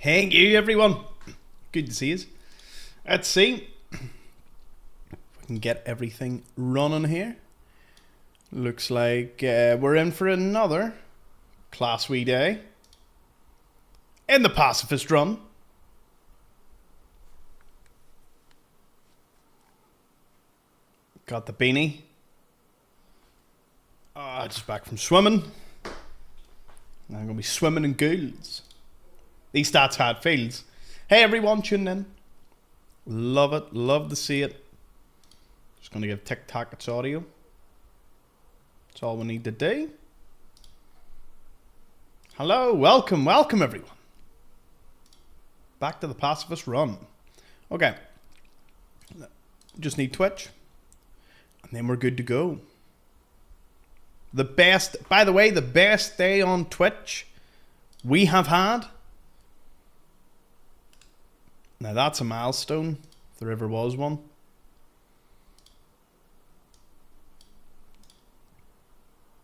Thank you, everyone. Good to see you. Let's see if we can get everything running here. Looks like we're in for another class wee day in the Pacifist run. Got the beanie. Just back from swimming. Now I'm going to be swimming in ghouls. These stats had fields. Hey everyone, tuning in. Love it. Love to see it. Just going to give TikTok its audio. That's all we need to do. Hello, welcome everyone. Back to the Pacifist run. Okay. Just need Twitch. And then we're good to go. The best, by the way, the best day on Twitch we have had. Now that's a milestone, if there ever was one.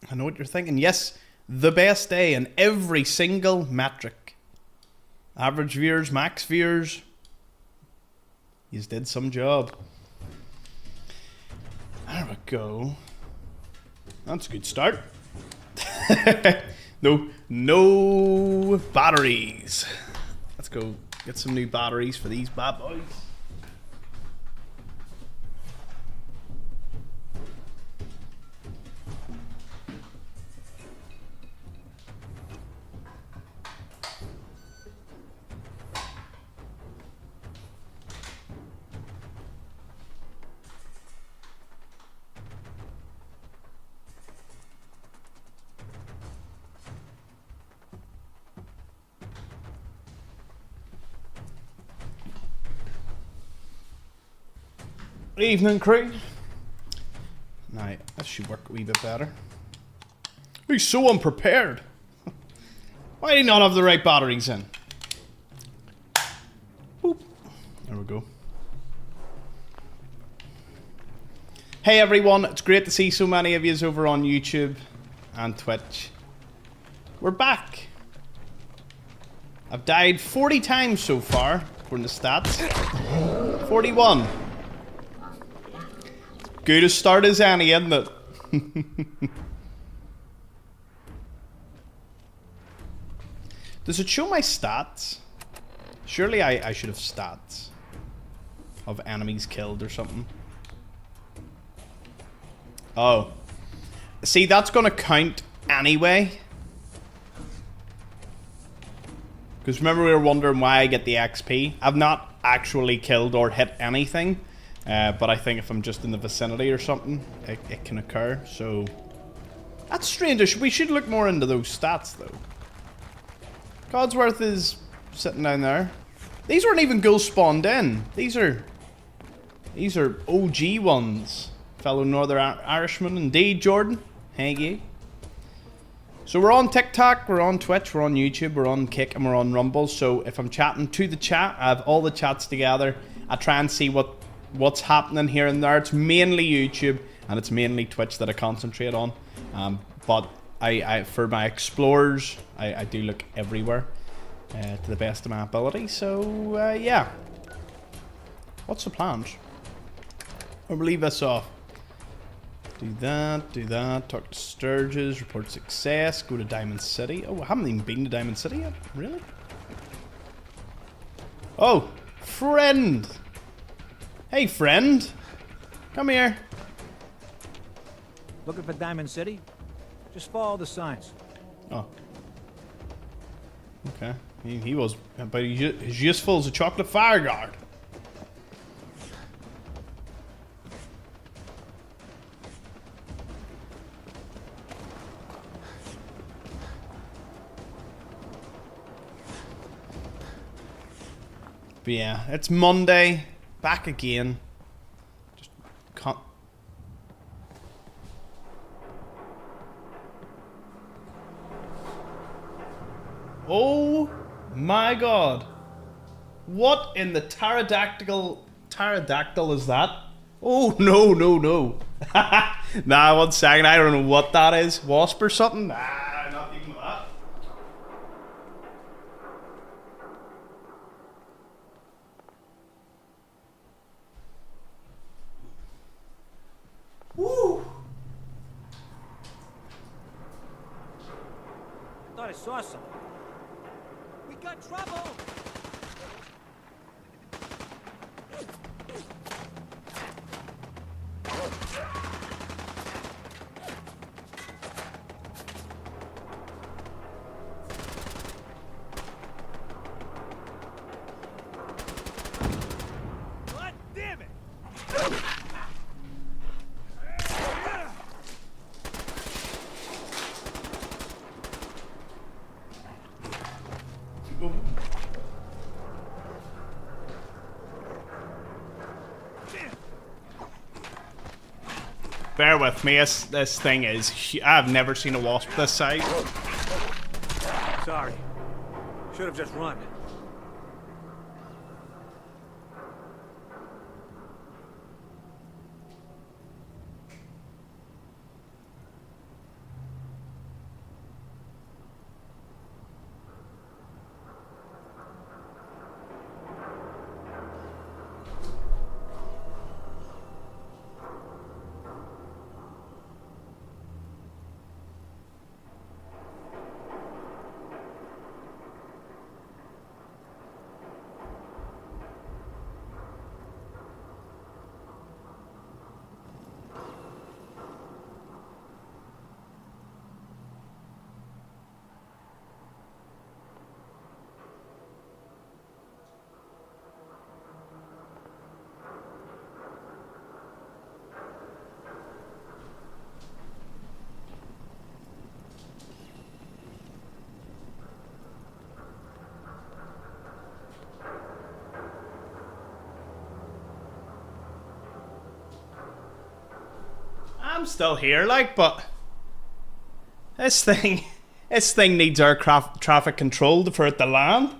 I know what you're thinking. Yes, the best day in every single metric. Average viewers, max viewers. You did some job. There we go. That's a good start. No batteries. Let's go get some new batteries for these bad boys. Evening, crew. Now, that should work a wee bit better. He's so unprepared. Why do you not have the right batteries in? Boop. There we go. Hey everyone, it's great to see so many of you over on YouTube and Twitch. We're back. I've died 40 times so far, according to stats. 41. Good a start as any, isn't it? Does it show my stats? Surely I should have stats of enemies killed or something. Oh. See, that's gonna count anyway. Because remember we were wondering why I get the XP. I've not actually killed or hit anything. But I think if I'm just in the vicinity or something, it can occur. So that's strange. We should look more into those stats, though. Codsworth is sitting down there. These weren't even ghouls spawned in. These are OG ones. Fellow Northern Irishman, indeed, Jordan. Thank you. So we're on TikTok, we're on Twitch, we're on YouTube, we're on Kick, and we're on Rumble. So if I'm chatting to the chat, I have all the chats together. I try and see what's happening here and there. It's mainly YouTube and it's mainly Twitch that I concentrate on, but I for my Xplores I do look everywhere to the best of my ability. So yeah, what's the plans? I'll leave this off. Do that, talk to Sturges, report success, go to Diamond City. Oh, I haven't even been to Diamond City yet, really? Oh, friend. Hey, friend. Come here. Looking for Diamond City? Just follow the signs. Oh. Okay. He was, but he's useful as a chocolate fire guard. But yeah, it's Monday. Back again. Just can't. Oh my god. What in the pterodactyl is that? Oh no. Nah, 1 second, I don't know what that is. Wasp or something? Nah, not even that. thought I saw something. We got trouble! God damn it! Bear with me, this thing is... I've never seen a wasp this size. Sorry. Should have just run. I'm still here, like, but this thing needs aircraft traffic control for it to land.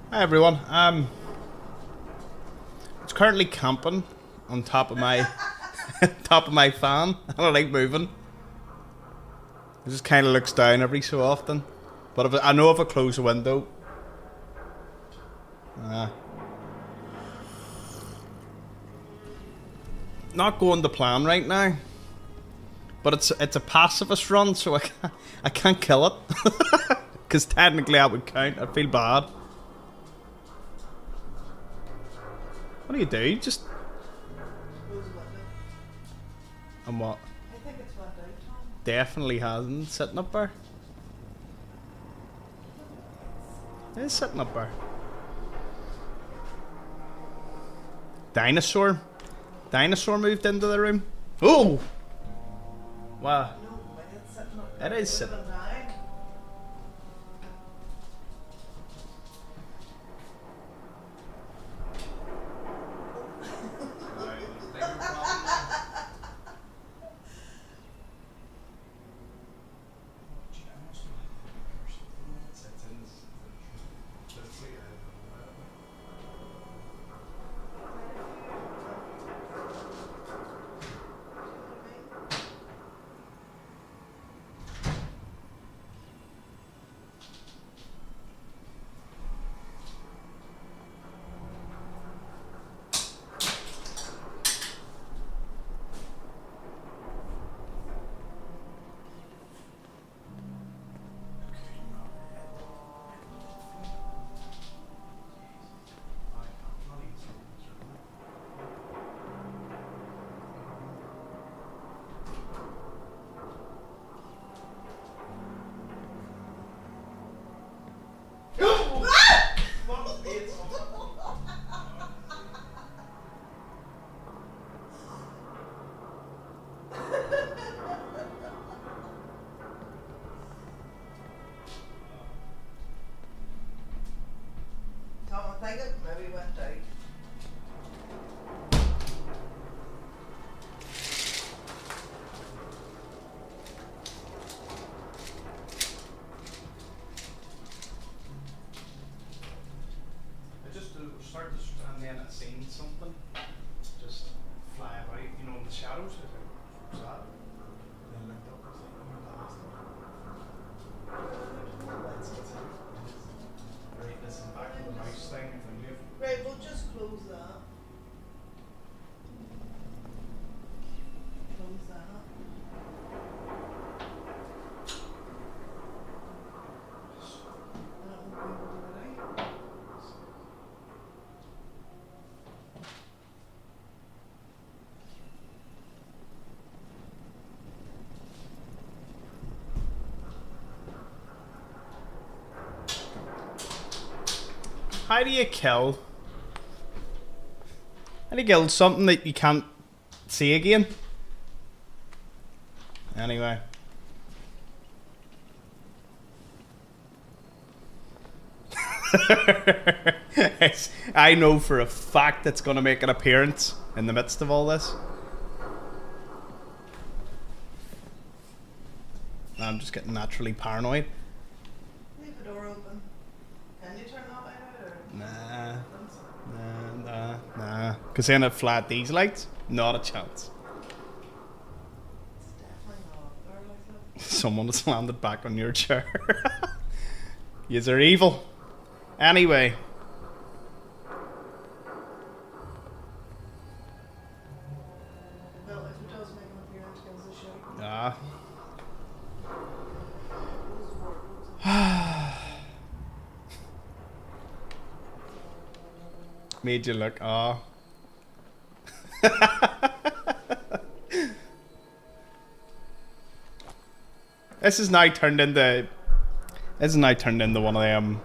Hi everyone. It's currently camping on top of my top of my fan. I don't like moving. It just kind of looks down every so often. But I know if I close the window, not going to plan right now. But it's a pacifist run, so I can't kill it. Because technically that would count. I feel bad. What do you do? Just... And what? I think it's went out, Tom. Definitely hasn't. Sitting up there. It is sitting up there. Dinosaur. Dinosaur moved into the room. Oh! Wow. No, but it's sitting up It there. is sitting. Living down. Tom, I think it maybe went out. I just started and then I seen something just fly about, you know, in the shadows. I was like, what's that? Then I looked up and I was like, oh my god, right, this is back to the mouse thing. If I move. Right, we'll just close that. Close that. And it won't be able to get out. How do you kill? How do you kill something that you can't see again? Anyway. I know for a fact it's going to make an appearance in the midst of all this. I'm just getting naturally paranoid. Leave the door open. Can you turn that light out or? Nah. Nah. Because then it flat these lights, not a chance. It's definitely not up there like that. Someone has landed back on your chair. Yous are evil. Anyway. Well, if it does make an appearance, give us a shout. Ah. Close the door, close it. Made you look. Ah. This is now turned into. This is now turned into one of them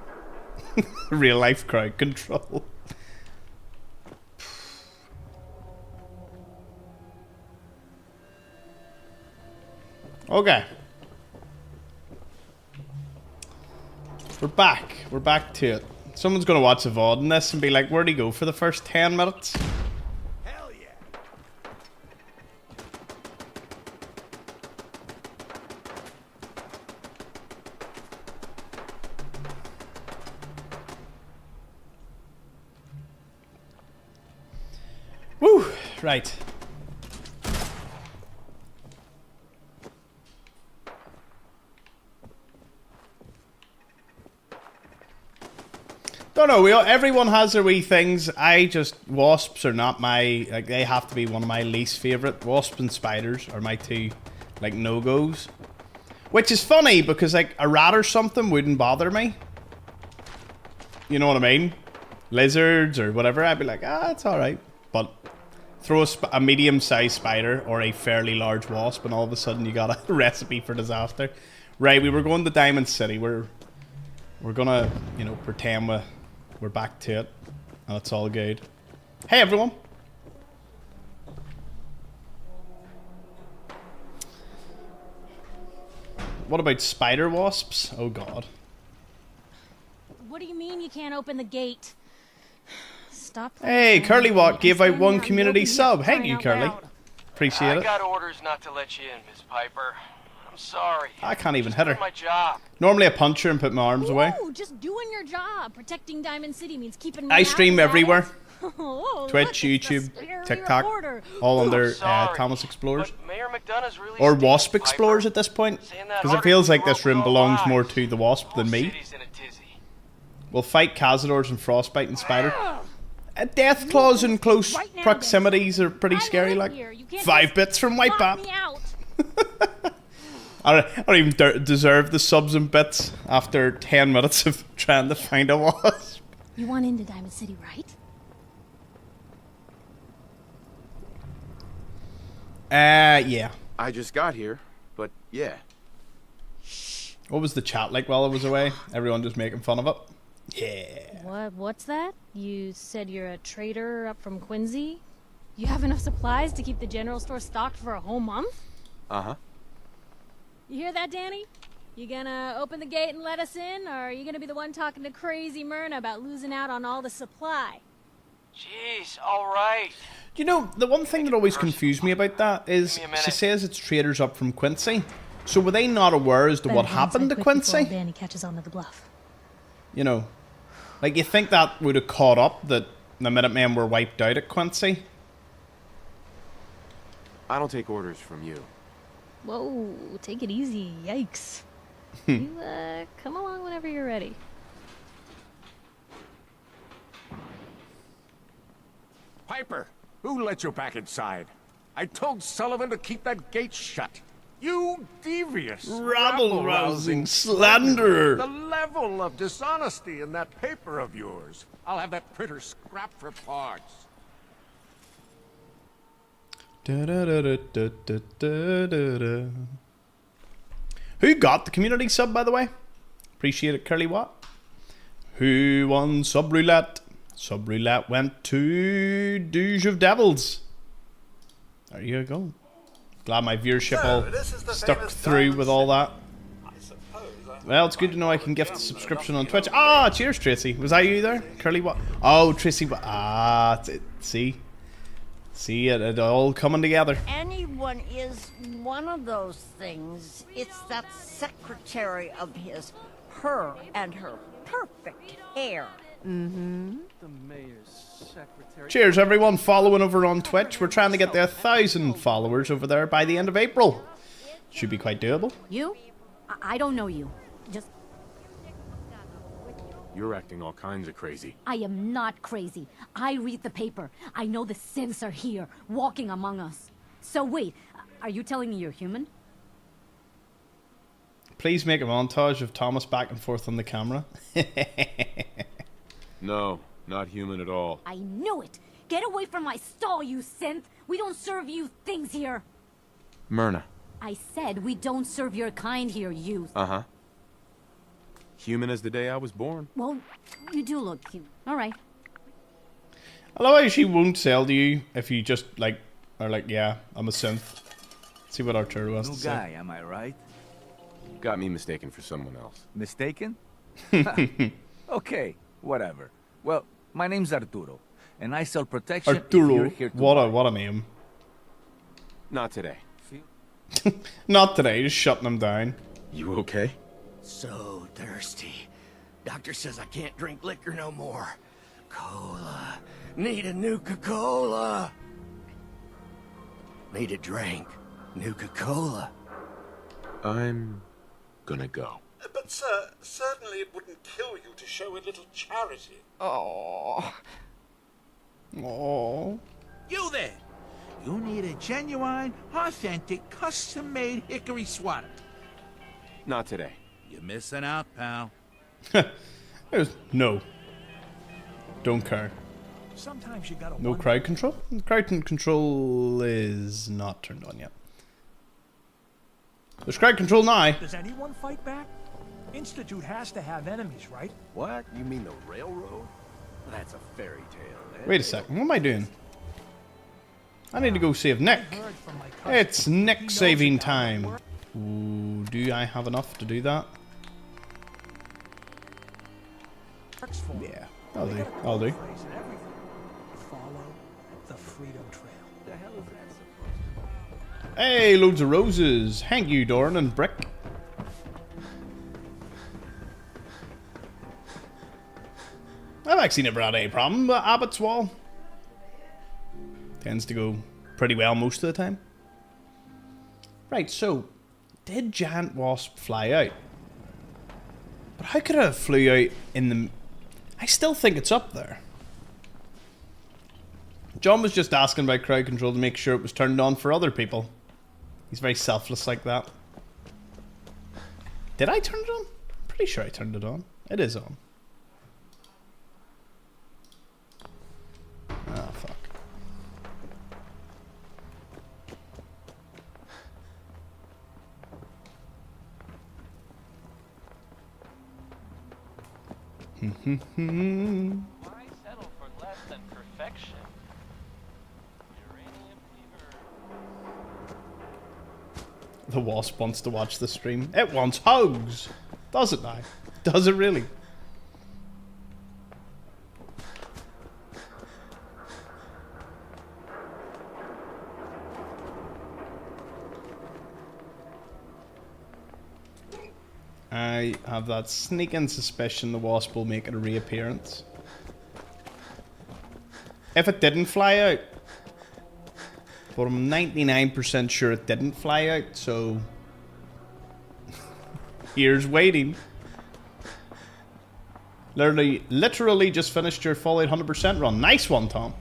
real life crowd control. Okay. We're back. We're back to it. Someone's gonna watch the VOD in this and be like, where'd he go for the first 10 minutes? Hell yeah. Right. Don't know. Everyone has their wee things. Wasps are not my, like, they have to be one of my least favorite. Wasps and spiders are my two, like, no-goes. Which is funny because, like, a rat or something wouldn't bother me. You know what I mean? Lizards or whatever, I'd be like, it's alright. But throw a medium-sized spider or a fairly large wasp and all of a sudden you got a recipe for disaster. Right, we were going to Diamond City. We're gonna, you know, pretend we're back to it, and it's all good. Hey, everyone. What about spider wasps? Oh, God. What do you mean you can't open the gate? Stop. Hey, Curly Watt gave out one Standing community out sub. crying Thank you, out Curly. loud. Appreciate I it. got orders not to let you in, Miss Piper. I'm sorry. I can't even Just hit her. doing my job. Normally I punch her and put my arms away. Ooh, just doing your job. Protecting Diamond City means keeping me I out, stream is that everywhere. it? Oh, Twitch, look, it's the YouTube, scary TikTok, reporter. all I'm under sorry, Thomas Explores. but Mayor McDonough's really Or stinking, Wasp Piper. Explorers at this point. Saying that Because it feels like article this you room wrote was belongs all more lies. to the Wasp Whole than me. city's in a tizzy. We'll fight Cazadors and Frostbite and Spider. Death claws in close Right now, proximities are pretty I scary, live like. here. You can't 5 just bits from lock Wipeout. me out. I don't even deserve the subs and bits after 10 minutes of trying to find a wasp. You want into Diamond City, right? Yeah. I just got here, but yeah. What was the chat like while I was away? Everyone just making fun of it? Yeah. What's that? You said you're a trader up from Quincy? You have enough supplies to keep the general store stocked for a whole month? Uh-huh. You hear that, Danny? You gonna open the gate and let us in, or are you gonna be the one talking to crazy Myrna about losing out on all the supply? Jeez, all right. You know, the one thing that always confused me about that is Give me a minute. she says it's traders up from Quincy. So were they not aware as to what happened to Quincy? Danny catches on to the bluff. You know, like you think that would have caught up that the Minutemen were wiped out at Quincy? I don't take orders from you. Whoa, take it easy. Yikes. You, come along whenever you're ready. Piper, who let you back inside? I told Sullivan to keep that gate shut. You devious, Rabble-rousing slanderer. The level of dishonesty in that paper of yours. I'll have that printer scrapped for parts. Da-da-da-da-da-da-da. Who got the community sub, by the way? Appreciate it, Curly Watt. Who won sub roulette? Sub roulette went to Douche of Devils. There you go. Glad my viewership all stuck through with all that. Well, it's good to know I can gift a subscription on Twitch. Ah, cheers, Tracy. Was that you there? Curly Watt? Oh, Tracy. See? See it all coming together. Anyone is one of those things. It's that secretary of his, her and her perfect hair. Cheers, everyone following over on Twitch. We're trying to get to 1,000 followers over there by the end of April. Should be quite doable. You? I don't know you. Just... You're acting all kinds of crazy. I am not crazy. I read the paper. I know the synths are here, walking among us. So wait, are you telling me you're human? Please make a montage of Thomas back and forth on the camera. No, not human at all. I knew it! Get away from my stall, you synth! We don't serve you things here! Myrna. I said we don't serve your kind here, you... Uh-huh. Human as the day I was born. Well, you do look cute. Alright. I love how she won't sell to you if you just, like, are like, yeah, I'm a synth. See what Arturo has to say. Guy, am I right? Got me mistaken for someone else. Mistaken? Okay, whatever. Well, my name's Arturo, and I sell protection if Arturo, you're here to what buy. a name. Not today. Not today, just shutting him down. You okay? So thirsty. Doctor says I can't drink liquor no more. Cola. Need a Nuka-Cola. made a drink. Nuka-Cola. I'm gonna go. But, sir, certainly it wouldn't kill you to show a little charity. Oh. Oh. You there! You need a genuine, authentic, custom-made hickory sweater. Not today. You're missing out, pal. No. Don't care. Sometimes you gotta No crowd control? The crowd control is not turned on yet. There's crowd control now. Does anyone fight back? Institute has to have enemies, right? What? You mean the railroad? That's a fairy tale. Wait a second, what am I doing? I need to go save Nick. It's Nick saving time. Ooh, do I have enough to do that? Yeah, I'll do. I'll do. Follow the Freedom Trail. The hell is that supposed to be? Hey, loads of roses. Thank you, Doran and Brick. I've actually never had any problem with Abbott's Wall. Tends to go pretty well most of the time. Right, so, did Giant Wasp fly out? But how could it have flew out in the... I still think it's up there. John was just asking about crowd control to make sure it was turned on for other people. He's very selfless like that. Did I turn it on? I'm pretty sure I turned it on. It is on. Ah, fuck. Why settle for less than perfection? Uranium fever. The Wasp wants to watch the stream. It wants hugs! Does it now? Does it really? I have that sneaking suspicion the Wasp will make a reappearance. If it didn't fly out. But I'm 99% sure it didn't fly out, so... here's waiting. Literally just finished your Fallout 100% run. Nice one, Tom.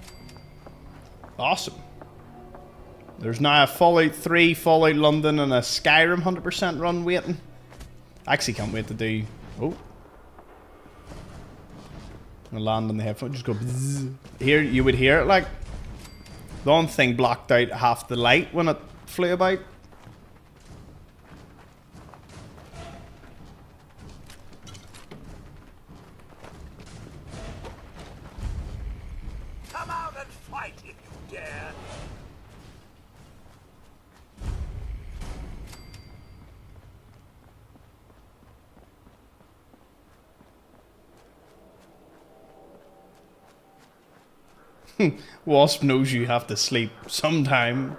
Awesome. There's now a Fallout 3, Fallout London, and a Skyrim 100% run waiting. I actually can't wait to do... Oh. I'm gonna land on the headphone, just go bzzz. Here, you would hear it like... The one thing blocked out half the light when it flew about. Come out and fight if you dare. Wasp knows you have to sleep sometime.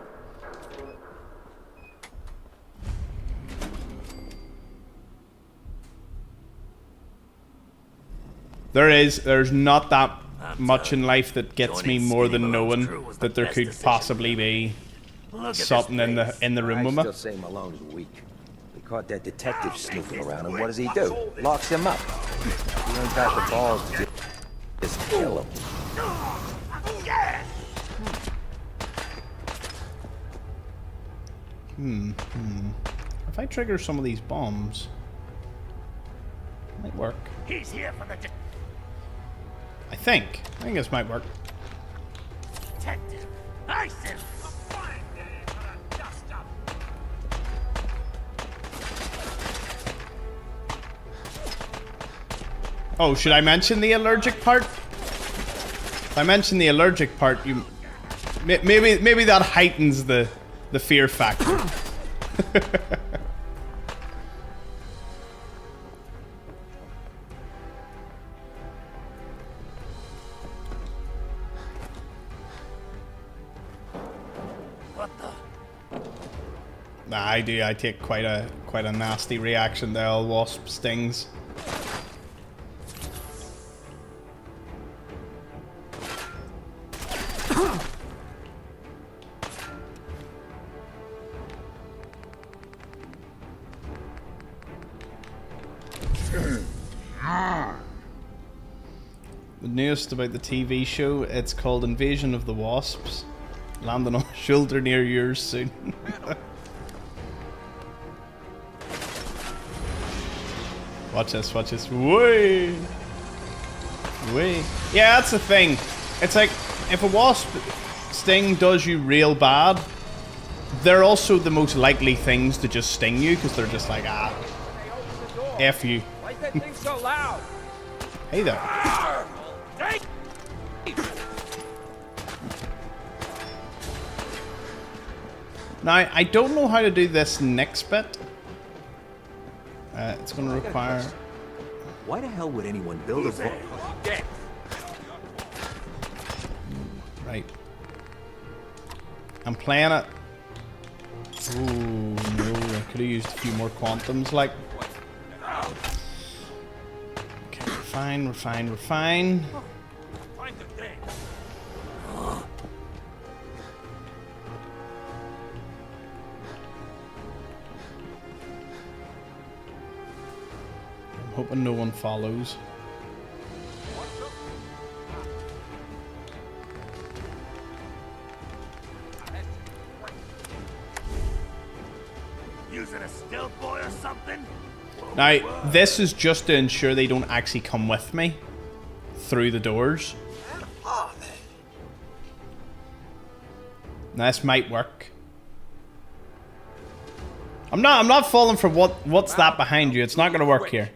There's not that much in life that gets me more than knowing that there could possibly be something in the room with me. I still say Malone's weak. We caught that detective snooping around, and what does he do? Locks him up. He ain't got the balls to just kill him. If I trigger some of these bombs, it might work. He's here for the I think this might work. detective. I said a fine day for a dust up. Oh, should I mention the allergic part? If I mention the allergic part, you maybe that heightens the fear factor. What the? Nah, I do. I take quite a nasty reaction to all wasp stings. The newest about the TV show, it's called Invasion of the Wasps. Landing on a shoulder near yours soon. Watch this, watch this. Way! Way. Yeah, that's the thing. It's like, if a wasp sting does you real bad, they're also the most likely things to just sting you, because they're just like, ah, F you. Why is that thing so loud? Hey there. Now, I don't know how to do this next bit. It's going to require... Why the hell would anyone build a boat? Right. I'm playing it. Ooh, no. I could have used a few more quantums, like. Okay, we're fine, we're fine, we're fine. I'm hoping no one follows. Using a stealth boy or something? Now, this is just to ensure they don't actually come with me through the doors. Now, this might work. I'm not falling for what's that behind you. It's not gonna work here.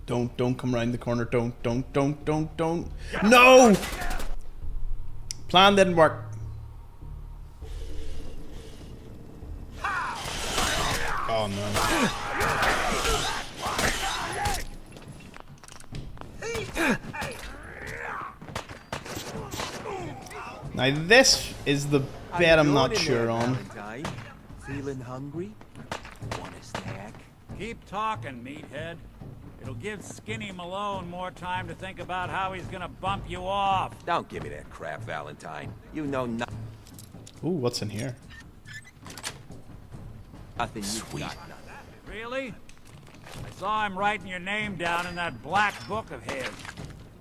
Don't come around the corner. Don't. No! Plan didn't work. Oh no. Now this is the bit I'm not sure on. Feeling hungry? Want a snack? Keep talking, meathead. It'll give Skinny Malone more time to think about how he's gonna bump you off. Don't give me that crap, Valentine. You know nothing. Ooh, what's in here? Nothing. Sweet. Really? I saw him writing your name down in that black book of his.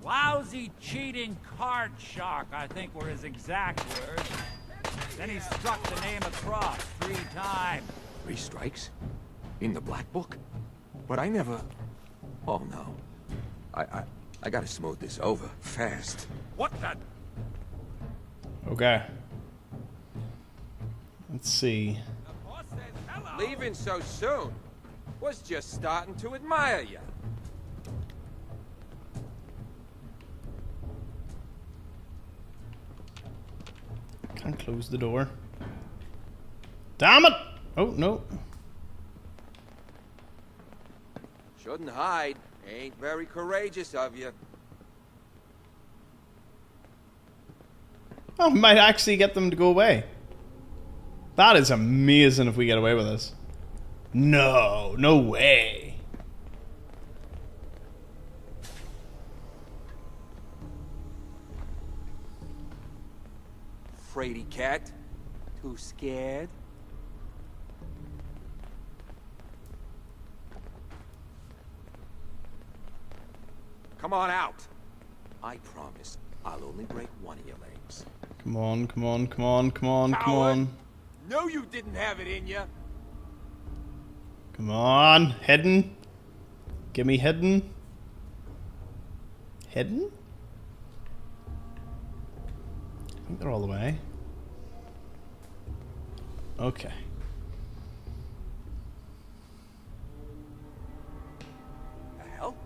Lousy, cheating card shark, I think were his exact words. Then he struck the name across 3 times. 3 strikes? In the black book? But I never... Oh no. I gotta smooth this over fast. What the? Okay. Let's see. Leaving so soon? Was just starting to admire you. Can't close the door. Damn it! Oh, no. Shouldn't hide. Ain't very courageous of you. Oh, we might actually get them to go away. That is amazing if we get away with this. No, no way. Fraidy cat. Too scared? Come on out. I promise I'll only break one of your legs. Come on, come on, come on, come on, come on. No, you didn't have it in you. Come on, hidden. Give me hidden. Hidden? I think they're all the way. Okay. The hell?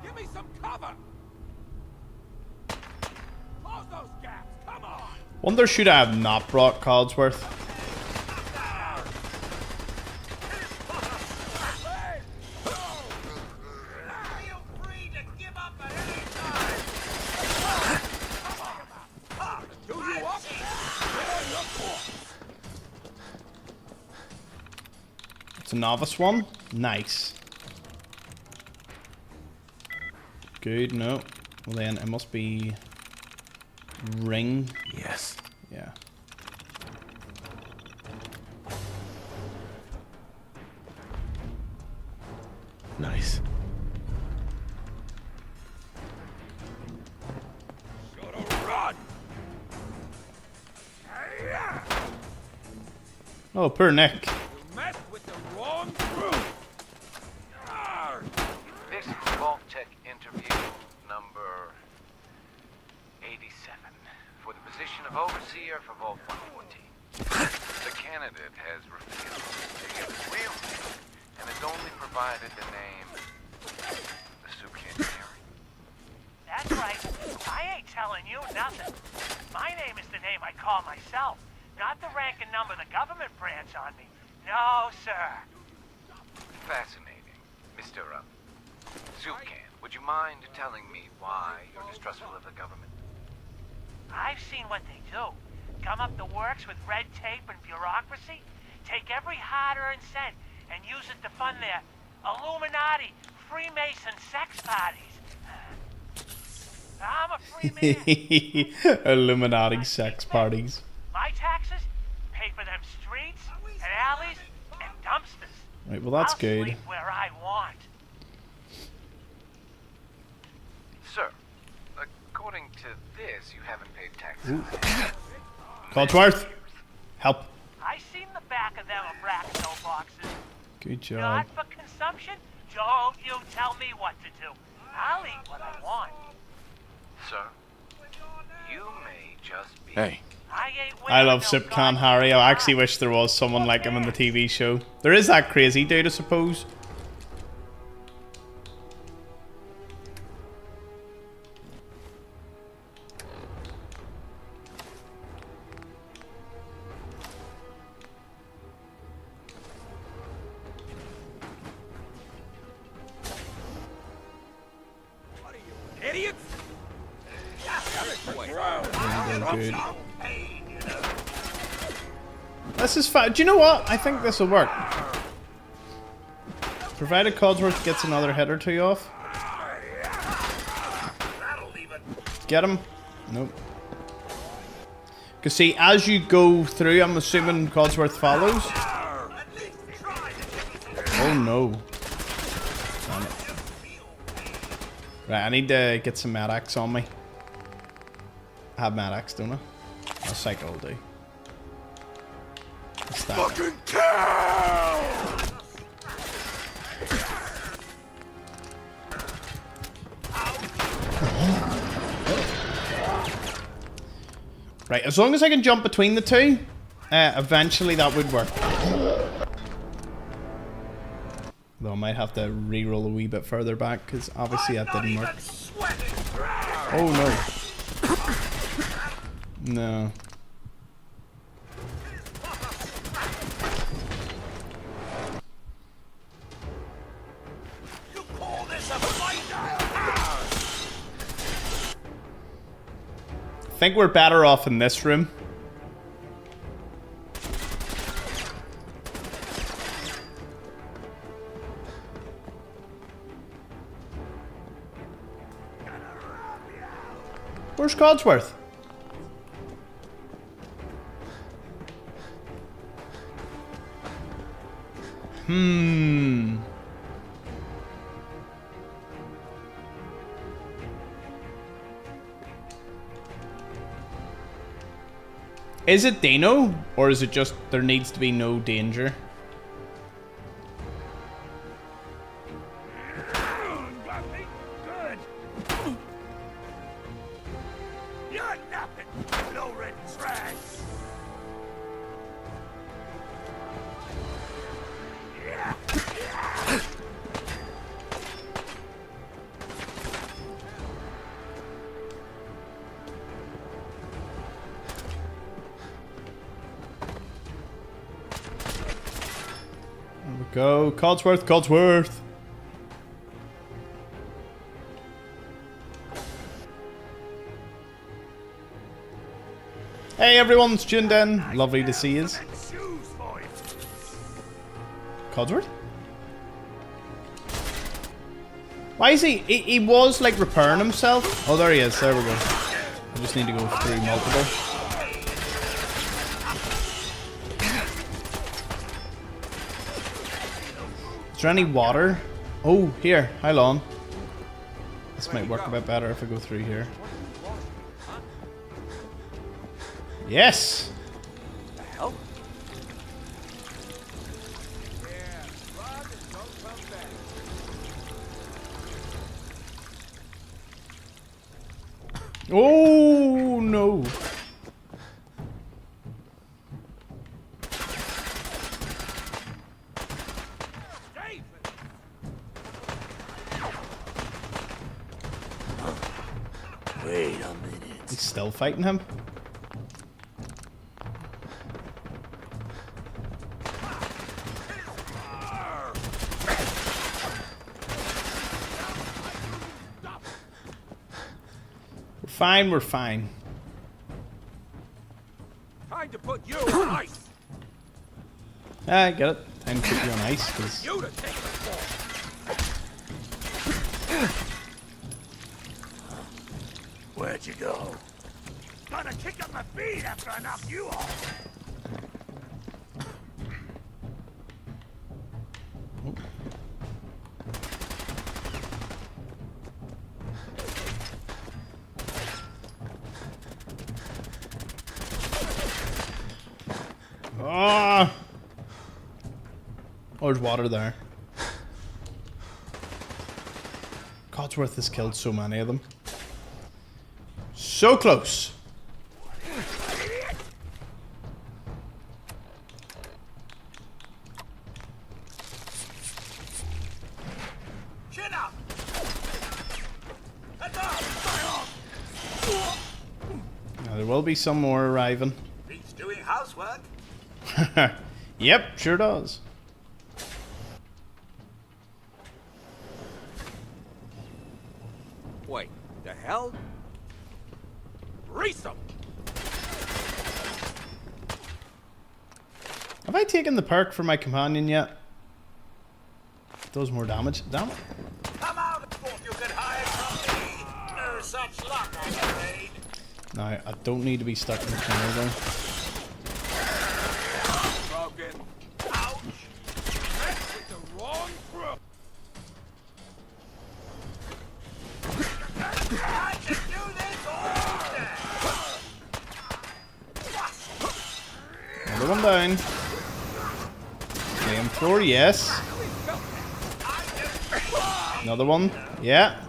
Give me some cover. Close those gaps. Come on. Wonder should I have not brought Codsworth? It's a novice one. Nice. Good, no. Well then, it must be... ring. Yes. Yeah. Nice. Oh, poor Nick. Messed with the wrong group. This is Vault Tech interview number 87 for the position of Overseer for Vault 114. The candidate has refused to give his real name and has only provided the name the Soup Can Carry. That's right. I ain't telling you nothing. My name is the name I call myself, not the rank and number the government branch on me. No, sir. Fascinating. Mr. Soup Can, would you mind telling me why you're distrustful of the government? I've seen what they do. Come up the works with red tape and bureaucracy, take every hard-earned cent and use it to fund their Illuminati, Freemason sex parties. I'm a free man. Illuminati sex parties. My taxes pay for them streets and alleys and dumpsters. Right, well that's I'll good. sleep where I want. Sir, according to this, you haven't paid taxes. Codsworth, help. I seen the back of them Abraxo boxes. Good job. Not for consumption. Don't you tell me what to do. I'll eat what I want. Sir, you may just be... Hey. I love Soup Can Harry. I actually wish there was someone like him in the TV show. There is that crazy dude, I suppose. Idiots! Good. This is fine. Do you know what? I think this will work. Provided Codsworth gets another hit or two off. Get him? Nope. Because see, as you go through, I'm assuming Codsworth follows. Oh no. Damn it. Right, I need to get some Mad-X on me. I have Mad-X, don't I? A cycle will do. Fucking cow! Right, as long as I can jump between the two, eventually that would work. Though I might have to re-roll a wee bit further back, because obviously that didn't work. Oh no. No. I think we're better off in this room. Where's Codsworth? Is it Dano? Or is it just there needs to be no danger? You're nothing, no red trash. There we go. Codsworth, Codsworth. Hey everyone's tuned in. Lovely to see you. Codsworth? Why is he was like repairing himself. Oh, there he is. There we go. I just need to go through multiple. Is there any water? Oh, here. Hold on. This might work a bit better if I go through here. Yes! The hell? Oh, no. Wait a minute. He's still fighting him? We're fine, we're fine. Time to put you on ice. I get it. Time to put you on ice, because... You to take the fall. Where'd you go? Gonna kick up my feet after I knock you off. Ah! Oh, there's water there. Codsworth has killed so many of them. So close. Chin up! Now, there will be some more arriving. Beats doing housework. Yep, sure does. Wait, the hell? Grease 'em! Have I taken the perk for my companion yet? Does more damage. Damn it. Come out and thought you could hide from me. No such luck, I'm afraid. No, I don't need to be stuck in the corner though. Broken. Ouch! That's with the wrong throw. I can do this all day. Another one down. Flame-thrower, yes. Another one, yeah.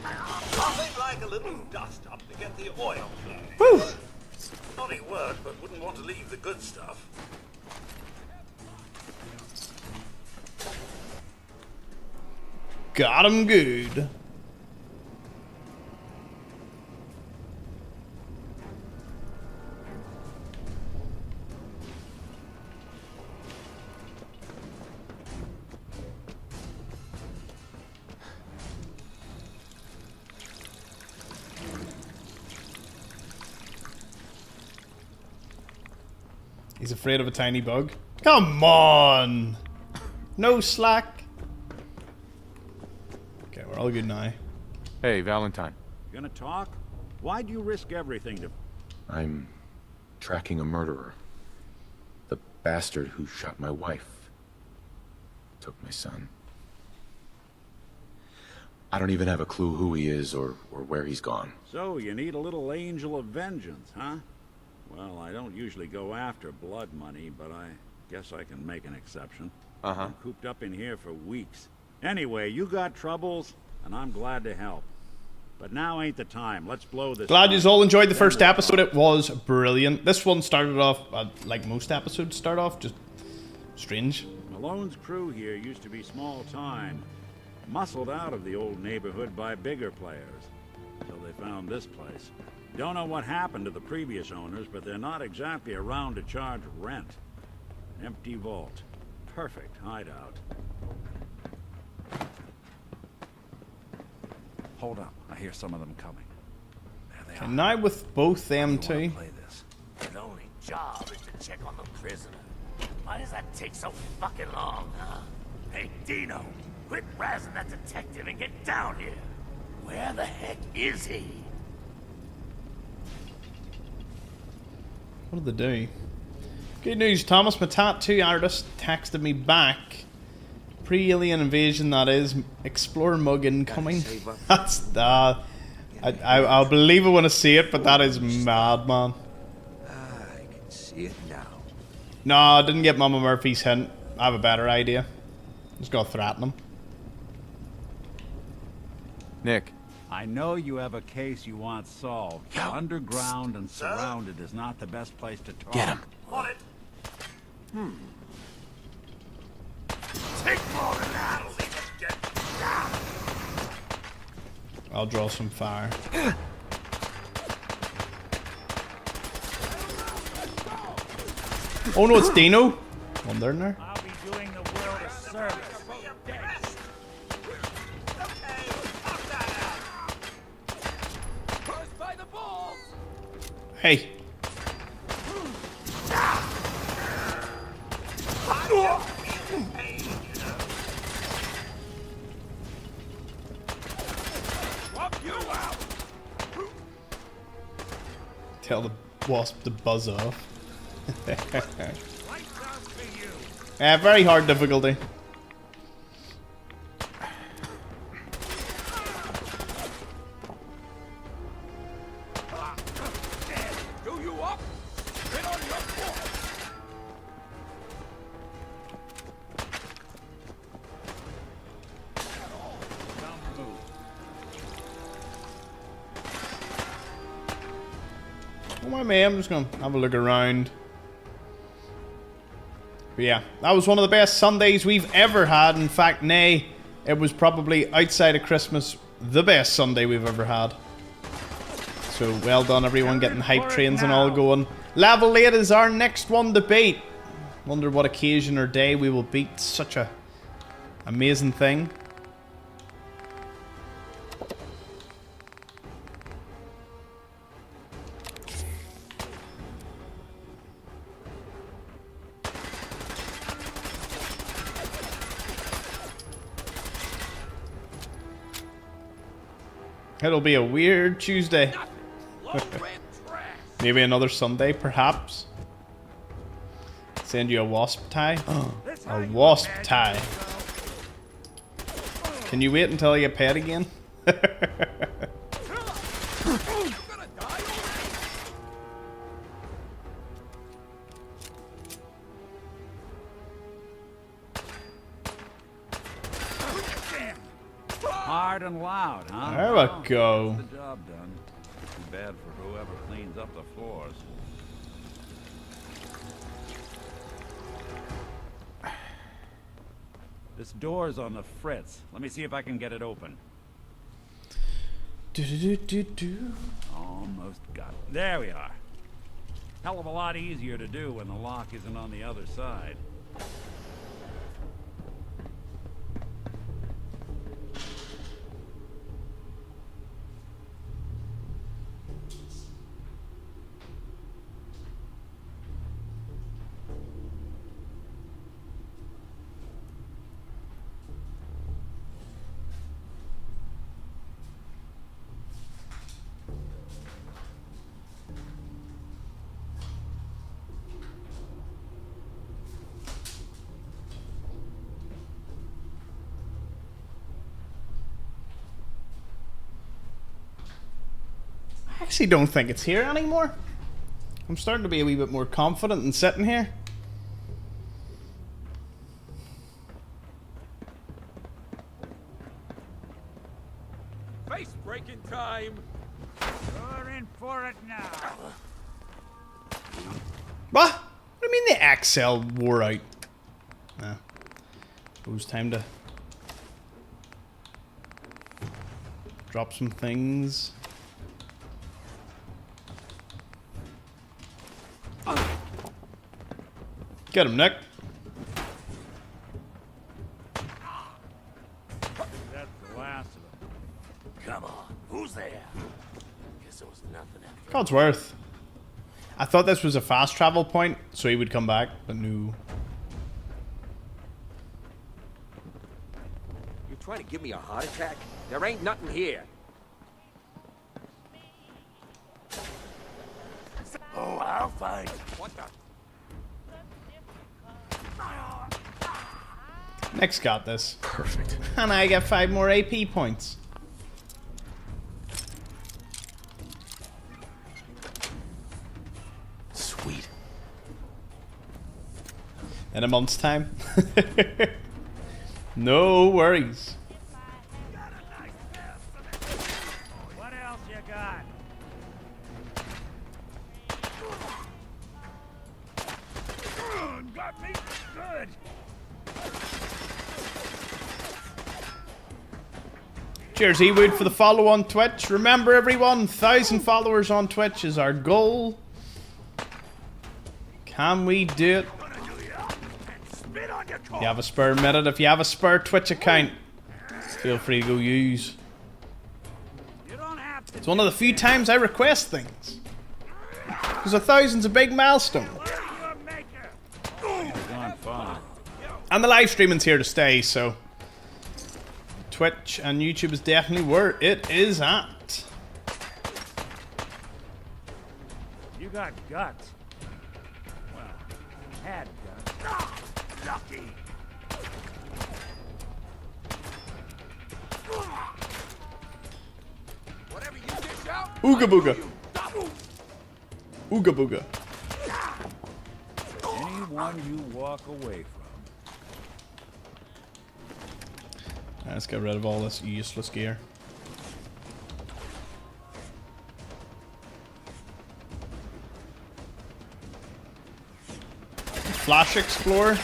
Nothing like a little dust up to get the oil flowing. Woo! Naughty word, but wouldn't want to leave the good stuff. Got him good. He's afraid of a tiny bug. Come on! No slack. Okay, we're all good now. Hey, Valentine. Gonna talk? Why'd you risk everything to... I'm tracking a murderer. The bastard who shot my wife. Took my son. I don't even have a clue who he is or where he's gone. So, you need a little angel of vengeance, huh? Well, I don't usually go after blood money, but I guess I can make an exception. Uh-huh. I'm cooped up in here for weeks. Anyway, you got troubles, and I'm glad to help. But now ain't the time. Let's blow this. Glad you all enjoyed the first episode. It was brilliant. This one started off, like most episodes start off, just strange. Malone's crew here used to be small time. Muscled out of the old neighborhood by bigger players. So they found this place. Don't know what happened to the previous owners, but they're not exactly around to charge rent. Empty vault. Perfect hideout. Hold up. I hear some of them coming. There they Okay, are. now with both them two. Play this. The only job is to check on the prisoner. Why does that take so fucking long, huh? Hey, Dino, quit razzing that detective and get down here. Where the heck is he? What did they do? Good news, Thomas, my tattoo artist texted me back. Pre-alien invasion, that is. Explorer mug incoming. That's I'll believe it when I see it, but that is mad, man. I can see it now. No, I didn't get Mama Murphy's hint. I have a better idea. Just gotta threaten him. Nick. I know you have a case you want solved. Underground and surrounded is not the best place to talk. Get him. On it. Take more than that. I'll draw some fire. Oh no, it's Dino. Wonder in there. I'll be doing the world a service. Hey. Tell the wasp to buzz off. Yeah, very hard difficulty. I'm just gonna have a look around. But yeah, that was one of the best Sundays we've ever had. In fact, nay, it was probably outside of Christmas the best Sunday we've ever had. So well done everyone, getting hype trains and all going. Level 8 is our next one to beat. Wonder what occasion or day we will beat such a amazing thing. It'll be a weird Tuesday. Maybe another Sunday, perhaps. Send you a wasp tie. A wasp tie. Can you wait until I get paid again? Hard and loud, huh? There we go. The job done. Too bad for whoever cleans up the floors. This door's on the fritz. Let me see if I can get it open. Almost got it. There we are. Hell of a lot easier to do when the lock isn't on the other side. I actually don't think it's here anymore. I'm starting to be a wee bit more confident in sitting here. Face breaking time. You're in for it now. What? What do you mean the Excel wore out? Nah. It was time to drop some things. Get him, Nick. That's the last of them. Come on, who's there? Guess there was nothing after. Codsworth. I thought this was a fast travel point, so he would come back, but no. You trying to give me a heart attack? There ain't nothing here. Oh, I'll find it. What the? Nick's got this. Perfect. And I get 5 more AP points. Sweet. In a month's time. No worries. What else you got? Got me good. Cheers, Ewood, for the follow on Twitch. Remember, everyone, 1,000 followers on Twitch is our goal. Can we do it? If you have a spare minute, if you have a spare Twitch account, feel free to go use. It's one of the few times I request things. Because 1,000's a big milestone. And the live streaming's here to stay, so Twitch and YouTube is definitely where it is at. You got guts. Well, had guts. Lucky. Whatever you dish out. Ooga booga. Ooga booga. Anyone you walk away from. Let's get rid of all this useless gear. Flash Xplores?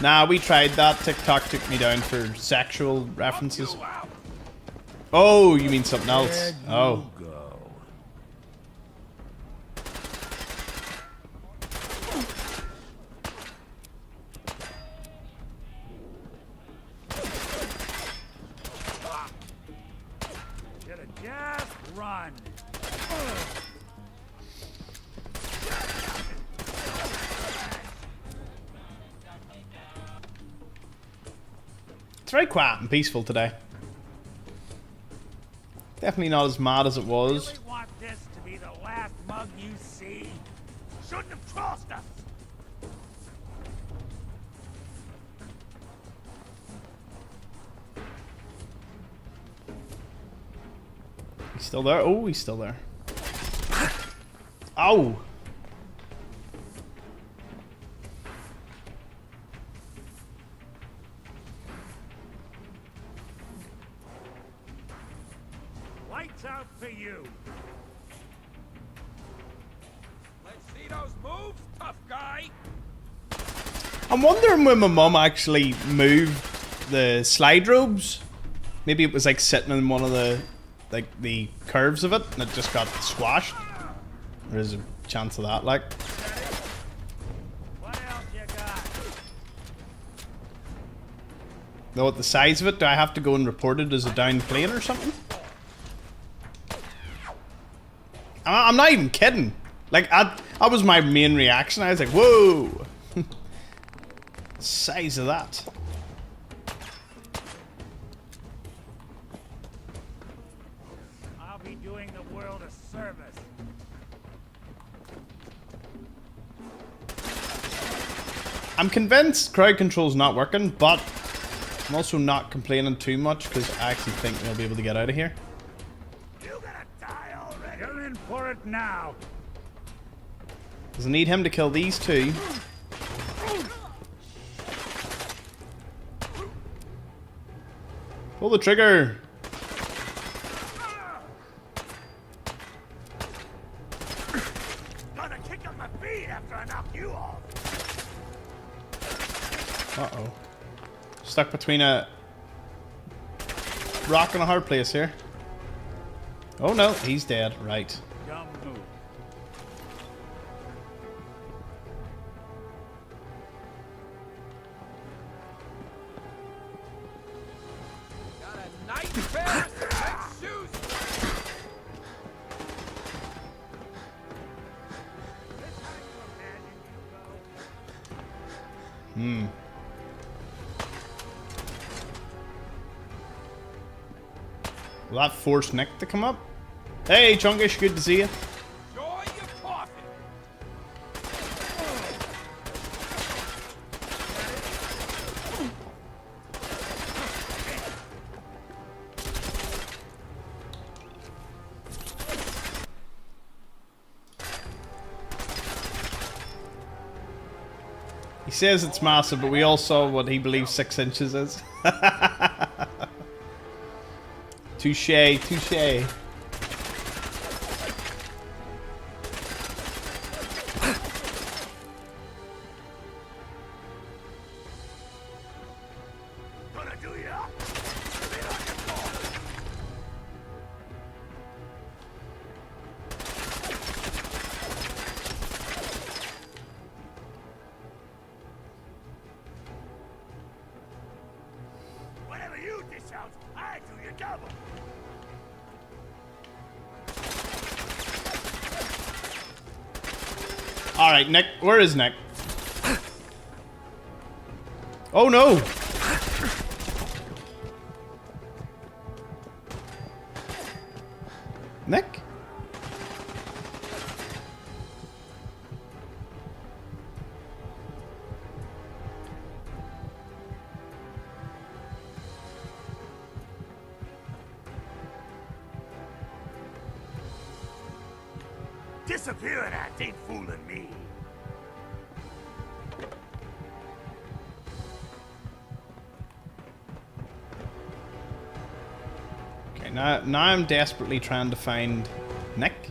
Nah, we tried that. TikTok took me down for sexual references. Oh, you mean something else? Oh. Just run. It's very quiet and peaceful today. Definitely not as mad as it was. Really want this to be the last mug you see? Shouldn't have crossed us. He's still there? Oh, he's still there. Ow! Lights out for you. Let's see those moves, tough guy. I'm wondering when my mum actually moved the slide ropes. Maybe it was like sitting in one of the the curves of it and it just got squashed. There's a chance of that, like. What else you got? Though at the size of it, do I have to go and report it as a downed plane or something? I'm not even kidding. Like, that was my main reaction. I was like, whoa! Size of that. I'll be doing the world a service. I'm convinced crowd control's not working, but I'm also not complaining too much because I actually think we'll be able to get out of here. You're gonna die already. You're in for it now. Because I need him to kill these two. Pull the trigger. Gonna kick up my feet after I knock you off. Uh-oh. Stuck between a rock and a hard place here. Oh no, he's dead. Right. Dumb move. Got a nice pair of slick shoes. Hmm. Will that force Nick to come up? Hey, Chungish, good to see you. Enjoy your coffee. He says it's massive, but we all saw what he believes 6 inches is. Touche, touche. Whatever you dish out, I do your double. Alright, Nick. Where is Nick? Oh no! Nick? Disappearing act ain't fooling me. Okay, now I'm desperately trying to find Nick.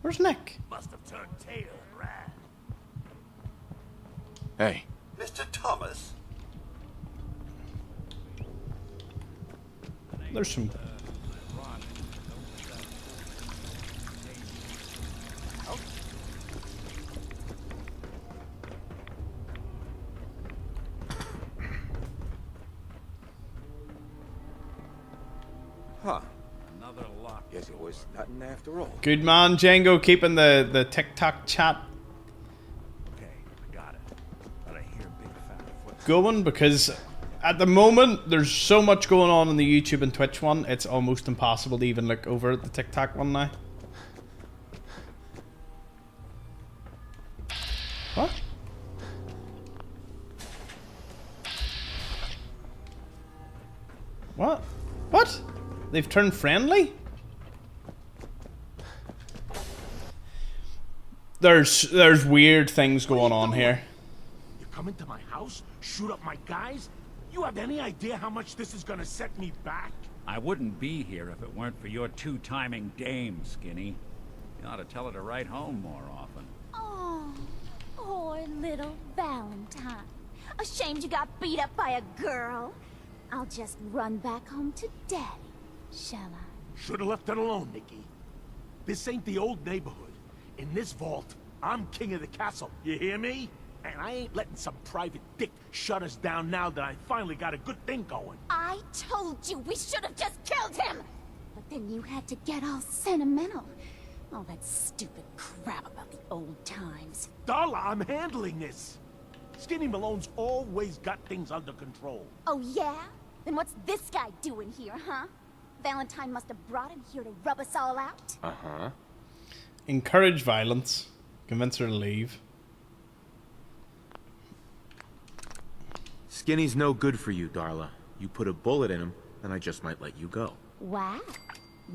Where's Nick? Must have turned tail and ran. Hey. Mr. Thomas. There's some... Huh. Another lock. Guess it was nothing after all. Good man, Django, keeping the TikTok chat Okay, I got it. But I hear big fat foot. going, because at the moment there's so much going on in the YouTube and Twitch one, it's almost impossible to even look over at the TikTok one now. What? What? What? They've turned friendly? There's weird things going on here. You come into my house, shoot up my guys? You have any idea how much this is gonna set me back? I wouldn't be here if it weren't for your two-timing dame, Skinny. You ought to tell her to write home more often. Oh, poor little Valentine. Ashamed you got beat up by a girl. I'll just run back home to Daddy, shall I? Should've left it alone, Nikki. This ain't the old neighborhood. In this vault, I'm king of the castle. You hear me? And I ain't letting some private dick shut us down now that I finally got a good thing going. I told you we should have just killed him! But then you had to get all sentimental. All that stupid crap about the old times. Darla, I'm handling this. Skinny Malone's always got things under control. Oh yeah? Then what's this guy doing here, huh? Valentine must have brought him here to rub us all out? Uh-huh. Encourage violence. Convince her to leave. Skinny's no good for you, Darla. You put a bullet in him, and I just might let you go. Wow.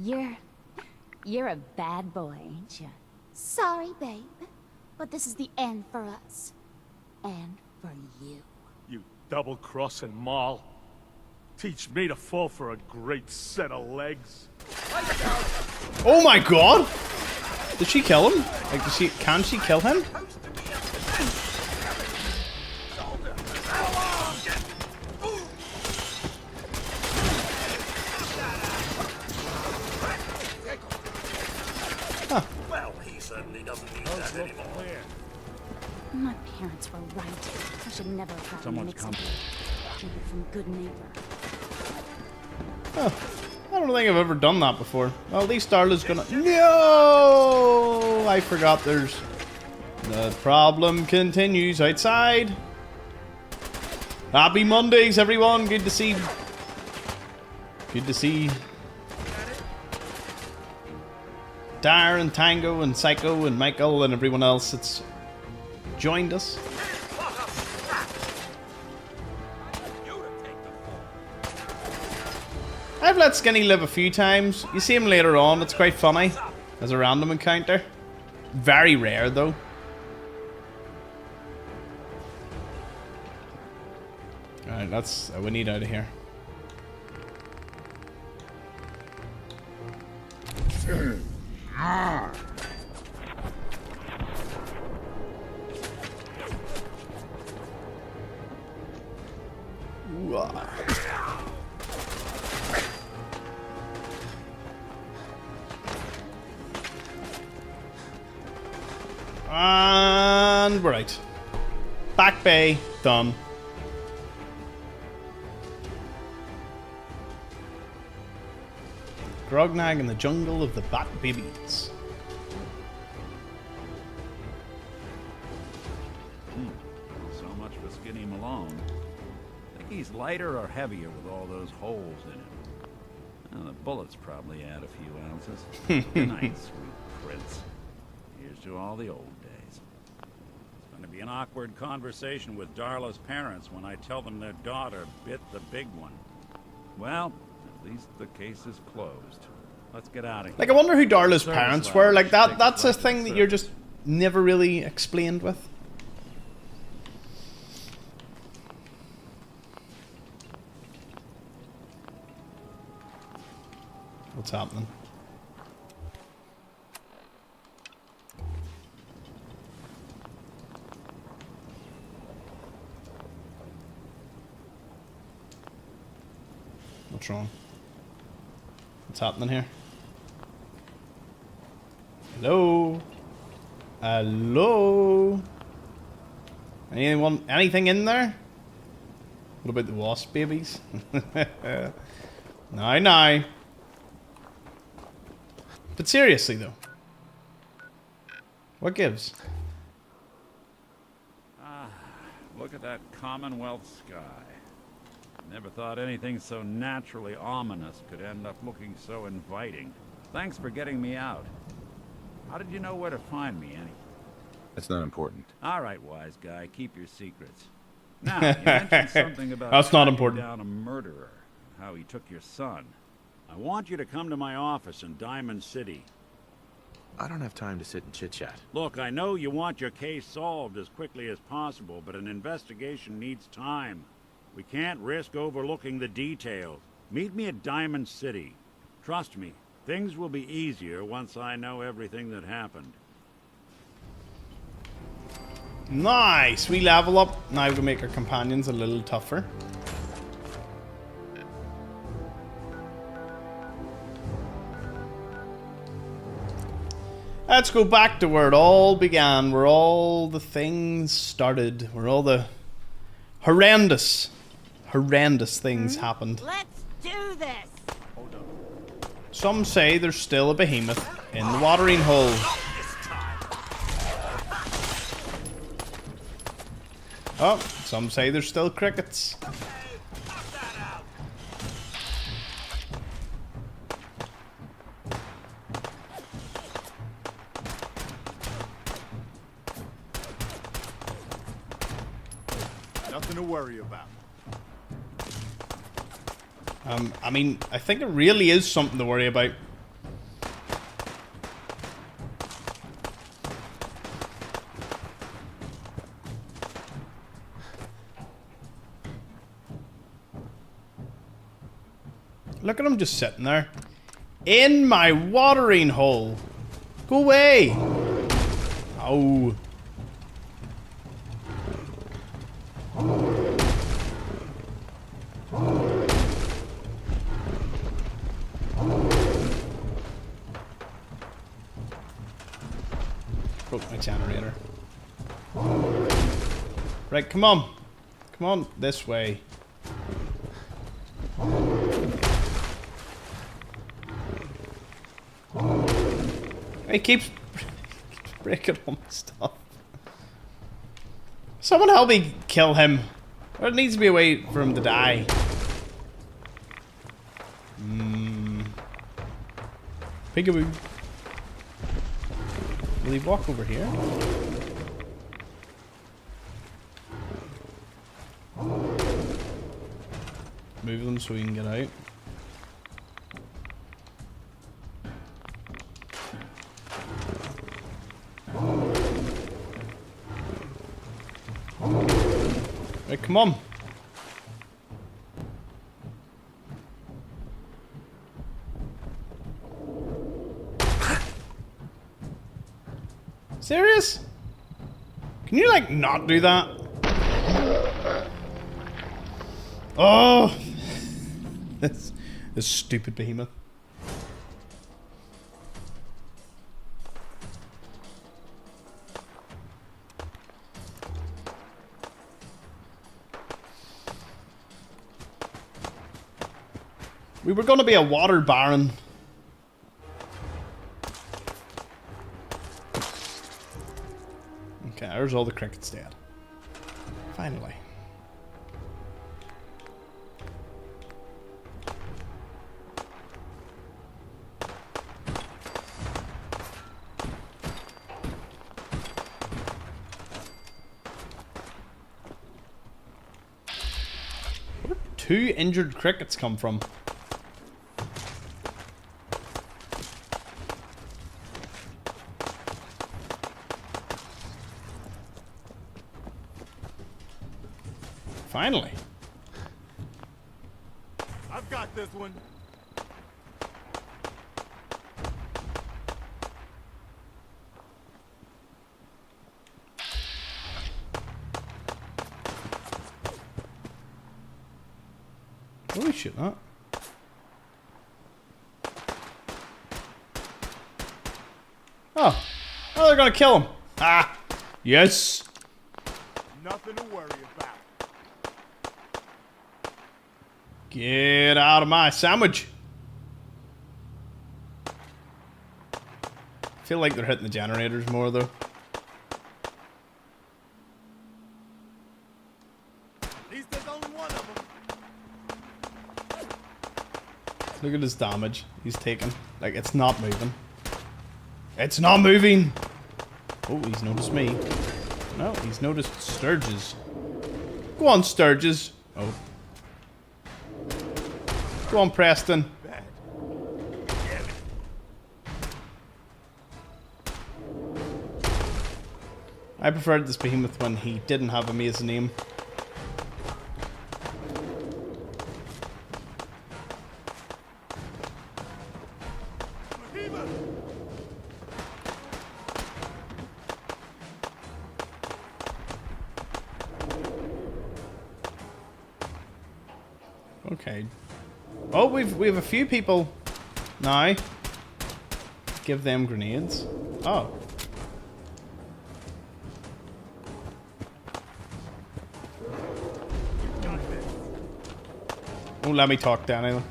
You're a bad boy, ain't you? Sorry, babe. But this is the end for us. And for you. You double-crossing Maul. Teach me to fall for a great set of legs. Oh my god! Did she kill him? Like, can she kill him? Huh. Well, he certainly doesn't need that anymore. My parents were right. I should never have gotten Someone's mixed up. Keep it from good neighbor. Huh. I don't think I've ever done that before. Well, at least Darla's gonna... No! I forgot there's... The problem continues outside. Happy Mondays, everyone. Good to see... Good to see... Dar and Tango and Psycho and Michael and everyone else that's joined us. I've let Skinny live a few times. You see him later on, it's quite funny. As a random encounter. Very rare though. Alright, we need out of here. And we're right. Back bay, done. Grognag in the jungle of the Bat Babies. So much for Skinny Malone. Think he's lighter or heavier with all those holes in him? Well, the bullets probably add a few ounces. Good night, sweet prince. Here's to all the old days. It's going to be an awkward conversation with Darla's parents when I tell them their daughter bit the big one. Well, at least the case is closed. Let's get out of here. Like, I wonder who Darla's parents were. Like, that's a thing that you're just never really explained with. What's happening? What's wrong? What's happening here? Hello? Hello? Anything in there? What about the wasp babies? No. But seriously though, what gives? Look at that Commonwealth sky. Never thought anything so naturally ominous could end up looking so inviting. Thanks for getting me out. How did you know where to find me, anyway? That's not important. All right, wise guy, keep your secrets. Now, you mentioned something about That's not tracking important. down a murderer, how he took your son. I want you to come to my office in Diamond City. I don't have time to sit and chit-chat. Look, I know you want your case solved as quickly as possible, but an investigation needs time. We can't risk overlooking the details. Meet me at Diamond City. Trust me, things will be easier once I know everything that happened. Nice! We level up. Now we can make our companions a little tougher. Let's go back to where it all began, where all the things started, where all the horrendous things happened. Let's do this. Some say there's still a behemoth in the watering hole. Oh, some say there's still crickets. Nothing to worry about. I mean, I think it really is something to worry about. Look at him just sitting there. In my watering hole. Go away. Oh. Broke my generator. Right, come on. Come on, this way. He keeps breaking all my stuff. Someone help me kill him. There needs to be a way for him to die. Peekaboo. Will he walk over here? Move them so we can get out. Right, come on. Serious? Can you, like, not do that? Oh! This stupid behemoth. We were gonna be a water baron. Okay, there's all the crickets dead. Finally. Where did 2 injured crickets come from? Finally. I've got this one. Holy shit, that. Oh. Oh, they're gonna kill him. Ah. Yes. Nothing to worry about. Get out of my sandwich. I feel like they're hitting the generators more though. At least there's only one of them. Look at his damage he's taken. Like, it's not moving. It's not moving! Oh, he's noticed me. No, he's noticed Sturges. Go on, Sturges. Oh. Go on, Preston. I preferred this behemoth when he didn't have a amazing name. Okay. Oh, we have a few people now. Give them grenades. Oh. Won't let me talk to anyone.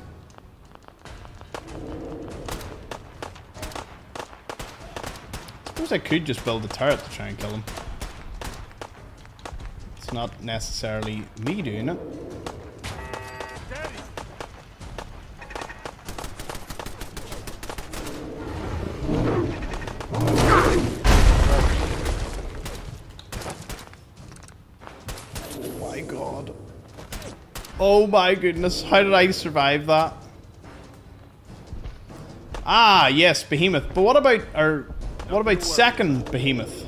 Suppose I could just build a turret to try and kill him. It's not necessarily me doing it. Oh my goodness, how did I survive that? Ah, yes, behemoth. But what about second behemoth?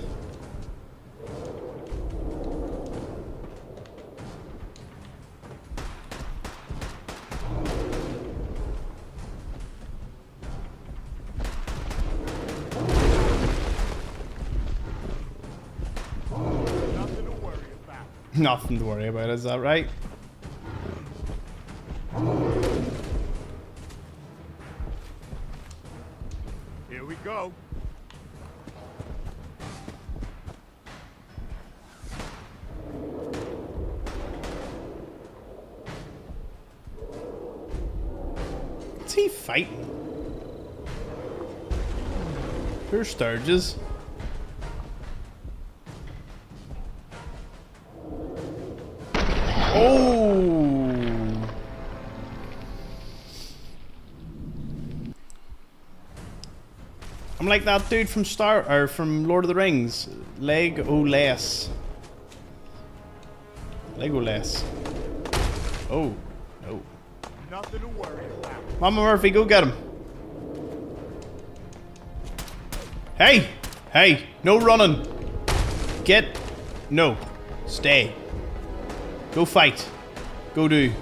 Nothing to worry about, is that right? Here we go. What's he fighting? Poor Sturges. Oh! I'm like that dude from from Lord of the Rings, Legolas. Legolas. Oh no! Nothing to worry about. Mama Murphy, go get him. Hey, hey, no running. No, stay. Go fight. Go do.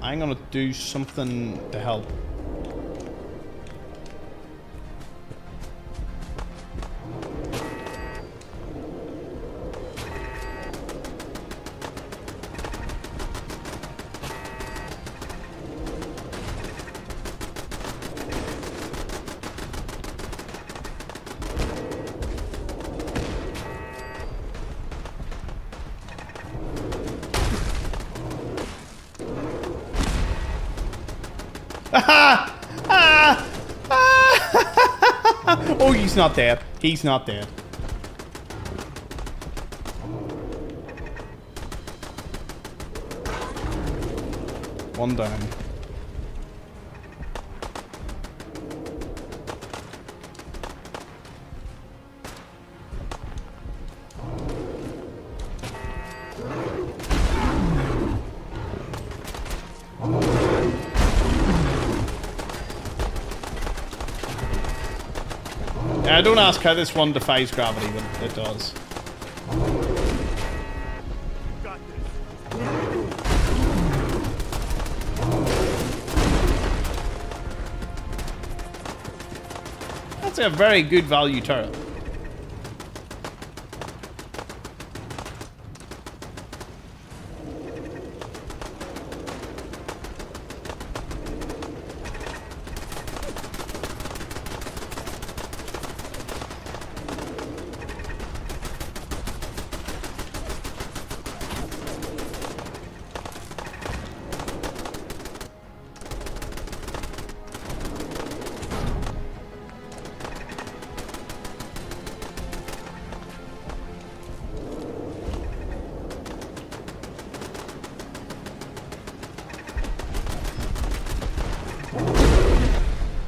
I'm gonna do something to help. Ah! Ah! Ah! Oh, he's not dead. He's not dead. One down. Don't ask how this one defies gravity, but it does. That's a very good value turret.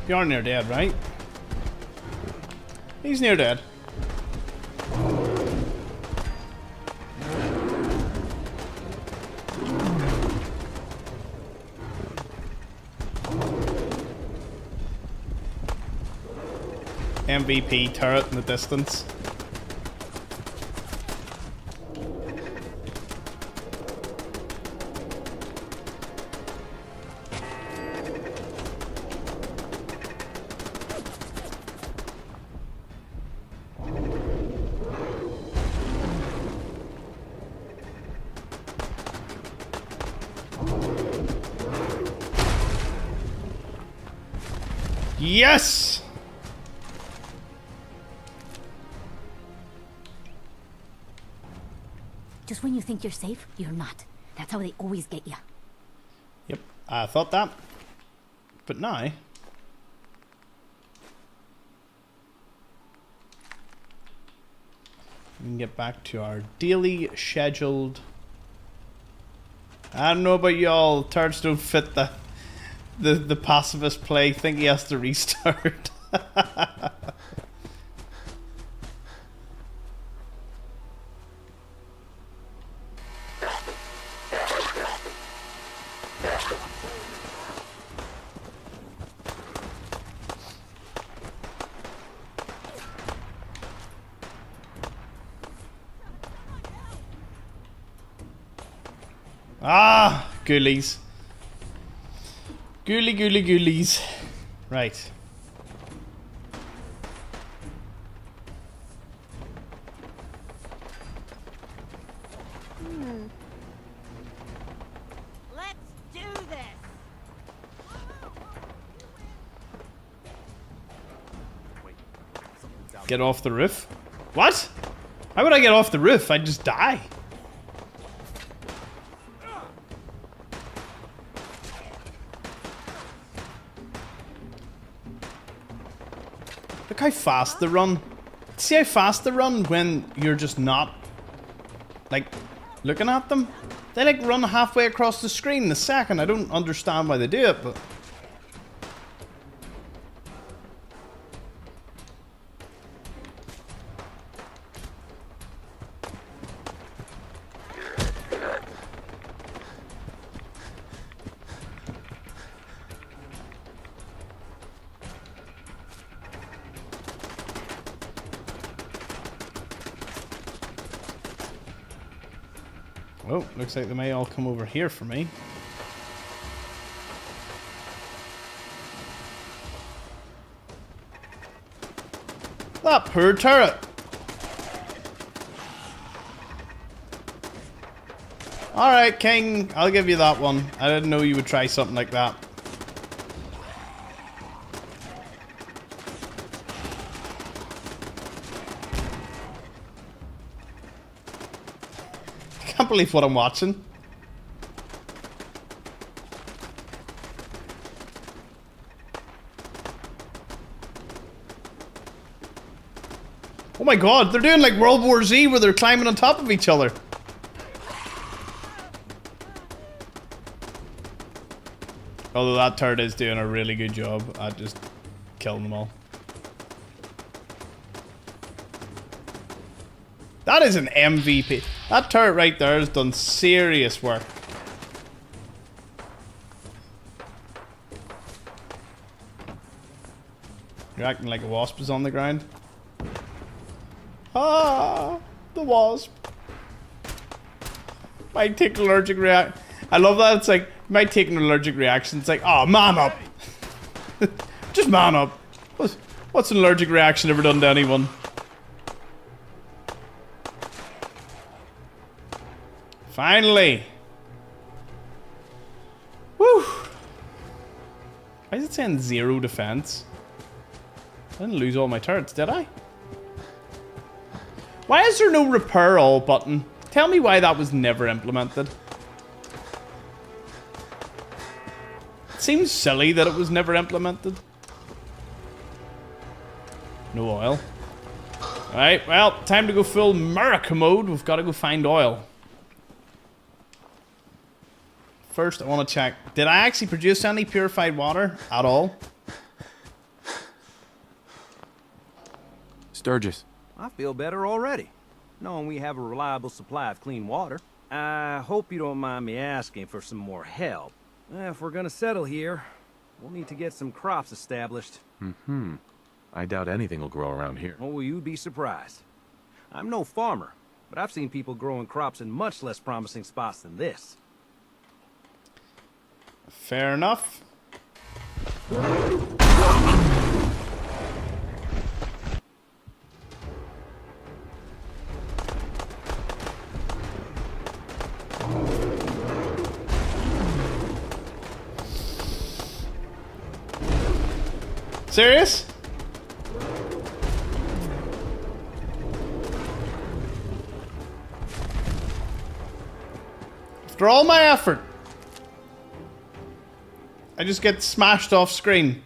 You're near dead, right? He's near dead. MVP turret in the distance. Yes! Just when you think you're safe, you're not. That's how they always get you. Yep, I thought that. But now... we can get back to our daily scheduled... I don't know about y'all, turrets don't fit the pacifist play. Think he has to restart. Ah, ghoulies. Ghoulies. Right. Let's do this. Get off the roof? What? How would I get off the roof? I'd just die. Look how fast they run. See how fast they run when you're just not, like, looking at them? They, like, run halfway across the screen in a second. I don't understand why they do it, but... oh, looks like they may all come over here for me. That poor turret! Alright, King, I'll give you that one. I didn't know you would try something like that. I can't believe what I'm watching. Oh my god, they're doing like World War Z where they're climbing on top of each other. Although that turret is doing a really good job at just killing them all. That is an MVP. That turret right there has done serious work. You're acting like a wasp is on the ground. Ah, the wasp. Might take an allergic reaction. I love that. It's like, might take an allergic reaction. It's like, oh, man up. Just man up. What's an allergic reaction ever done to anyone? Finally. Woo. Why is it saying 0 defense? I didn't lose all my turrets, did I? Why is there no repair all button? Tell me why that was never implemented. It seems silly that it was never implemented. No oil. Alright, well, time to go full America mode. We've got to go find oil. First, I want to check. Did I actually produce any purified water at all? Sturgis. I feel better already, knowing we have a reliable supply of clean water. I hope you don't mind me asking for some more help. If we're gonna settle here, we'll need to get some crops established. Mm-hmm. I doubt anything will grow around here. Oh, you'd be surprised. I'm no farmer, but I've seen people growing crops in much less promising spots than this. Fair enough. Serious? After all my effort, I just get smashed off screen.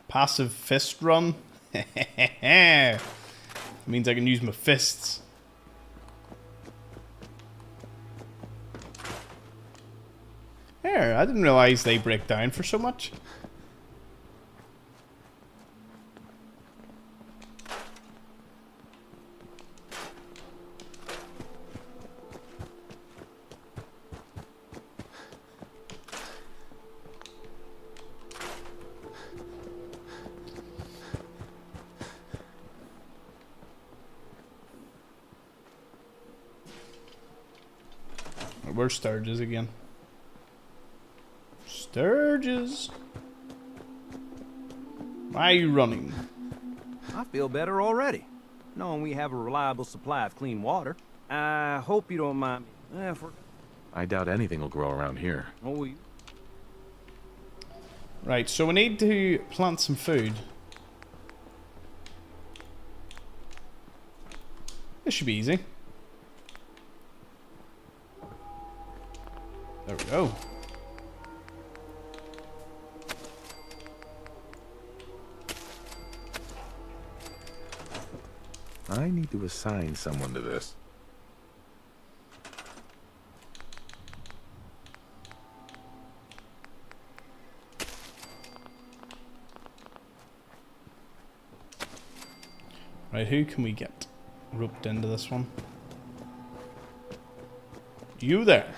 Pacifist run. Means I can use my fists. There, I didn't realize they break down for so much. Where's Sturgis again? Sturgis. Why are you running? I feel better already, knowing we have a reliable supply of clean water. I hope you don't mind me. I doubt anything will grow around here. Oh, right, so we need to plant some food. This should be easy. There we go. I need to assign someone to this. Right, who can we get roped into this one? You there.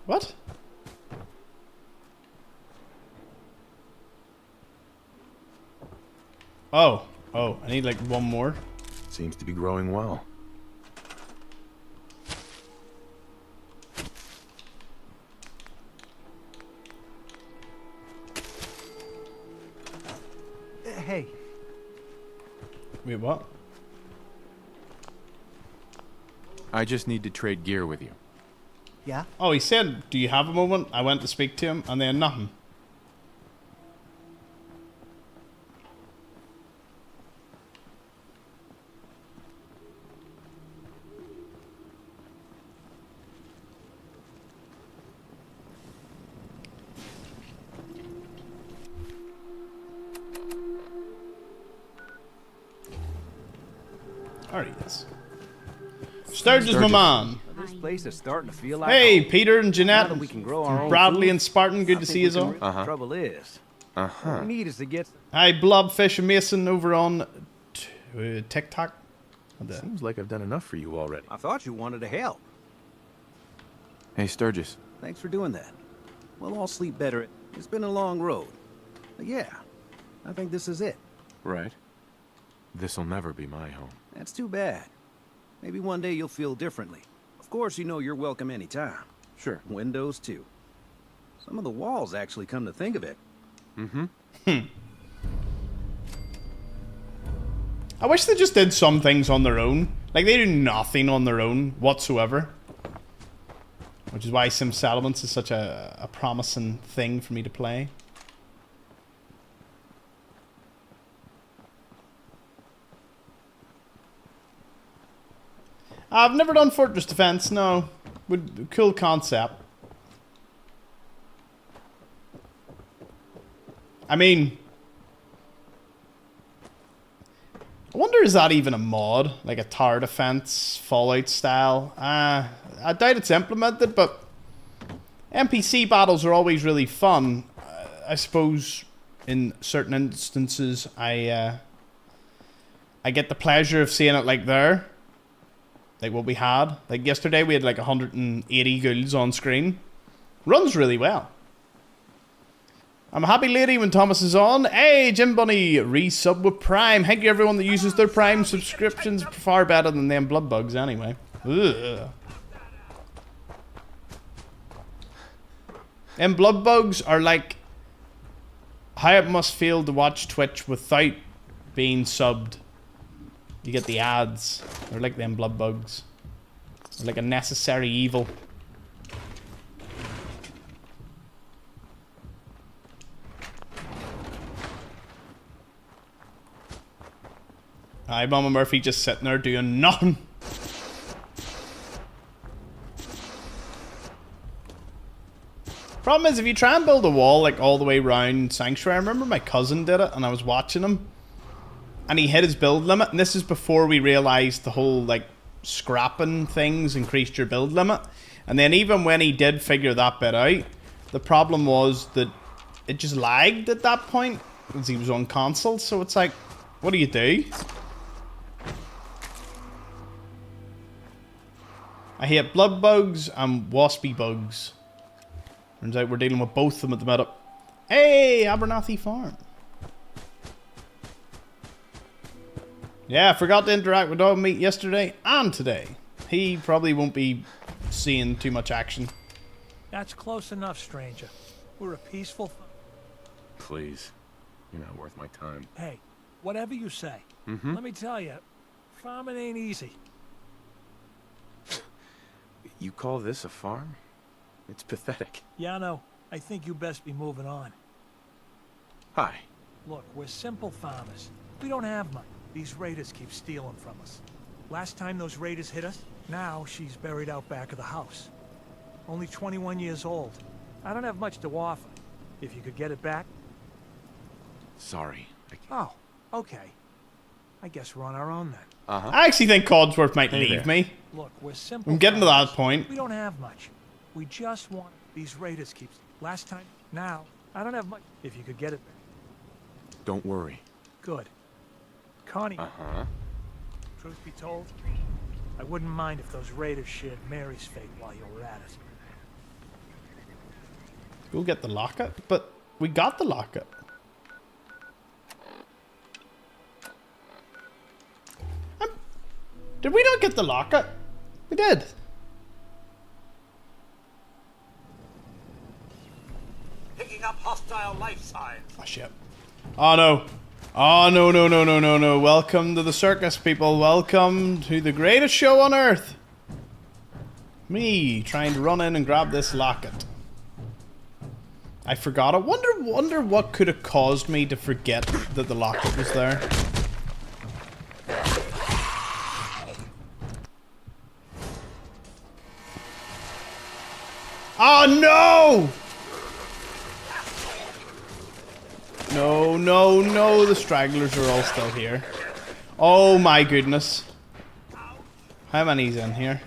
What? Oh, I need like one more. Seems to be growing well. Hey. Wait, what? I just need to trade gear with you. Yeah? Oh, he said, do you have a moment? I went to speak to him, and then nothing. There he is. Sturgis, my man. This place is starting to feel like Hey, home. Peter and Now Jeanette, that we can grow our own Bradley food, and Spartan, good I to think see we you can all. really- Trouble is, what we need is to get. Hi, Blobfish and Mason over on TikTok. Seems like I've done enough for you already. I thought you wanted to help. Hey, Sturgis. Thanks for doing that. We'll all sleep better. It's been a long road. But yeah, I think this is it. Right. This'll never be my home. That's too bad. Maybe one day you'll feel differently. Of course, you know you're welcome anytime. Sure. Windows, too. Some of the walls actually come to think of it. Mm-hmm. I wish they just did some things on their own. Like, they do nothing on their own whatsoever. Which is why Sim Settlements is such a promising thing for me to play. I've never done Fortress Defense, no. Cool concept. I mean, I wonder, is that even a mod? Like a tower defense, Fallout style? I doubt it's implemented, but NPC battles are always really fun. I suppose in certain instances, I get the pleasure of seeing it like there. Like what we had. Like yesterday we had like 180 ghouls on screen. Runs really well. I'm a happy lady when Thomas is on. Hey, Jim Bunny, resub with Prime. Thank you everyone that uses their Prime subscriptions. Far better than them blood bugs anyway. Ugh. And blood bugs are like how it must feel to watch Twitch without being subbed. You get the ads. They're like them blood bugs. They're like a necessary evil. Hi, Mama Murphy just sitting there doing nothing. Problem is, if you try and build a wall like all the way around Sanctuary, I remember my cousin did it and I was watching him. And he hit his build limit, and this is before we realized the whole, like, scrapping things increased your build limit. And then even when he did figure that bit out, the problem was that it just lagged at that point, because he was on console, so it's like, what do you do? I hate blood bugs and waspy bugs. Turns out we're dealing with both of them at the minute. Hey, Abernathy Farm. Yeah, I forgot to interact with Dog Meat yesterday and today. He probably won't be seeing too much action. That's close enough, stranger. We're a peaceful... Please. You're not worth my time. Hey, whatever you say. Mm-hmm. Let me tell you, farming ain't easy. You call this a farm? It's pathetic. Yeah, no. I think you best be moving on. Hi. Look, we're simple farmers. We don't have much. These raiders keep stealing from us. Last time those raiders hit us, now she's buried out back of the house. Only 21 years old. I don't have much to offer. If you could get it back... Sorry. Oh, okay. I guess we're on our own then. Uh-huh. I actually think Codsworth might leave me. Look, we're simple. I'm getting to that farmers. point. We don't have much. We just want... These raiders keep... Last time... Now, I don't have much. If you could get it back. Don't worry. Good. Connie, Uh-huh. truth be told, I wouldn't mind if those raiders shared Mary's fate while you were at it. We'll get the locket, but we got the locket. Did we not get the locket? We did. Picking up hostile life signs. Oh shit. Oh no. Oh no no no no no no. Welcome to the circus, people. Welcome to the greatest show on earth. Me trying to run in and grab this locket. I forgot it. Wonder what could have caused me to forget that the locket was there. Oh no! No, no, no, the stragglers are all still here. Oh my goodness. How many's in here?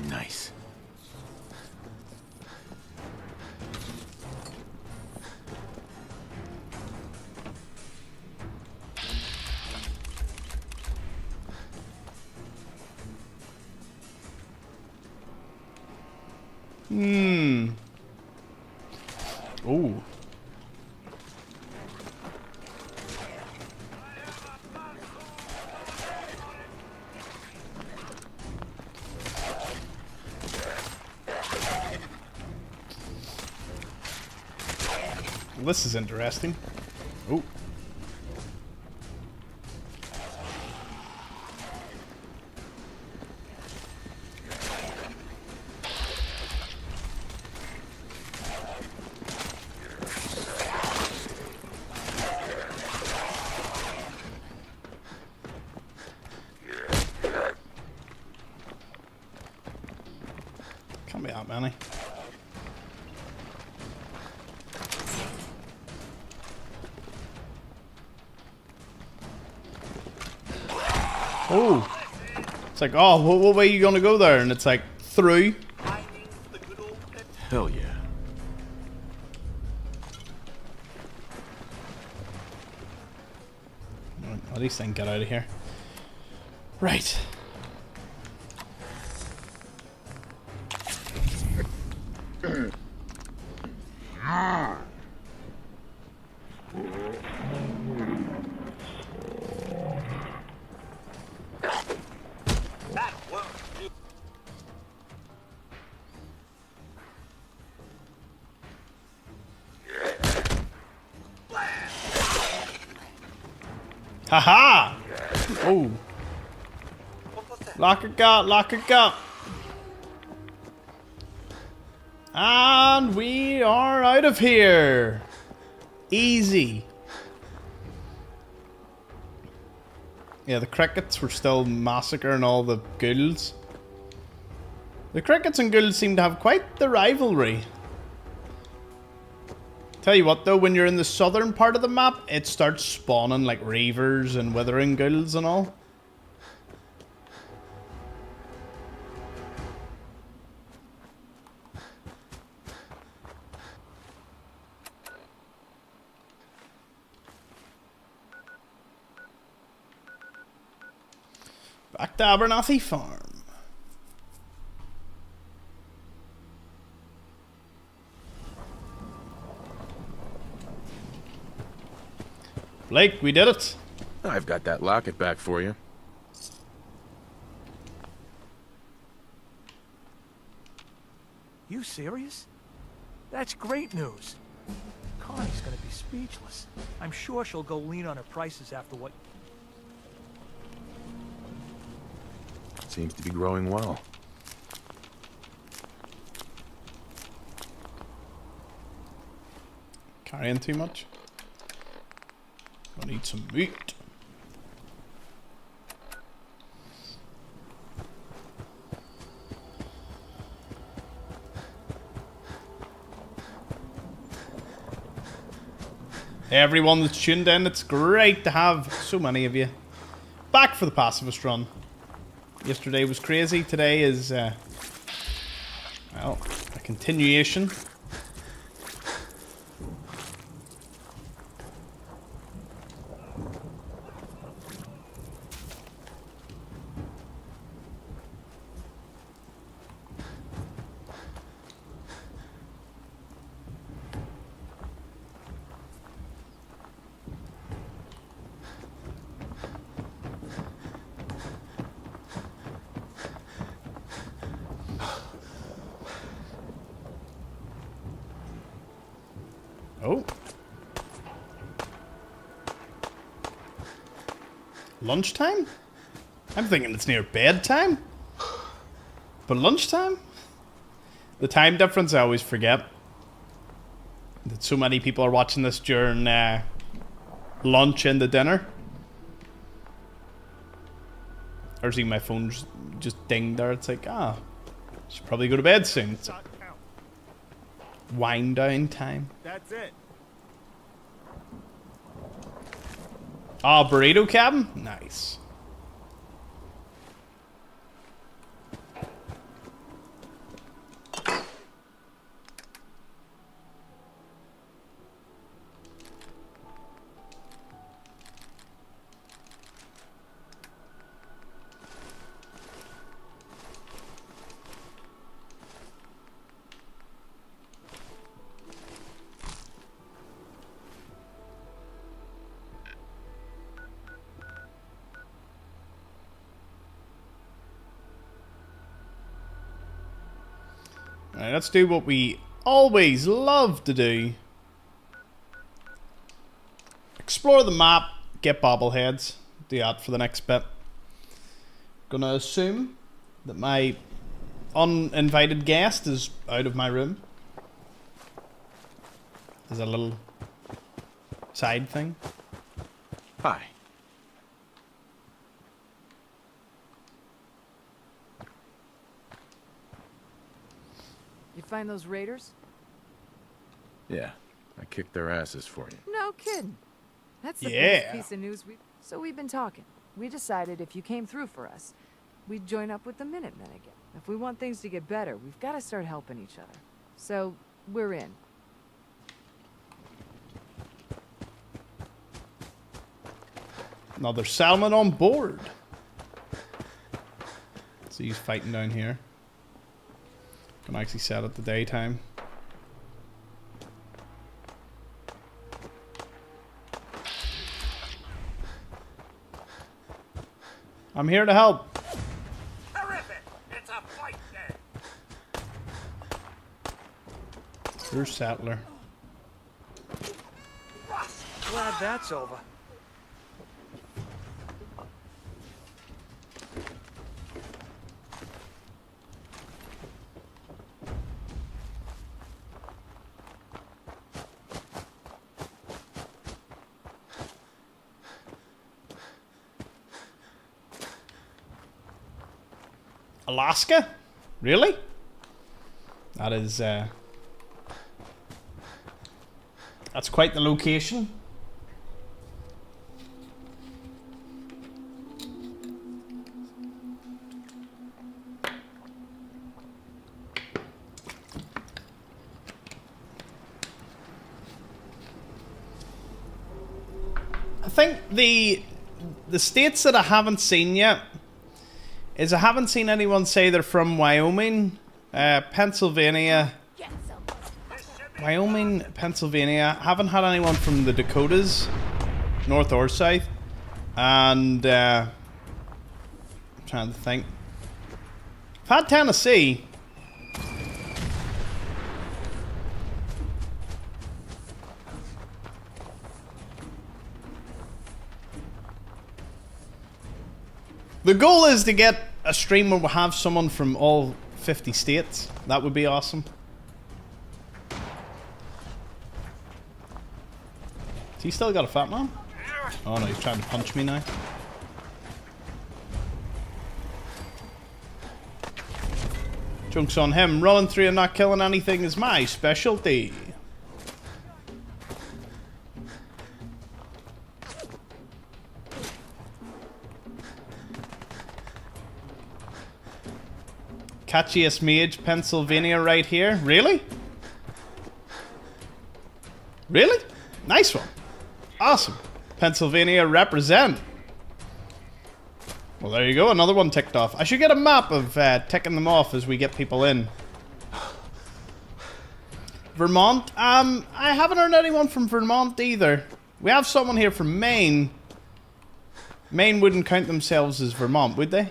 Nice. Ooh. This is interesting. Ooh. Can't be that many. Oh, it's like, oh, what way are you gonna go there? And it's like, through. Hell yeah. At least I can get out of here. Right. Haha! Oh. Lock it up, lock it up. And we are out of here. Easy. Yeah, the crickets were still massacring all the ghouls. The crickets and ghouls seem to have quite the rivalry. Tell you what though, when you're in the southern part of the map, it starts spawning like reavers and withering ghouls and all. Back to Abernathy Farm. Blake, we did it. I've got that locket back for you. You serious? That's great news. Connie's gonna be speechless. I'm sure she'll go lean on her prices after what... Seems to be growing well. Carrying too much? I need some meat. Hey everyone that's tuned in, it's great to have so many of you back for the Pacifist run. Yesterday was crazy, today is, well, a continuation. Lunchtime? I'm thinking it's near bedtime. But lunchtime? The time difference I always forget. That so many people are watching this during lunch and the dinner. Or see my phone's just dinged there. It's like, should probably go to bed soon. It's like wind down time. That's it. Burrito cabin? Nice. Alright, let's do what we always love to do. Explore the map, get bobbleheads. Do that for the next bit. Gonna assume that my uninvited guest is out of my room. There's a little side thing. Hi. You find those raiders? Yeah, I kicked their asses for you. No kidding. That's the Yeah. best piece of news So we've been talking. We decided if you came through for us, we'd join up with the Minutemen again. If we want things to get better, we've got to start helping each other. So, we're in. Another salmon on board. So he's fighting down here. Can actually set it the daytime. I'm here to help. Terrific! It's a fight day. There's Sattler. Glad that's over. Alaska? Really? That is, that's quite the location. I think the states that I haven't seen yet is I haven't seen anyone say they're from Wyoming, Pennsylvania. Wyoming, Pennsylvania. Haven't had anyone from the Dakotas, north or south. And I'm trying to think. I've had Tennessee. The goal is to get a stream where we'll have someone from all 50 states. That would be awesome. Has he still got a fat man? Oh no, he's trying to punch me now. Joke's on him. Running through and not killing anything is my specialty. Catchiest Mage, Pennsylvania right here. Really? Really? Nice one. Awesome. Pennsylvania represent. Well, there you go. Another one ticked off. I should get a map of ticking them off as we get people in. Vermont. I haven't heard anyone from Vermont either. We have someone here from Maine. Maine wouldn't count themselves as Vermont, would they?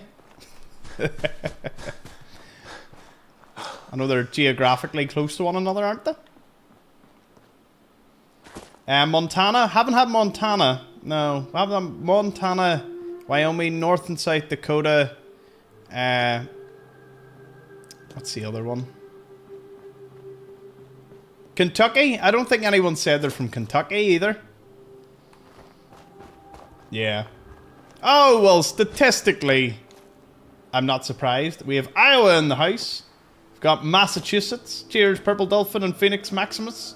I know they're geographically close to one another, aren't they? Montana. Haven't had Montana. No. Haven't had Montana, Wyoming, North and South Dakota. What's the other one? Kentucky? I don't think anyone said they're from Kentucky either. Yeah. Oh, well, statistically, I'm not surprised. We have Iowa in the house. We've got Massachusetts. Cheers, Purple Dolphin and Phoenix Maximus.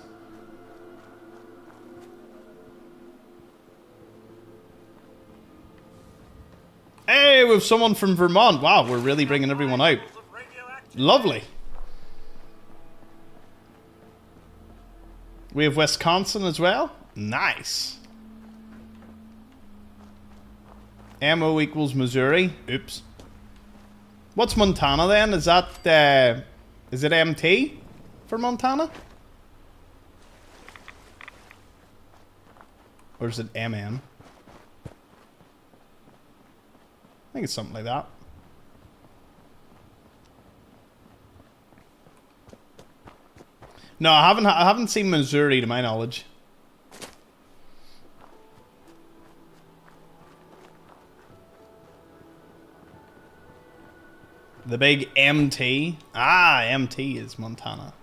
Hey, we have someone from Vermont. Wow, we're really bringing everyone out. Lovely. We have Wisconsin as well. Nice. MO equals Missouri. Oops. What's Montana then? Is that, is it MT for Montana? Or is it MM? I think it's something like that. No, I haven't seen Missouri to my knowledge. The big MT. Ah, MT is Montana.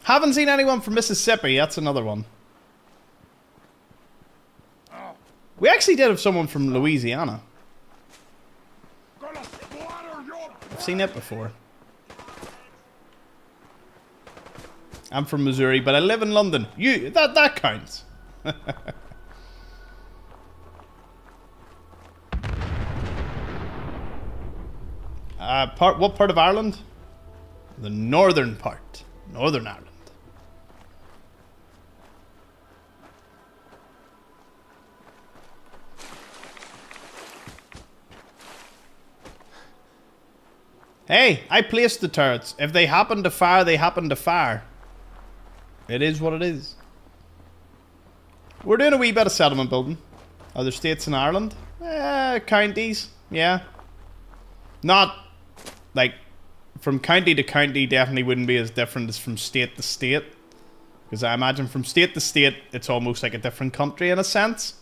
Haven't seen anyone from Mississippi. That's another one. We actually did have someone from Louisiana. I've seen it before. I'm from Missouri, but I live in London. That counts. What part of Ireland? The northern part. Northern Ireland. Hey, I placed the turrets. If they happen to fire, they happen to fire. It is what it is. We're doing a wee bit of settlement building. Other states in Ireland? Counties, yeah. Not, like, from county to county definitely wouldn't be as different as from state to state. Because I imagine from state to state, it's almost like a different country in a sense.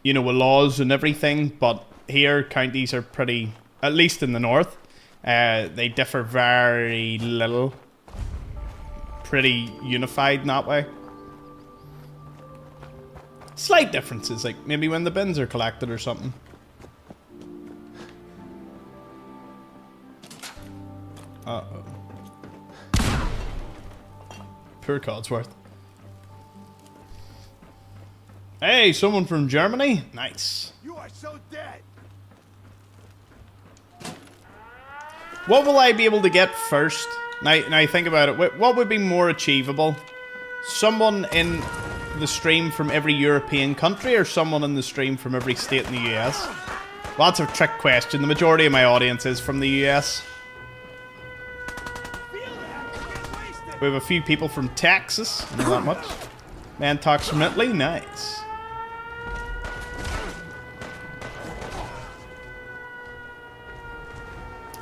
You know, with laws and everything, but here, counties are pretty, at least in the north, they differ very little. Pretty unified in that way. Slight differences, like maybe when the bins are collected or something. Uh-oh. Poor Codsworth. Hey, someone from Germany? Nice. You are so dead. What will I be able to get first? Now think about it. What would be more achievable? Someone in the stream from every European country or someone in the stream from every state in the US? Well, that's a trick question. The majority of my audience is from the US. We have a few people from Texas. Not that much. Man talks from Italy. Nice.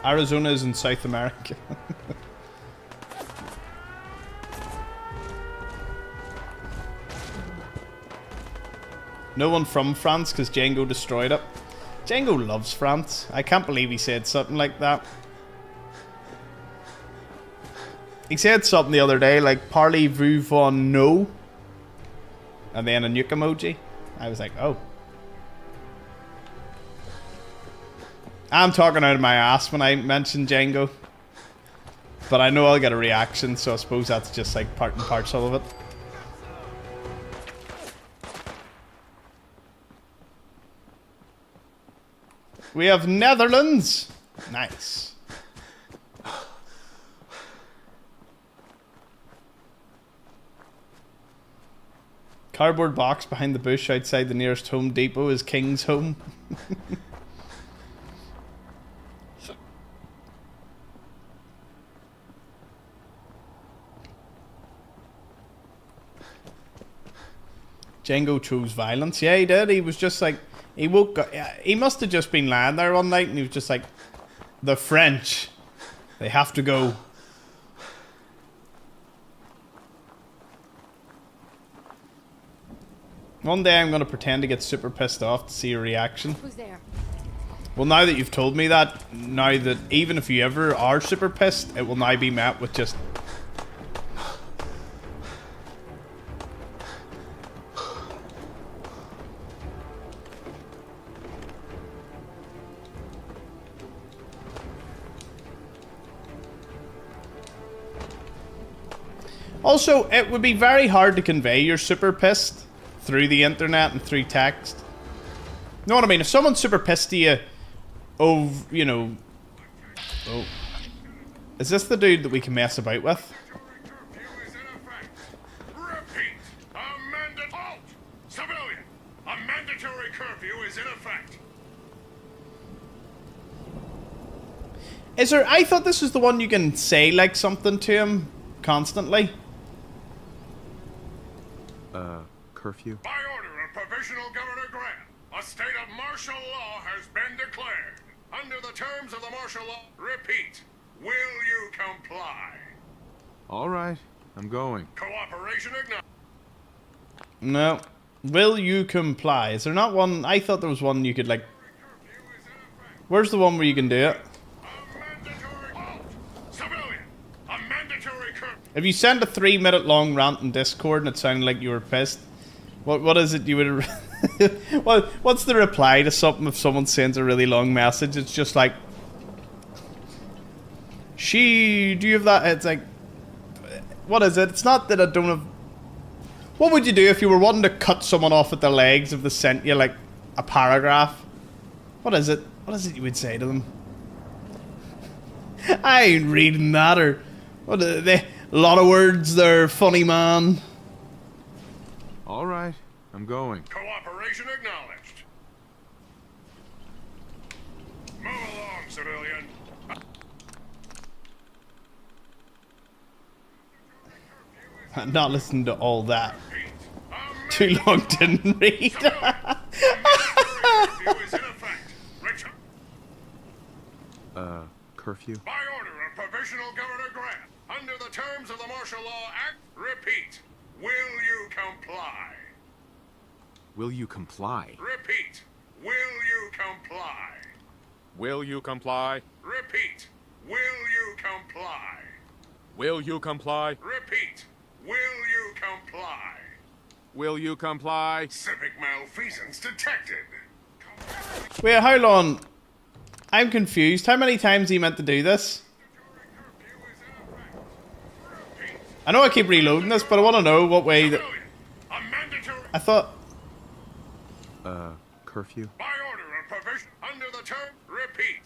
Arizona is in South America. No one from France because Django destroyed it. Django loves France. I can't believe he said something like that. He said something the other day like, parlez-vous von no? And then a nuke emoji. I was like, oh. I'm talking out of my ass when I mention Django. But I know I'll get a reaction, so I suppose that's just like part and parcel of it. We have Netherlands. Nice. Cardboard box behind the bush outside the nearest Home Depot is King's home. Django chose violence. Yeah, he did. He was just like, he woke up, he must have just been lying there one night and he was just like, the French, they have to go. One day I'm gonna pretend to get super pissed off to see your reaction. Who's there? Well, now that you've told me that, now that even if you ever are super pissed, it will now be met with just... Also, it would be very hard to convey you're super pissed through the internet and through text. You know what I mean? If someone's super pissed to you, you know... Oh. Is this the dude that we can mess about with? Civilian, a mandatory curfew is in effect. Is there... I thought this was the one you can say, like, something to him constantly. Curfew? By order of Provisional Governor Grant, a state of martial law has been declared. Under the terms of the martial law, repeat, will you comply? All right, I'm going. Cooperation acknowledged. No. Will you comply? Is there not one... I thought there was one you could, like... Where's the one where you can do it? If you send a 3-minute long rant in Discord and it sounded like you were pissed, what is it you would... what's the reply to something if someone sends a really long message? It's just like... do you have that? It's like... What is it? It's not that I don't have... What would you do if you were wanting to cut someone off at the legs if they sent you, like, a paragraph? What is it? What is it you would say to them? I ain't reading that, or... What are they... A lot of words there, funny man. All right, I'm going. Cooperation acknowledged. Move along, civilian. I'm not listening to all that. Too long, didn't read. Curfew? By order of Provisional Governor Grant, under the terms of the Martial Law Act, repeat, will you comply? Will you comply? Repeat, will you comply? Will you comply? Repeat, will you comply? Will you comply? Repeat, will you comply? Will you comply? Civic malfeasance detected. Wait, how long? I'm confused. How many times he meant to do this? I know I keep reloading this, but I want to know what way that... I thought... Curfew? By order of provision, under the term, repeat.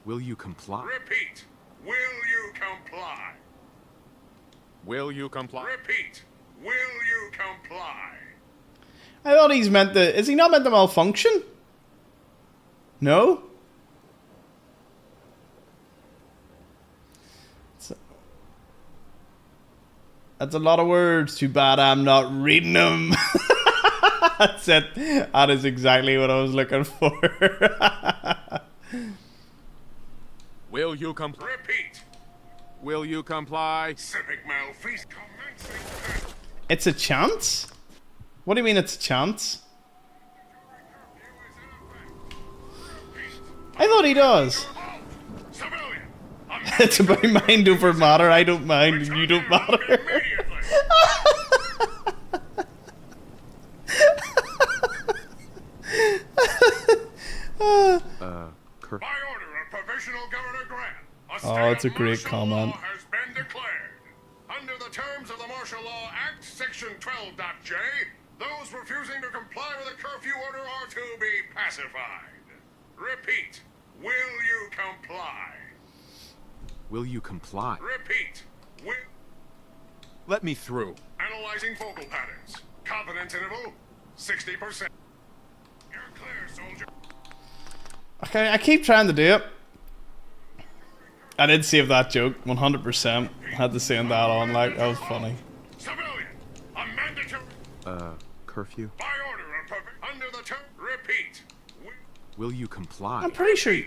Will you comply? Repeat, will you comply? Will you comply? Repeat, will you comply? I thought he's meant to... Is he not meant to malfunction? No? That's a lot of words. Too bad I'm not reading them. That's it. That is exactly what I was looking for. Will you comply? Repeat. Will you comply? Civic malfeasance commencing. It's a chance? What do you mean it's a chance? I thought he does. It's about mind over matter. I don't mind and you don't matter. By order of Provisional Governor Grant, Oh, it's a great comment. has been declared. Under the terms of the Martial Law Act, Section 12.J, those refusing to comply with a curfew order are to be pacified. Repeat, will you comply? Will you comply? Repeat, will... Let me through. Analyzing focal patterns. Confidence interval, 60%. You're clear, soldier. Okay, I keep trying to do it. I did save that joke, 100%. Had to send that on, like, that was funny. Civilian, a mandatory... Curfew? By order of under the term... Repeat. Will you comply? I'm pretty sure...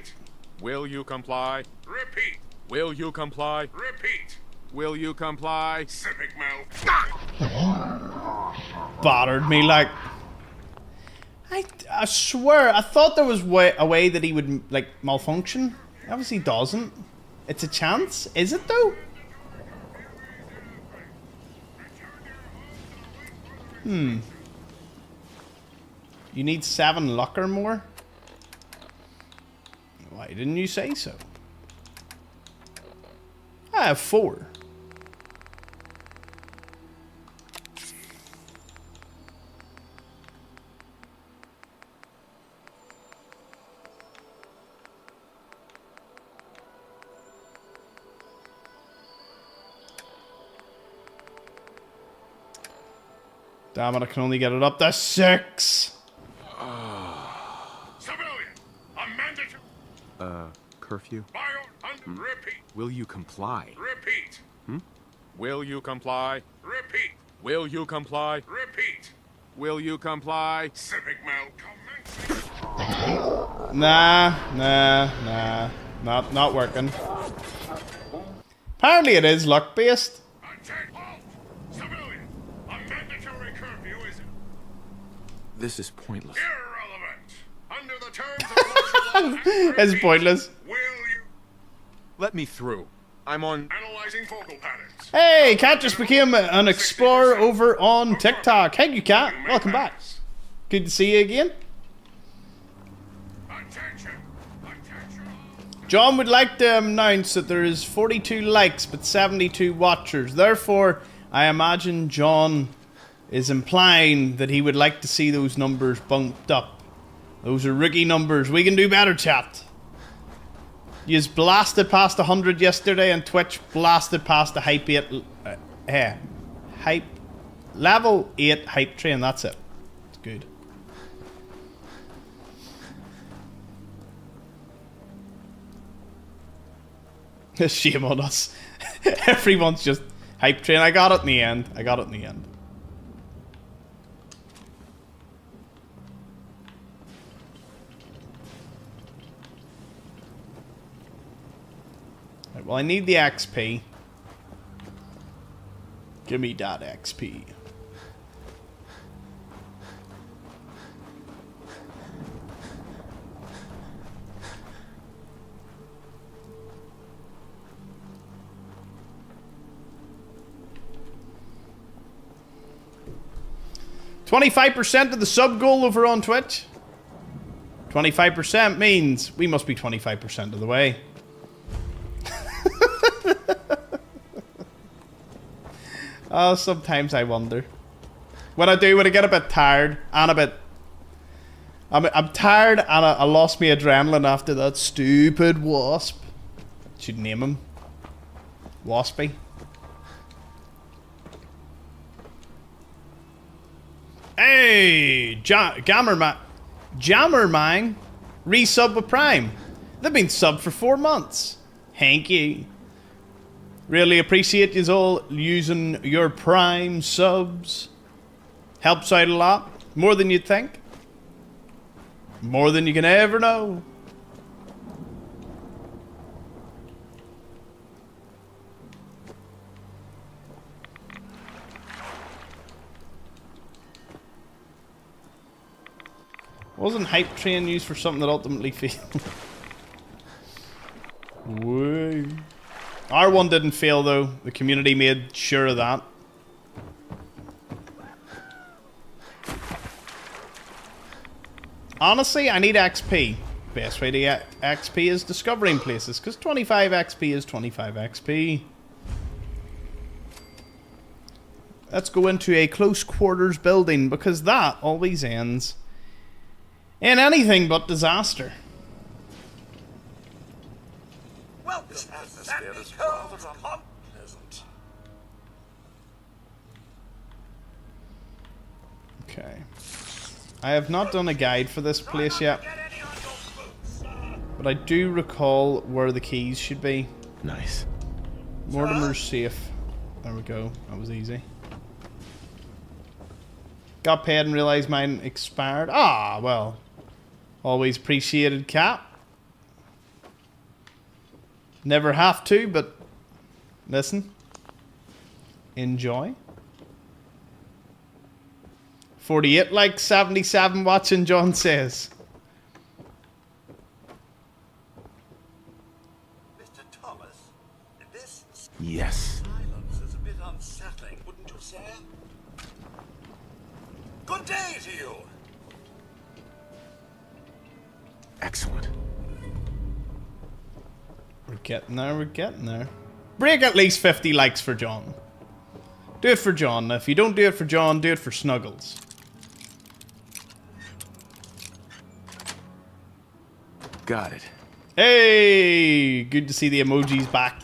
Will you comply? Repeat. Will you comply? Repeat. Will you comply? Civic mal... battered me like. I swear, I thought there was a way that he would like malfunction. Obviously doesn't. It's a chance. Is it though? You need 7 luck or more? Why didn't you say so? I have 4. Damn it, I can only get it up to 6. Civilian, a mandatory. Curfew? Repeat. Will you comply? Repeat. Will you comply? Repeat. Will you comply? Repeat. Will you comply? Civic malcommon. Nah. Not working. Apparently it is luck based. Civilian, a mandatory curfew is This is pointless. irrelevant. Under the terms of martial law. It's pointless. Let me through. I'm on Analyzing focal patterns. Hey, Cat just became an explorer over on TikTok. Hey, you Cat. Welcome back. Good to see you again. John would like to announce that there is 42 likes but 72 watchers. Therefore, I imagine John is implying that he would like to see those numbers bumped up. Those are rookie numbers. We can do better, chat. You blasted past 100 yesterday, and Twitch blasted past the hype 8, level 8 hype train. That's it. It's good. Shame on us. Everyone's just hype train. I got it in the end. Right, well, I need the XP. Give me that XP. $25% of the sub goal over on Twitch. 25% means we must be 25% of the way. Oh, sometimes I wonder. When I get a bit tired and a bit... I'm tired and I lost my adrenaline after that stupid wasp. Should name him. Waspy. Hey! Jammermang resub with Prime. They've been subbed for 4 months. Thank you. Really appreciate you all using your Prime subs. Helps out a lot. More than you'd think. More than you can ever know. Wasn't hype train used for something that ultimately failed? Whoa. Our one didn't fail though. The community made sure of that. Honestly, I need XP. Best way to get XP is discovering places, because 25 XP is 25 XP. Let's go into a close quarters building, because that always ends in anything but disaster. Well, this atmosphere is rather unpleasant. Okay. I have not done a guide for this place yet, but I do recall where the keys should be. Nice. Mortimer's safe. There we go. That was easy. Got paid and realised mine expired. Ah, well. Always appreciated, Cat. Never have to, but listen. Enjoy. 48 likes, 77 watching, John says. Mr. Thomas, this Yes. silence is a bit unsettling, wouldn't you say? Good day to you. Excellent. We're getting there, we're getting there. Break at least 50 likes for John. Do it for John. If you don't do it for John, do it for Snuggles. Got it. Hey! Good to see the emojis back.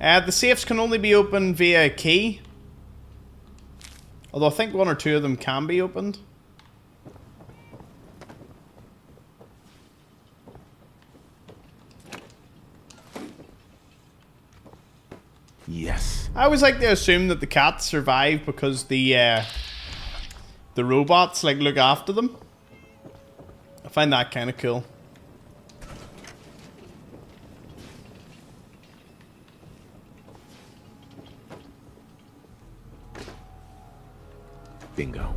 The safes can only be opened via a key. Although I think one or two of them can be opened. Yes. I always like to assume that the cats survive because the robots like look after them. I find that kind of cool. Bingo.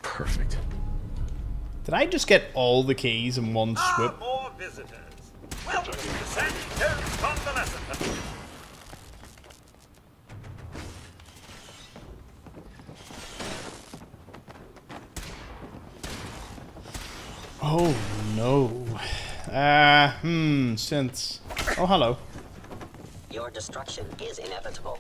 Perfect. Did I just get all the keys in one swoop? More visitors. Welcome to San Joe's Convalescent. Oh no. Since. Oh, hello. Your destruction is inevitable.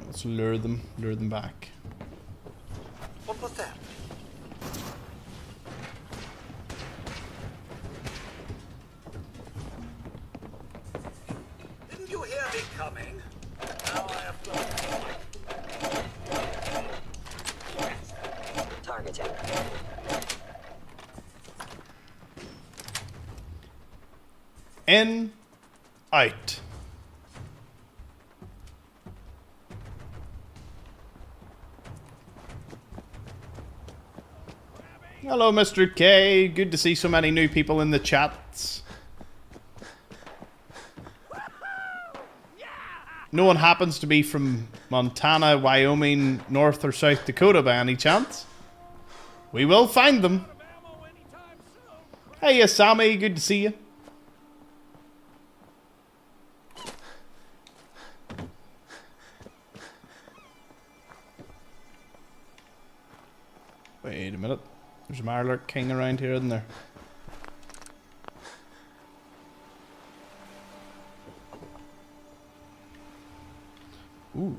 Let's lure them back. What was that? Didn't you hear me coming? Now I have to... Targeting. In, out. Hello, Mr. K. Good to see so many new people in the chats. No one happens to be from Montana, Wyoming, North or South Dakota by any chance? We will find them. Hey, Sammy. Good to see you. Wait a minute. There's a Marlark King around here, isn't there? Ooh.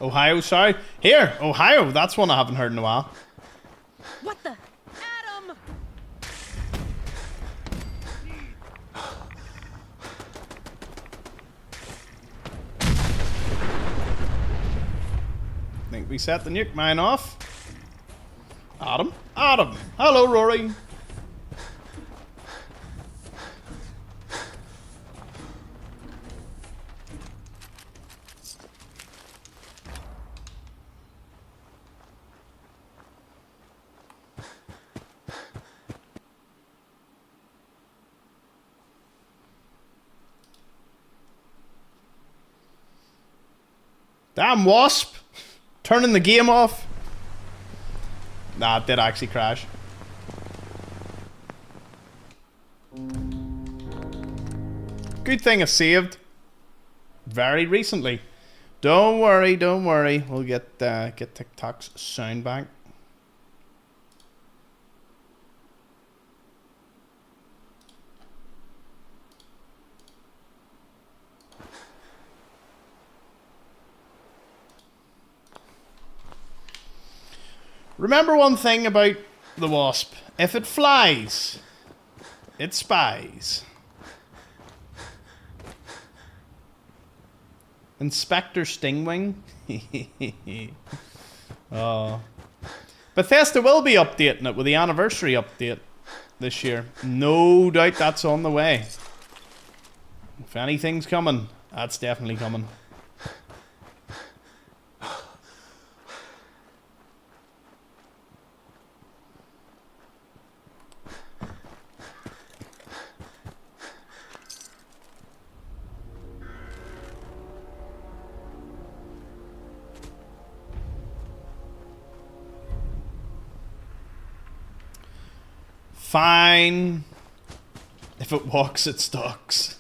Ohio, sorry. Here, Ohio. That's one I haven't heard in a while. What the? Adam! Think we set the nuke mine off. Adam? Adam! Hello, Rory! Damn Wasp! Turning the game off. Nah, it did actually crash. Good thing I saved very recently. Don't worry, don't worry. We'll get TikTok's sound back. Remember one thing about the Wasp. If it flies, it spies. Inspector Stingwing. Oh. Bethesda will be updating it with the anniversary update this year. No doubt that's on the way. If anything's coming, that's definitely coming. Fine. If it walks, it stalks.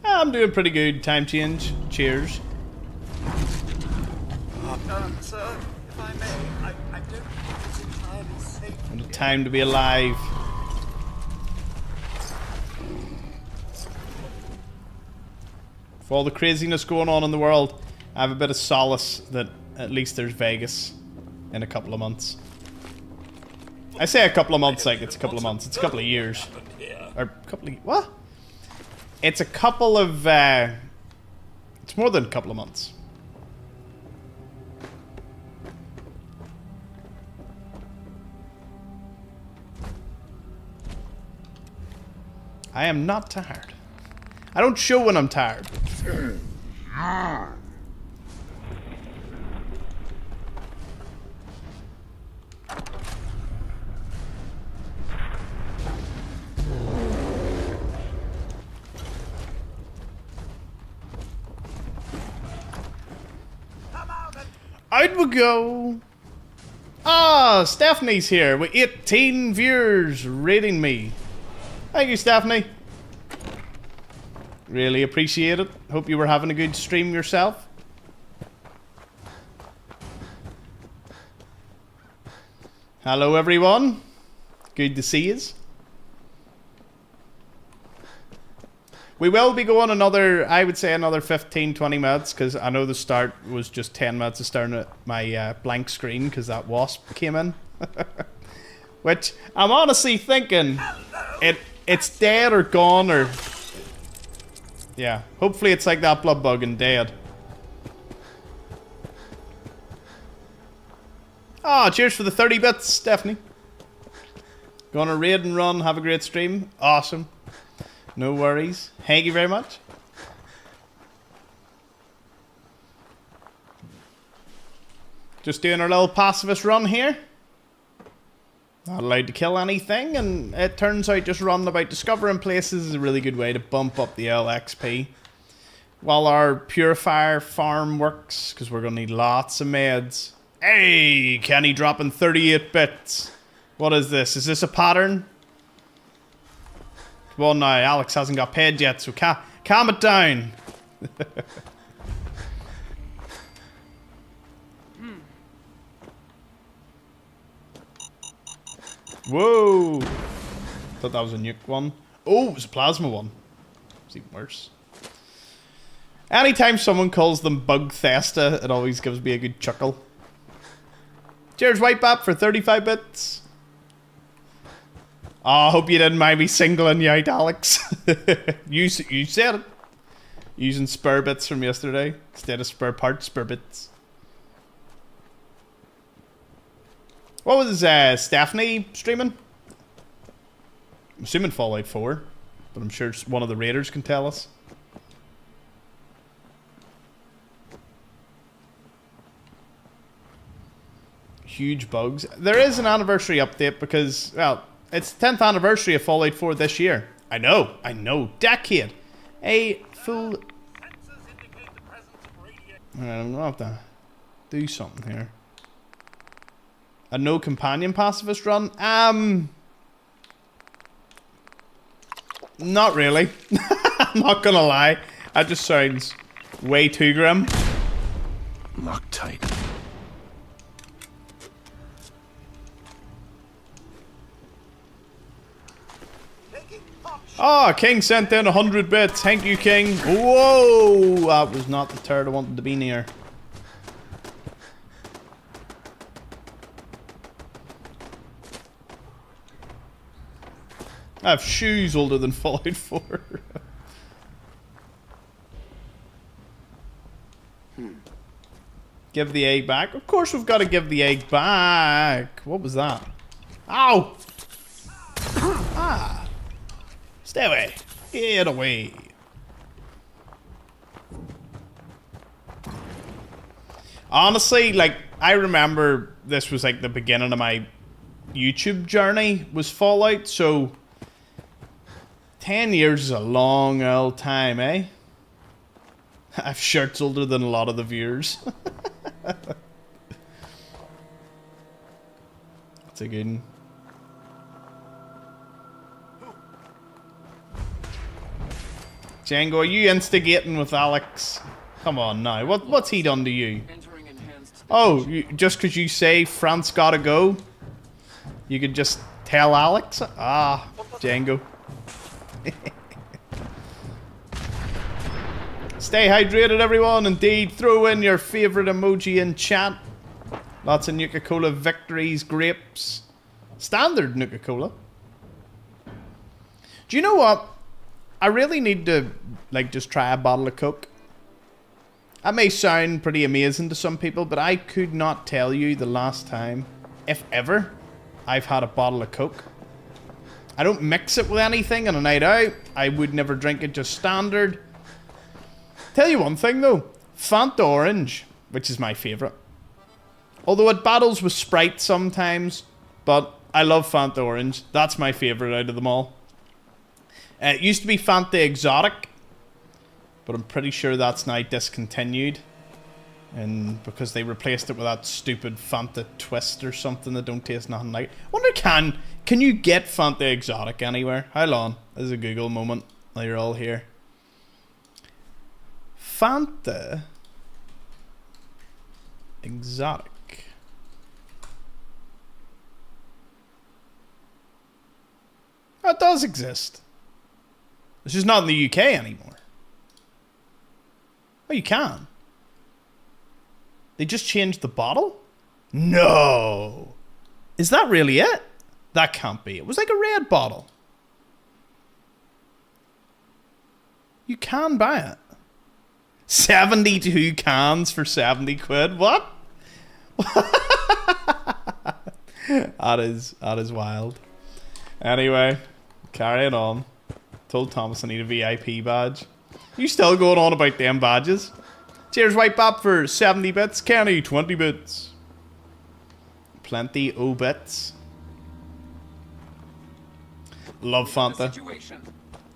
I'm doing pretty good. Time change. Cheers. Sir, if I may, I don't think it's entirely safe. What a time to be alive. For all the craziness going on in the world, I have a bit of solace that at least there's Vegas in a couple of months. I say a couple of months like it's a couple of months. It's a couple of years. Or a couple of... What? It's a couple of... it's more than a couple of months. I am not tired. I don't show when I'm tired. Out we go. Ah, Stephanie's here with 18 viewers rating me. Thank you, Stephanie. Really appreciate it. Hope you were having a good stream yourself. Hello, everyone. Good to see yous. We will be going another, I would say another 15-20 minutes, because I know the start was just 10 minutes of staring at my blank screen because that wasp came in. Which I'm honestly thinking it's dead or gone or... Yeah, hopefully it's like that blood bug and dead. Ah, cheers for the 30 bits, Stephanie. Gonna raid and run, have a great stream. Awesome. No worries. Thank you very much. Just doing our little pacifist run here. Not allowed to kill anything, and it turns out just running about discovering places is a really good way to bump up the LXP. While our purifier farm works, because we're going to need lots of meds. Hey, Kenny dropping 38 bits. What is this? Is this a pattern? Well, no, Alex hasn't got paid yet, so calm it down. Whoa! Thought that was a nuke one. Oh, it was a plasma one. It's even worse. Anytime someone calls them Bug Thesta, it always gives me a good chuckle. Cheers, Whitebap, for 35 bits. Oh, I hope you didn't mind me singling you out, Alex. you said it. Using spare bits from yesterday instead of spare parts, spare bits. What was Stephanie streaming? I'm assuming Fallout 4, but I'm sure one of the raiders can tell us. Huge bugs. There is an anniversary update because, well, it's the 10th anniversary of Fallout 4 this year. I know. Decade. A full... Alright, I'm gonna have to do something here. A no companion pacifist run? Not really. I'm not gonna lie. That just sounds way too grim. Loctite. Oh, King sent in 100 bits. Thank you, King. Whoa! That was not the turret I wanted to be near. I have shoes older than Fallout 4. Give the egg back. Of course we've got to give the egg back. What was that? Ow! Ah! Stay away. Get away. Honestly, like, I remember this was like the beginning of my YouTube journey was Fallout, so 10 years is a long old time, eh? I have shirts older than a lot of the viewers. That's a good one. Django, are you instigating with Alex? Come on now. What's he done to you? Oh, just because you say France gotta go, you could just tell Alex? Ah, Django. Stay hydrated, everyone. Indeed, throw in your favorite emoji in chat. Lots of Nuka-Cola victories, grapes. Standard Nuka-Cola. Do you know what? I really need to, like, just try a bottle of Coke. That may sound pretty amazing to some people, but I could not tell you the last time, if ever, I've had a bottle of Coke. I don't mix it with anything on a night out. I would never drink it just standard. Tell you one thing though, Fanta Orange, which is my favourite. Although it battles with Sprite sometimes, but I love Fanta Orange. That's my favourite out of them all. It used to be Fanta Exotic, but I'm pretty sure that's now discontinued. And because they replaced it with that stupid Fanta Twist or something that don't taste nothing like. I wonder, can you get Fanta Exotic anywhere? Hold on, this is a Google moment while you're all here. Fanta Exotic. Oh, it does exist. It's just not in the UK anymore. Oh, you can. They just changed the bottle? No. Is that really it? That can't be. It was like a red bottle. You can buy it. 72 cans for 70 quid. What? That is wild. Anyway, carrying on. Told Thomas I need a VIP badge. You still going on about them badges? Cheers, White Bap, for 70 bits. Kenny, 20 bits. Plenty o bits. Love Fanta.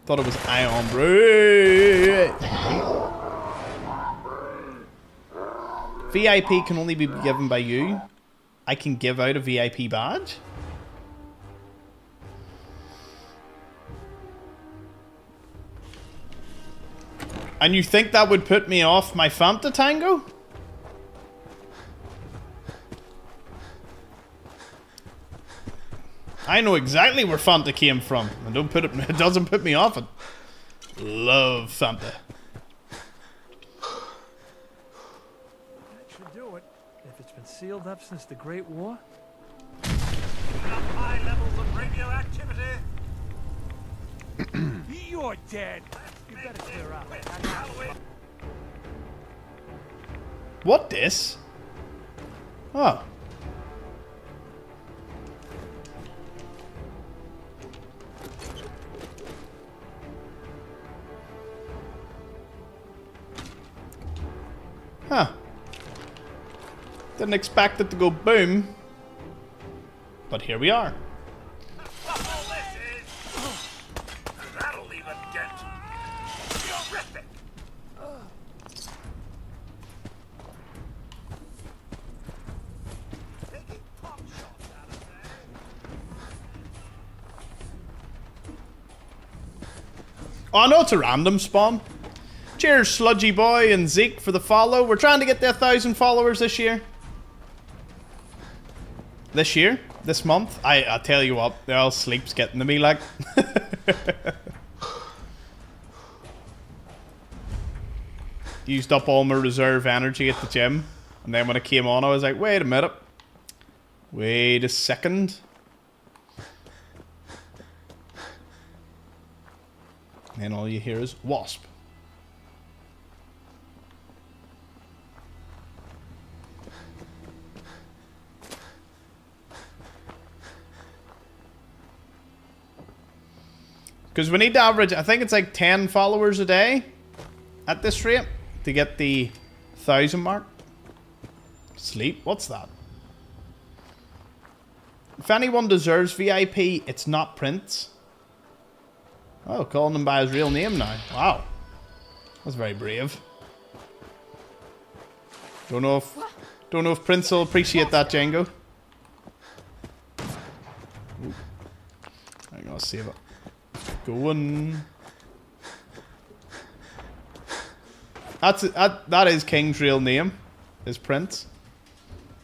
Thought it was Ion Brew. VIP can only be given by you. I can give out a VIP badge? And you think that would put me off my Fanta Tango? I know exactly where Fanta came from. And it doesn't put me off it. Love Fanta. If it's been sealed up since the Great War? High levels of radioactivity. You're dead. You better clear out. What this? Oh. Huh. Didn't expect it to go boom. But here we are. That'll leave a dent. Terrific. Oh no, it's a random spawn. Cheers, Sludgy Boy and Zeke, for the follow. We're trying to get to 1,000 followers this year. This month. I tell you what, the all sleep's getting to me like. Used up all my reserve energy at the gym. And then when it came on, I was like, wait a minute. Wait a second. And then all you hear is wasp. Because we need to average, I think it's like 10 followers a day at this rate to get the 1,000 mark. Sleep? What's that? If anyone deserves VIP, it's not Prince. Oh, calling him by his real name now. Wow. That's very brave. Don't know if Prince will appreciate that, Django. Ooh. I'm gonna save it. Going. That is King's real name, is Prince.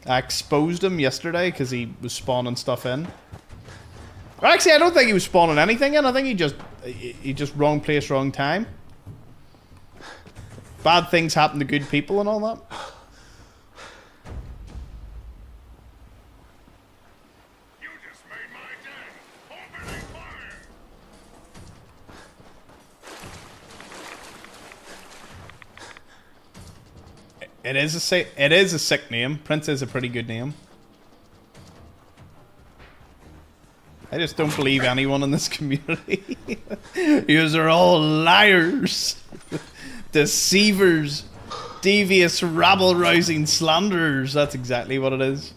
I exposed him yesterday because he was spawning stuff in. Well, actually, I don't think he was spawning anything in. I think he just wrong place, wrong time. Bad things happen to good people and all that. It is a sick name. Prince is a pretty good name. I just don't believe anyone in this community. Yous are all liars, deceivers, devious, rabble-rousing slanderers. That's exactly what it is.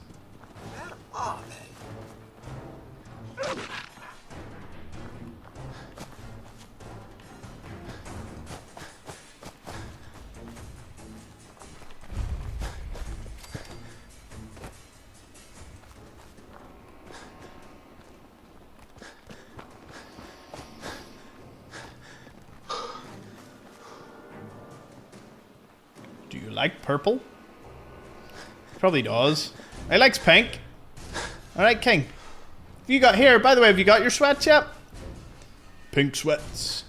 Like purple? Probably does. He likes pink. Alright, King. Have you got here, by the way, have you got your sweats yet? Pink sweats.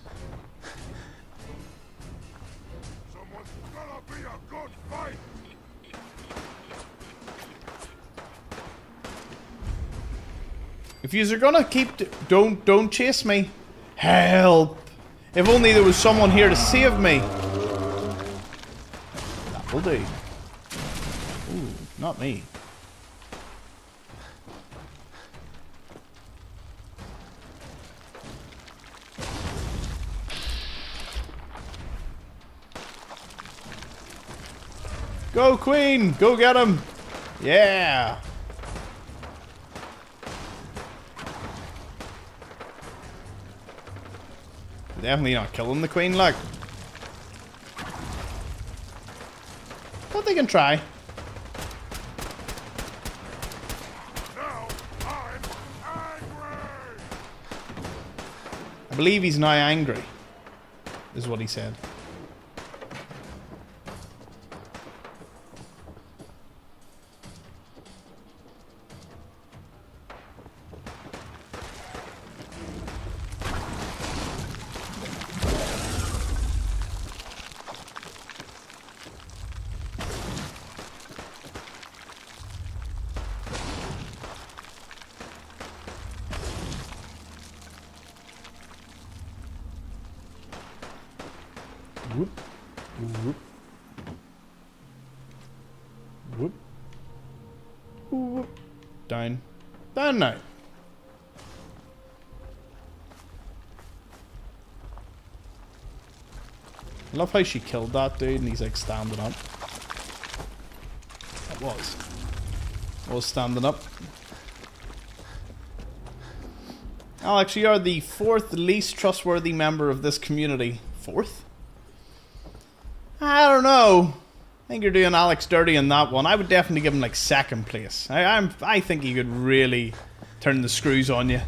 If yous are gonna keep don't chase me. Help. If only there was someone here to save me. Will do. Ooh, not me. Go, Queen! Go get him! Yeah! Definitely not killing the Queen, like. But they can try. I believe he's now angry, is what he said. Whoop. Whoop. Whoop. Whoop. Down. Down now. I love how she killed that dude and he's like standing up. That was standing up. Alex, you are the 4th least trustworthy member of this community. 4th? I don't know. I think you're doing Alex dirty in that one. I would definitely give him like 2nd place. I think he could really turn the screws on you.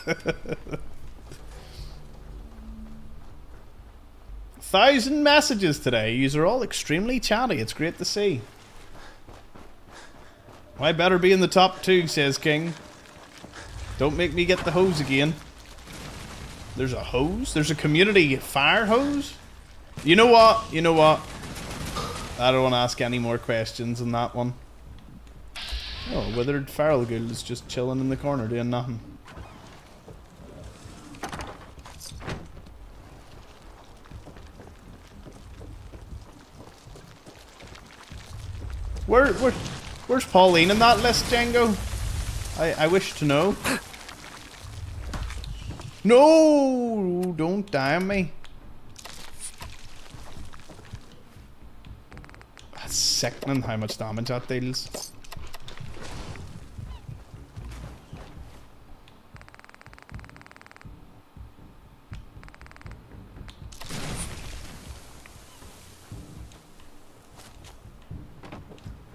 1,000 messages today. Yous are all extremely chatty. It's great to see. I better be in the top 2, says King. Don't make me get the hose again. There's a hose? There's a community fire hose? You know what? You know what? I don't want to ask any more questions on that one. Oh, withered feral ghoul is just chilling in the corner doing nothing. Where's Pauline in that list, Django? I wish to know. No! Don't die on me. That's sickening how much damage that deals.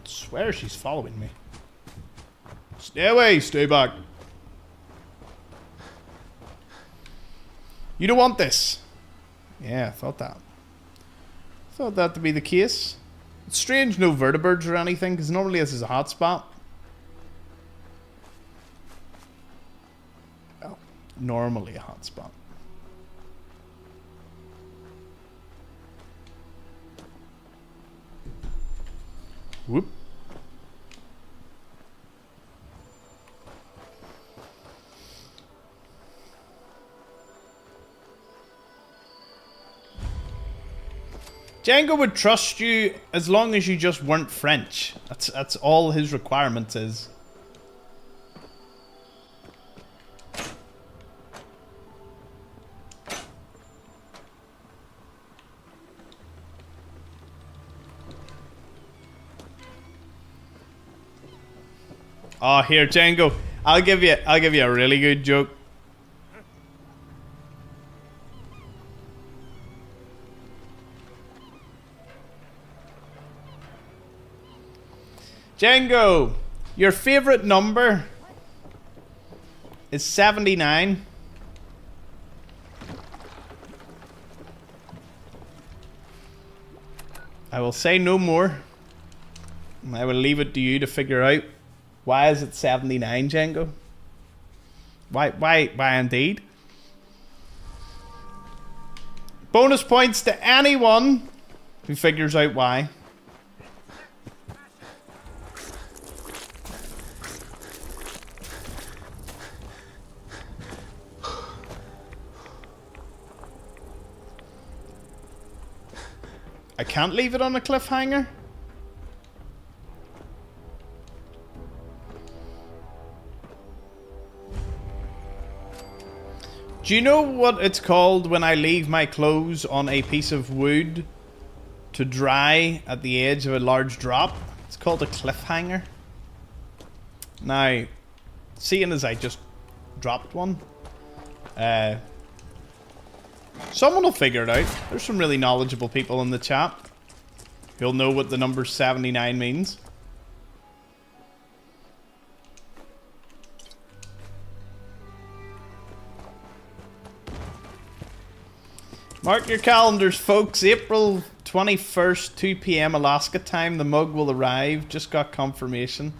Swear she's following me. Stay away, stay back. You don't want this. Yeah, I thought that. Thought that to be the case. It's strange no vertebrates or anything, because normally this is a hot spot. Well, normally a hot spot. Whoop. Django would trust you as long as you just weren't French. That's all his requirements is. Oh, here, Django. I'll give you a really good joke. Django, your favorite number is 79. I will say no more. I will leave it to you to figure out. Why is it 79, Django? Why indeed? Bonus points to anyone who figures out why. I can't leave it on a cliffhanger. Do you know what it's called when I leave my clothes on a piece of wood to dry at the edge of a large drop? It's called a cliffhanger. Now, seeing as I just dropped one, someone will figure it out. There's some really knowledgeable people in the chat who'll know what the number 79 means. Mark your calendars, folks. April 21st, 2 PM Alaska time. The mug will arrive. Just got confirmation.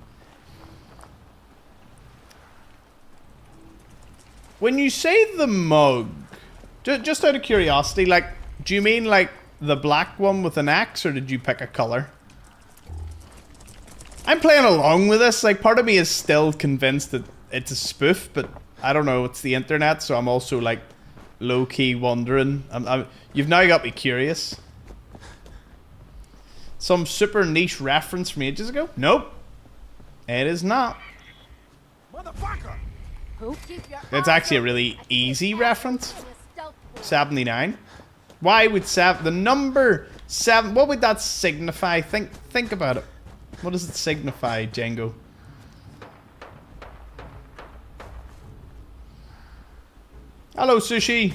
When you say the mug, just out of curiosity, like, do you mean like the black one with an axe, or did you pick a color? I'm playing along with this. Like, part of me is still convinced that it's a spoof, but I don't know. It's the internet, so I'm also like low-key wondering. You've now got me curious. Some super niche reference from ages ago? Nope. It is not. It's actually a really easy reference. 79. Why would the number 7, what would that signify? Think about it. What does it signify, Django? Hello, Sushi.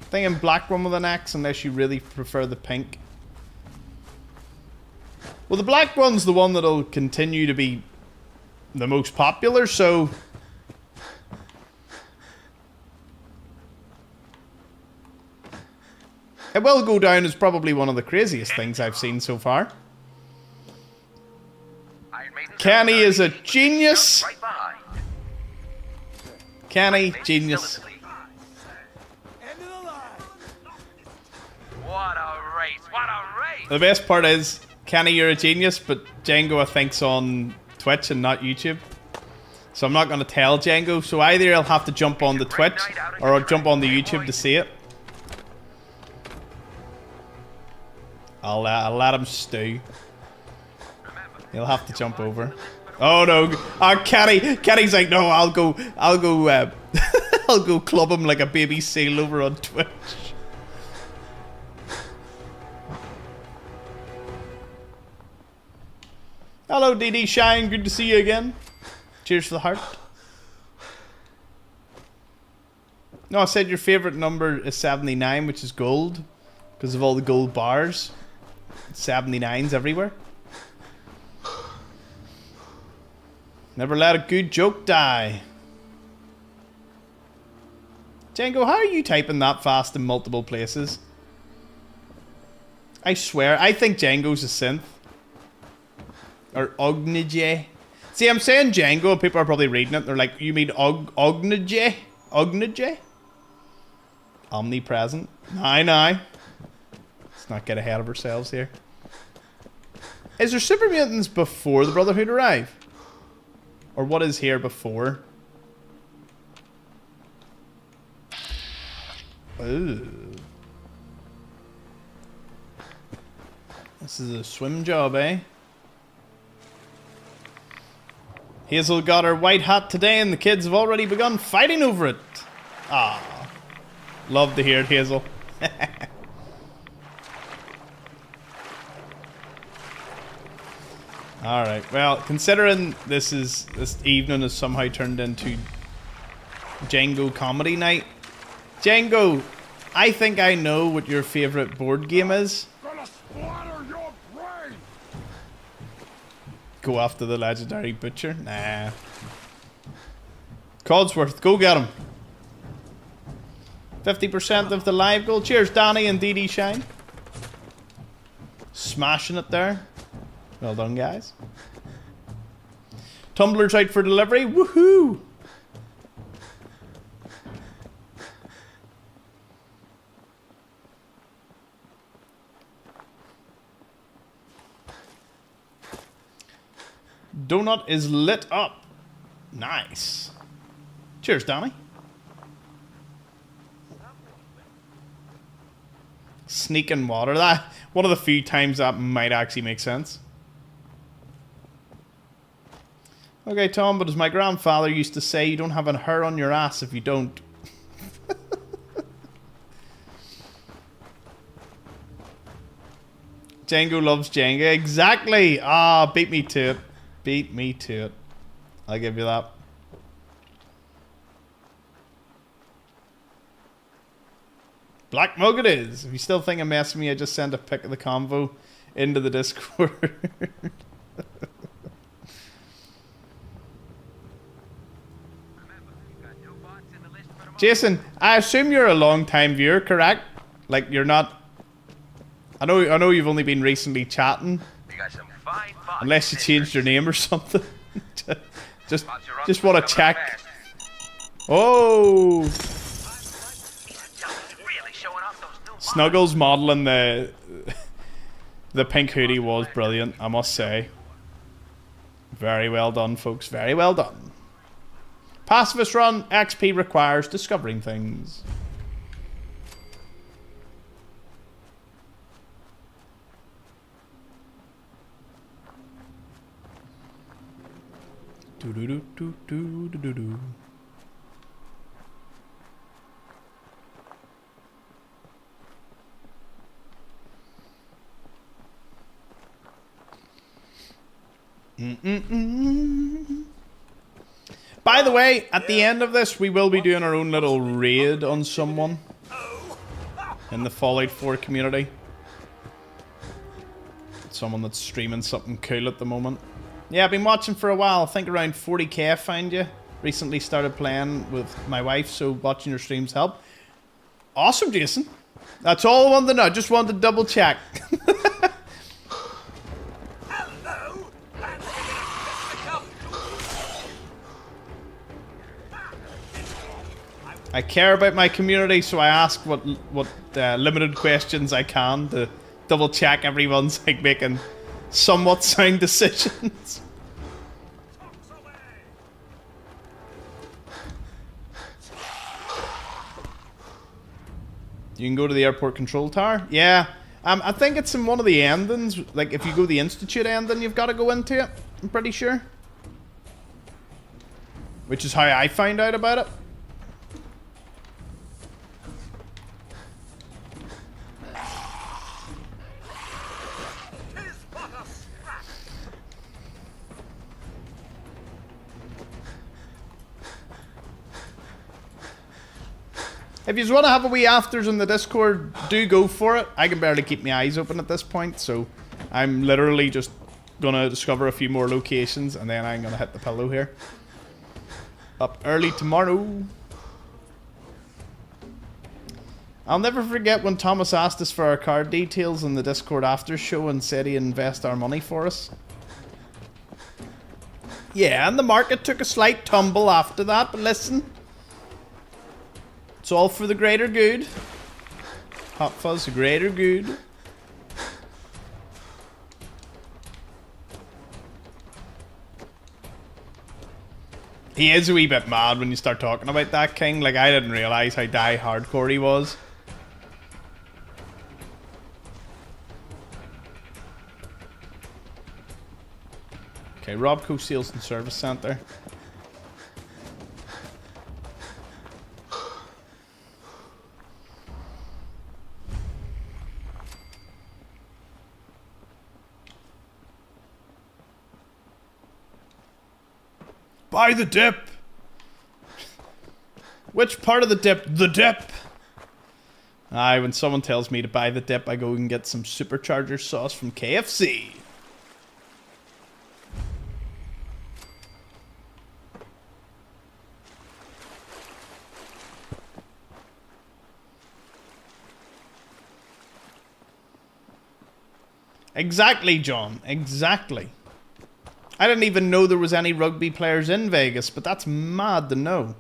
Thinking black one with an axe, unless you really prefer the pink. Well, the black one's the one that'll continue to be the most popular, so it will go down as probably one of the craziest things I've seen so far. Kenny is a genius. Kenny, genius. What a race! What a race! The best part is, Kenny, you're a genius, but Django, I think's on Twitch and not YouTube. So I'm not going to tell Django. So either I'll have to jump on the Twitch, or I'll jump on the YouTube to see it. I'll let him stew. He'll have to jump over. Oh no! Kenny's like, no, I'll go, I'll go club him like a baby seal over on Twitch. Hello, DD Shine. Good to see you again. Cheers for the heart. No, I said your favorite number is 79, which is gold, because of all the gold bars. 79's everywhere. Never let a good joke die. Django, how are you typing that fast in multiple places? I swear, I think Django's a synth. Or Ognije. See, I'm saying Django, and people are probably reading it. They're like, you mean Ognije? Ognije? Omnipresent. Aye. Let's not get ahead of ourselves here. Is there super mutants before the Brotherhood arrive? Or what is here before? Ooh. This is a swim job, eh? Hazel got her white hat today and the kids have already begun fighting over it. Ah. Love to hear it, Hazel. Alright, well, considering this evening has somehow turned into Django comedy night. Django, I think I know what your favourite board game is. Go after the legendary butcher? Nah. Codsworth, go get him. 50% of the live goal. Cheers, Danny and DD Shine. Smashing it there. Well done, guys. Tumblr's out for delivery. Woohoo! Donut is lit up. Nice. Cheers, Danny. Sneaking water. That one of the few times that might actually make sense. Okay, Tom, but as my grandfather used to say, you don't have a hair on your ass if you don't. Django loves Jenga. Exactly. Ah, beat me to it. Beat me to it. I'll give you that. Black Mug it is. If you still think I'm messing me, I just send a pic of the convo into the Discord. Jason, I assume you're a long-time viewer, correct? Like you're not. I know you've only been recently chatting. Unless you changed your name or something. just want to check. Oh. Snuggles modeling the pink hoodie was brilliant, I must say. Very well done, folks. Very well done. Pacifist run. XP requires discovering things. Do do do do do do do do. By the way, at the end of this, we will be doing our own little raid on someone in the Fallout 4 community. Someone that's streaming something cool at the moment. Yeah, I've been watching for a while. I think around 40k I found you. Recently started playing with my wife, so watching your streams help. Awesome, Jason. That's all I wanted to know. Just wanted to double check. I care about my community, so I ask what limited questions I can to double check everyone's like making somewhat sound decisions. You can go to the airport control tower. Yeah, I think it's in one of the endings. Like, if you go the Institute ending, you've got to go into it. I'm pretty sure. Which is how I found out about it. If you want to have a wee afters in the Discord, do go for it. I can barely keep my eyes open at this point, so I'm literally just gonna discover a few more locations and then I'm gonna hit the pillow here. Up early tomorrow. I'll never forget when Thomas asked us for our card details in the Discord after show and said he'd invest our money for us. Yeah, and the market took a slight tumble after that, but listen. It's all for the greater good. Hot Fuzz, the greater good. He is a wee bit mad when you start talking about that, King. Like, I didn't realise how hardcore he was. Okay, Robco Sales and Service Centre. Buy the dip! Which part of the dip? The dip! Aye, when someone tells me to buy the dip, I go and get some supercharger sauce from KFC. Exactly, John. Exactly. I didn't even know there was any rugby players in Vegas, but that's mad to know.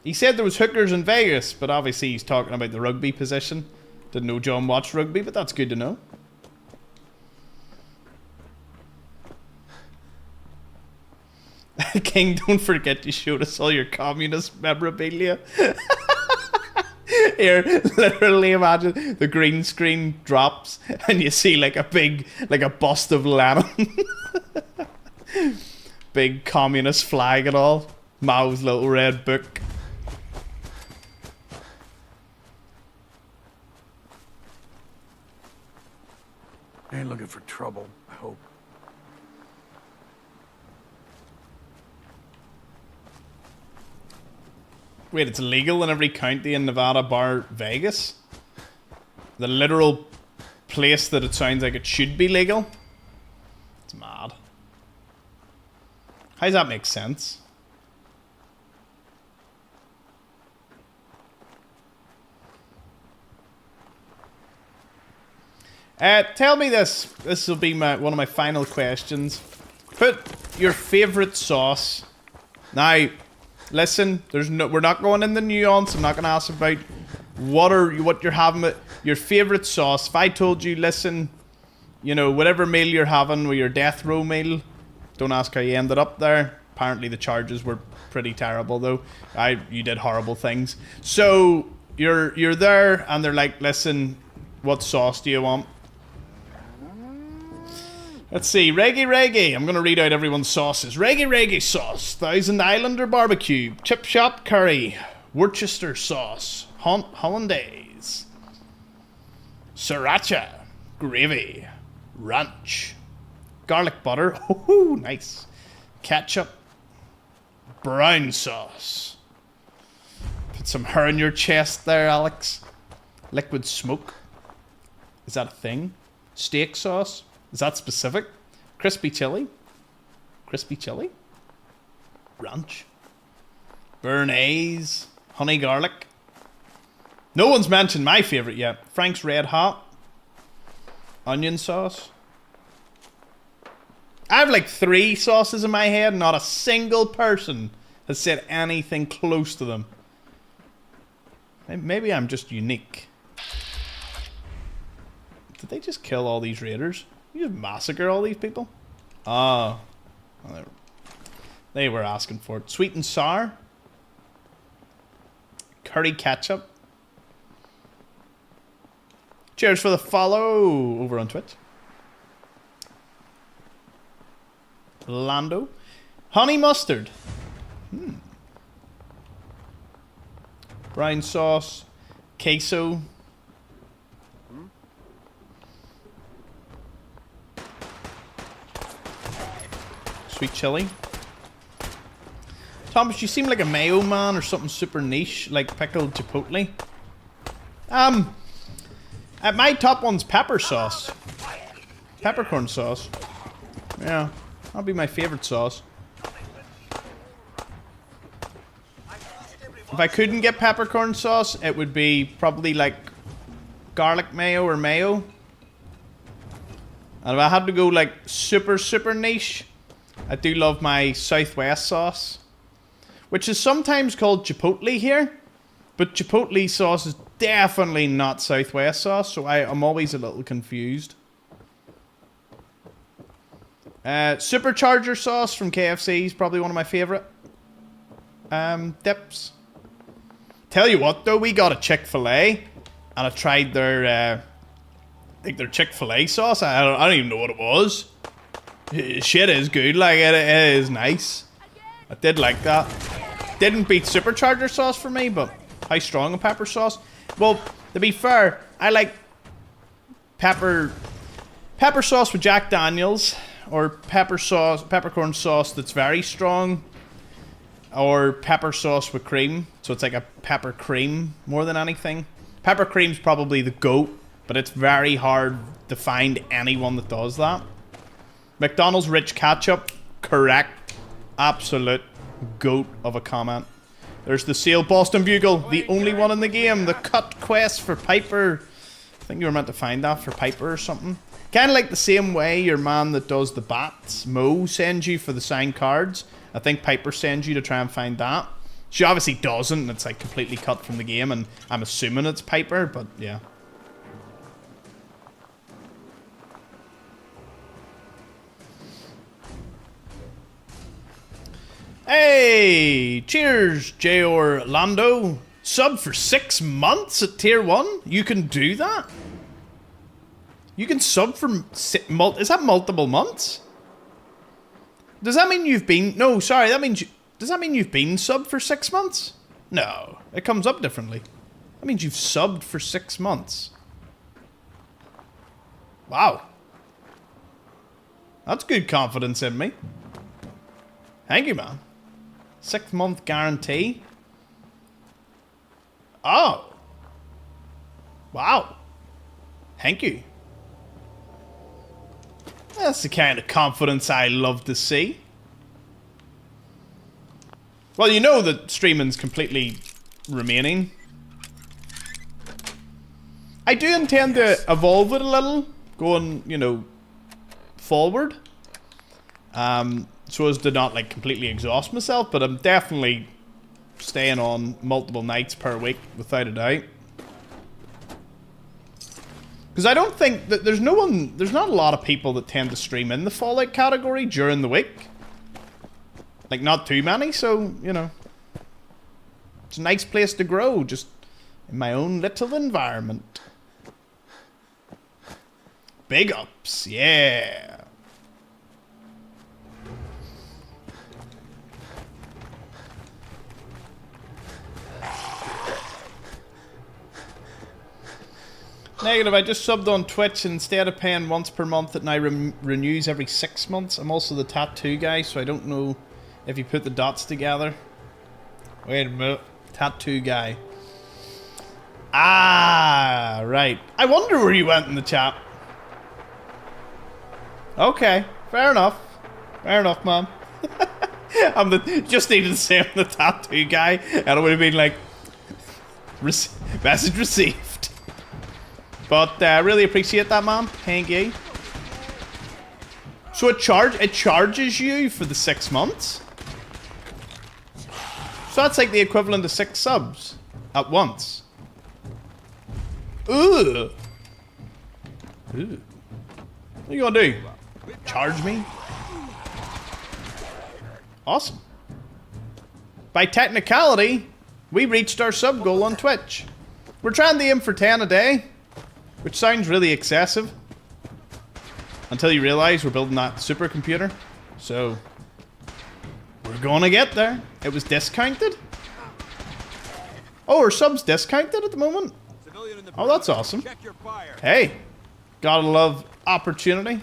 He said there was hookers in Vegas, but obviously he's talking about the rugby position. Didn't know John watched rugby, but that's good to know. King, don't forget you showed us all your communist memorabilia. Here, literally imagine the green screen drops and you see like a bust of Lenin. Big communist flag and all. Mao's little red book. Ain't looking for trouble, I hope. Wait, it's illegal in every county in Nevada bar Vegas? The literal place that it sounds like it should be legal? It's mad. How does that make sense? Tell me this. This will be one of my final questions. Put your favourite sauce. Now, listen, we're not going in the nuance. I'm not going to ask about what you're having. Your favourite sauce. If I told you, listen, you know, whatever meal you're having with your death row meal, don't ask how you ended up there. Apparently the charges were pretty terrible though. You did horrible things. So you're there and they're like, listen, what sauce do you want? Let's see, Reggae. I'm going to read out everyone's sauces. Reggae sauce, Thousand Islander barbecue, Chip Shop curry, Worcester sauce, Hollandaise, Sriracha, gravy, ranch, garlic butter, oh nice, ketchup, brown sauce. Put some hair in your chest there, Alex. Liquid smoke. Is that a thing? Steak sauce. Is that specific? Crispy chili? Crispy chili? Ranch? Béarnaise? Honey garlic? No one's mentioned my favourite yet. Frank's Red Hot? Onion sauce? I have like 3 sauces in my head. Not a single person has said anything close to them. Maybe I'm just unique. Did they just kill all these raiders? You just massacre all these people? Oh. They were asking for it. Sweet and sour? curry ketchup. Cheers for the follow over on Twitch. Lando. Honey mustard. Brown sauce. Queso. Sweet chili. Thomas, you seem like a mayo man or something super niche, like pickled chipotle. My top one's pepper sauce. Peppercorn sauce. Yeah, that'll be my favorite sauce. If I couldn't get peppercorn sauce, it would be probably like garlic mayo or mayo. And if I had to go like super, super niche, I do love my Southwest sauce, which is sometimes called chipotle here, but chipotle sauce is definitely not Southwest sauce, so I'm always a little confused. Supercharger sauce from KFC is probably one of my favorite dips. Tell you what though, we got a Chick-fil-A and I tried their I think their Chick-fil-A sauce. I don't even know what it was. Shit is good, like it is nice. I did like that. Didn't beat supercharger sauce for me, but how strong a pepper sauce? Well, to be fair, I like pepper sauce with Jack Daniels, or peppercorn sauce that's very strong, or pepper sauce with cream. So it's like a pepper cream more than anything. Pepper cream's probably the GOAT, but it's very hard to find anyone that does that. McDonald's rich ketchup, correct. Absolute GOAT of a comment. There's the Seal Boston Bugle, the only one in the game. The cut quest for Piper. I think you were meant to find that for Piper or something. Kind of like the same way your man that does the bats, Mo, sends you for the signed cards. I think Piper sends you to try and find that. She obviously doesn't. It's like completely cut from the game, and I'm assuming it's Piper, but yeah. Hey, cheers, J. Orlando. Sub for 6 months at tier 1? You can do that? You can sub for... Is that multiple months? Does that mean you've been... No, sorry, that means... Does that mean you've been subbed for 6 months? No, it comes up differently. That means you've subbed for 6 months. Wow. That's good confidence in me. Thank you, man. 6 month guarantee. Oh. Wow. Thank you. That's the kind of confidence I love to see. Well, you know that streaming's completely remaining. I do intend to evolve it a little, going, you know, forward. So as to not, like, completely exhaust myself, but I'm definitely staying on multiple nights per week, without a doubt. Because I don't think that there's not a lot of people that tend to stream in the Fallout category during the week. Like, not too many, so, you know. It's a nice place to grow, just in my own little environment. Big ups, yeah. Negative, I just subbed on Twitch and instead of paying once per month, it now renews every 6 months. I'm also the tattoo guy, so I don't know if you put the dots together. Wait a minute. Tattoo guy. Ah, right. I wonder where you went in the chat. Okay, fair enough. Fair enough, man. Just needed to say I'm the tattoo guy, and it would have been like, message received. But I really appreciate that, man. Thank you. So it charges you for the 6 months? So that's like the equivalent of 6 subs at once. Ooh. Ooh. What are you gonna do? Charge me? Awesome. By technicality, We reached our sub goal on Twitch. We're trying to aim for 10 a day, which sounds really excessive. Until you realize we're building that supercomputer. So, we're gonna get there. It was discounted. Oh, our sub's discounted at the moment? Oh, that's awesome. Hey, gotta love opportunity.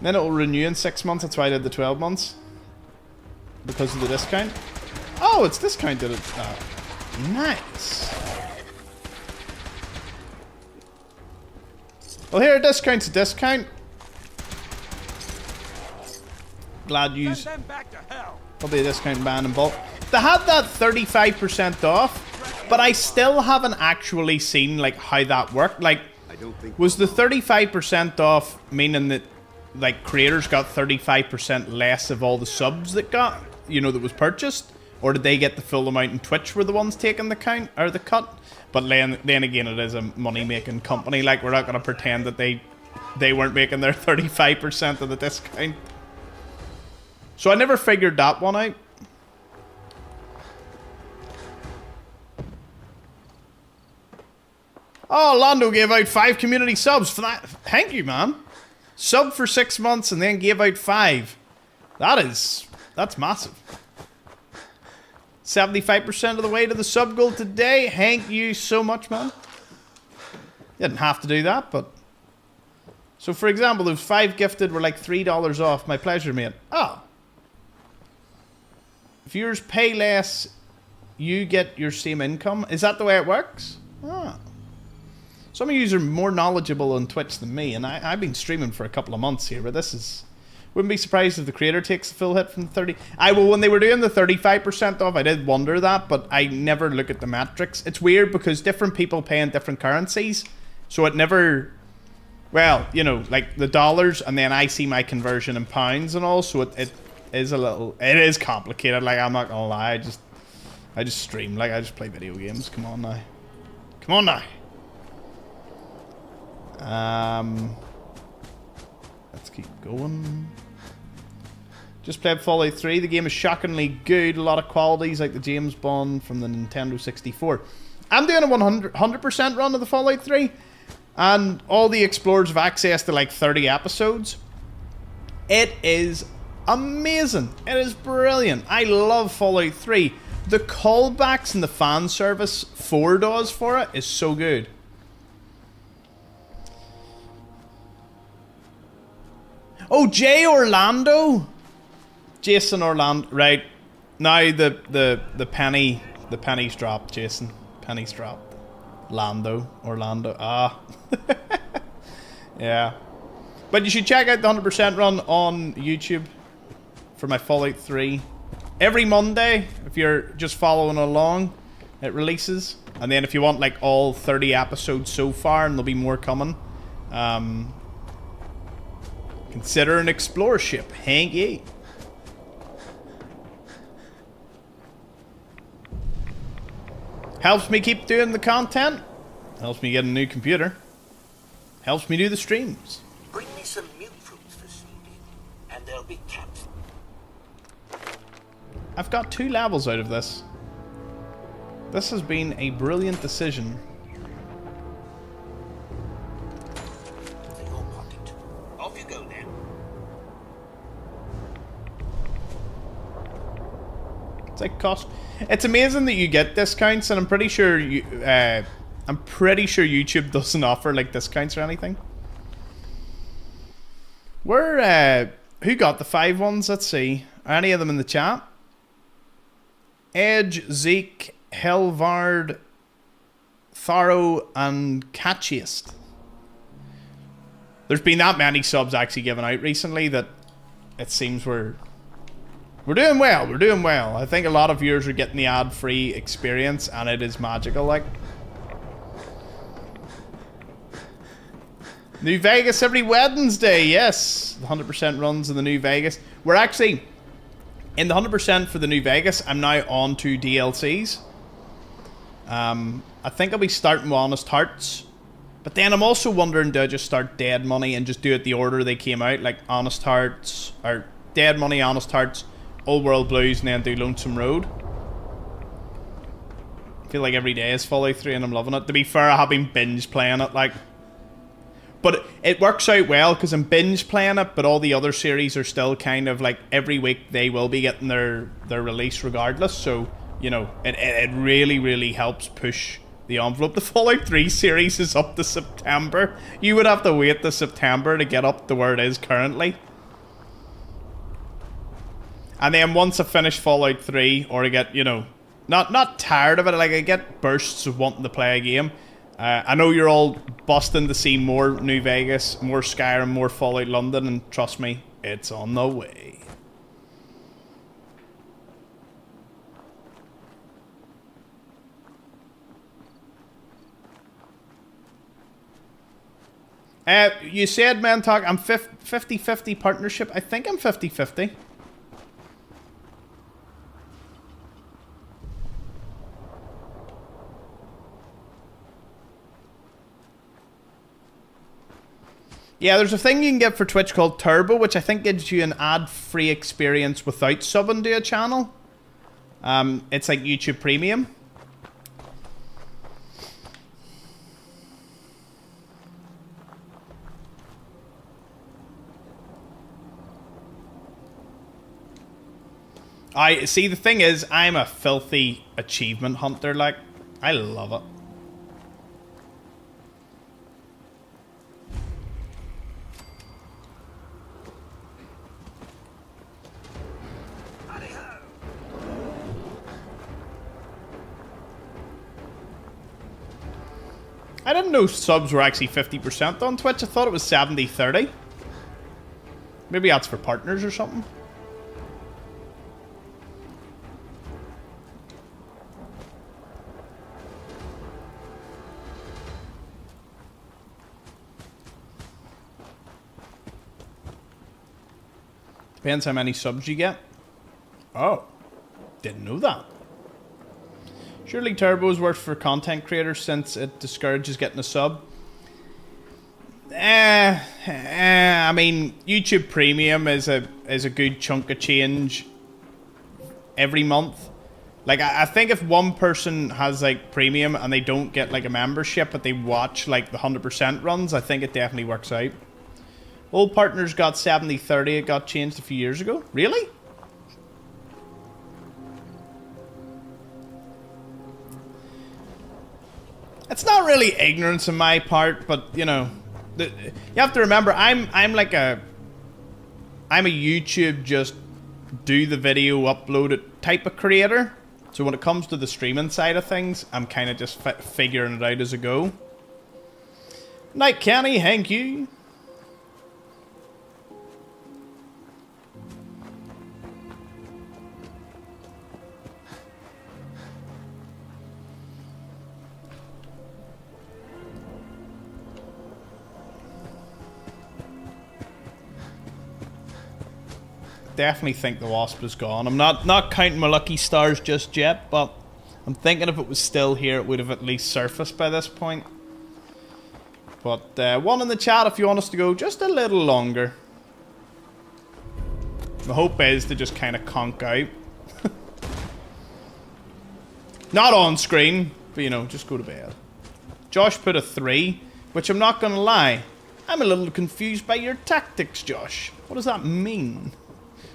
Then it'll renew in 6 months. That's why I did the 12 months. Because of the discount. Oh, it's discounted. Nice. Well, here, a discount's a discount. Glad you use. Probably a discount ban in bulk. They had that 35% off, but I still haven't actually seen like how that worked. Like, was the 35% off meaning that like creators got 35% less of all the subs that got, you know, that was purchased, or did they get the full amount and Twitch were the ones taking the count or the cut? But then again, it is a money-making company. Like, we're not going to pretend that they weren't making their 35% of the discount. So I never figured that one out. Oh, Lando gave out 5 community subs for that. Thank you, man. Sub for 6 months and then gave out 5. That's massive. 75% of the way to the sub goal today. Thank you so much, man. You didn't have to do that, but... So, for example, those 5 gifted were like $3 off. My pleasure, mate. Oh. If viewers pay less, you get your same income. Is that the way it works? Ah. Some of you are more knowledgeable on Twitch than me, and I've been streaming for a couple of months here, but this is... Wouldn't be surprised if the creator takes the full hit from the 30. Well, when they were doing the 35% off, I did wonder that, but I never look at the metrics. It's weird because different people pay in different currencies, so it never... Well, you know, like the dollars, and then I see my conversion in pounds and all, so it is a little... It is complicated, like, I'm not gonna lie. I just stream, like, I just play video games. Come on now. Come on now. Let's keep going. Just played Fallout 3. The game is shockingly good. A lot of qualities like the James Bond from the Nintendo 64. I'm doing a 100% run of the Fallout 3. And all the Xplores have access to like 30 episodes. It is amazing. It is brilliant. I love Fallout 3. The callbacks and the fan service 4 does for it is so good. Oh, Jay Orlando? Jason Orlando. Right. Now the penny's dropped, Jason. Penny's dropped. Orlando. Ah. Yeah. But you should check out the 100% run on YouTube for my Fallout 3. Every Monday, if you're just following along, it releases. And then if you want like all 30 episodes so far, and there'll be more coming, consider an Xplores ship. Hang ye. Helps me keep doing the content. Helps me get a new computer. Helps me do the streams. Bring me some milk fruits this evening, and there'll be caps. I've got 2 levels out of this. This has been a brilliant decision. Off you go then. It's like cost. It's amazing that you get discounts, and I'm pretty sure YouTube doesn't offer like discounts or anything. Who got the 5 ones? Let's see. Are any of them in the chat? Edge, Zeke, Helvard, Tharo, and Catchiest. There's been that many subs actually given out recently that it seems we're doing well. We're doing well. I think a lot of viewers are getting the ad-free experience, and it is magical. Like, New Vegas every Wednesday. Yes, the 100% runs in the New Vegas. We're actually in the 100% for the New Vegas. I'm now on to DLCs. I think I'll be starting with Honest Hearts, but then I'm also wondering, do I just start Dead Money and just do it the order they came out, like Honest Hearts or Dead Money, Honest Hearts, Old World Blues and then do Lonesome Road. I feel like every day is Fallout 3 and I'm loving it. To be fair, I have been binge playing it, like... But it works out well because I'm binge playing it, but all the other series are still kind of like every week they will be getting their release regardless. So, you know, it really, really helps push the envelope. The Fallout 3 series is up to September. You would have to wait to September to get up to where it is currently. And then once I finish Fallout 3, or I get, you know, not tired of it, like I get bursts of wanting to play a game. I know you're all busting to see more New Vegas, more Skyrim, more Fallout London, and trust me, it's on the way. You said, man, talk, I'm 50-50 partnership. I think I'm 50-50. Yeah, there's a thing you can get for Twitch called Turbo, which I think gives you an ad-free experience without subbing to a channel. It's like YouTube Premium. See, the thing is, I'm a filthy achievement hunter, like, I love it. I didn't know subs were actually 50% on Twitch. I thought it was 70-30. Maybe that's for partners or something. Depends how many subs you get. Oh, didn't know that. Surely Turbo's works for content creators since it discourages getting a sub. I mean, YouTube Premium is a good chunk of change every month. Like, I think if one person has like Premium and they don't get like a membership, but they watch like the 100% runs, I think it definitely works out. Old Partners got 70-30. It got changed a few years ago. Really? It's not really ignorance on my part, but you know, you have to remember, I'm a YouTube just do the video, upload it type of creator. So when it comes to the streaming side of things, I'm kind of just figuring it out as I go. Night Kenny, thank you. Definitely think the Wasp is gone. I'm not counting my lucky stars just yet, but I'm thinking if it was still here, it would have at least surfaced by this point. But one in the chat if you want us to go just a little longer. The hope is to just kind of conk out. Not on screen, but you know, just go to bed. Josh put a 3, which I'm not gonna lie, I'm a little confused by your tactics, Josh. What does that mean?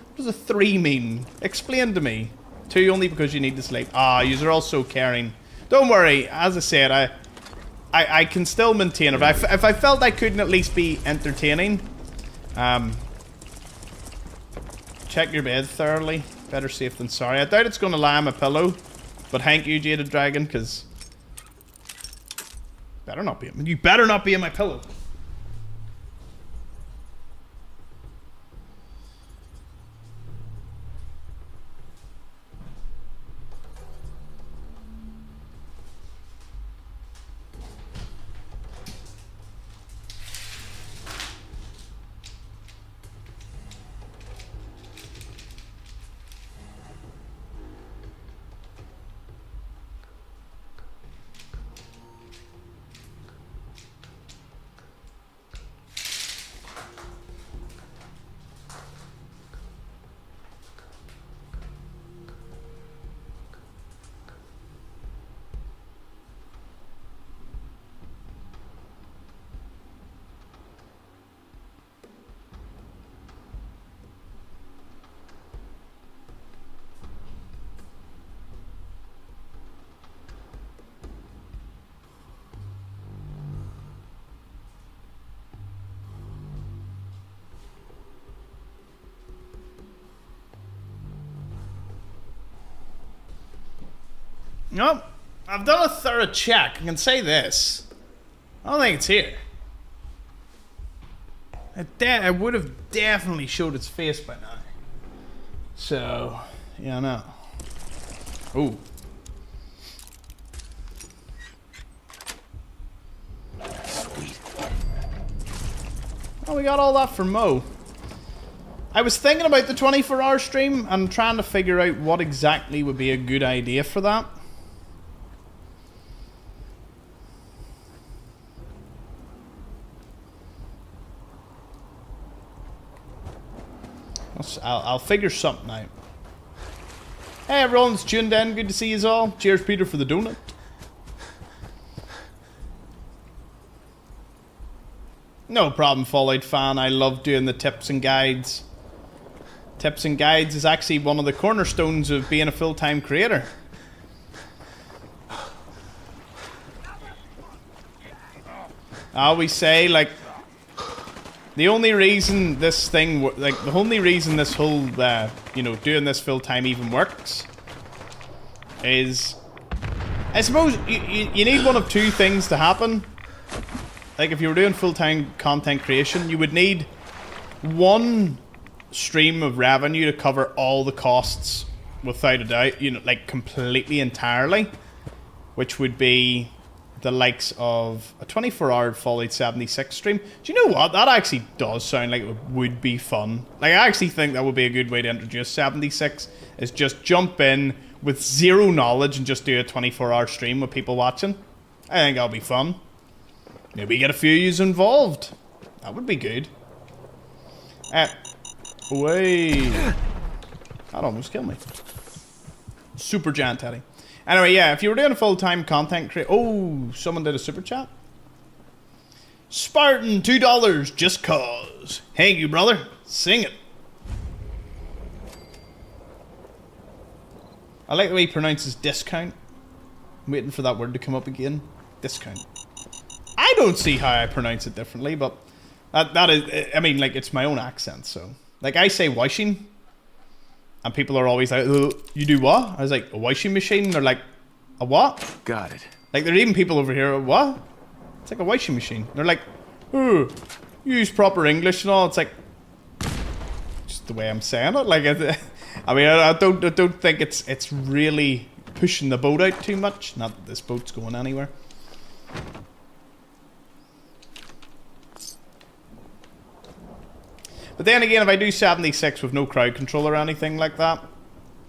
What does a 3 mean? Explain to me. 2 only because you need to sleep. Ah, you're all so caring. Don't worry, as I said, I can still maintain it. If I felt I couldn't at least be entertaining, check your bed thoroughly. Better safe than sorry. I doubt it's going to lie on my pillow, but thank you, Jaded Dragon, because you better not be in my pillow. Nope. I've done a thorough check. I can say this. I don't think it's here. It would have definitely showed its face by now. So, yeah, no. Ooh. Sweet. Oh, we got all that for Mo. I was thinking about the 24-hour stream and trying to figure out what exactly would be a good idea for that. I'll figure something out. Hey everyone's tuned in, good to see you all. Cheers Peter for the donut. No problem, Fallout fan. I love doing the tips and guides. Tips and guides is actually one of the cornerstones of being a full-time creator. I always say, like, the only reason this thing, like, the only reason this whole, you know, doing this full-time even works is, I suppose, you need one of two things to happen. Like, if you were doing full-time content creation, you would need one stream of revenue to cover all the costs without a doubt, you know, like, completely, entirely, which would be the likes of a 24-hour Fallout 76 stream. Do you know what? That actually does sound like it would be fun. Like, I actually think that would be a good way to introduce 76, is just jump in with zero knowledge and just do a 24-hour stream with people watching. I think that'll be fun. Maybe get a few of you involved. That would be good. Wait. That almost killed me. Super giant Teddy. Anyway, yeah, if you were doing a full-time content creator... Oh, someone did a super chat. Spartan, $2, just cause. Thank you, brother. Sing it. I like the way he pronounces discount. I'm waiting for that word to come up again. Discount. I don't see how I pronounce it differently, but that is... I mean, like, it's my own accent, so... Like, I say washing, and people are always like, you do what? I was like, a washing machine? They're like, a what? Got it. Like, there are even people over here, what? It's like a washing machine. They're like, oh, use proper English and all. It's like, just the way I'm saying it. Like, I mean, I don't think it's really pushing the boat out too much. Not that this boat's going anywhere. But then again, if I do 76 with no crowd control or anything like that,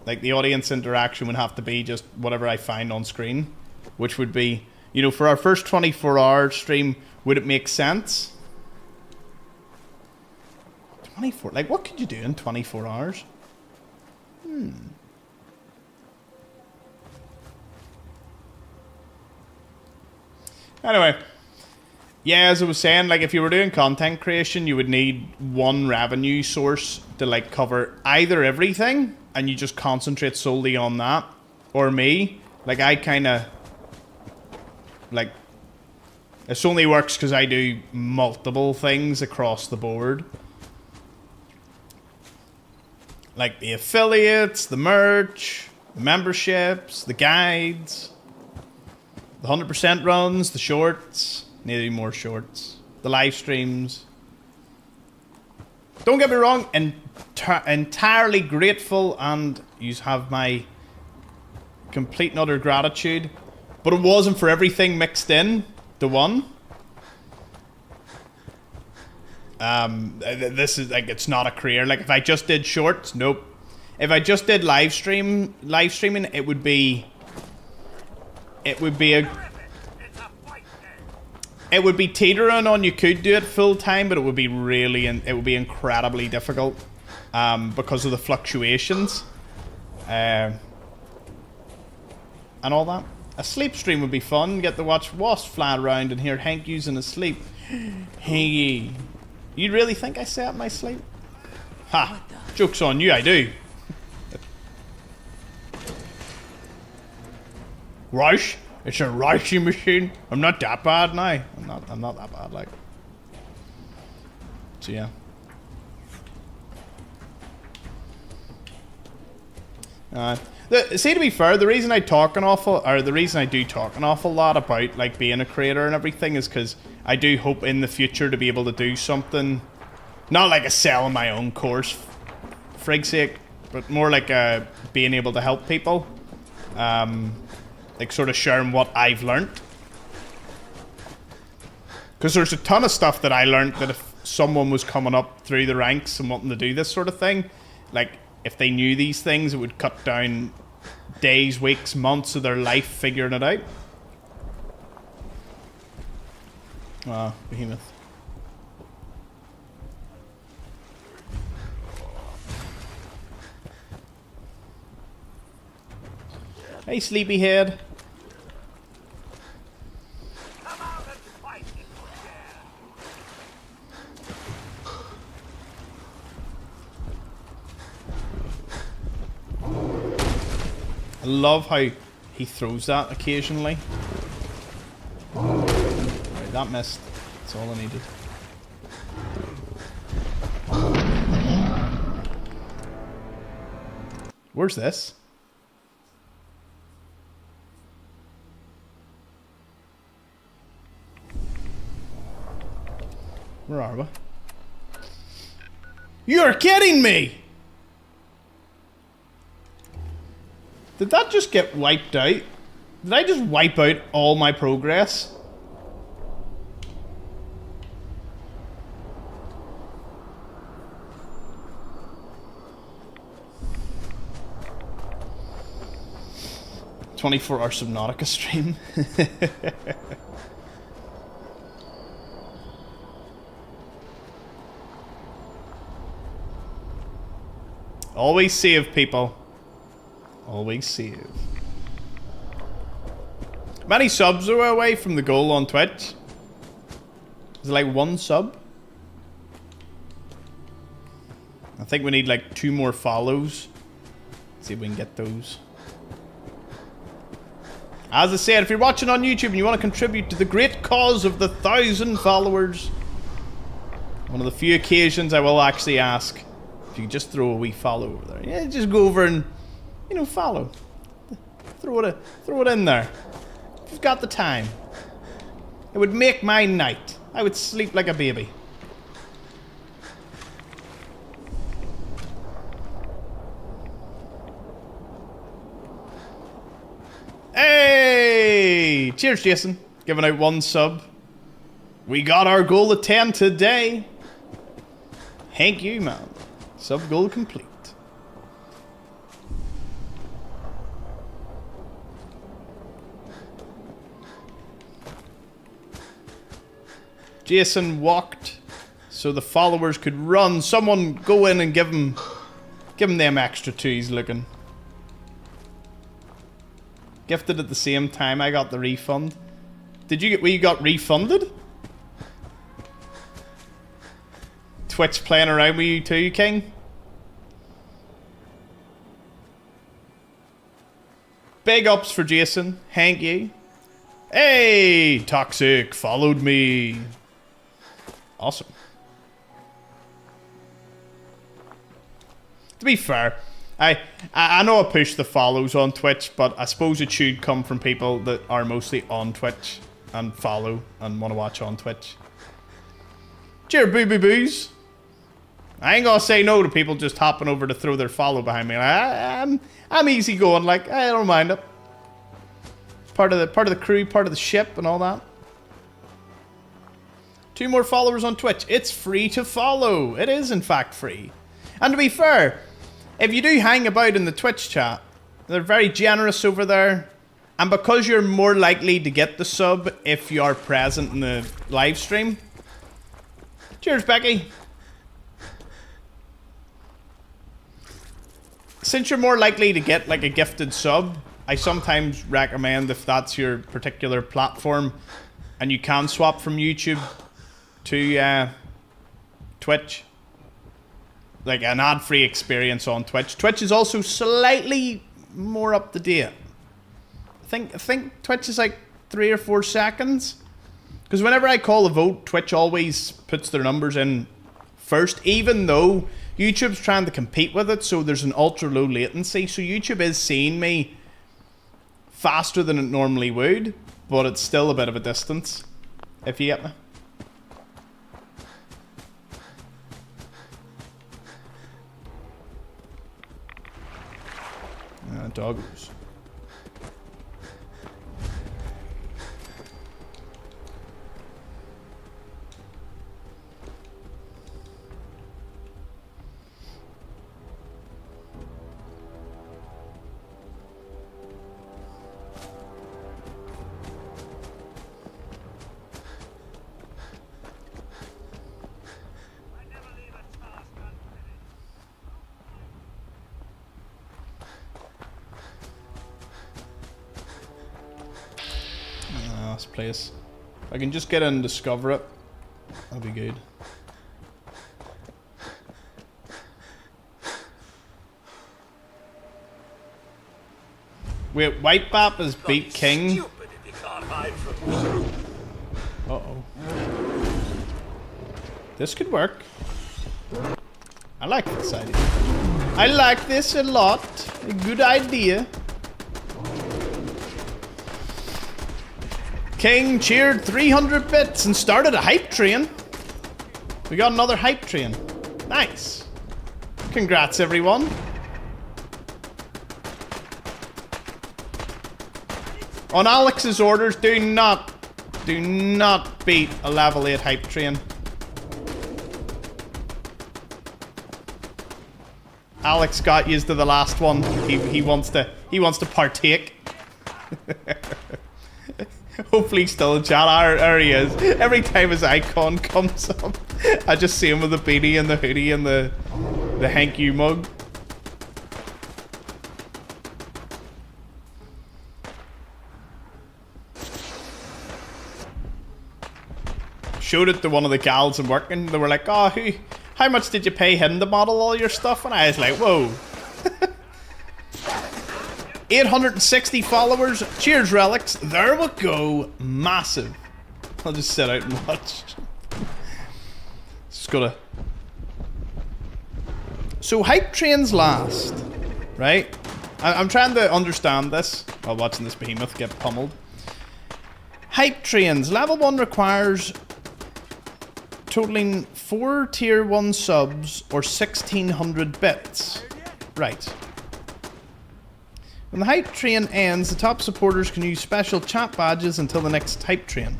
like, the audience interaction would have to be just whatever I find on screen, which would be, you know, for our first 24-hour stream, would it make sense? 24, like, what could you do in 24 hours? Anyway. Yeah, as I was saying, like, if you were doing content creation, you would need one revenue source to, like, cover either everything, and you just concentrate solely on that. Or me, like, I kind of, like, this only works because I do multiple things across the board. Like the affiliates, the merch, the memberships, the guides, the 100% runs, the shorts. Need more shorts. The live streams. Don't get me wrong, entirely grateful, and you have my complete and utter gratitude. But it wasn't for everything mixed in to one. This is like, it's not a career. Like, if I just did shorts, nope. If I just did live streaming, it would be teetering on. You could do it full time, but it would be incredibly difficult because of the fluctuations and all that. A sleep stream would be fun. Get to watch wasps fly around and hear Hank using his sleep. Hey, you really think I say it in my sleep? Ha! Joke's on you, I do. Rush? It's a washing machine. I'm not that bad now. I'm not that bad, like. So yeah. See, to be fair, the reason I do talk an awful lot about like being a creator and everything is because I do hope in the future to be able to do something, not like a selling my own course, frig's sake, but more like being able to help people, like sort of sharing what I've learned. Because there's a ton of stuff that I learned that if someone was coming up through the ranks and wanting to do this sort of thing, like if they knew these things, it would cut down days, weeks, months of their life figuring it out. Ah, behemoth. Hey, sleepyhead. I love how he throws that occasionally. Right, that missed. That's all I needed. Where's this? Where are we? You're kidding me! Did that just get wiped out? Did I just wipe out all my progress? "24-hour Subnautica stream." Always save, people. Always save. Many subs are away from the goal on Twitch. Is it like 1 sub? I think we need like 2 more follows. Let's see if we can get those. As I said, if you're watching on YouTube and you want to contribute to the great cause of the 1,000 followers, one of the few occasions I will actually ask if you could just throw a wee follow over there. Yeah, just go over and, you know, follow. Throw it in there. If you've got the time. It would make my night. I would sleep like a baby. Hey! Cheers, Jason. Giving out 1 sub. We got our goal of 10 today. Thank you, man. Sub goal complete. Jason walked so the followers could run. Someone go in and give him them extra 2 he's looking. Gifted at the same time I got the refund. We got refunded? Twitch playing around with you too, King? Big ups for Jason. Thank you. Hey, Toxic followed me. Awesome. To be fair, I know I push the follows on Twitch, but I suppose it should come from people that are mostly on Twitch and follow and want to watch on Twitch. Cheer boo boo boos. I ain't gonna say no to people just hopping over to throw their follow behind me. I'm easy going, like I don't mind it. Part of the crew, part of the ship, and all that. 2 more followers on Twitch. It's free to follow. It is in fact free. And to be fair, if you do hang about in the Twitch chat, they're very generous over there. And because you're more likely to get the sub if you are present in the live stream. Cheers, Becky. Since you're more likely to get like a gifted sub, I sometimes recommend, if that's your particular platform and you can swap from YouTube to Twitch, like an ad-free experience on Twitch. Twitch is also slightly more up to date. I think Twitch is like 3 or 4 seconds. Because whenever I call a vote, Twitch always puts their numbers in first, even though YouTube's trying to compete with it, so there's an ultra low latency. So YouTube is seeing me faster than it normally would, but it's still a bit of a distance, if you get me. Doggos. This place. If I can just get in and discover it, that'll be good. Wait, White Bap has beat King. Uh-oh. This could work. I like this idea. I like this a lot. A good idea. King cheered 300 bits and started a hype train. We got another hype train. Nice. Congrats, everyone. On Alex's orders, do not beat a level 8 hype train. Alex got used to the last one. He wants to partake. Hopefully he's still in chat. There he is. Every time his icon comes up, I just see him with the beanie and the hoodie and the Hank U mug. Showed it to one of the gals I'm working. They were like, "Oh, how much did you pay him to model all your stuff?" And I was like, "Whoa." 860 followers. Cheers, Relics. There we go. Massive. I'll just sit out and watch. Just gotta... So hype trains last, right? I'm trying to understand this while watching this behemoth get pummeled. Hype trains. Level 1 requires totaling 4 tier 1 subs or 1600 bits. Right. When the hype train ends, the top supporters can use special chat badges until the next hype train.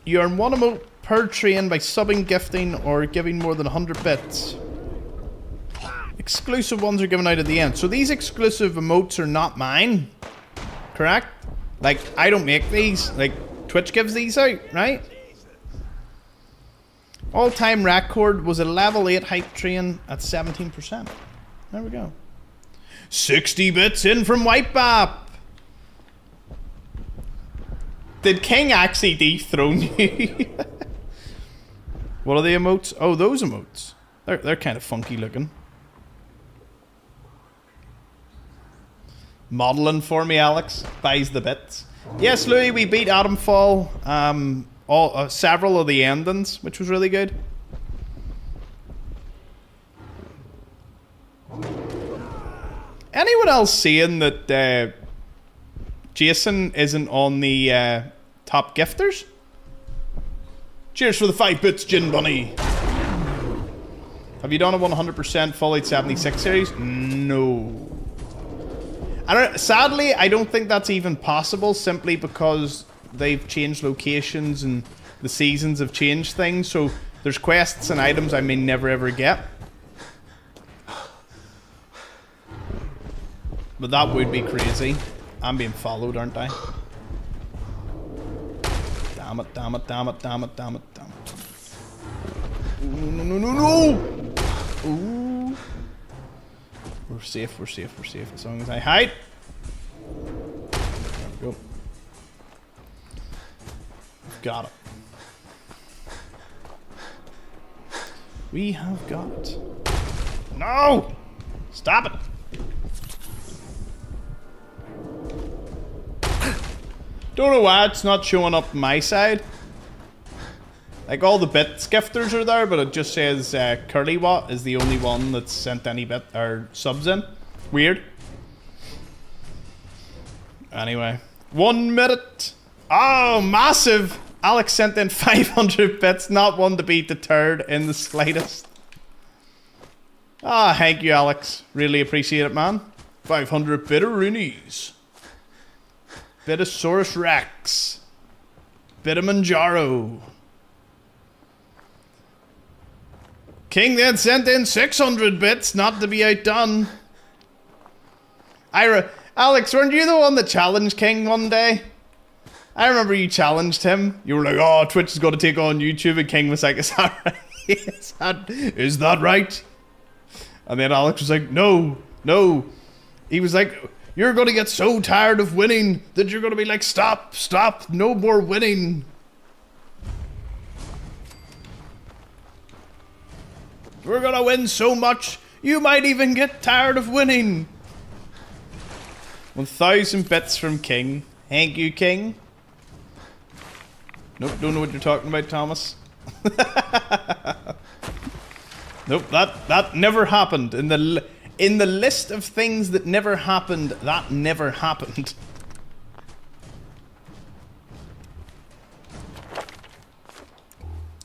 You earn 1 emote per train by subbing, gifting, or giving more than 100 bits. Exclusive ones are given out at the end. So these exclusive emotes are not mine. Correct? Like, I don't make these. Like, Twitch gives these out, right? All-time record was a level 8 hype train at 17%. There we go. 60 bits in from White Bap. Did King actually dethrone you? What are the emotes? Oh, those emotes. They're kind of funky looking. Modeling for me, Alex. Buys the bits. Yes, Louis, we beat Atomfall. Several of the endings, which was really good. Anyone else seeing that Jason isn't on the top gifters? Cheers for the 5 bits, Gin Bunny. Have you done a 100% Fallout 76 series? No. Sadly, I don't think that's even possible, simply because they've changed locations and the seasons have changed things. So there's quests and items I may never ever get. But that would be crazy. I'm being followed, aren't I? Damn it, damn it, damn it, damn it, damn it, damn it. No, no, no, no, no! Ooh. We're safe, we're safe, we're safe. As long as I hide. There we go. Got it. We have got it. No! Stop it! Don't know why it's not showing up my side. Like all the bits gifters are there, but it just says Curlywatt is the only one that's sent any bit or subs in. Weird. Anyway, 1 minute. Oh, massive! Alex sent in 500 bits, not one to be deterred in the slightest. Ah, thank you, Alex. Really appreciate it, man. 500 bitteroonies. Bitosaurus Rex. Bitamanjaro. King then sent in 600 bits, not to be outdone. Alex, weren't you the one that challenged King one day? I remember you challenged him. You were like, oh, Twitch is going to take on YouTube. And King was like, is that right? Is that right? And then Alex was like, no. He was like, you're going to get so tired of winning that you're going to be like, stop, no more winning. We're going to win so much, you might even get tired of winning. 1,000 bits from King. Thank you, King. Nope, don't know what you're talking about, Thomas. Nope, that never happened. In the list of things that never happened, that never happened.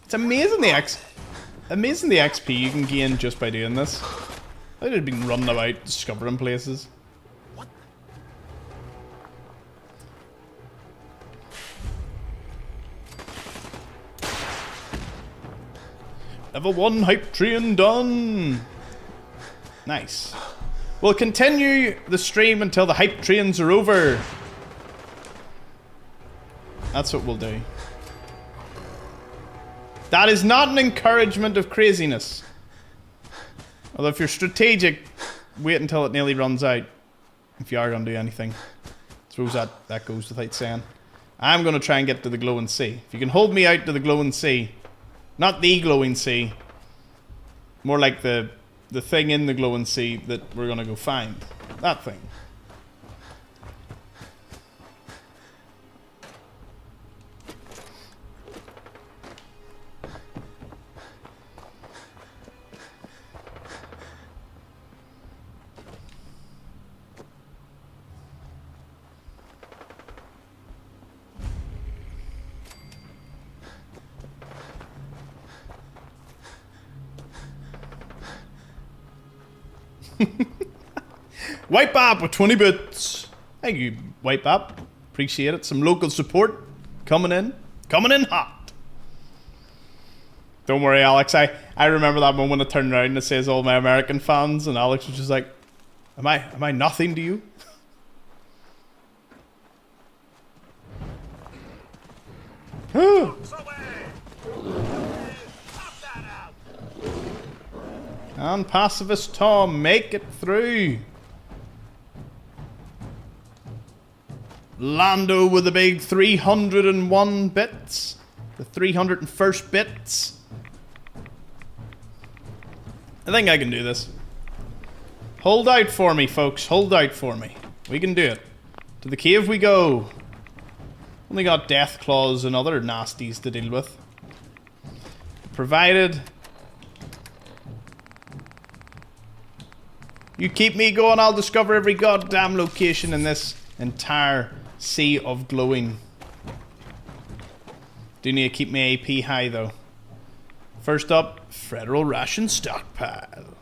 It's amazing the XP you can gain just by doing this. I'd have been running about discovering places. Level 1 hype train done. Nice. We'll continue the stream until the hype trains are over. That's what we'll do. That is not an encouragement of craziness. Although if you're strategic, wait until it nearly runs out. If you are going to do anything. I suppose that goes without saying. I'm going to try and get to the glowing sea. If you can hold me out to the glowing sea. Not the glowing sea. More like the thing in the glowing sea that we're going to go find. That thing. Wipe App with 20 bits. Thank you, Wipe App. Appreciate it. Some local support coming in hot. Don't worry, Alex. I remember that moment I turned around and it says all my American fans, and Alex was just like, Am I nothing to you? And Pacifist Tom, make it through. Lando with the big 301 bits. The 301st bits. I think I can do this. Hold out for me, folks. Hold out for me. We can do it. To the cave we go. Only got death claws and other nasties to deal with. Provided you keep me going, I'll discover every goddamn location in this entire sea of glowing. Do need to keep my AP high though. First up, Federal Ration Stockpile.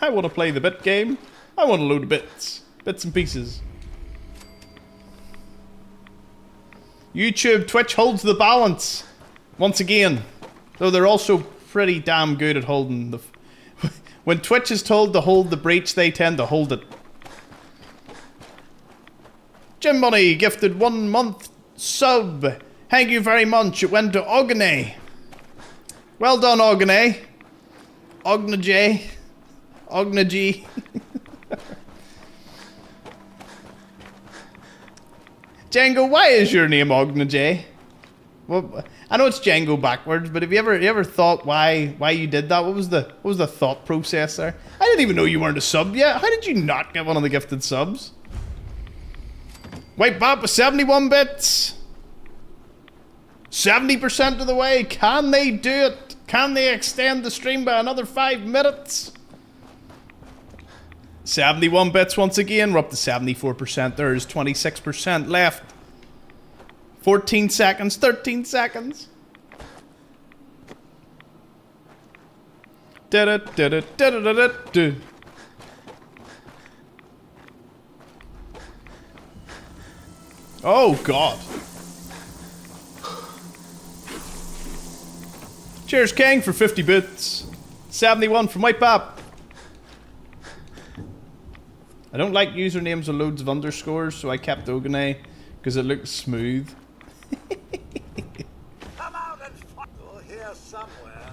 I want to play the bit game. I want to load bits. Bits and pieces. YouTube, Twitch holds the balance. Once again. Though they're also pretty damn good at holding the... When Twitch is told to hold the breach, they tend to hold it. Jim Money gifted 1 month sub. Thank you very much. It went to Ognay. Well done, Ognay. Ognay. Ognay. Django, why is your name Ognay? Well, I know it's Django backwards, but have you ever thought why you did that? What was the thought process there? I didn't even know you weren't a sub yet. How did you not get one of the gifted subs? White Bop with 71 bits. 70% of the way. Can they do it? Can they extend the stream by another 5 minutes? 71 bits once again. We're up to 74%. There's 26% left. 14 seconds. 13 seconds. Da-da-da-da-da-da-da-da. Oh, God. Cheers, King, for 50 bits. 71 from White Bop. I don't like usernames with loads of underscores, so I kept Ogane because it looks smooth. Come out and fight. You're here somewhere.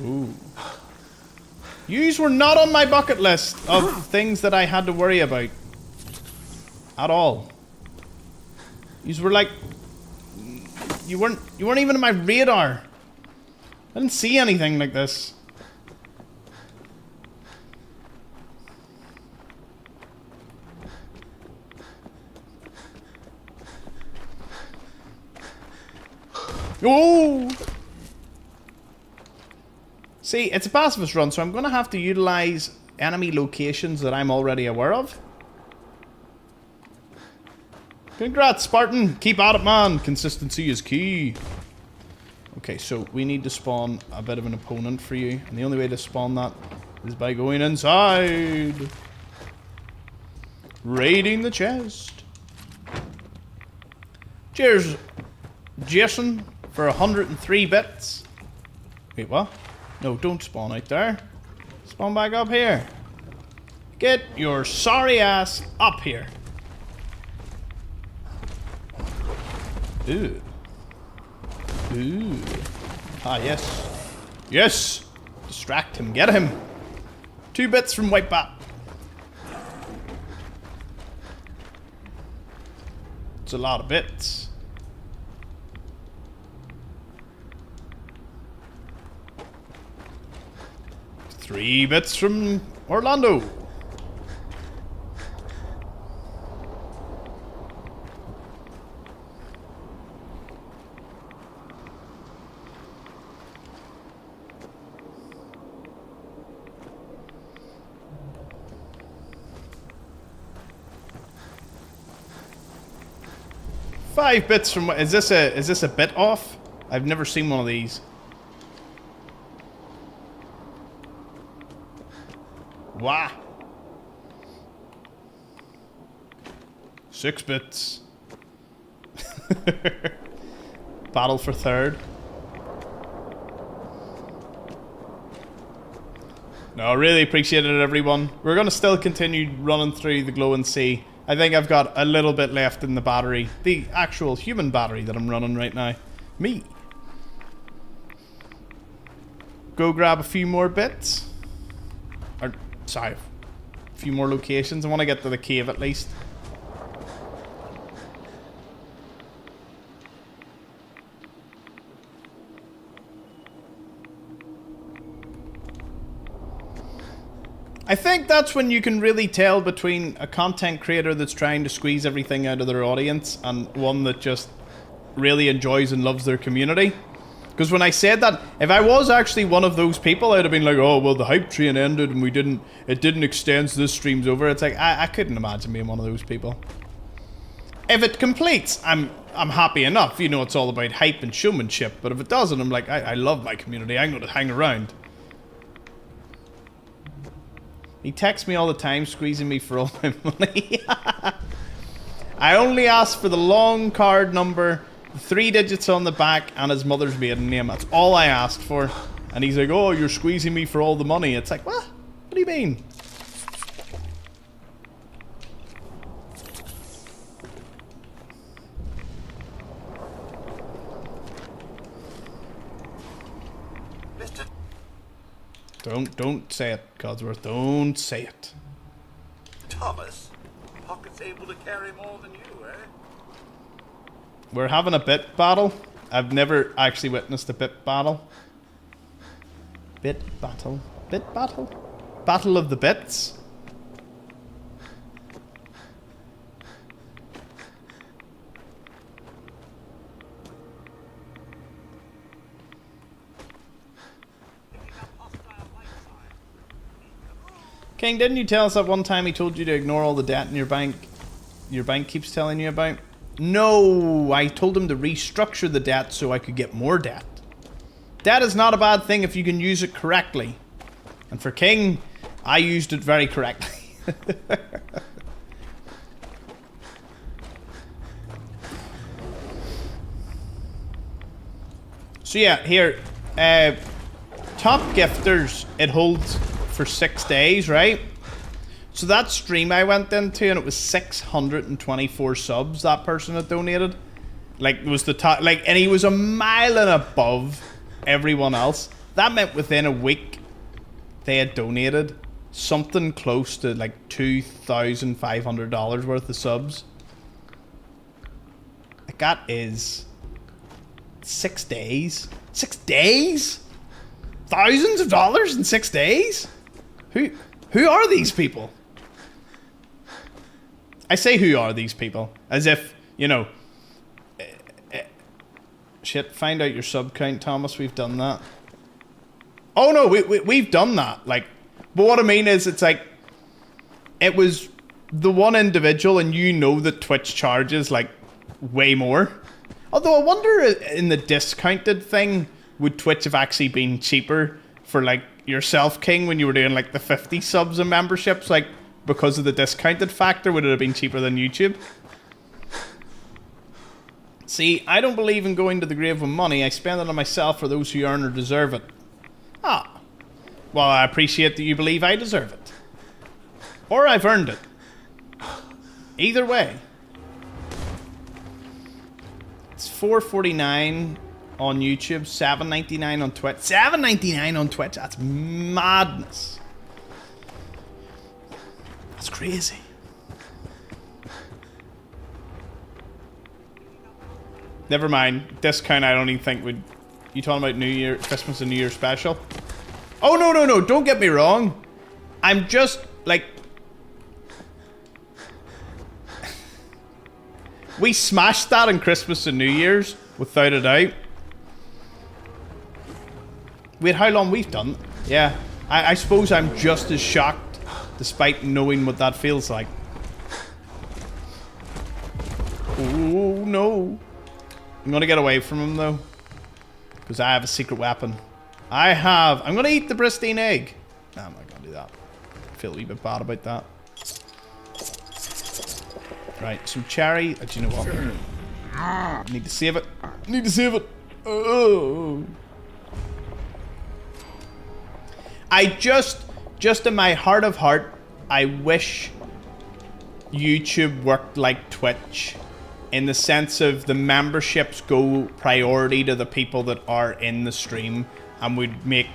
Ooh. Yous were not on my bucket list of things that I had to worry about. At all. Yous were like... You weren't even on my radar. I didn't see anything like this. Oh! See, it's a pacifist run, so I'm going to have to utilize enemy locations that I'm already aware of. Congrats, Spartan! Keep at it, man! Consistency is key. Okay, so we need to spawn a bit of an opponent for you, and the only way to spawn that is by going inside. Raiding the chest. Cheers, Jason, for 103 bits. Wait, what? No, don't spawn out there. Spawn back up here. Get your sorry ass up here. Ooh. Ooh. Ah, yes. Yes! Distract him. Get him. 2 bits from White Bop. It's a lot of bits. Three bits from Orlando. Five bits from... Is this a bit off? I've never seen one of these. Wow. 6 bits. Battle for third. No, I really appreciate it, everyone. We're going to still continue running through the Glow and See. I think I've got a little bit left in the battery. The actual human battery that I'm running right now. Me. Go grab a few more bits. Or, sorry, a few more locations. I want to get to the cave at least. I think that's when you can really tell between a content creator that's trying to squeeze everything out of their audience and one that just really enjoys and loves their community. Because when I said that, if I was actually one of those people, I'd have been like, oh, well, the hype train ended and it didn't extend, so this stream's over. It's like, I couldn't imagine being one of those people. If it completes, I'm happy enough. You know, it's all about hype and showmanship. But if it doesn't, I'm like, I love my community. I'm going to hang around. He texts me all the time, squeezing me for all my money. I only asked for the long card number, 3 digits on the back, and his mother's maiden name. That's all I asked for. And he's like, oh, you're squeezing me for all the money. It's like, what? What do you mean? Don't say it, Codsworth. Don't say it. Thomas, Pocket's able to carry more than you, eh? We're having a bit battle. I've never actually witnessed a bit battle. Bit battle. Bit battle? Battle of the bits? King, didn't you tell us that one time he told you to ignore all the debt in your bank keeps telling you about? No, I told him to restructure the debt so I could get more debt. Debt is not a bad thing if you can use it correctly. And for King, I used it very correctly. So yeah, here, top gifters, it holds for 6 days, right? So that stream I went into, and it was 624 subs that person had donated. Like, it was the top, like, and he was a mile and above everyone else. That meant within a week, they had donated something close to like $2,500 worth of subs. Like, that is 6 days. 6 days? Thousands of dollars in 6 days? Who are these people? I say who are these people as if, you know, shit, find out your sub count, Thomas. We've done that. Oh no, we've done that. Like, but what I mean is, it's like, it was the one individual, and you know that Twitch charges like way more. Although I wonder, in the discounted thing, would Twitch have actually been cheaper for like yourself, King, when you were doing like the 50 subs and memberships? Like, because of the discounted factor, would it have been cheaper than YouTube? See, I don't believe in going to the grave with money. I spend it on myself for those who earn or deserve it. Ah. Well, I appreciate that you believe I deserve it. Or I've earned it. Either way. It's $4.49 on YouTube, $7.99 on Twitch. $7.99 on Twitch? That's madness. That's crazy. Never mind. Discount I don't even think would... You talking about New Year, Christmas and New Year special? Oh, no, no, no. Don't get me wrong. I'm just, like... We smashed that in Christmas and New Year's, without a doubt. Wait, how long we've done? Yeah. I suppose I'm just as shocked, despite knowing what that feels like. Oh, no. I'm gonna get away from him, though. Because I have a secret weapon. I'm gonna eat the pristine egg. No, I'm not gonna do that. I feel a wee bit bad about that. Right, some cherry. Do you know what? I need to save it. I need to save it. Oh. I just in my heart of heart, I wish YouTube worked like Twitch, in the sense of the memberships go priority to the people that are in the stream, and would make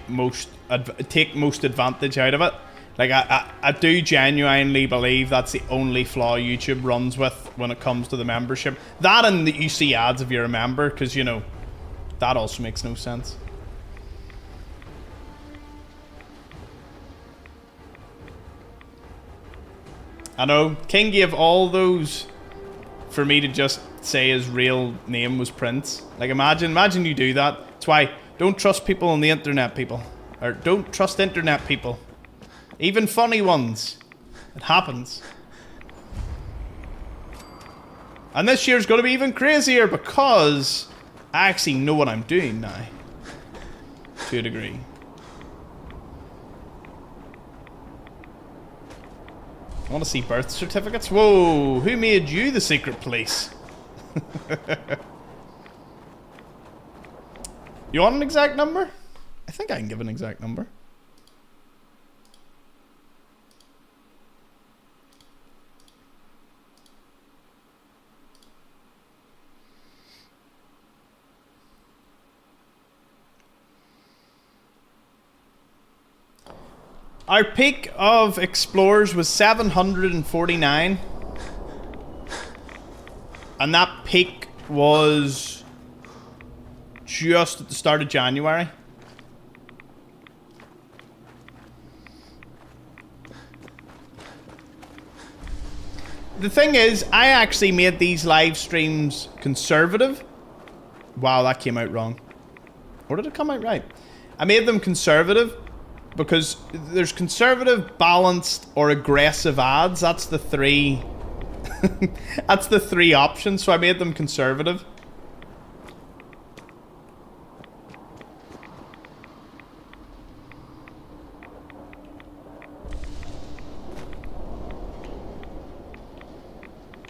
take most advantage out of it. Like, I do genuinely believe that's the only flaw YouTube runs with when it comes to the membership. That, and that you see ads if you're a member, because, you know, that also makes no sense. I know, King gave all those for me to just say his real name was Prince. Like, imagine you do that. That's why, don't trust people on the internet, people. Or don't trust internet people. Even funny ones. It happens. And this year's going to be even crazier because I actually know what I'm doing now. To a degree. I want to see birth certificates. Whoa, who made you the secret police? You want an exact number? I think I can give an exact number. Our peak of Xplores was 749. And that peak was just at the start of January. the thing is, I actually made these live streams conservative. Wow, that came out wrong. Or did it come out right? I made them conservative because there's conservative, balanced, or aggressive ads. That's the three. That's the three options. So I made them conservative.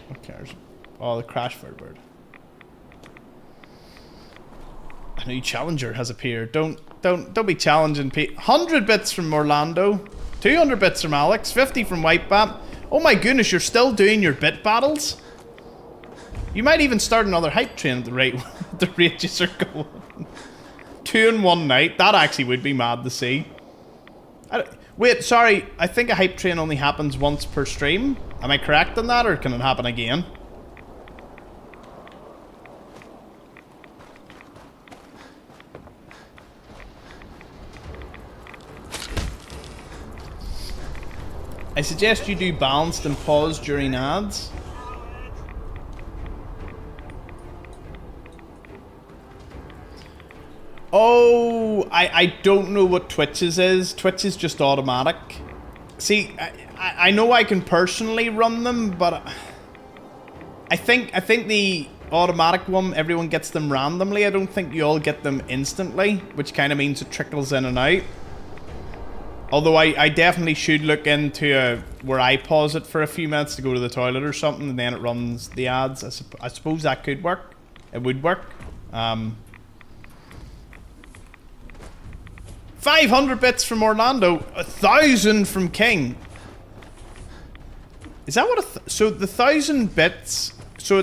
Who cares? Oh, the crash bird. A new challenger has appeared. Don't be challenging people. 100 bits from Orlando, 200 bits from Alex, 50 from Whitebat. Oh my goodness, you're still doing your bit battles. You might even start another hype train at the rate the rages are going. 2 in one night. That actually would be mad to see. Wait, sorry. I think a hype train only happens once per stream. Am I correct on that, or can it happen again? I suggest you do balanced and pause during ads. Oh, I don't know what Twitch's is. Twitch is just automatic. See, I know I can personally run them, but I think the automatic one, everyone gets them randomly. I don't think you all get them instantly, which kind of means it trickles in and out. Although I definitely should look into where I pause it for a few minutes to go to the toilet or something, and then it runs the ads. I suppose that could work. It would work. 500 bits from Orlando, 1,000 from King. Is that what so the 1,000 bits? So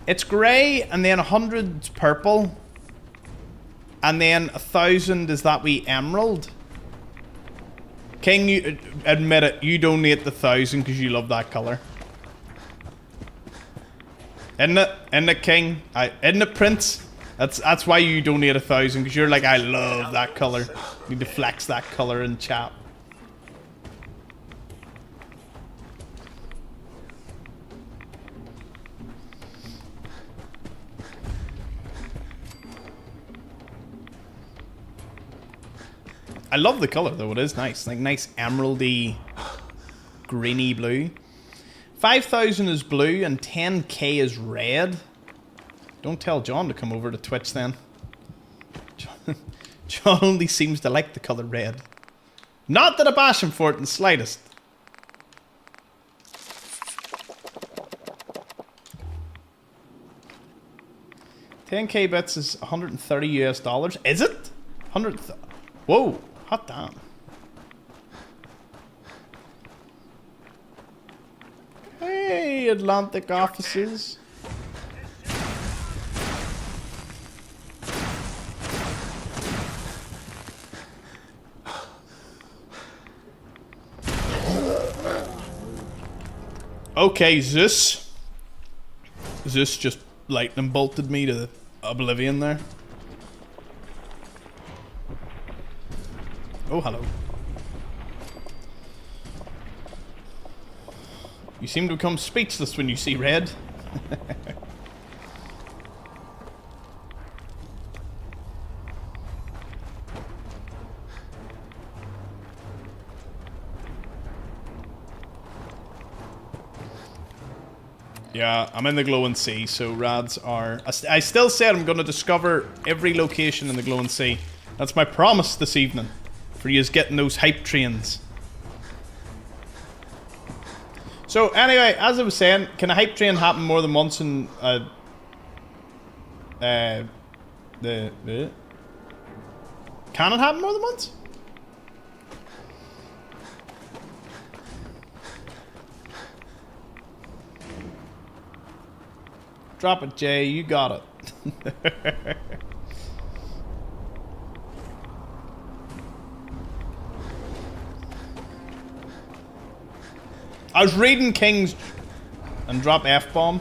it's grey, and then 100's purple, and then 1,000 is that wee emerald. King, you admit it, you donate the 1,000 because you love that colour. Isn't it, King? Isn't it, Prince? That's why you donate 1,000, because you're like, I love that colour. You need to flex that colour in chat. I love the colour though, it is nice. Like nice emeraldy, greeny blue. 5,000 is blue and 10k is red. Don't tell John to come over to Twitch then. John only seems to like the colour red. Not that I bash him for it in the slightest. $10k bits is 130 US dollars. Is it? 100. Whoa. Hot damn. Hey, Atlantic offices. Okay, Zeus just lightning bolted me to oblivion there. Oh, hello. You seem to become speechless when you see red. Yeah, I'm in the glowing sea, so rads are... I still said I'm going to discover every location in the glowing sea. That's my promise this evening. For you getting those hype trains. So anyway, as I was saying, can a hype train happen more than once in can it happen more than once? Drop it, Jay, you got it. I was reading King's and drop F-bomb.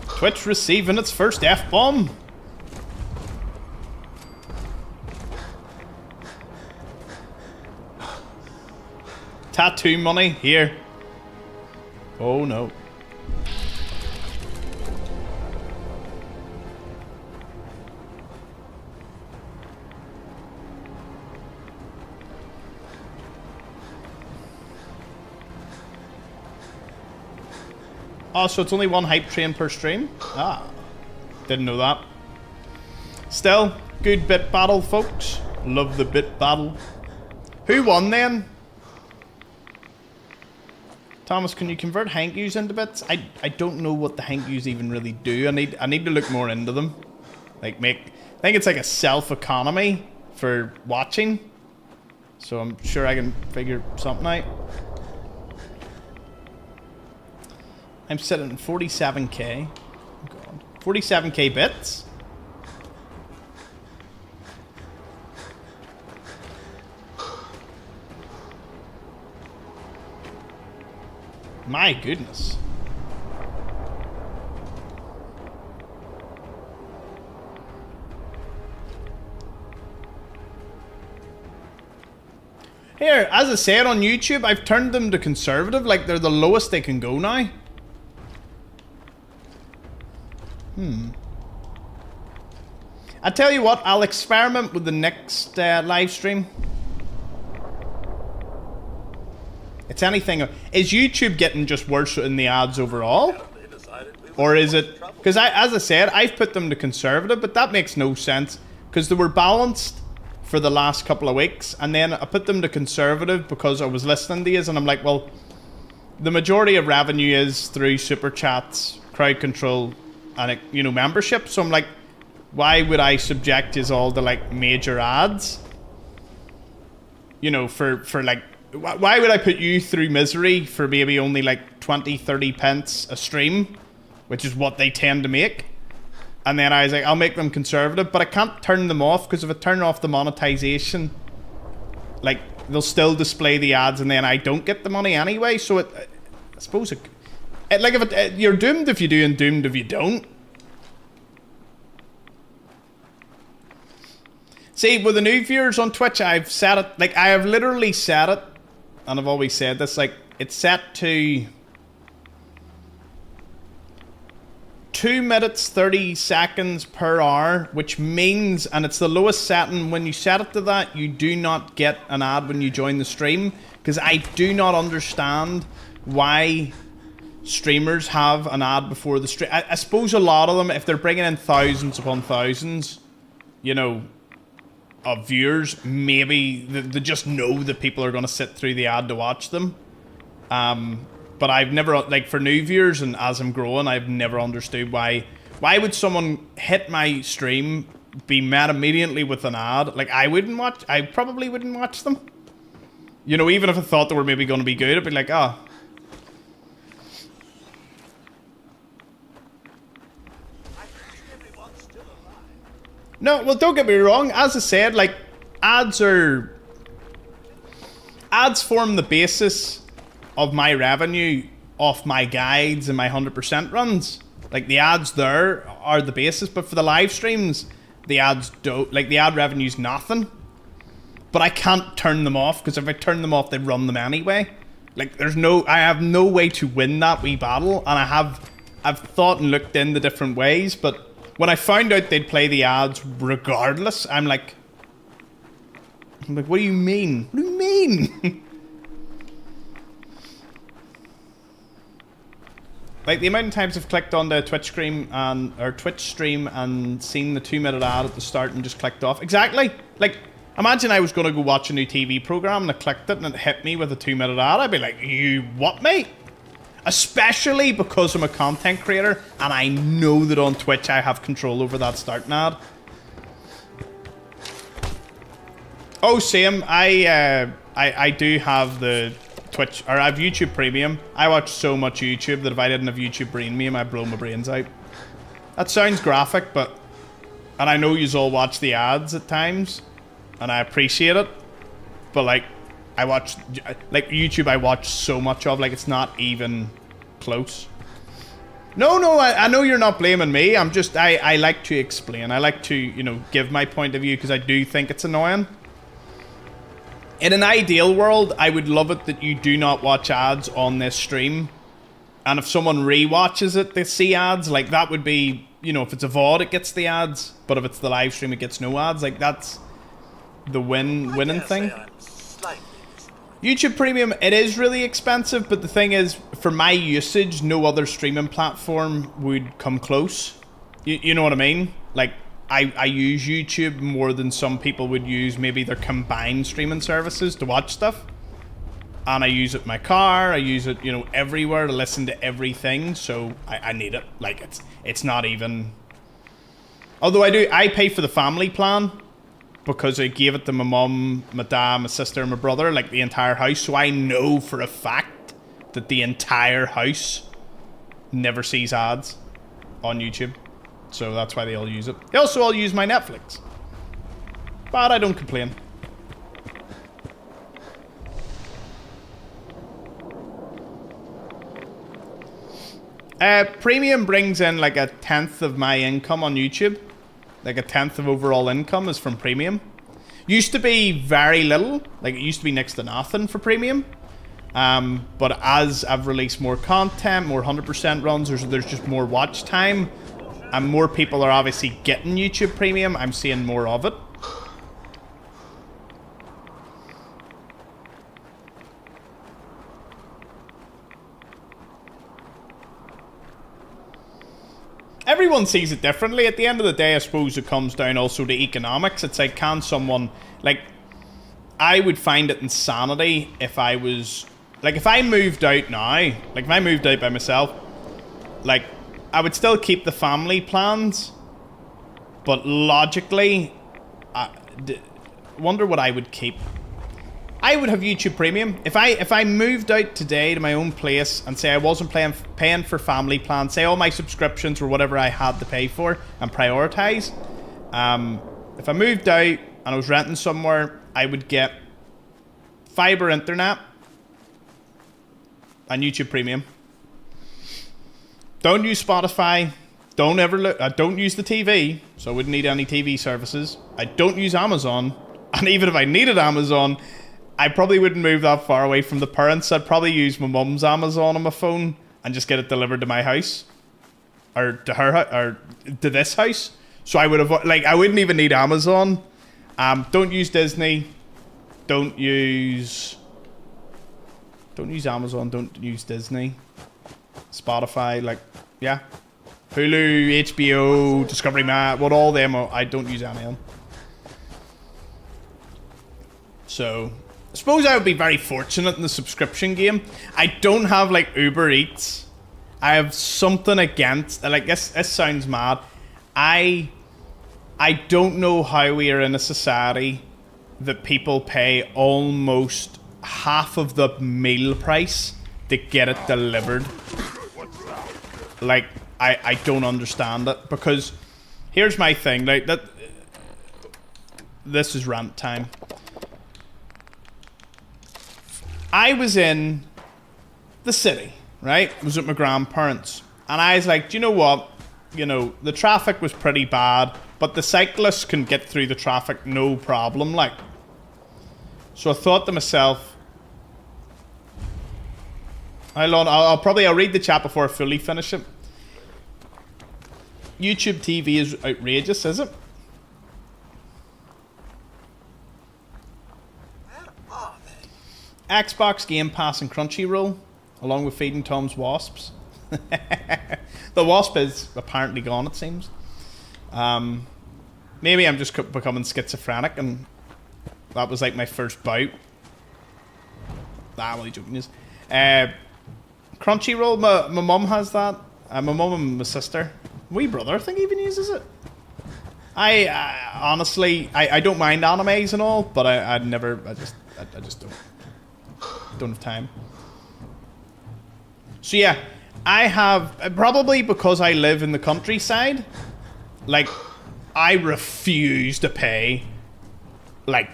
Twitch receiving its first F-bomb. Tattoo money here. Oh no. Oh, so it's only one hype train per stream? Ah, didn't know that. Still, good bit battle, folks. Love the bit battle. Who won then? Thomas, can you convert hankyus into bits? I don't know what the hankyus even really do. I need to look more into them. Like I think it's like a self-economy for watching. So I'm sure I can figure something out. I'm sitting at 47k. Oh God. 47k bits? My goodness. Here, as I said on YouTube, I've turned them to conservative, like they're the lowest they can go now. I tell you what, I'll experiment with the next live stream. It's anything. Is YouTube getting just worse in the ads overall? Or is it... Because as I said, I've put them to conservative, but that makes no sense. Because they were balanced for the last couple of weeks. And then I put them to conservative because I was listening to these. And I'm like, well, the majority of revenue is through super chats, crowd control, and, you know, membership. So I'm like, why would I subject you all to, like, major ads? You know, for like... Why would I put you through misery for maybe only like 20, 30 pence a stream, which is what they tend to make? And then I was like, I'll make them conservative, but I can't turn them off because if I turn off the monetization, like they'll still display the ads and then I don't get the money anyway. So I suppose like if you're doomed if you do and doomed if you don't. See, with the new viewers on Twitch, I've set it, like I have literally set it. And I've always said this, like, it's set to 2 minutes 30 seconds per hour, which means, and it's the lowest setting, when you set it to that, you do not get an ad when you join the stream, because I do not understand why streamers have an ad before the stream. I suppose a lot of them, if they're bringing in thousands upon thousands, you know, of viewers, maybe they just know that people are going to sit through the ad to watch them. But I've never, like for new viewers and as I'm growing, I've never understood why would someone hit my stream, be met immediately with an ad? Like I probably wouldn't watch them. You know, even if I thought they were maybe going to be good, I'd be like, oh. No, well, don't get me wrong. As I said, like, ads form the basis of my revenue off my guides and my 100% runs. Like, the ads there are the basis, but for the live streams, the ads don't, like, the ad revenue's nothing. But I can't turn them off, because if I turn them off, they run them anyway. Like, I have no way to win that wee battle, and I've thought and looked in the different ways, but when I found out they'd play the ads regardless, I'm like, what do you mean? What do you mean? Like the amount of times I've clicked on the Twitch stream and seen the 2-minute ad at the start and just clicked off. Exactly. Like, imagine I was going to go watch a new TV program and I clicked it and it hit me with a 2-minute ad. I'd be like, you what, mate? Especially because I'm a content creator and I know that on Twitch I have control over that starting ad. Oh, same. I do have the Twitch, or I have YouTube Premium. I watch so much YouTube that if I didn't have YouTube Premium, I'd blow my brains out. That sounds graphic, but... And I know yous all watch the ads at times, and I appreciate it. But, like, I watch... Like, YouTube I watch so much of, like, it's not even close. No, I know you're not blaming me. I'm just... I like to explain. I like to, you know, give my point of view, because I do think it's annoying. In an ideal world, I would love it that you do not watch ads on this stream And if someone rewatches it, they see ads. Like, that would be, you know, if it's a VOD, it gets the ads. But if it's the live stream, it gets no ads. Like, that's the winning thing. YouTube Premium, it is really expensive, but the thing is, for my usage, no other streaming platform would come close. You know what I mean? Like, I use YouTube more than some people would use maybe their combined streaming services to watch stuff. And I use it in my car, I use it, you know, everywhere to listen to everything, so I need it. Like, it's not even... Although I pay for the family plan, because I gave it to my mum, my dad, my sister, and my brother, like the entire house, so I know for a fact that the entire house never sees ads on YouTube. So that's why they all use it. They also all use my Netflix. But I don't complain. Premium brings in like 1/10 of my income on YouTube. Like 1/10 of overall income is from Premium. Used to be very little. Like, it used to be next to nothing for Premium. But as I've released more content, more 100% runs, there's just more watch time, and more people are obviously getting YouTube Premium, I'm seeing more of it. Everyone sees it differently. At the end of the day, I suppose it comes down also to economics. It's like, can someone... Like, I would find it insanity if I was... Like, if I moved out now, like, if I moved out by myself, like, I would still keep the family plans, but logically, I wonder what I would keep. I would have YouTube Premium. If I moved out today to my own place and say I wasn't paying for family plans, say all my subscriptions were whatever I had to pay for and prioritize. If I moved out and I was renting somewhere, I would get fiber internet and YouTube Premium. Don't use Spotify. Don't ever look. I don't use the TV, so I wouldn't need any TV services. I don't use Amazon, and even if I needed Amazon, I probably wouldn't move that far away from the parents. I'd probably use my mum's Amazon on my phone and just get it delivered to my house, or to her, or to this house. So I would have, like, I wouldn't even need Amazon. Don't use Disney. Don't use Amazon. Don't use Disney. Spotify, like, yeah. Hulu, HBO, Discovery Max, what all them are, I don't use any of them. So, I suppose I would be very fortunate in the subscription game. I don't have, like, Uber Eats. I have something against, like, this sounds mad. I don't know how we are in a society that people pay almost half of the meal price to get it delivered. Like, I don't understand it, because here's my thing, like, that this is rant time. I was in the city, right? I was with my grandparents, and I was like, do you know what? You know, the traffic was pretty bad, but the cyclists can get through the traffic no problem, like. So I thought to myself, I'll read the chat before I fully finish it. YouTube TV is outrageous, is it? Xbox Game Pass and Crunchyroll, along with feeding Tom's wasps. The wasp is apparently gone, it seems. Maybe I'm just becoming schizophrenic, and that was like my first bout. Nah, I'm only joking. Crunchyroll, my mum has that. My mum and my sister. My brother, I think, even uses it. I honestly, I don't mind animes and all, but I just don't have time. So yeah, I have, probably because I live in the countryside, like, I refuse to pay like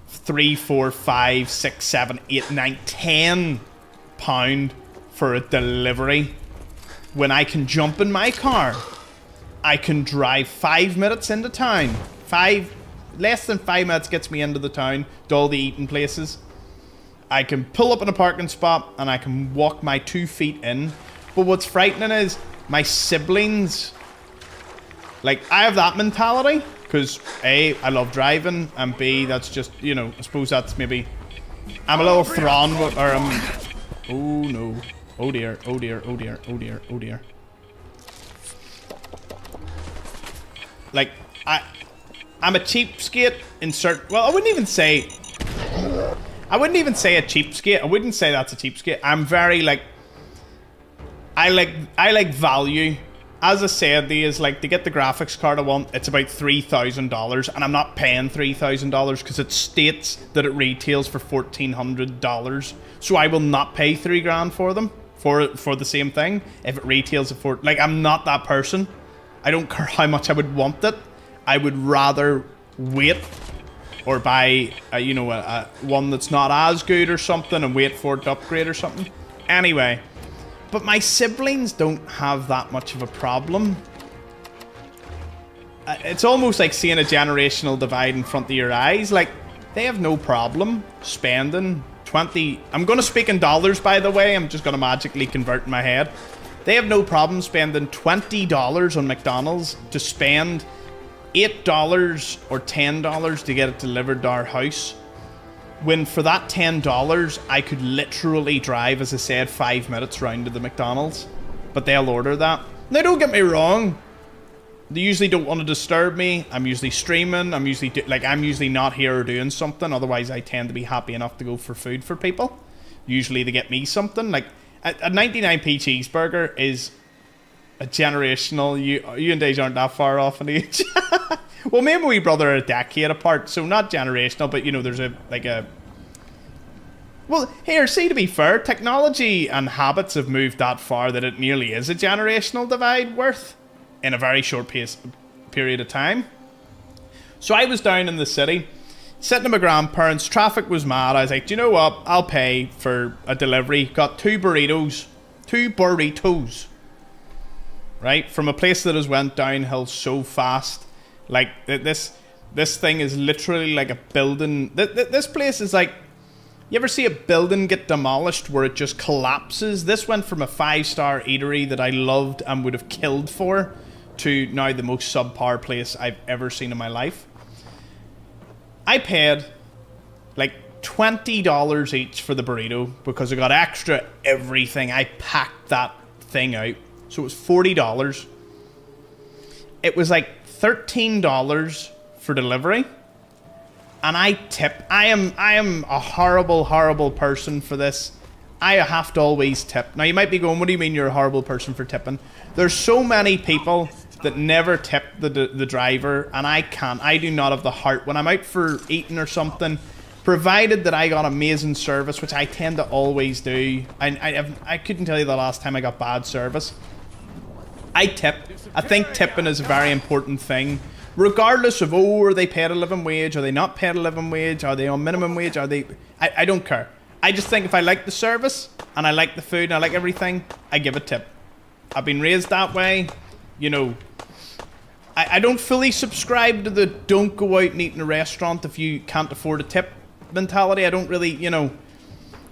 3, 4, 5, 6, 7, 8, 9, 10 pound for a delivery when I can jump in my car. I can drive 5 minutes into town. Less than 5 minutes gets me into the town to all the eating places. I can pull up in a parking spot and I can walk my 2 feet in But what's frightening is my siblings. Like, I have that mentality because A, I love driving, and B, that's just, you know, I suppose that's maybe I'm a little thrown, or oh no, oh dear, oh dear, oh dear, oh dear, oh dear. Like, I'm a cheapskate in certain. Well, I wouldn't even say a cheapskate. I wouldn't say that's a cheapskate. I'm very like. I like value. As I said, to get the graphics card I want, it's about $3,000, and I'm not paying $3,000 because it states that it retails for $1,400. So I will not pay $3,000 for them for the same thing if it retails at $4,000. Like, I'm not that person. I don't care how much I would want it. I would rather wait or buy a one that's not as good or something and wait for it to upgrade or something. Anyway. But my siblings don't have that much of a problem. It's almost like seeing a generational divide in front of your eyes. Like, they have no problem spending 20... I'm going to speak in dollars, by the way. I'm just going to magically convert in my head. They have no problem spending $20 on McDonald's to spend $8 or $10 to get it delivered to our house. When for that $10, I could literally drive, as I said, 5 minutes round to the McDonald's. But they'll order that. Now, don't get me wrong. They usually don't want to disturb me. I'm usually streaming. I'm usually not here or doing something. Otherwise, I tend to be happy enough to go for food for people. Usually, they get me something. Like, a 99p cheeseburger is a generational... You and Daisy aren't that far off in age. Well, me and my wee brother are a decade apart, so not generational, but, you know, there's Well, here, see, to be fair, technology and habits have moved that far that it nearly is a generational divide worth in a very short period of time. So I was down in the city, sitting at my grandparents', traffic was mad. I was like, do you know what? I'll pay for a delivery. Got two burritos, right, from a place that has went downhill so fast. Like, this thing is literally like a building. This place is like, you ever see a building get demolished where it just collapses? This went from a 5-star eatery that I loved and would have killed for to now the most subpar place I've ever seen in my life. I paid like $20 each for the burrito because I got extra everything. I packed that thing out. So it was $40. It was like $13 for delivery. And I tip. I am a horrible, horrible person for this. I have to always tip. Now, you might be going, what do you mean you're a horrible person for tipping? There's so many people that never tip the driver, and I can't. I do not have the heart. When I'm out for eating or something, provided that I got amazing service, which I tend to always do. I couldn't tell you the last time I got bad service. I tip. I think tipping is a very important thing. Regardless of, are they paid a living wage? Are they not paid a living wage? Are they on minimum wage? Are they... I don't care. I just think if I like the service, and I like the food, and I like everything, I give a tip. I've been raised that way. You know, I don't fully subscribe to the don't go out and eat in a restaurant if you can't afford a tip mentality. I don't really, you know...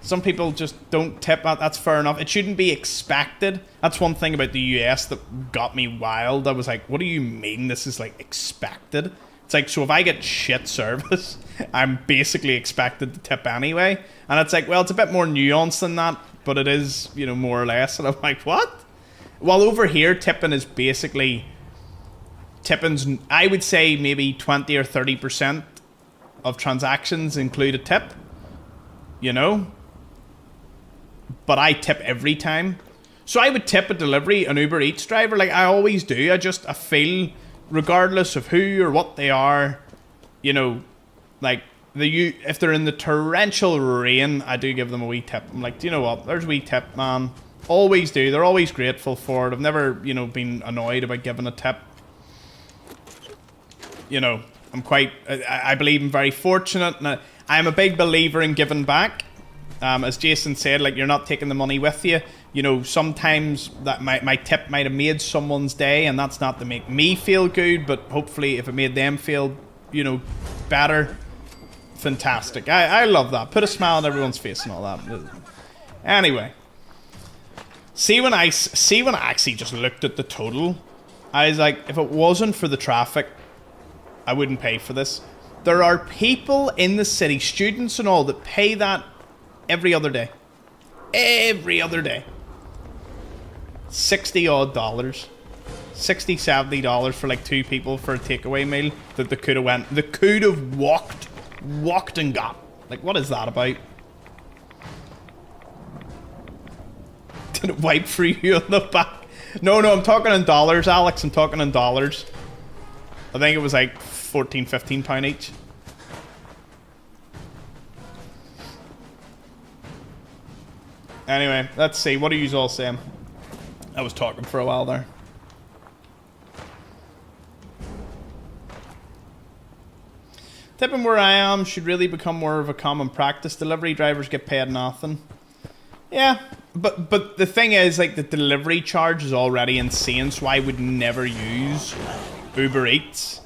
Some people just don't tip. That's fair enough. It shouldn't be expected. That's one thing about the US that got me wild. I was like, what do you mean this is like expected? It's like, so if I get shit service, I'm basically expected to tip anyway. And it's like, well, it's a bit more nuanced than that, but it is, you know, more or less. And I'm like, what? Well, over here, tipping is basically... Tipping's, I would say, maybe 20 or 30% of transactions include a tip. You know? But I tip every time. So I would tip a delivery, an Uber Eats driver, like I always do. I feel, regardless of who or what they are, you know, like, if they're in the torrential rain, I do give them a wee tip. I'm like, do you know what? There's a wee tip, man. Always do. They're always grateful for it. I've never, you know, been annoyed about giving a tip. You know, I believe I'm very fortunate, and I'm a big believer in giving back. As Jason said, like, you're not taking the money with you. You know, sometimes that my tip might have made someone's day, and that's not to make me feel good, but hopefully if it made them feel, you know, better, fantastic. I love that. Put a smile on everyone's face and all that. Anyway. See when I actually just looked at the total, I was like, if it wasn't for the traffic, I wouldn't pay for this. There are people in the city, students and all, that pay that every other day. Every other day. $60 odd. $60, $70 for like 2 people for a takeaway meal that they could have walked and got. Like, what is that about? Did it wipe for you on the back? No, I'm talking in dollars, Alex. I'm talking in dollars. I think it was like £14, £15 each. Anyway, let's see. What are you all saying? I was talking for a while there. Tipping where I am should really become more of a common practice. Delivery drivers get paid nothing. Yeah, but the thing is, like, the delivery charge is already insane, so I would never use Uber Eats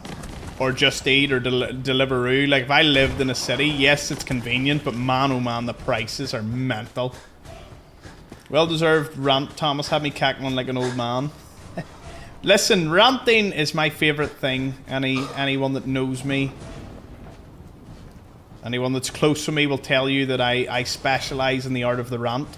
or Just Eat or Deliveroo. Like, if I lived in a city, yes, it's convenient, but man, oh man, the prices are mental. Well-deserved rant. Thomas had me cackling like an old man. Listen, ranting is my favourite thing. Anyone that knows me, anyone that's close to me will tell you that I specialise in the art of the rant.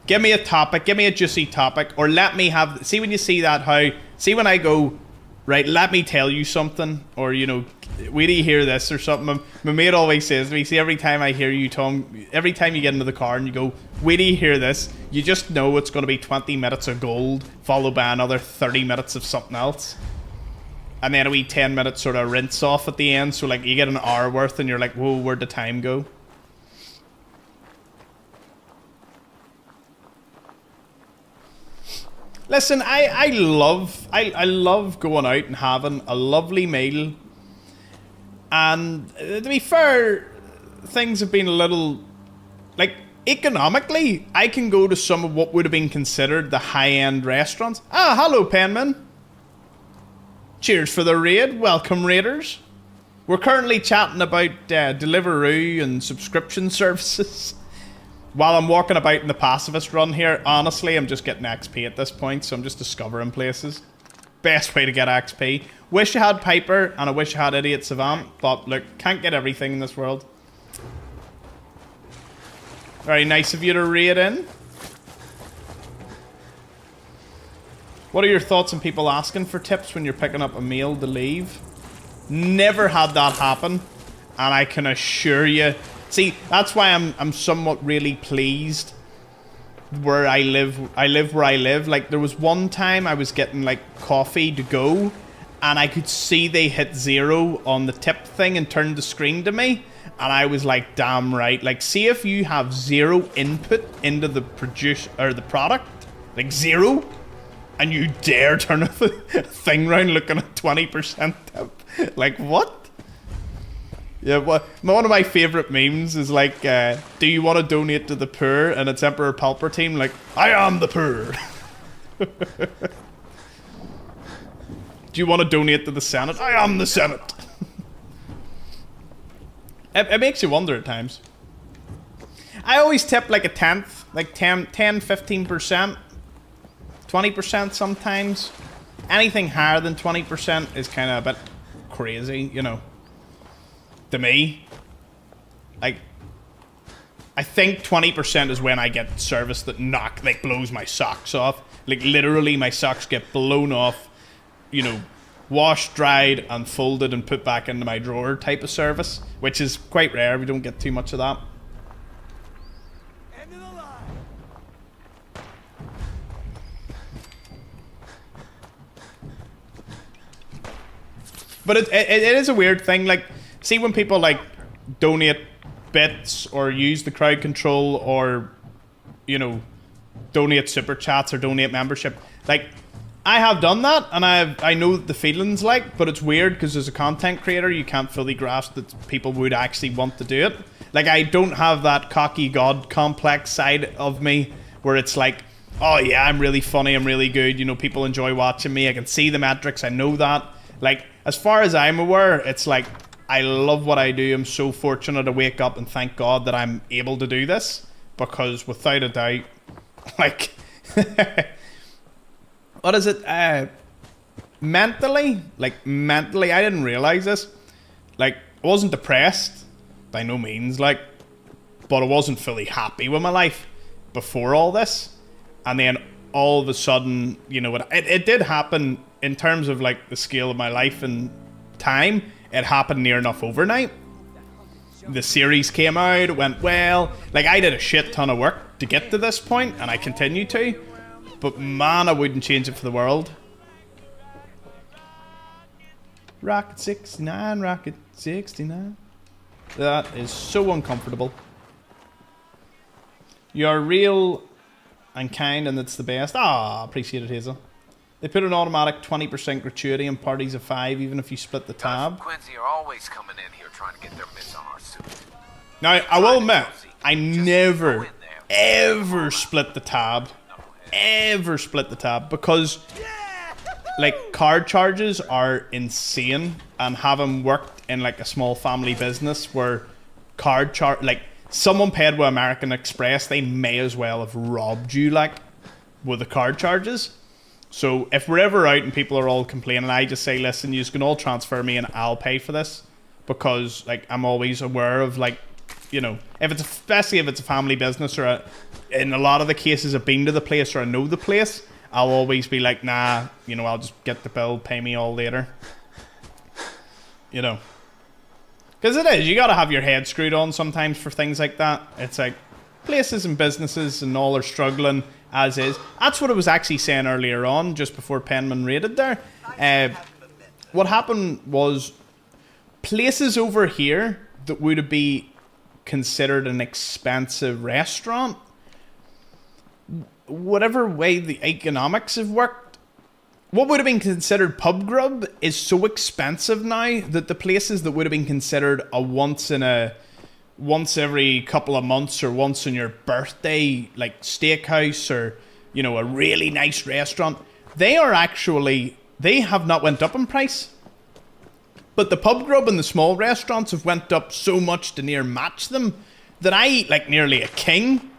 Give me a topic, give me a juicy topic, or let me have... See when you see that, how... See when I go, right, let me tell you something, or, you know, wait till you hear this or something. My mate always says to me, see, every time I hear you, Tom, every time you get into the car and you go, wait till you hear this, you just know it's going to be 20 minutes of gold, followed by another 30 minutes of something else. And then a wee 10 minute sort of rinse off at the end, so like you get an hour worth and you're like, whoa, where'd the time go? Listen, I love going out and having a lovely meal. And to be fair, things have been a little, like, economically, I can go to some of what would have been considered the high-end restaurants. Ah, hello, Penman. Cheers for the raid. Welcome, raiders. We're currently chatting about Deliveroo and subscription services. While I'm walking about in the Pacifist run here, honestly, I'm just getting XP at this point, so I'm just discovering places. Best way to get XP. Wish I had Piper, and I wish I had Idiot Savant, but look, can't get everything in this world. Very nice of you to raid in. What are your thoughts on people asking for tips when you're picking up a meal to leave? Never had that happen, and I can assure you... See, that's why I'm somewhat really pleased where I live. I live where I live. Like, there was one time I was getting, like, coffee to go, and I could see they hit 0 on the tip thing and turned the screen to me, and I was like, damn right. Like, see if you have 0 input into the product, like 0, and you dare turn a thing around looking at 20% tip. Like, what? Yeah, well, one of my favourite memes is like, do you want to donate to the poor? And it's Emperor Palpatine, like, I am the poor. Do you want to donate to the Senate? I am the Senate. It makes you wonder at times. I always tip like a tenth, like 10, 15%, 20% sometimes. Anything higher than 20% is kind of a bit crazy, you know. To me, like, I think 20% is when I get service that blows my socks off. Like, literally my socks get blown off, you know, washed, dried, and folded and put back into my drawer type of service, which is quite rare. We don't get too much of that. But it is a weird thing, like, see when people, like, donate bits or use the crowd control or, you know, donate super chats or donate membership. Like, I have done that, and I know the feelings, like, but it's weird because as a content creator, you can't fully grasp that people would actually want to do it. Like, I don't have that cocky god complex side of me where it's like, oh yeah, I'm really funny, I'm really good, you know, people enjoy watching me, I can see the metrics, I know that. Like, as far as I'm aware, it's like, I love what I do. I'm so fortunate to wake up and thank God that I'm able to do this. because without a doubt, like, what is it? Mentally, I didn't realize this. Like, I wasn't depressed by no means, like, but I wasn't fully happy with my life before all this. And then all of a sudden, you know, it did happen in terms of like the scale of my life and time. It happened near enough overnight. The series came out, it went well. Like, I did a shit ton of work to get to this point, and I continue to. But man, I wouldn't change it for the world. Rocket 69, Rocket 69. That is so uncomfortable. You're real and kind, and it's the best. Ah, appreciate it, Hazel. They put an automatic 20% gratuity in parties of 5, even if you split the tab. Quincy are always coming in here trying to get their mitts on our suit. Now, I will admit, I never, ever split the tab. Ever split the tab. Because, like, card charges are insane. And having worked in, like, a small family business where card charge... Like, someone paid with American Express, they may as well have robbed you, like, with the card charges. So if we're ever out and people are all complaining, I just say, listen, you can all transfer me and I'll pay for this. Because, like, I'm always aware of, like, you know, especially if it's a family business or in a lot of the cases I've been to the place or I know the place, I'll always be like, nah, you know, I'll just get the bill, pay me all later. You know. Because it is, you gotta have your head screwed on sometimes for things like that. It's like, places and businesses and all are struggling as is. That's what I was actually saying earlier on, just before Penman raided there. What happened was, places over here that would be considered an expensive restaurant, whatever way the economics have worked, what would have been considered pub grub is so expensive now that the places that would have been considered a once every couple of months or once on your birthday, like steakhouse or, you know, a really nice restaurant, they have not went up in price. But the pub grub and the small restaurants have went up so much to near match them that I eat like nearly a king.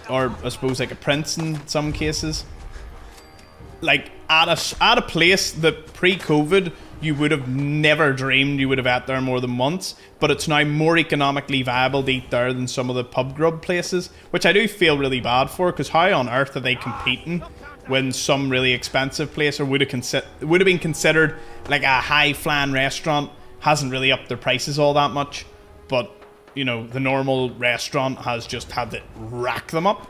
Or I suppose like a prince in some cases. Like at a place that pre-COVID you would have never dreamed you would have ate there more than once. But it's now more economically viable to eat there than some of the pub grub places. Which I do feel really bad for, because how on earth are they competing when some really expensive place or would have been considered like a high-flying restaurant hasn't really upped their prices all that much, but you know, the normal restaurant has just had to rack them up.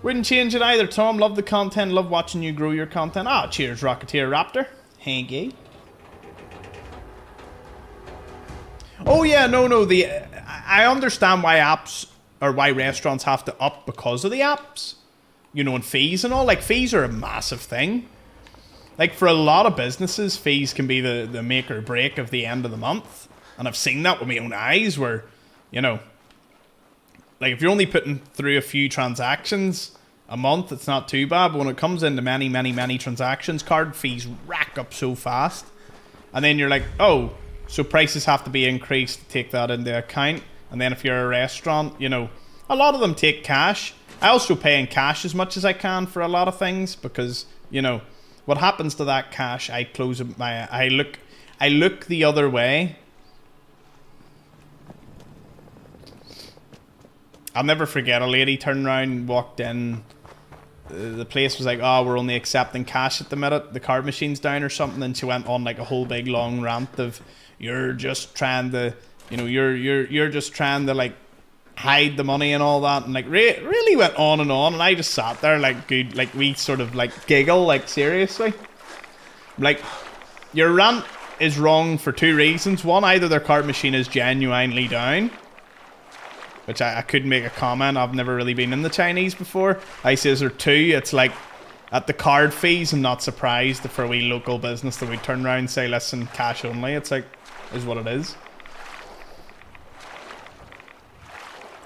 Wouldn't change it either, Tom. Love the content, love watching you grow your content. Ah, cheers, Rocketeer Raptor. Hanky. Oh yeah, no, I understand why apps or why restaurants have to up because of the apps. You know, and fees and all. Like, fees are a massive thing. Like, for a lot of businesses, fees can be the make or break of the end of the month. And I've seen that with my own eyes where, you know, like, if you're only putting through a few transactions a month, it's not too bad. But when it comes into many, many, many transactions, card fees rack up so fast. And then you're like, oh, so prices have to be increased to take that into account. And then if you're a restaurant, you know, a lot of them take cash. I also pay in cash as much as I can for a lot of things because, you know, what happens to that cash, I look the other way. I'll never forget, a lady turned around and walked in. The place was like, oh, we're only accepting cash at the minute. The card machine's down or something. And she went on like a whole big long rant of, you're just trying to, you know, you're just trying to like hide the money and all that, and like really went on, and I just sat there like good, like we sort of like giggle, like seriously. Like, your rant is wrong for two reasons. One, either their card machine is genuinely down, which I couldn't make a comment. I've never really been in the Chinese before. I says, or two, it's like at the card fees, I'm not surprised for a wee local business that we turn around and say, listen, cash only. It's like, is what it is.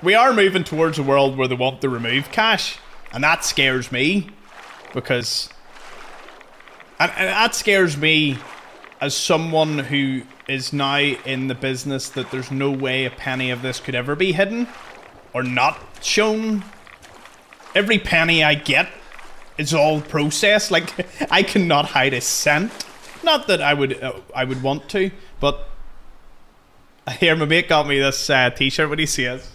We are moving towards a world where they want to remove cash, and that scares me, because and that scares me as someone who is now in the business that there's no way a penny of this could ever be hidden or not shown. Every penny I get is all processed. Like, I cannot hide a cent. Not that I would want to, but here my mate got me this t-shirt. What do you see it?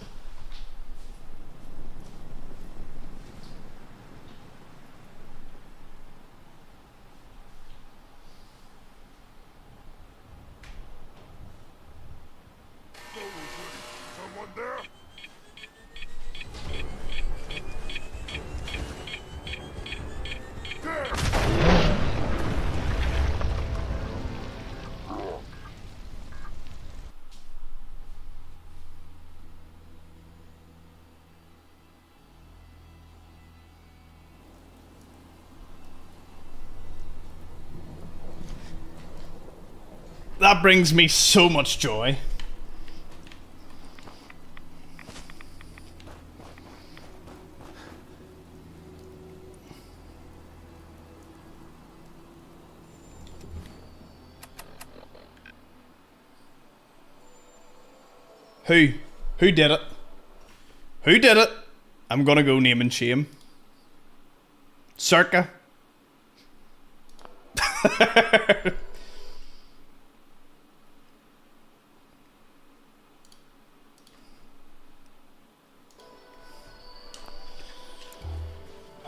Someone there? That brings me so much joy. Who? Who did it? Who did it? I'm gonna go name and shame. Circa.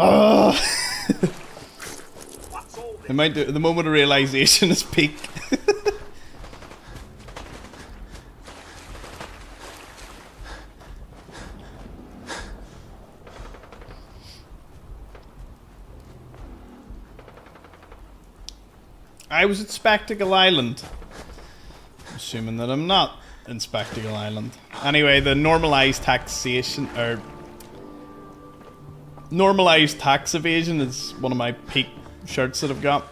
Oh. The moment of realization is peak. I was at Spectacle Island. Assuming that I'm not in Spectacle Island. Anyway, the normalized taxation, or normalized tax evasion is one of my peak shirts that I've got.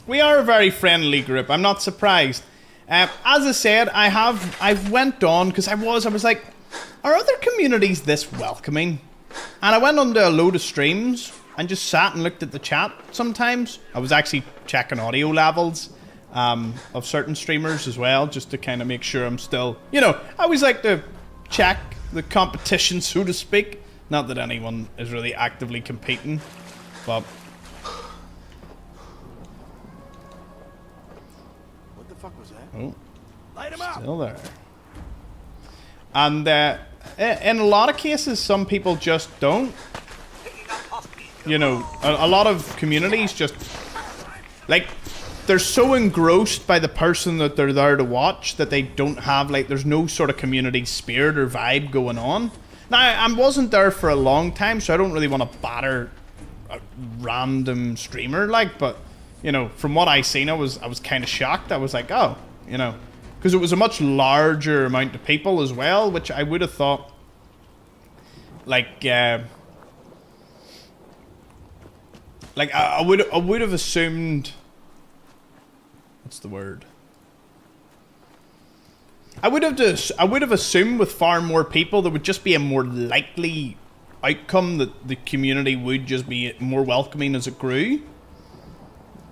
We are a very friendly group. I'm not surprised. As I said, I've went on because I was like, are other communities this welcoming? And I went onto a load of streams and just sat and looked at the chat sometimes. I was actually checking audio levels of certain streamers as well, just to kind of make sure I'm still, you know, I always like to check the competition, so to speak. Not that anyone is really actively competing, but Fuck was that? oh, Light him up. still there. And in a lot of cases, some people just don't. You know, a lot of communities just, like, they're so engrossed by the person that they're there to watch that they don't have, like, there's no sort of community spirit or vibe going on. Now, I wasn't there for a long time, so I don't really want to batter a random streamer, like, but you know, from what I seen, I was kind of shocked. I was like, oh, you know, because it was a much larger amount of people as well, which I would have thought, like I would have assumed. What's the word? I would have assumed with far more people there would just be a more likely outcome that the community would just be more welcoming as it grew.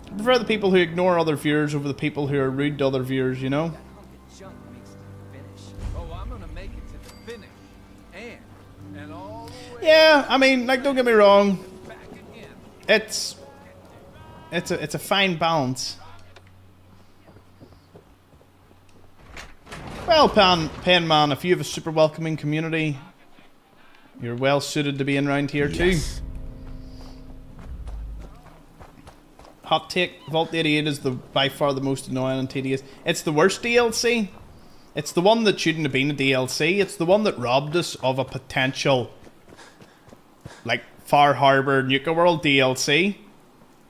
I prefer the people who ignore other viewers over the people who are rude to other viewers, you know? Yeah, I mean, like, don't get me wrong. It's a fine balance. Well, Pen Man, if you have a super welcoming community, you're well suited to be in around here too. Hot take, Vault 88 is by far the most annoying and tedious. It's the worst DLC. It's the one that shouldn't have been a DLC. It's the one that robbed us of a potential, like, Far Harbor Nuka World DLC,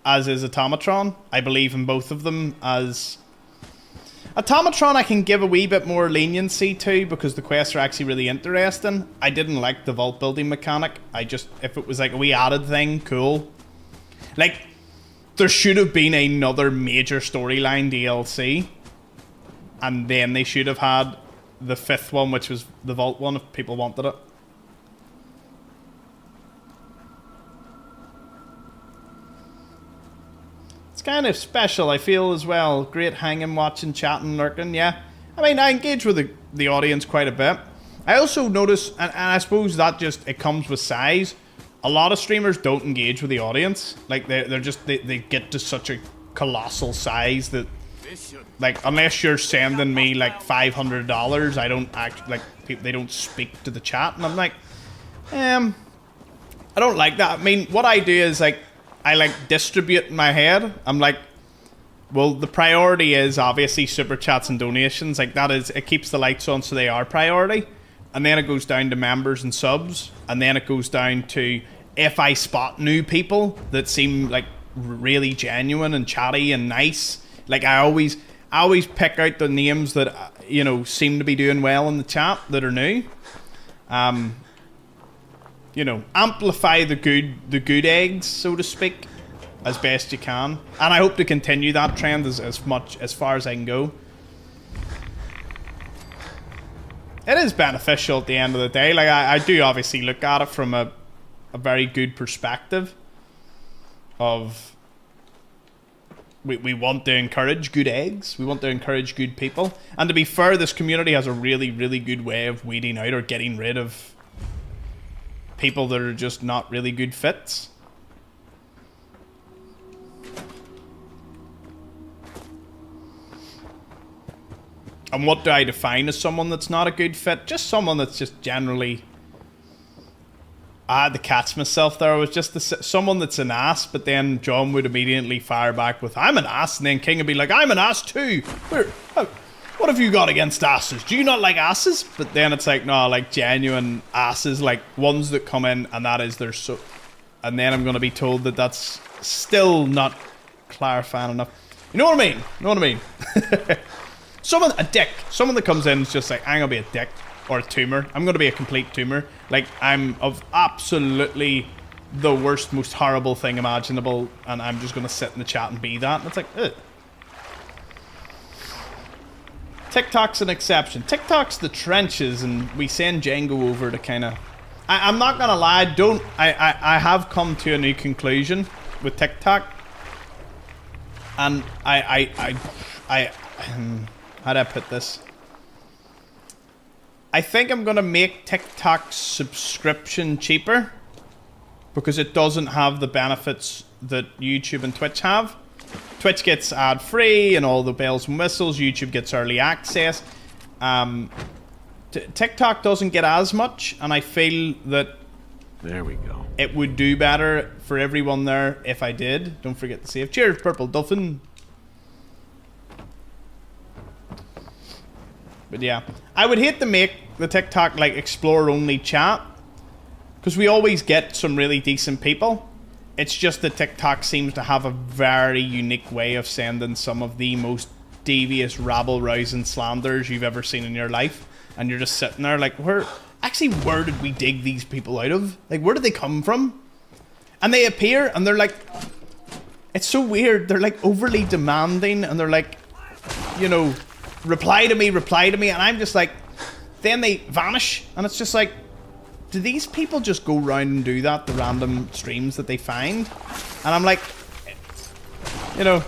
as is Automatron. I believe in both of them as Automatron I can give a wee bit more leniency to because the quests are actually really interesting. I didn't like the vault building mechanic. If it was like a wee added thing, cool. Like, there should have been another major storyline DLC. And then they should have had the 5th one, which was the vault one, if people wanted it. It's kind of special, I feel, as well. Great hanging, watching, chatting, lurking, yeah. I mean, I engage with the audience quite a bit. I also notice, and I suppose that just, it comes with size, a lot of streamers don't engage with the audience. Like, they get to such a colossal size that, like, unless you're sending me, like, $500, I don't act, like, they don't speak to the chat. And I'm like, I don't like that. I mean, what I do is, like, I like distribute in my head. I'm like, well, the priority is obviously super chats and donations. Like, that is, it keeps the lights on, so they are priority. And then it goes down to members and subs. And then it goes down to if I spot new people that seem like really genuine and chatty and nice. Like, I always pick out the names that, you know, seem to be doing well in the chat that are new. You know, amplify the good eggs, so to speak, as best you can. And I hope to continue that trend as far as I can go. It is beneficial at the end of the day. Like, I do obviously look at it from a very good perspective of we want to encourage good eggs. We want to encourage good people. And to be fair, this community has a really, really good way of weeding out or getting rid of people that are just not really good fits. And what do I define as someone that's not a good fit? Just someone that's just generally... I had to catch myself there. It was just someone that's an ass, but then John would immediately fire back with, I'm an ass, and then King would be like, I'm an ass too. What have you got against asses? Do you not like asses? But then it's like, no, like genuine asses, like ones that come in and that is their so. And then I'm going to be told that that's still not clarifying enough. You know what I mean? You know what I mean? A dick. Someone that comes in is just like, I'm going to be a dick or a tumor. I'm going to be a complete tumor. Like, I'm of absolutely the worst, most horrible thing imaginable, and I'm just going to sit in the chat and be that. And it's like, ugh. TikTok's an exception. TikTok's the trenches, and we send Django over to kind of... I'm not gonna lie, I have come to a new conclusion with TikTok. And how do I put this? I think I'm gonna make TikTok's subscription cheaper because it doesn't have the benefits that YouTube and Twitch have. Twitch gets ad-free and all the bells and whistles. YouTube gets early access. TikTok doesn't get as much, and I feel that there we go. It would do better for everyone there if I did. Don't forget to save. Cheers, Purple Dolphin. But yeah, I would hate to make the TikTok like Explorer only chat because we always get some really decent people. It's just that TikTok seems to have a very unique way of sending some of the most devious, rabble-rousing slanders you've ever seen in your life. And you're just sitting there like, where did we dig these people out of? Like, where did they come from? And they appear and they're like, it's so weird. They're like overly demanding and they're like, you know, reply to me. And I'm just like, then they vanish and it's just like, do these people just go around and do that, the random streams that they find? And I'm like, you know,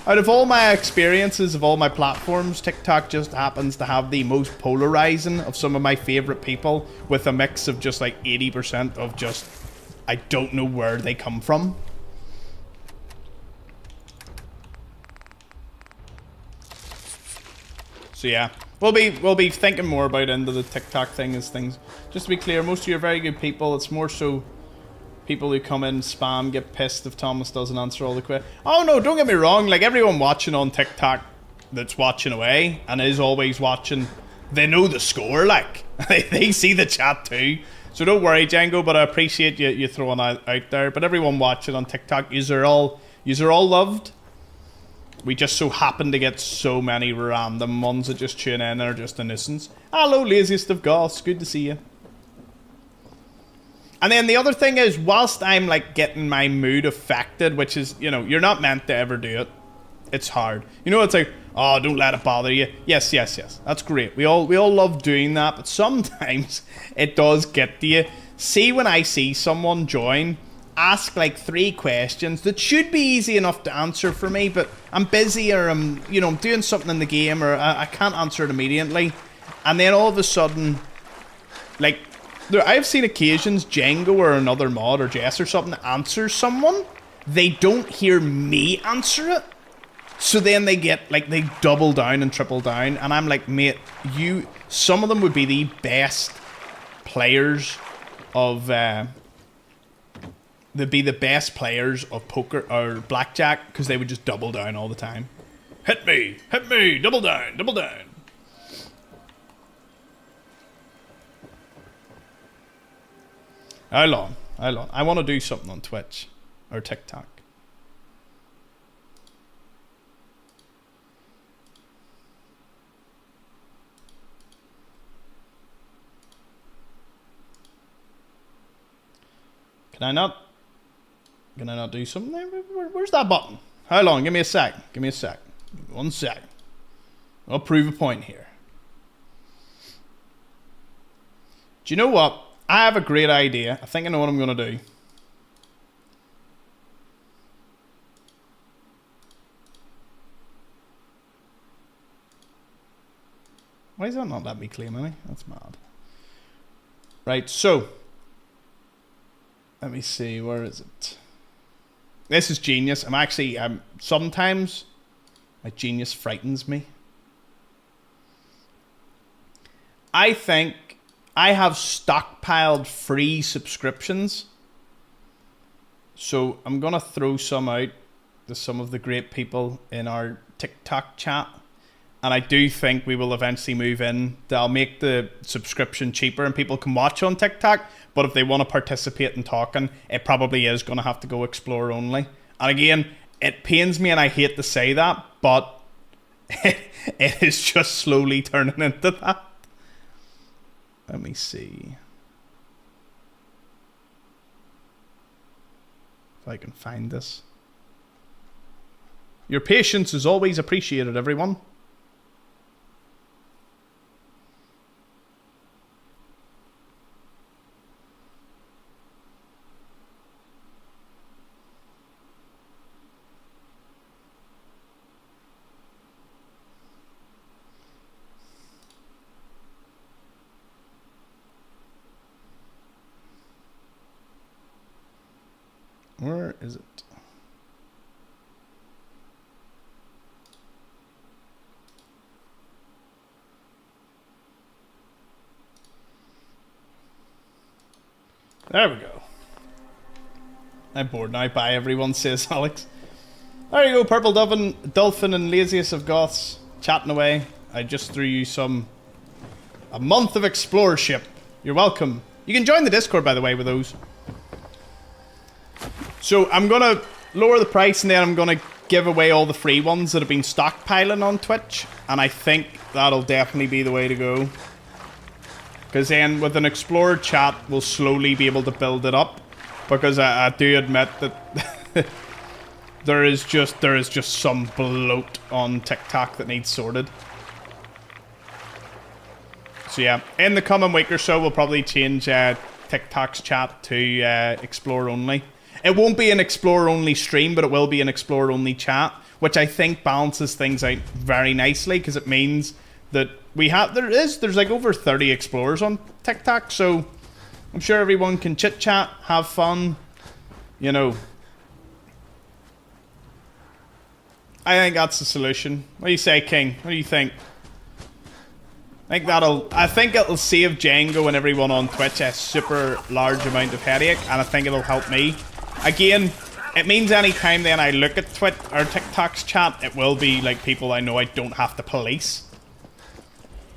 out of all my experiences of all my platforms, TikTok just happens to have the most polarizing of some of my favorite people with a mix of just like 80% of just, I don't know where they come from. So yeah, we'll be thinking more about into the TikTok thing as things. Just to be clear, most of you are very good people. It's more so people who come in, spam, get pissed if Thomas doesn't answer all the questions. Oh no, don't get me wrong. Like everyone watching on TikTok that's watching away and is always watching, they know the score. Like they see the chat too. So don't worry, Django. But I appreciate you throwing out there. But everyone watching on TikTok, you're all loved. we just so happen to get so many random ones that just tune in and are just a nuisance. Hello, laziest of goths. Good to see you. And then the other thing is, whilst I'm like getting my mood affected, which is, you know, you're not meant to ever do it. It's hard. You know, it's like, oh, don't let it bother you. Yes, yes, yes. That's great. We all love doing that, but sometimes it does get to you. See, when I see someone join, ask like 3 questions that should be easy enough to answer for me, but I'm busy or I'm, you know, I'm doing something in the game or I can't answer it immediately. And then all of a sudden, like, I've seen occasions Django or another mod or Jess or something answer someone. They don't hear me answer it. So then they get, like, they double down and triple down. And I'm like, mate, some of them would be the best players of, they'd be the best players of poker or blackjack because they would just double down all the time. Hit me, double down, double down. How long? I want to do something on Twitch or TikTok. Can I not do something there? Where's that button? How long? Give me a sec. Give me 1 sec. I'll prove a point here. Do you know what? I have a great idea. I think I know what I'm going to do. Why is that not letting me claim any? That's mad. Right, so. Let me see, where is it? This is genius. Sometimes my genius frightens me. I think I have stockpiled free subscriptions. So I'm going to throw some out to some of the great people in our TikTok chat. And I do think we will eventually move in. I'll make the subscription cheaper and people can watch on TikTok. But if they want to participate in talking, it probably is going to have to go Explore only. And again, it pains me and I hate to say that, but it is just slowly turning into that. Let me see if I can find this. Your patience is always appreciated, everyone. Where is it? There we go. I'm bored now. Bye, everyone, says Alex. There you go, Purple Dolphin and Laziest of Goths chatting away. I just threw you a month of explorership. You're welcome. You can join the Discord, by the way, with those. So I'm going to lower the price and then I'm going to give away all the free ones that have been stockpiling on Twitch. And I think that'll definitely be the way to go. Because then with an Explorer chat, we'll slowly be able to build it up. Because I do admit that there is just some bloat on TikTok that needs sorted. So yeah, in the coming week or so, we'll probably change TikTok's chat to Explore only. It won't be an Explorer only stream, but it will be an Explorer only chat, which I think balances things out very nicely because it means that there's like over 30 Explorers on TikTok, so I'm sure everyone can chit chat, have fun, you know. I think that's the solution. What do you say, King? What do you think? I think it'll save Django and everyone on Twitch a super large amount of headache, and I think it'll help me. Again, it means anytime then I look at Twitch or TikTok's chat, it will be like people I know I don't have to police.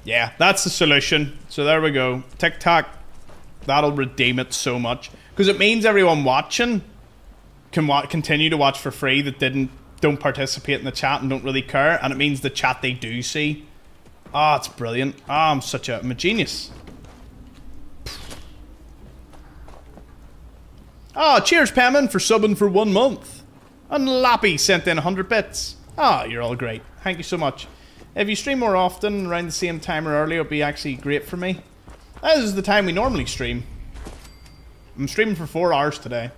Yeah, that's the solution. So there we go. TikTok, that'll redeem it so much. Because it means everyone watching can continue to watch for free that didn't don't participate in the chat and don't really care, and it means the chat they do see. Ah, it's brilliant. Ah, I'm a genius. Ah, cheers, Pemmin, for subbing for 1 month. And Lappy sent in 100 bits. Ah, you're all great. Thank you so much. If you stream more often, around the same time or earlier, it'll be actually great for me. This is the time we normally stream. I'm streaming for 4 hours today.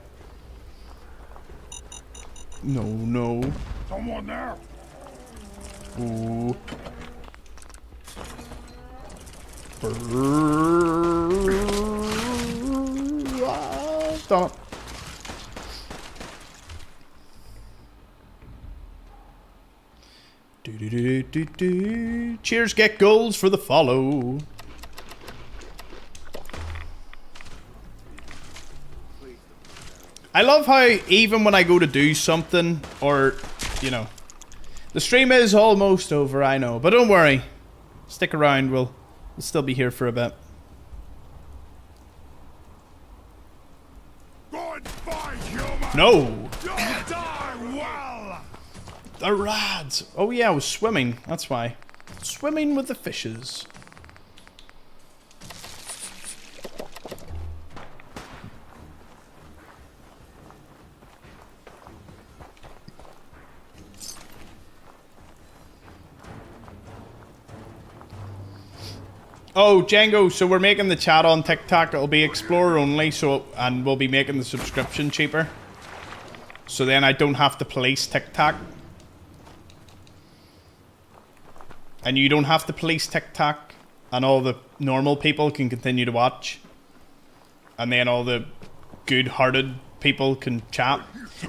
No. Someone there. Ooh. Stop. Cheers, get goals for the follow. I love how even when I go to do something, or, you know, the stream is almost over, I know, but don't worry. Stick around, we'll still be here for a bit. Goodbye, human. No! You'll die well. The rads! Oh yeah, I was swimming, that's why. Swimming with the fishes. Oh, Django, so we're making the chat on TikTok. It'll be Xplores only, and we'll be making the subscription cheaper. So then I don't have to police TikTok. And you don't have to police TikTok. And all the normal people can continue to watch. And then all the good-hearted people can chat.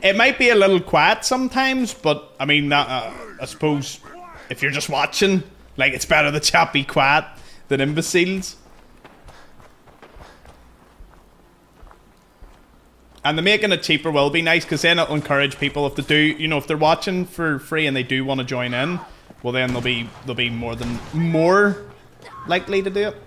It might be a little quiet sometimes, but I mean, I suppose if you're just watching, like, it's better the chat be quiet than imbeciles. And the making it cheaper will be nice, because then it'll encourage people, if they do, you know, if they're watching for free and they do want to join in, well then they'll be more likely to do it.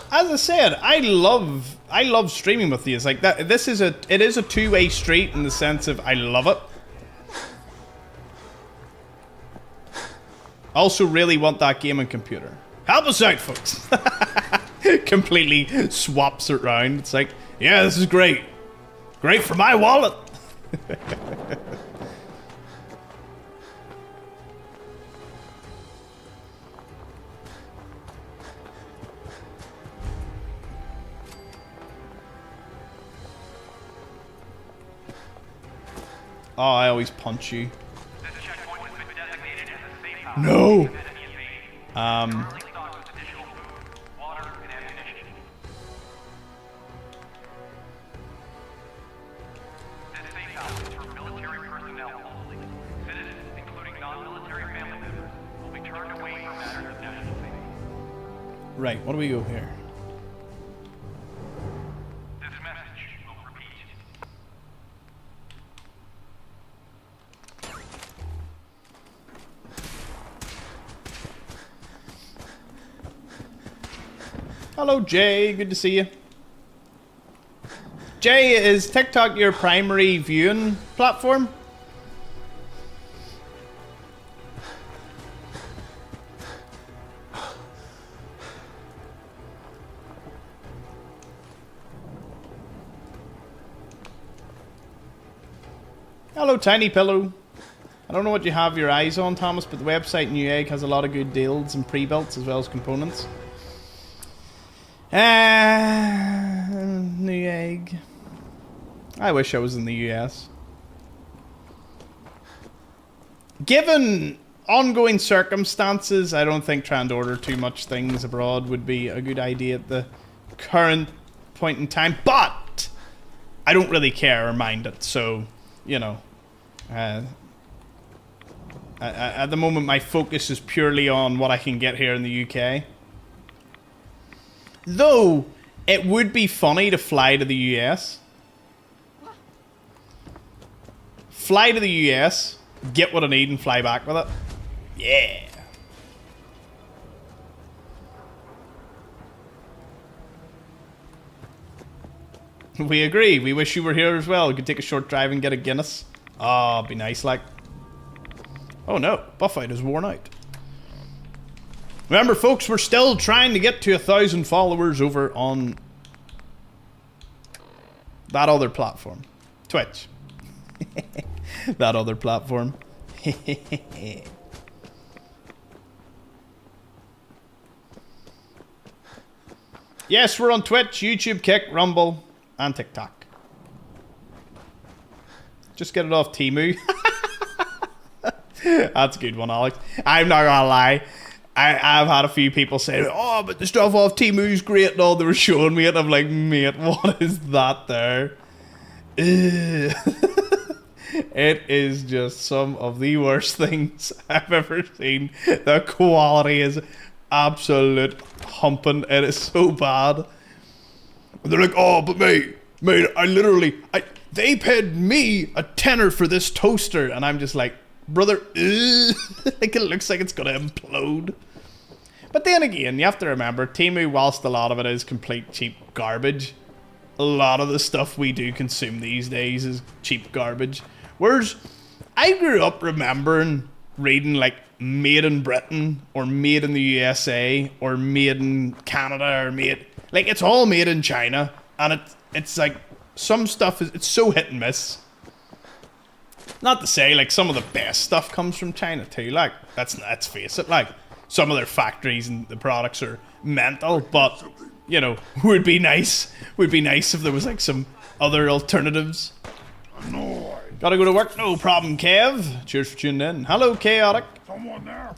As I said, I love streaming with you. It's like that. It is a two-way street in the sense of I love it. Also really want that gaming computer. Help us out, folks. Completely swaps it around. It's like, yeah, this is great. Great for my wallet. Oh, I always punch you. No! Right, what do we go here? Hello, Jay. Good to see you. Jay, is TikTok your primary viewing platform? Hello, Tiny Pillow. I don't know what you have your eyes on, Thomas, but the website Newegg has a lot of good deals and pre-builts as well as components. Newegg. I wish I was in the US. Given ongoing circumstances, I don't think trying to order too much things abroad would be a good idea at the current point in time. But I don't really care or mind it, so, you know. At the moment, my focus is purely on what I can get here in the UK. Though, it would be funny to fly to the US. Fly to the US, get what I need and fly back with it. Yeah. We agree. We wish you were here as well. We could take a short drive and get a Guinness. Ah, be nice, like. Oh no, Buffite is worn out. Remember, folks, we're still trying to get to 1,000 followers over on that other platform. Twitch. That other platform. Yes, we're on Twitch, YouTube, Kick, Rumble, and TikTok. Just get it off Temu. That's a good one, Alex. I'm not gonna lie. I've had a few people say, oh, but the stuff off Temu's great and all. They were showing me it. I'm like, mate, what is that there? It is just some of the worst things I've ever seen. The quality is absolute humping. It is so bad. They're like, oh, but mate, they paid me a tenner for this toaster. And I'm just like, brother, like it looks like it's gonna implode. But then again, you have to remember, Temu, whilst a lot of it is complete cheap garbage, a lot of the stuff we do consume these days is cheap garbage. Whereas I grew up remembering reading like made in Britain or made in the USA or made in Canada or made, like it's all made in China, and it's like some stuff it's so hit and miss. Not to say like some of the best stuff comes from China too, like let's face it, like some of their factories and the products are mental, but you know, would be nice if there was like some other alternatives. Gotta go to work, no problem, Kev. Cheers for tuning in. Hello, Chaotic. Someone there.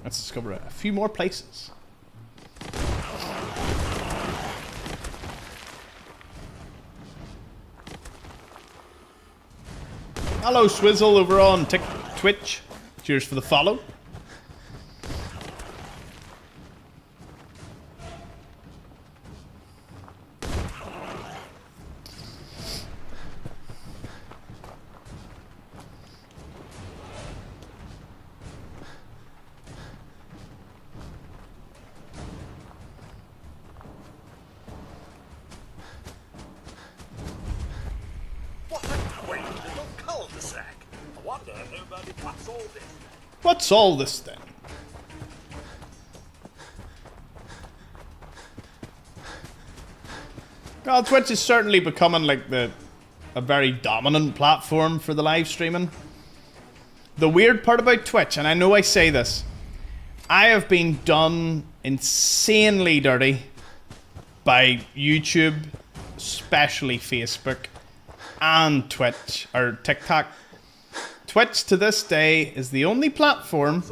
Let's discover a few more places. Hello, Swizzle over on Twitch. Cheers for the follow. What's all this then? Well, Twitch is certainly becoming like a very dominant platform for the live streaming. The weird part about Twitch, and I know I say this, I have been done insanely dirty by YouTube, especially Facebook, and Twitch, or TikTok. Twitch to this day is the only platform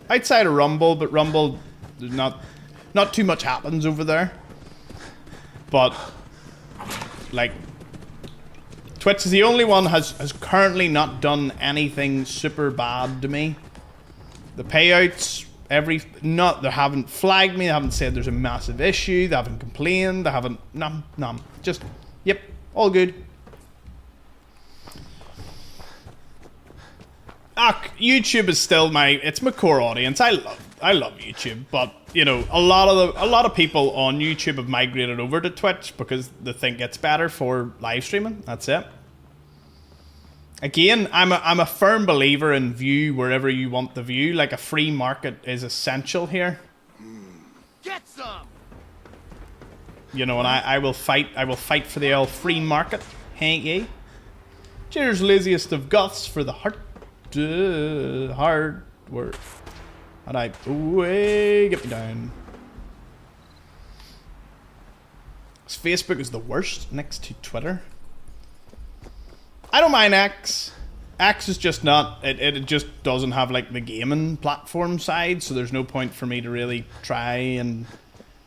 outside of Rumble, but Rumble, there's not too much happens over there. But like Twitch is the only one has currently not done anything super bad to me. The payouts, they haven't flagged me, they haven't said there's a massive issue, they haven't complained, they haven't none. Just yep, all good. YouTube is still my core audience. I love YouTube, but you know, a lot of people on YouTube have migrated over to Twitch because they think it's better for live streaming. That's it. Again, I'm a firm believer in view wherever you want the view. Like a free market is essential here. Get some. You know, and I will fight for the old free market. Hank ye. Cheers, laziest of goths, for the hard work. And get me down. Facebook is the worst next to Twitter. I don't mind X. X is just not, it just doesn't have like the gaming platform side, so there's no point for me to really try and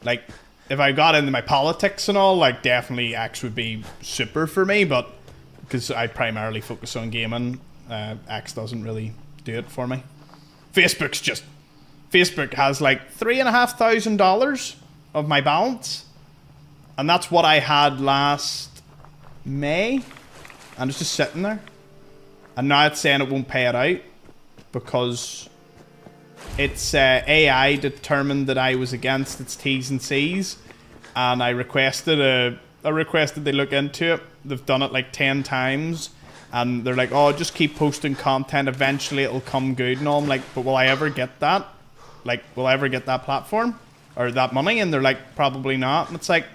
like, if I got into my politics and all, like definitely X would be super for me, but because I primarily focus on gaming, X doesn't really do it for me. Facebook's just Facebook has like $3,500 of my balance. And that's what I had last May. And it's just sitting there. And now it's saying it won't pay it out because it's AI determined that I was against its T's and C's. And I requested they look into it. They've done it like 10 times. And they're like, oh, just keep posting content. Eventually it'll come good. And all. I'm like, but will I ever get that? Like, will I ever get that platform? Or that money? And they're like, probably not. And it's like,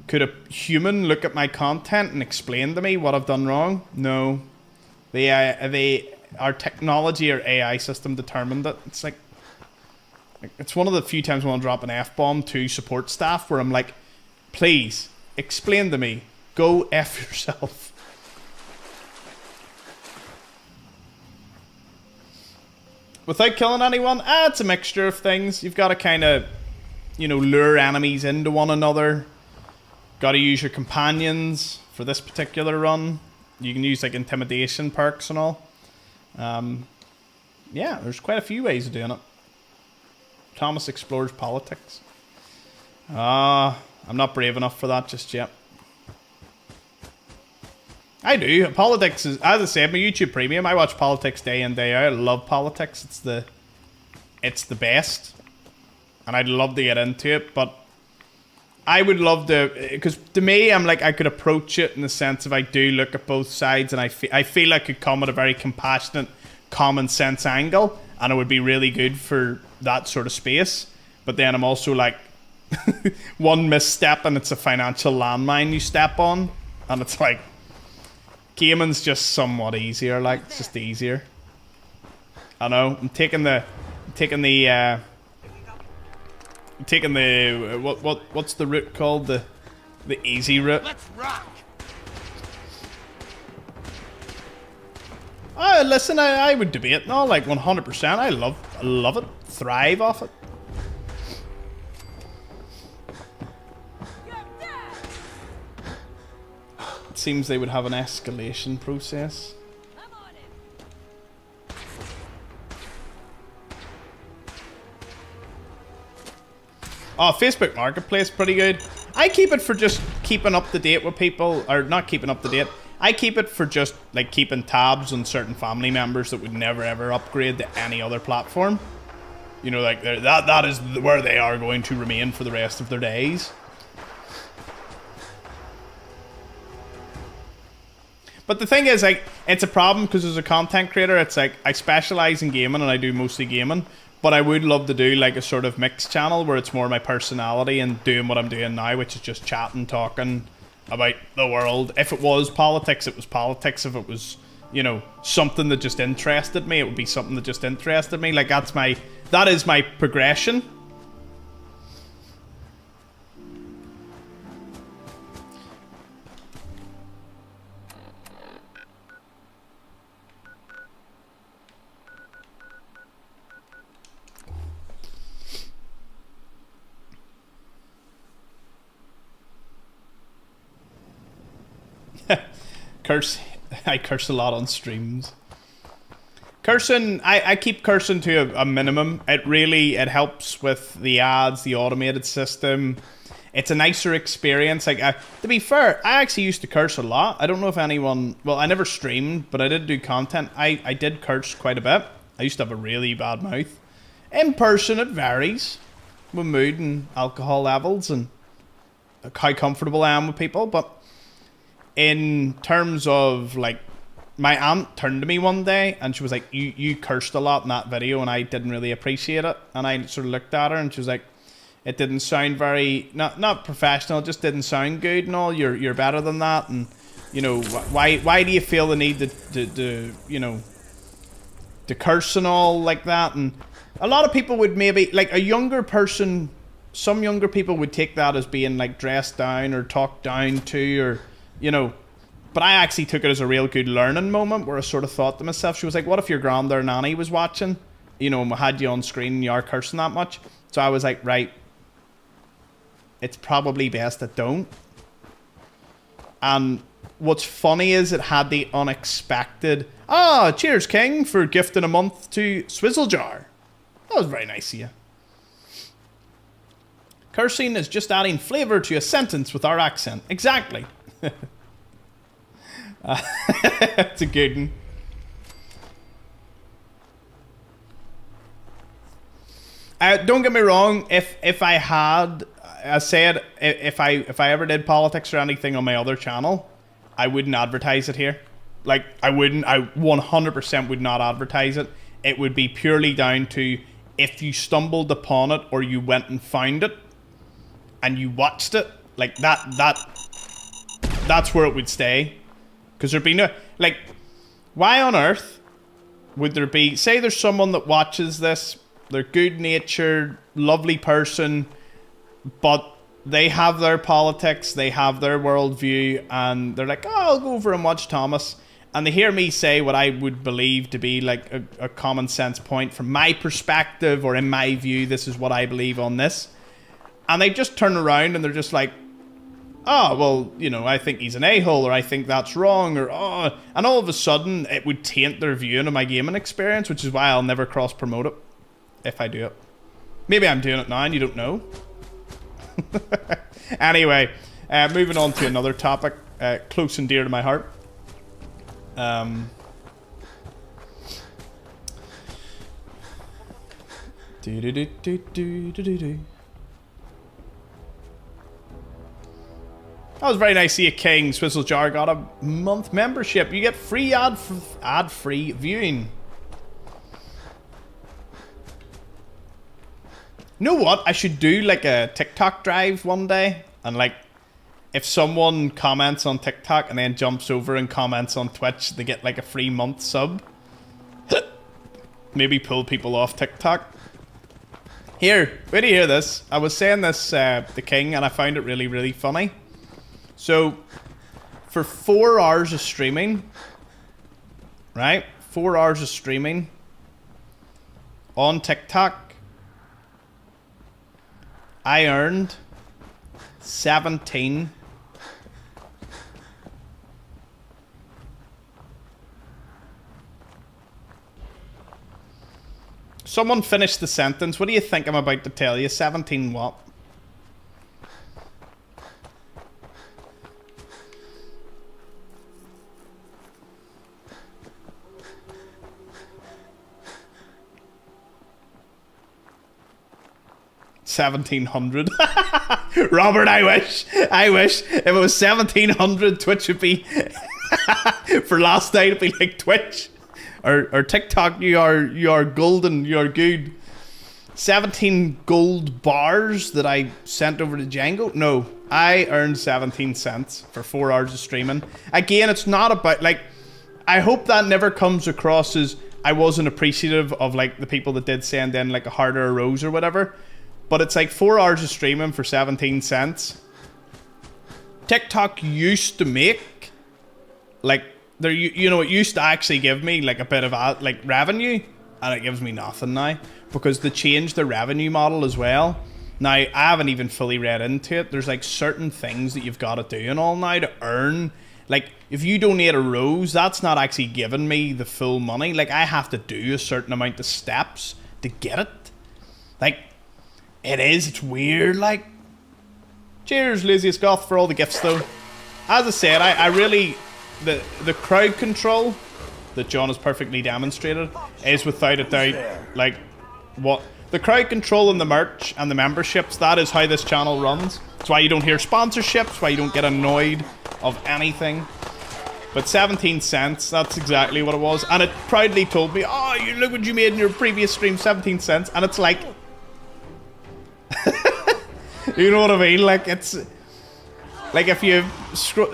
could a human look at my content and explain to me what I've done wrong? No. Our technology or AI system determined it. It's like, it's one of the few times when I'll drop an F-bomb to support staff where I'm like, please, explain to me. Go F yourself. Without killing anyone, it's a mixture of things. You've got to kind of, lure enemies into one another. Got to use your companions for this particular run. You can use like intimidation perks and all. Yeah, there's quite a few ways of doing it. Thomas explores politics. I'm not brave enough for that just yet. I do. Politics is, as I said, my YouTube Premium. I watch politics day in, day out. I love politics. It's the best. And I'd love to get into it, but I would love to, because to me, I'm like, I could approach it in the sense of I do look at both sides, and I feel I could come at a very compassionate, common sense angle, and it would be really good for that sort of space. But then I'm also like, one misstep and it's a financial landmine you step on, and it's like, gaming's just somewhat easier, like, it's just easier. I know, I'm taking the what's the route called? The easy route. Let's rock. Oh, listen, I would debate no, like 100%. I love it. Thrive off it. It seems they would have an escalation process. Oh, Facebook Marketplace, pretty good. I keep it for just keeping up to date with people, or not keeping up to date. I keep it for just like keeping tabs on certain family members that would never ever upgrade to any other platform. Like that is where they are going to remain for the rest of their days. But the thing is, like, it's a problem because as a content creator, it's like I specialize in gaming and I do mostly gaming. But I would love to do like a sort of mixed channel where it's more my personality and doing what I'm doing now, which is just chatting, talking about the world. If it was politics, it was politics. If it was, something that just interested me, it would be something that just interested me. Like that is my progression. I curse a lot on streams. Cursing, I keep cursing to a minimum. It helps with the ads, the automated system. It's a nicer experience. Like, to be fair, I actually used to curse a lot. I don't know if anyone, well, I never streamed, but I did do content. I did curse quite a bit. I used to have a really bad mouth. In person, it varies with mood and alcohol levels and how comfortable I am with people, but in terms of, like, my aunt turned to me one day and she was like, you cursed a lot in that video and I didn't really appreciate it. And I sort of looked at her and she was like, it didn't sound very, not professional, it just didn't sound good and all. You're better than that. And, why do you feel the need to curse and all like that? And a lot of people would maybe, like a younger person, some younger people would take that as being like dressed down or talked down to, or but I actually took it as a real good learning moment where I sort of thought to myself, she was like, what if your granda or nanny was watching, and we had you on screen and you are cursing that much? So I was like, right, it's probably best that don't. And what's funny is it had the unexpected, cheers King for gifting a month to Swizzle Jar. That was very nice of you. Cursing is just adding flavour to a sentence with our accent. Exactly. That's a good one. Don't get me wrong. If I had, I said, if I ever did politics or anything on my other channel, I wouldn't advertise it here. Like, I wouldn't. I 100% would not advertise it. It would be purely down to if you stumbled upon it or you went and found it and you watched it, like that's where it would stay. Because there'd be no, like, why on earth would there be, say there's someone that watches this, they're good-natured, lovely person, but they have their politics, they have their worldview, and they're like, oh, I'll go over and watch Thomas. And they hear me say what I would believe to be like a common sense point from my perspective, or in my view, this is what I believe on this. And they just turn around and they're just like, oh, well, you know, I think he's an a-hole, or I think that's wrong, or oh, and all of a sudden it would taint their viewing of my gaming experience, which is why I'll never cross-promote it if I do it. Maybe I'm doing it now and you don't know. Anyway, moving on to another topic, close and dear to my heart. That was very nice to see a King. Swizzle Jar got a month membership. You get free ad-free viewing. You know what? I should do like a TikTok drive one day. And like, if someone comments on TikTok and then jumps over and comments on Twitch, they get like a free month sub. Maybe pull people off TikTok. Here, wait to hear this. I was saying this to King and I found it really, really funny. So, for 4 hours of streaming, right? 4 hours of streaming on TikTok, I earned 17. Someone finish the sentence. What do you think I'm about to tell you? 17 what? $1,700. Robert, I wish if it was 1,700, Twitch would be for last night it'd be like Twitch or TikTok. You are golden. You are good. 17 gold bars that I sent over to Django. No, I earned 17 cents for 4 hours of streaming. Again, it's not about, like, I hope that never comes across as I wasn't appreciative of like the people that did send in like a heart or a rose or whatever. But it's like 4 hours of streaming for 17 cents. TikTok used to make, like, there, you know, it used to actually give me like a bit of like revenue, and it gives me nothing now because they changed the revenue model as well. Now, I haven't even fully read into it. There's like certain things that you've got to do and all now to earn. Like, if you donate a rose, that's not actually giving me the full money. Like, I have to do a certain amount of steps to get it. Like, it's weird, like. Cheers, Laziest Goth, for all the gifts, though. As I said, I really, the crowd control that John has perfectly demonstrated is without a doubt, like, what the crowd control and the merch and the memberships, that is how this channel runs. That's why you don't hear sponsorships, why you don't get annoyed of anything. But 17 cents, that's exactly what it was. And it proudly told me, oh, you look what you made in your previous stream, 17 cents. And it's like, you know what I mean? Like, it's like if you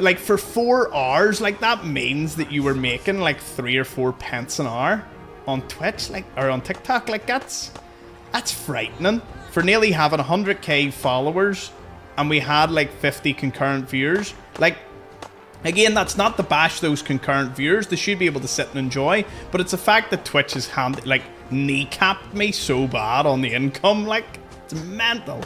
like for 4 hours, like that means that you were making like 3 or 4 pence an hour on Twitch, like, or on TikTok. Like, that's frightening. For nearly having 100k followers and we had like 50 concurrent viewers. Like, again, that's not to bash those concurrent viewers. They should be able to sit and enjoy. But it's a fact that Twitch has like kneecapped me so bad on the income. Like, it's mental.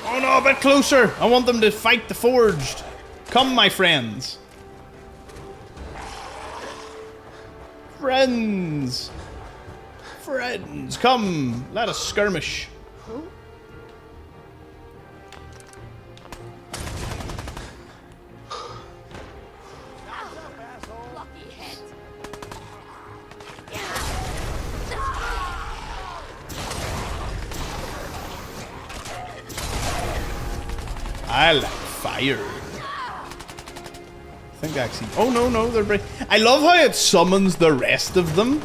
Oh no, a bit closer. I want them to fight the Forged. Come, my friends. Friends! Friends, come! Let us skirmish. I like fire. I think actually. Oh no, they're. I love how it summons the rest of them.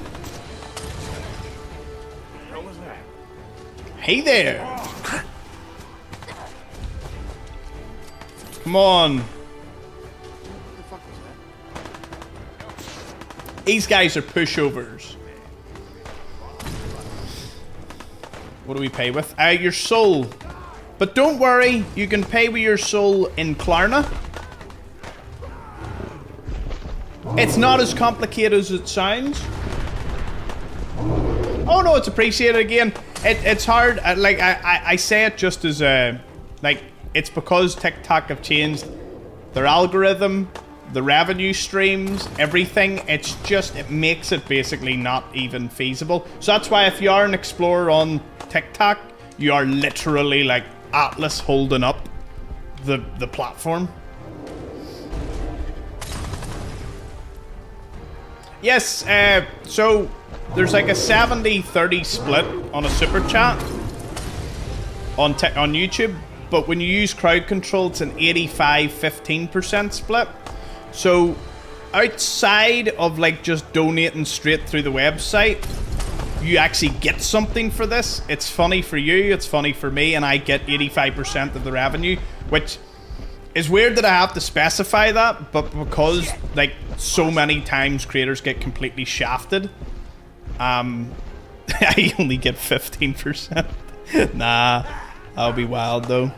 Hey there. Come on. These guys are pushovers. What do we pay with? Your soul. But don't worry, you can pay with your soul in Klarna. It's not as complicated as it sounds. Oh no, it's appreciated again. It's hard. Like I say it just as like it's because TikTok have changed their algorithm, the revenue streams, everything. It's just it makes it basically not even feasible. So that's why if you are an explorer on TikTok, you are literally like Atlas holding up the platform. Yes, so there's like a 70-30 split on a super chat on YouTube, but when you use crowd control, it's an 85-15% split. So outside of like just donating straight through the website, you actually get something for this. It's funny for you, it's funny for me, and I get 85% of the revenue, which is weird that I have to specify that, but because like so many times creators get completely shafted, I only get 15%. Nah, that'll be wild though.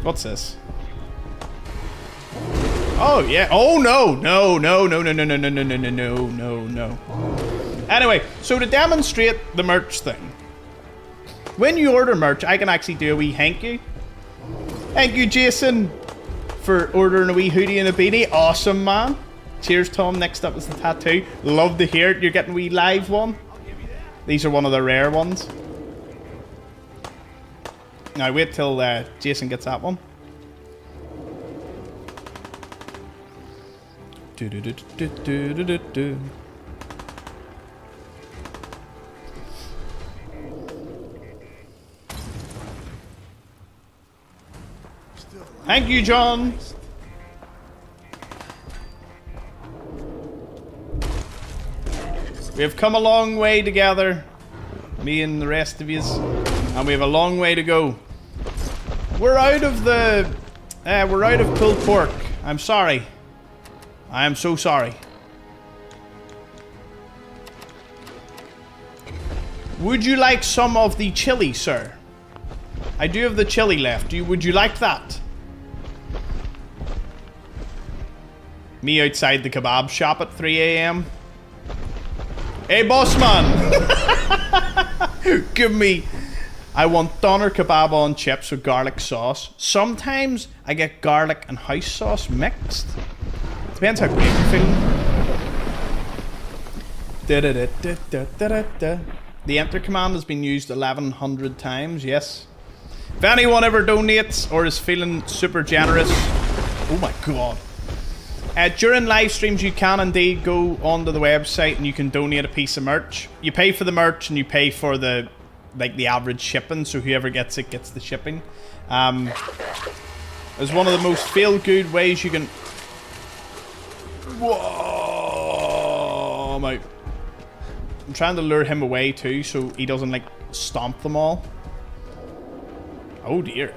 What's this? Oh yeah. Oh no. No. Anyway, so to demonstrate the merch thing, when you order merch, I can actually do a wee thank you. Thank you, Jason, for ordering a wee hoodie and a beanie. Awesome, man. Cheers, Tom. Next up is the tattoo. Love to hear it. You're getting a wee live one. These are one of the rare ones. Now wait till Jason gets that one. Thank you, John. We have come a long way together, me and the rest of yous, and we have a long way to go. We're out of pulled pork. I'm sorry. I am so sorry. Would you like some of the chili, sir? I do have the chili left. Would you like that? Me outside the kebab shop at 3 AM. Hey, boss man! Give me... I want doner kebab on chips with garlic sauce. Sometimes I get garlic and house sauce mixed. Depends how great you're feeling. The enter command has been used 1100 times, yes. If anyone ever donates or is feeling super generous... Oh my god. During live streams, you can indeed go onto the website and you can donate a piece of merch. You pay for the merch and you pay for the average shipping, so whoever gets it gets the shipping. It's one of the most feel-good ways you can... Whoa! I'm trying to lure him away too, so he doesn't like stomp them all. Oh dear.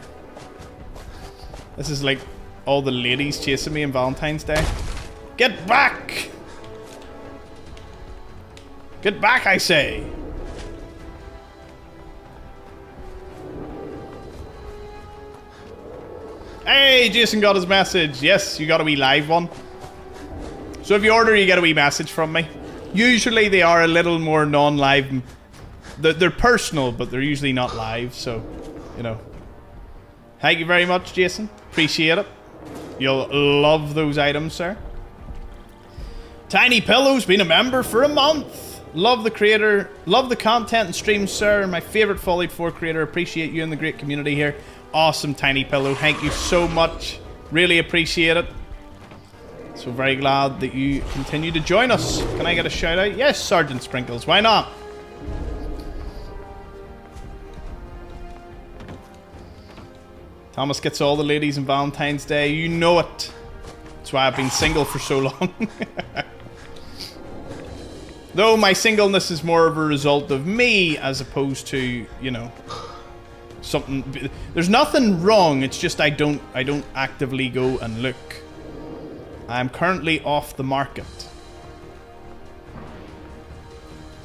This is like all the ladies chasing me on Valentine's Day. Get back! Get back, I say! Hey, Jason got his message. Yes, you got a wee live one. So if you order, you get a wee message from me. Usually they are a little more non-live. They're personal, but they're usually not live, so, you know. Thank you very much, Jason. Appreciate it. You'll love those items, sir. Tiny Pillow's been a member for a month. Love the creator. Love the content and streams, sir. My favorite Fallout 4 creator. Appreciate you and the great community here. Awesome, Tiny Pillow. Thank you so much. Really appreciate it. So very glad that you continue to join us. Can I get a shout out? Yes, Sergeant Sprinkles. Why not? Thomas gets all the ladies on Valentine's Day. You know it. That's why I've been single for so long. Though my singleness is more of a result of me as opposed to, you know, something. There's nothing wrong. It's just I don't actively go and look. I'm currently off the market.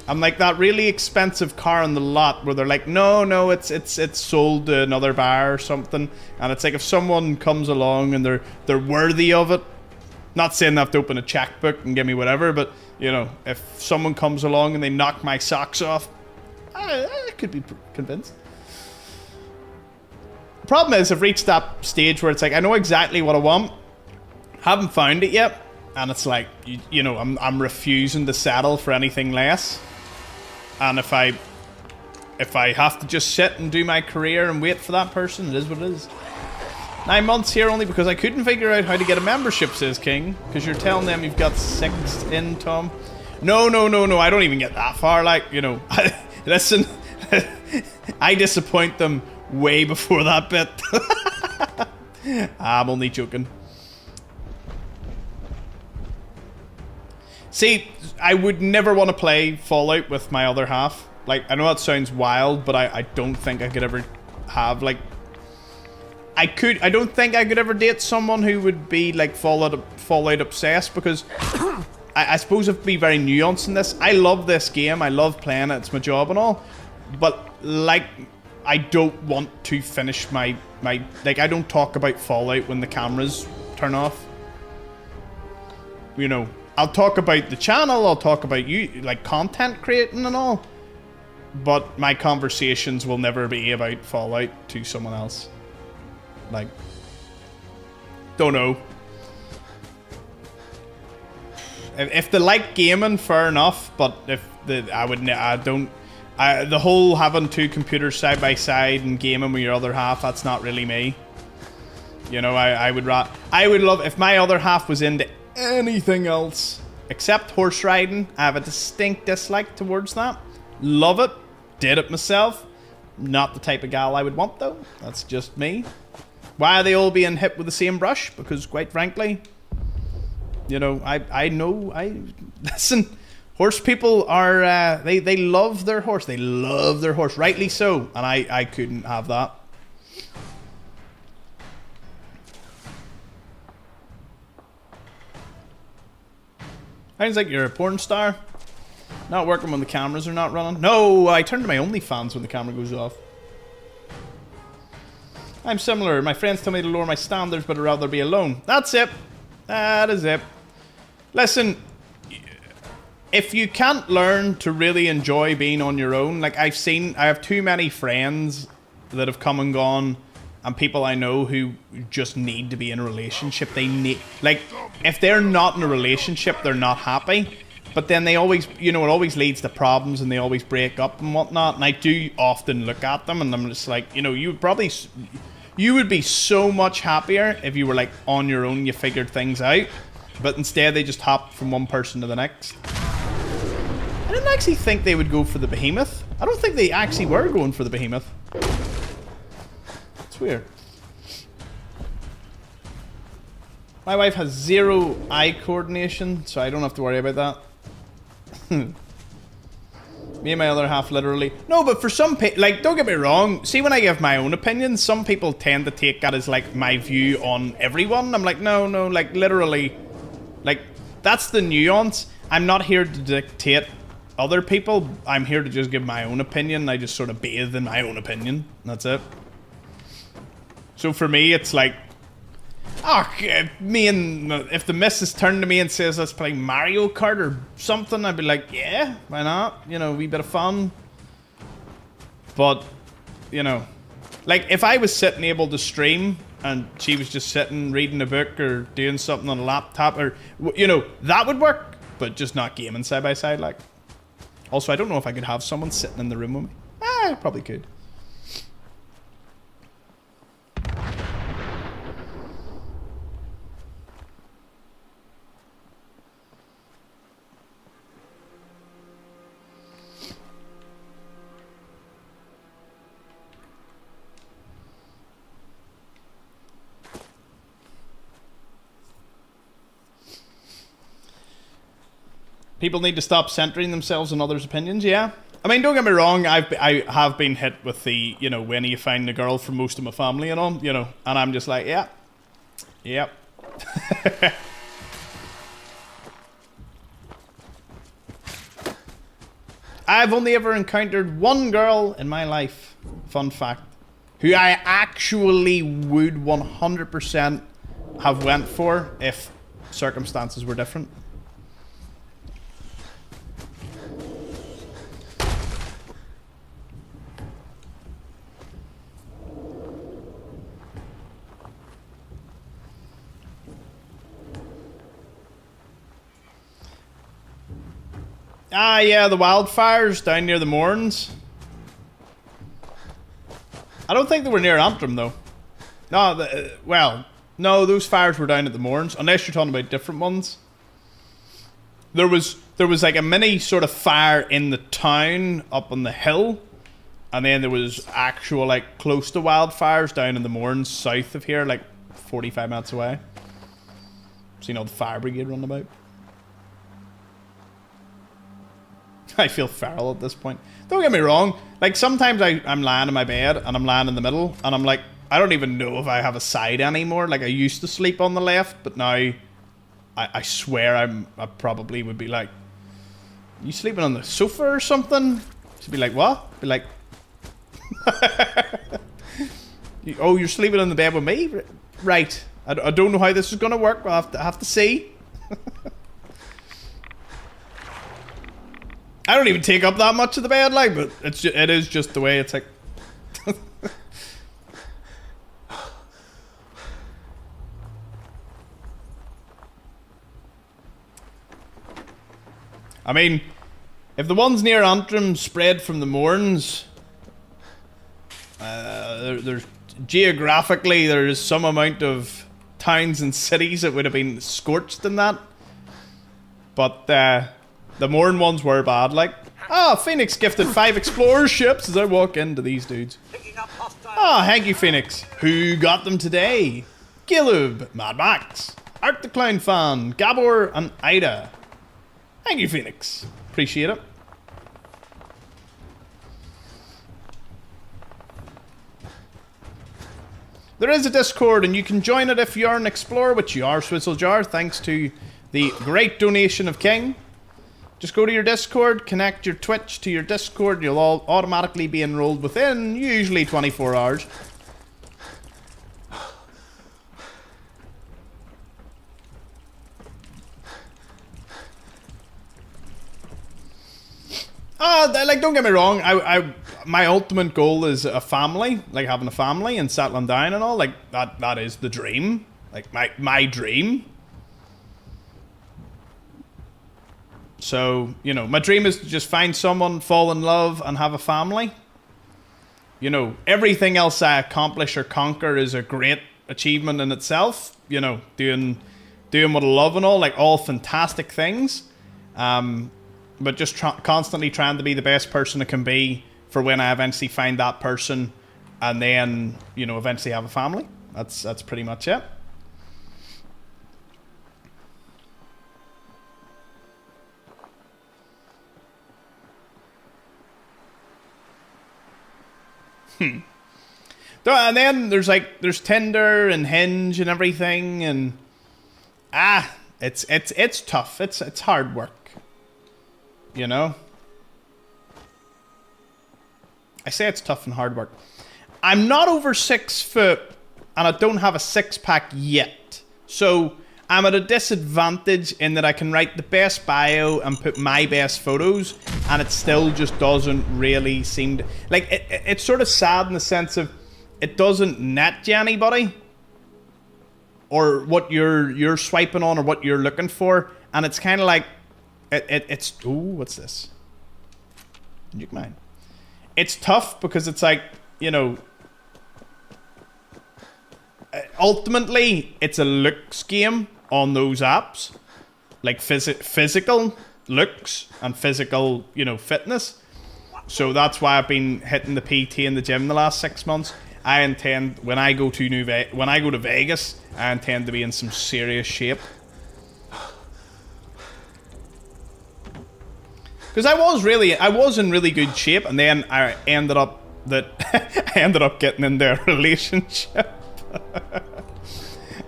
I'm like that really expensive car on the lot where they're like, no, it's sold to another buyer or something, and it's like if someone comes along and they're worthy of it. Not saying they have to open a checkbook and give me whatever, but you know, if someone comes along and they knock my socks off, I could be convinced. The problem is I've reached that stage where it's like I know exactly what I want, haven't found it yet, and it's like you know I'm refusing to settle for anything less. And if I have to just sit and do my career and wait for that person, it is what it is. 9 months here only because I couldn't figure out how to get a membership, says King. Because you're telling them you've got 6 in, Tom. No, I don't even get that far. Like, you know, listen, I disappoint them way before that bit. I'm only joking. See, I would never want to play Fallout with my other half. Like, I know that sounds wild, but I don't think I could ever have, like... I don't think I could ever date someone who would be, like, Fallout obsessed, because... I suppose I have to be very nuanced in this. I love this game, I love playing it, it's my job and all. But, like, I don't want to finish my... Like, I don't talk about Fallout when the cameras turn off. You know... I'll talk about the channel, I'll talk about you, like content creating and all. But my conversations will never be about Fallout to someone else. Like, don't know. If they like gaming, fair enough. But if the whole having 2 computers side by side and gaming with your other half, that's not really me. You know, I would love if my other half was into anything else except horse riding. I have a distinct dislike towards that. Love it. Did it myself. Not the type of gal I would want though. That's just me. Why are they all being hit with the same brush? Because quite frankly, you know, listen, horse people are they love their horse. They love their horse, rightly so. And I couldn't have that. Sounds like you're a porn star. Not working when the cameras are not running. No, I turn to my OnlyFans when the camera goes off. I'm similar. My friends tell me to lower my standards, but I'd rather be alone. That's it. That is it. Listen, if you can't learn to really enjoy being on your own, like I have too many friends that have come and gone, and people I know who just need to be in a relationship. They need, like, if they're not in a relationship, they're not happy. But then they always, you know, it always leads to problems and they always break up and whatnot. And I do often look at them and I'm just like, you know, you would be so much happier if you were like on your own, you figured things out. But instead they just hop from one person to the next. I didn't actually think they would go for the behemoth. I don't think they actually were going for the behemoth. It's weird. My wife has 0 eye coordination, so I don't have to worry about that. Me and my other half literally... No, but for some people... Like, don't get me wrong. See, when I give my own opinion, some people tend to take that as, like, my view on everyone. I'm like, no, like, literally... Like, that's the nuance. I'm not here to dictate other people. I'm here to just give my own opinion. I just sort of bathe in my own opinion. That's it. So for me, it's like... if the missus turned to me and says let's play Mario Kart or something, I'd be like, yeah, why not? You know, a wee bit of fun. But, you know, like if I was sitting able to stream and she was just sitting reading a book or doing something on a laptop, or you know, that would work, but just not gaming side by side. Like, also, I don't know if I could have someone sitting in the room with me. I probably could. People need to stop centering themselves on others' opinions, yeah. I mean, don't get me wrong, I have been hit with the, you know, when are you finding a girl for most of my family and all, you know, and I'm just like, yeah. Yep. I've only ever encountered one girl in my life, fun fact, who I actually would 100% have went for if circumstances were different. Ah, yeah, the wildfires down near the Mourns. I don't think they were near Antrim, though. No, well, no, those fires were down at the Mourns, unless you're talking about different ones. There was like a mini sort of fire in the town up on the hill, and then there was actual, like, close to wildfires down in the Mourns south of here, like 45 minutes away. So, you know, the fire brigade running about. I feel feral at this point. Don't get me wrong. Like, sometimes I'm lying in my bed and I'm lying in the middle and I'm like, I don't even know if I have a side anymore. Like, I used to sleep on the left, but now I swear I probably would be like, you sleeping on the sofa or something? She'd be like, what? Be like, oh, you're sleeping in the bed with me? Right. I don't know how this is going to work. I'll have to see. I don't even take up that much of the bed, like, but it is just the way it's like. I mean, if the ones near Antrim spread from the Mourns, there's geographically there's some amount of towns and cities that would have been scorched in that, but the Mourn ones were bad, like. Ah, Phoenix gifted 5 Xplores ships as I walk into these dudes. Ah, thank you, Phoenix. Who got them today? Gilub, Mad Max, Art the Clown Fan, Gabor, and Ida. Thank you, Phoenix. Appreciate it. There is a Discord, and you can join it if you're an Explorer, which you are, Swizzlejar, thanks to the great donation of King. Just go to your Discord, connect your Twitch to your Discord, you'll all automatically be enrolled within usually 24 hours. Like, don't get me wrong, my ultimate goal is a family, like having a family and settling down and all, like, that is the dream, like, my dream. So, you know, my dream is to just find someone, fall in love, and have a family. You know, everything else I accomplish or conquer is a great achievement in itself. You know, doing what I love and all, like, all fantastic things. But just constantly trying to be the best person I can be for when I eventually find that person, and then, you know, eventually have a family. That's pretty much it. And then there's Tinder and Hinge and everything, and it's tough. It's hard work, you know. I say it's tough and hard work. I'm not over 6 foot, and I don't have a 6-pack yet, so I'm at a disadvantage in that I can write the best bio and put my best photos, and it still just doesn't really seem to... Like, it's sort of sad in the sense of it doesn't net you anybody. or what you're swiping on or what you're looking for, and it's kind of like it's ooh, what's this? Nuke mine. It's tough because it's like, you know, ultimately it's a looks game on those apps, like physical looks and physical, you know, fitness. So that's why I've been hitting the PT in the gym the last 6 months. I intend, when I go to Vegas, I intend to be in some serious shape. Because I was in really good shape, and then I ended up getting into a relationship.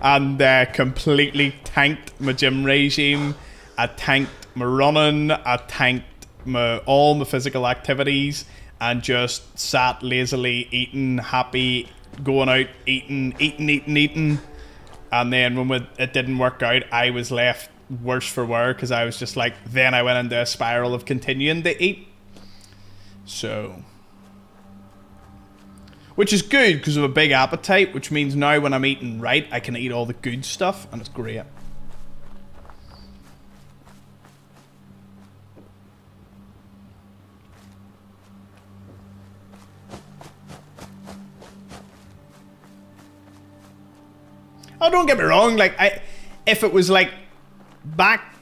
And completely tanked my gym regime. I tanked my running. I tanked all my physical activities, and just sat lazily eating, happy, going out, eating. And then when it didn't work out, I was left worse for wear, because I was just like, then I went into a spiral of continuing to eat. So, which is good because of a big appetite, which means now when I'm eating right, I can eat all the good stuff, and it's great. Oh, don't get me wrong, like, if it was like back,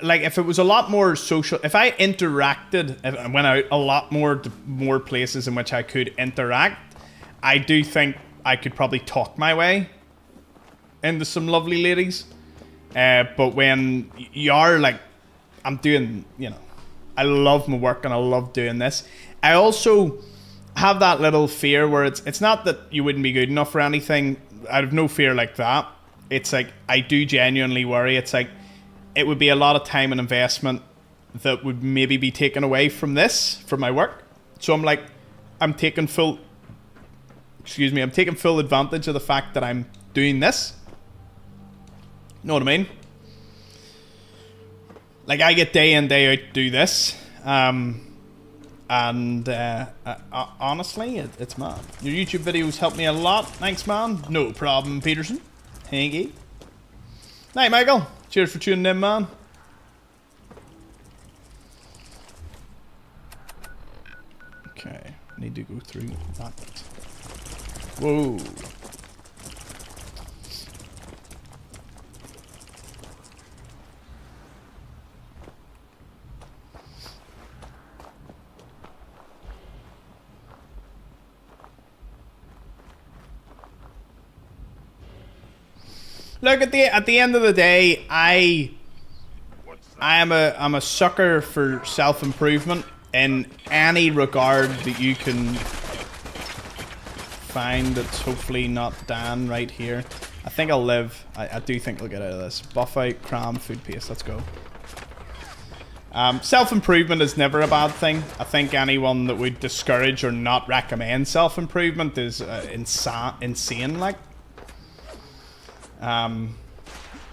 like if it was a lot more social, if I interacted, if I went out a lot more to more places in which I could interact, I do think I could probably talk my way into some lovely ladies. But when you are like, I'm doing, you know, I love my work and I love doing this. I also have that little fear where it's not that you wouldn't be good enough for anything. I have no fear like that. It's like, I do genuinely worry. It's like, it would be a lot of time and investment that would maybe be taken away from this, from my work. So I'm like, I'm taking full advantage of the fact that I'm doing this. Know what I mean? Like, I get day in, day out to do this. Honestly, it's mad. Your YouTube videos help me a lot. Thanks, man. No problem, Peterson. Hanky. Night, Michael. Cheers for tuning in, man. Okay, I need to go through that. Whoa. Look, at the end of the day, I'm a sucker for self-improvement in any regard that you can find. That's hopefully not Dan right here. I think I'll live. I do think we'll get out of this. Buff out, cram, food paste. Let's go. Self-improvement is never a bad thing. I think anyone that would discourage or not recommend self-improvement is insane. Like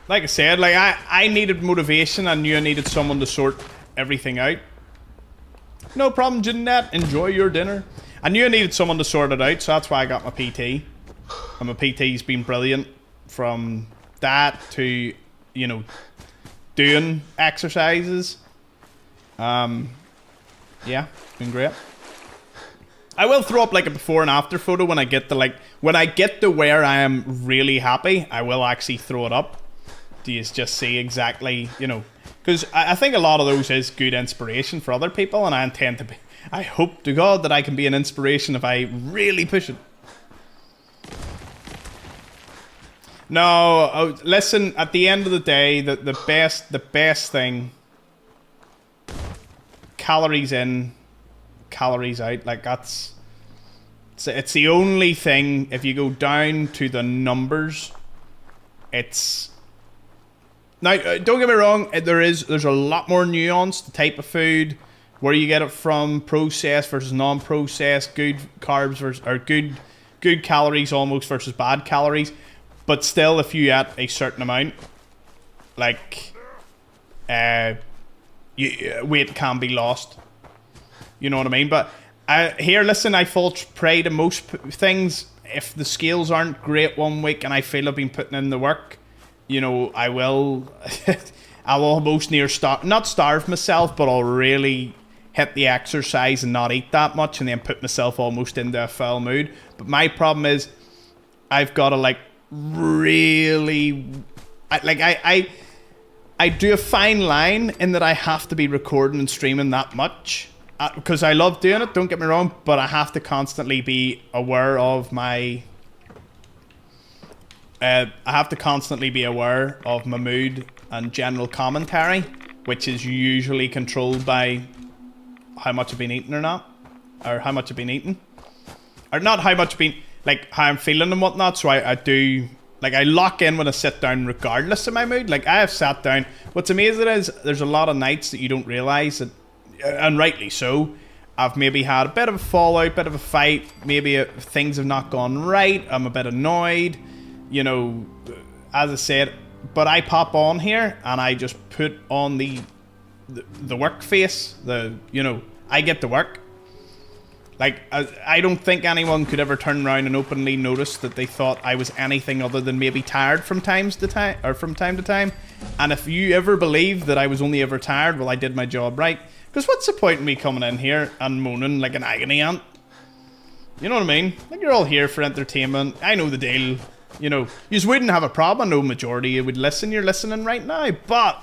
I said, like I needed motivation. I knew I needed someone to sort everything out. No problem, Jeanette. Enjoy your dinner. I knew I needed someone to sort it out, so that's why I got my PT. And my PT's been brilliant, from that to, you know, doing exercises. Yeah, it's been great. I will throw up like a before and after photo when I get to where I am really happy. I will actually throw it up. Do you just see exactly, you know, because I think a lot of those is good inspiration for other people, and I intend to be. I hope to God that I can be an inspiration if I really push it. No, listen. At the end of the day, the best thing. Calories in, calories out. Like it's the only thing. If you go down to the numbers, it's. Now, don't get me wrong. There's a lot more nuance to type of food, where you get it from, processed versus non-processed, good carbs versus or good calories almost versus bad calories. But still, if you eat a certain amount, like, weight can be lost. You know what I mean? But Here, listen, I fall prey to most things. If the scales aren't great one week and I feel I've been putting in the work, you know, I will... I'll almost not starve myself, but I'll really hit the exercise and not eat that much and then put myself almost into a foul mood. But my problem is I've got to, like, really... I do a fine line in that I have to be recording and streaming that much. Because I love doing it, don't get me wrong, but I have to constantly be aware of my... I have to constantly be aware of my mood and general commentary, which is usually controlled by how much I've been eating or not. Or how much I've been eating. Or not how much I've been... Like, how I'm feeling and whatnot, so I do... Like, I lock in when I sit down regardless of my mood. Like, I have sat down... What's amazing is there's a lot of nights that you don't realise that... And rightly so. I've maybe had a bit of a fallout, bit of a fight. Maybe things have not gone right. I'm a bit annoyed. You know, as I said... But I pop on here and I just put on the work face. You know, I get to work. Like, I don't think anyone could ever turn around and openly notice that they thought I was anything other than maybe tired from time to time. And if you ever believe that I was only ever tired, well, I did my job right. Because what's the point in me coming in here and moaning like an agony aunt? You know what I mean? Like, you're all here for entertainment. I know the deal. You know, you wouldn't have a problem. I know majority you would listen. You're listening right now. But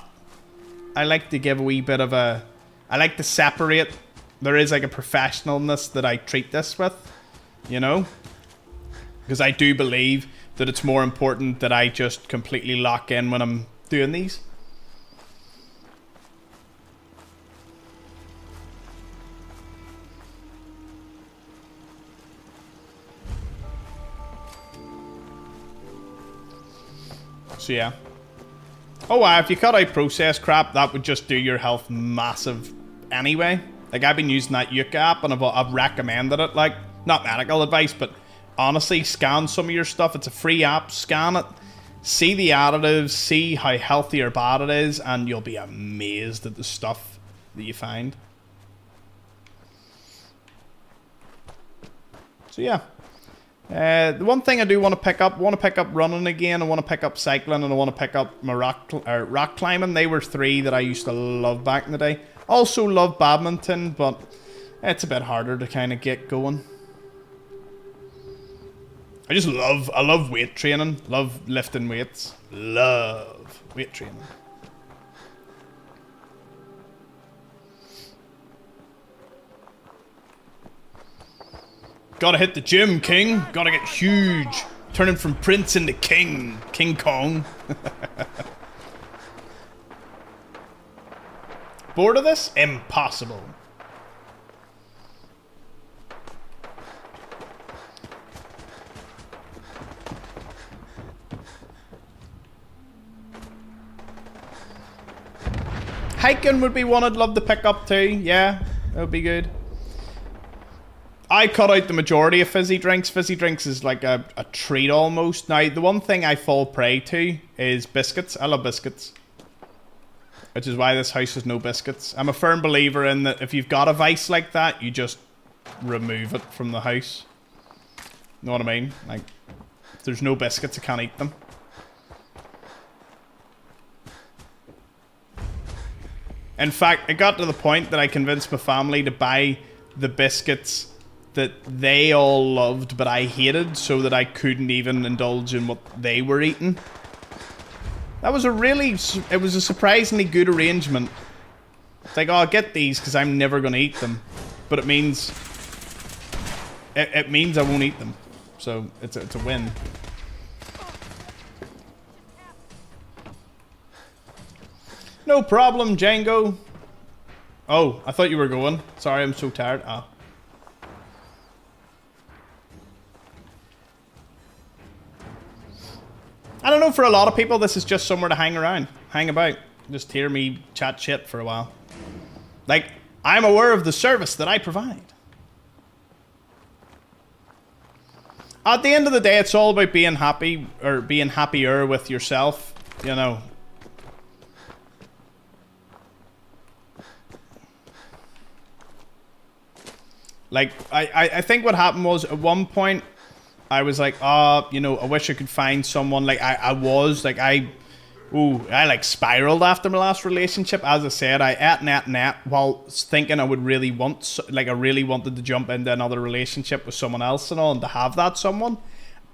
I like to give a wee bit of a... I like to separate... There is like a professionalness that I treat this with. You know? Because I do believe that it's more important that I just completely lock in when I'm doing these. So yeah. Oh wow, if you cut out processed crap, that would just do your health massive anyway. Like, I've been using that Yucca app and I've recommended it. Like, not medical advice, but honestly, scan some of your stuff. It's a free app. Scan it. See the additives. See how healthy or bad it is. And you'll be amazed at the stuff that you find. So yeah. The one thing I do want to pick up, running again, I want to pick up cycling, and I want to pick up my rock climbing. They were three that I used to love back in the day. Also love badminton, but it's a bit harder to kind of get going. I love weight training, love lifting weights, love weight training. Gotta hit the gym, King. Gotta get huge. Turning from Prince into King. King Kong. Bored of this? Impossible. Hiking would be one I'd love to pick up too. Yeah, that would be good. I cut out the majority of fizzy drinks. Fizzy drinks is like a treat almost. Now, the one thing I fall prey to is biscuits. I love biscuits. Which is why this house has no biscuits. I'm a firm believer in that if you've got a vice like that, you just remove it from the house. You know what I mean? Like, if there's no biscuits, I can't eat them. In fact, it got to the point that I convinced my family to buy the biscuits that they all loved but I hated, so that I couldn't even indulge in what they were eating. That was it was a surprisingly good arrangement. It's like, oh, I'll get these because I'm never going to eat them. But it means I won't eat them. So it's a win. No problem, Django. Oh, I thought you were going. Sorry, I'm so tired. Ah. I don't know, for a lot of people, this is just somewhere to hang around, hang about, just hear me chat shit for a while. Like, I'm aware of the service that I provide. At the end of the day, it's all about being happy, or being happier with yourself, you know. Like, I think what happened was, at one point, I was like, you know, I wish I could find someone. Like, I like spiraled after my last relationship. As I said, I ate net while thinking I would really want, like, I really wanted to jump into another relationship with someone else and all, and to have that someone.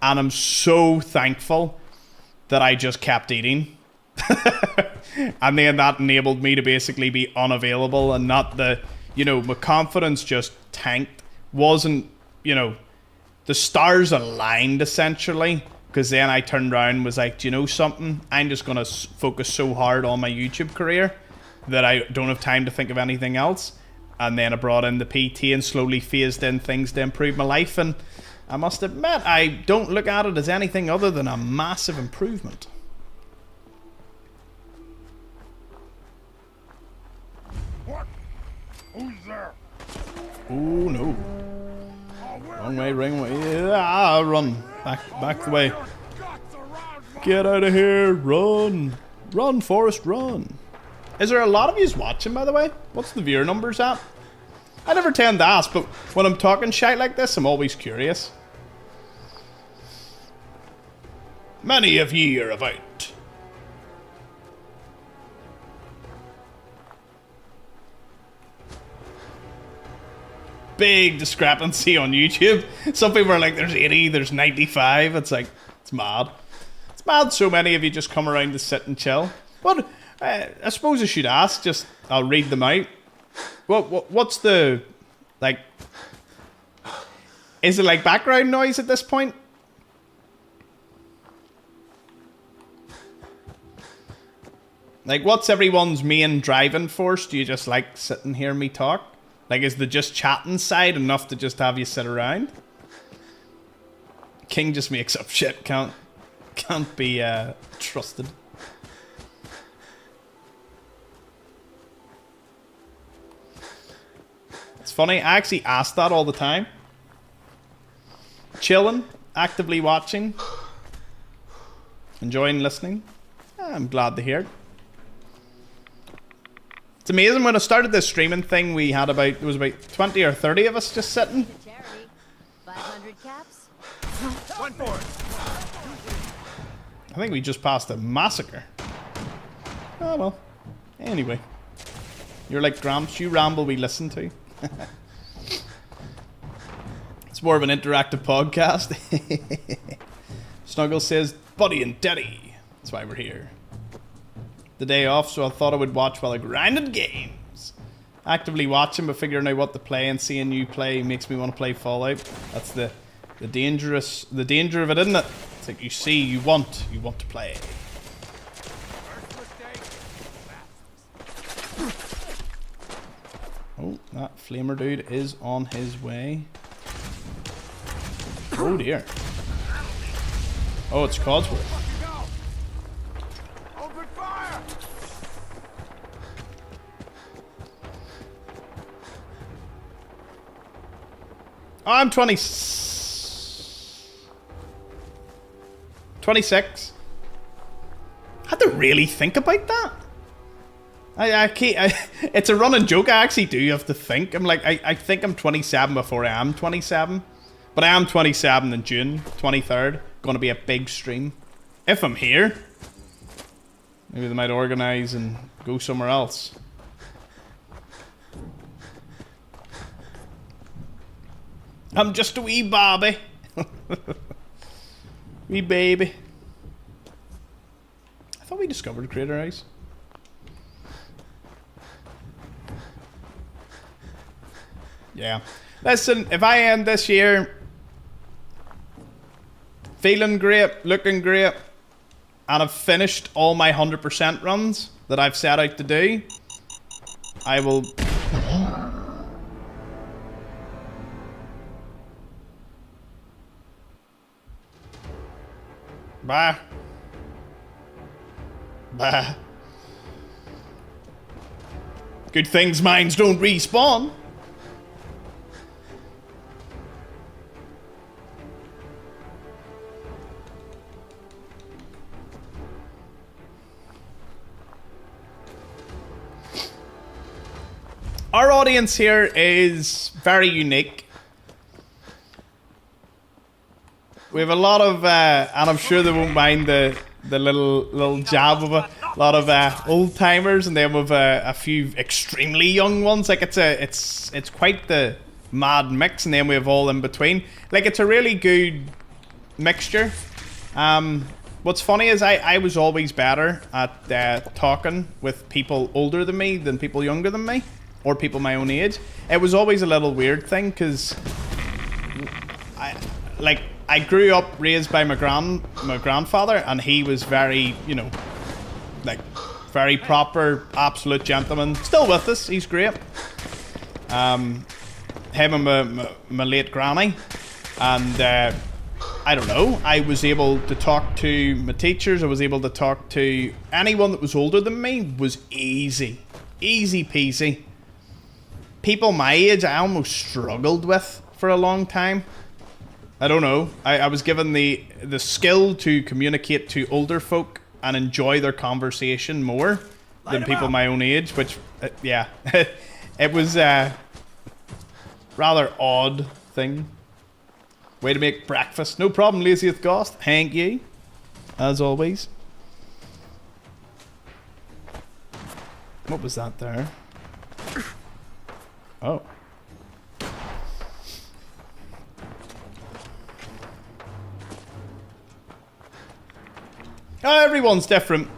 And I'm so thankful that I just kept eating. And then that enabled me to basically be unavailable and not the, you know, my confidence just tanked. Wasn't, you know, the stars aligned essentially, because then I turned around and was like, do you know something? I'm just going to focus so hard on my YouTube career that I don't have time to think of anything else. And then I brought in the PT and slowly phased in things to improve my life. And I must admit, I don't look at it as anything other than a massive improvement. What? Who's there? Oh no. Wrong way, wrong way. Ah, run. Back the way. Get out of here. Run. Run, Forrest, run. Is there a lot of yous watching, by the way? What's the viewer numbers at? I never tend to ask, but when I'm talking shite like this, I'm always curious. Many of ye are about. Big discrepancy on YouTube. Some people are like, there's 80, there's 95. It's like, it's mad. It's mad so many of you just come around to sit and chill. But I suppose I should ask, just, I'll read them out. What's the, like, is it like background noise at this point? Like, what's everyone's main driving force? Do you just like sit and hear me talk? Like, is the just chatting side enough to just have you sit around? King just makes up shit. Can't be trusted. It's funny. I actually ask that all the time. Chilling, actively watching, enjoying listening. I'm glad to hear it. It's amazing, when I started this streaming thing, we had about, there was about 20 or 30 of us just sitting. 500 caps? One for it. I think we just passed a massacre. Oh well. Anyway. You're like Gramps, you ramble, we listen to. It's more of an interactive podcast. Snuggle says, Buddy and Daddy. That's why we're here. The day off, so I thought I would watch while I grinded games. Actively watching, but figuring out what to play and seeing you play makes me want to play Fallout. That's the danger of it, isn't it? It's like you see, you want to play. Oh, that flamer dude is on his way. Oh dear. Oh, it's Codsworth. Oh, I'm 26. I had to really think about that. I can't. It's a running joke. I actually do have to think. I'm like, I think I'm 27 before I am 27. But I am 27 in June 23rd. Going to be a big stream. If I'm here. Maybe they might organise and go somewhere else. I'm just a wee Bobby. Wee baby. I thought we discovered Crater Ice. Yeah. Listen, if I end this year feeling great, looking great, and I've finished all my 100% runs that I've set out to do, I will... Bye. Bye. Good things mines don't respawn. Our audience here is very unique. We have a lot of, and I'm sure they won't mind the little jab of a lot of old timers, and then with a few extremely young ones. Like it's quite the mad mix, and then we have all in between. Like it's a really good mixture. What's funny is I was always better at talking with people older than me than people younger than me, or people my own age. It was always a little weird thing, because I grew up raised by my grandfather, and he was very, you know, like very proper, absolute gentleman. Still with us, he's great. Him and my late granny, and I don't know, I was able to talk to my teachers, I was able to talk to anyone that was older than me. Was easy peasy. People my age I almost struggled with for a long time. I don't know, I was given the skill to communicate to older folk and enjoy their conversation more than people my own age, which, yeah, it was a rather odd thing. Way to make breakfast. No problem, laziest ghost. Thank you, as always. What was that there? Oh. Oh, everyone's different.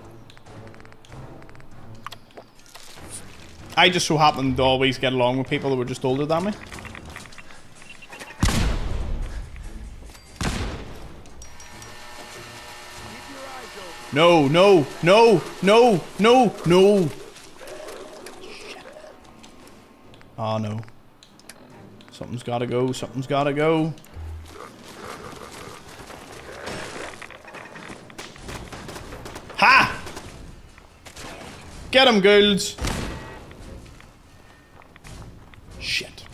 I just so happened to always get along with people that were just older than me. No, no, no, no, no, no. Shit. Oh no. Something's gotta go, something's gotta go. Ha! Get him, ghouls. Shit.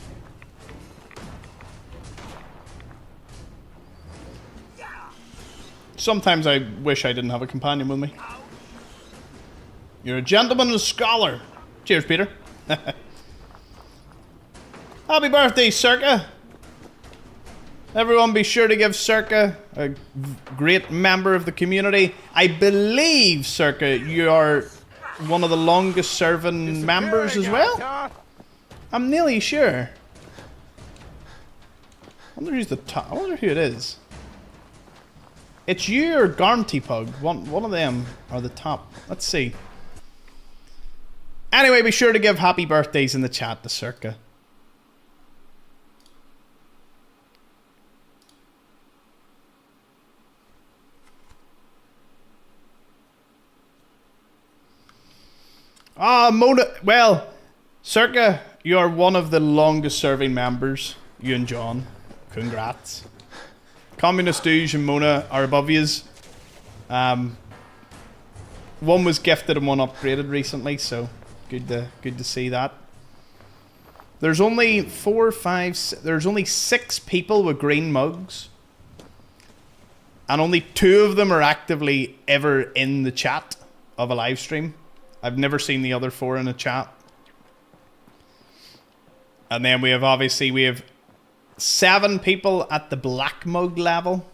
Sometimes I wish I didn't have a companion with me. You're a gentleman and a scholar. Cheers, Peter. Happy birthday, Circa. Everyone be sure to give Circa, a great member of the community. I believe, Circa, you are one of the longest serving members as well. I'm nearly sure. I wonder who's the top. I wonder who it is. It's you or Garnty Pug. One of them are the top. Let's see. Anyway, be sure to give happy birthdays in the chat to Circa. Ah, Mona. Well, Circa, you are one of the longest serving members. You and John. Congrats. Communist Douche and Mona are above yous. One was gifted and one upgraded recently, so good to see that. There's only there's only 6 people with green mugs. And only 2 of them are actively ever in the chat of a live stream. I've never seen the other 4 in a chat. And then we have 7 people at the black mug level.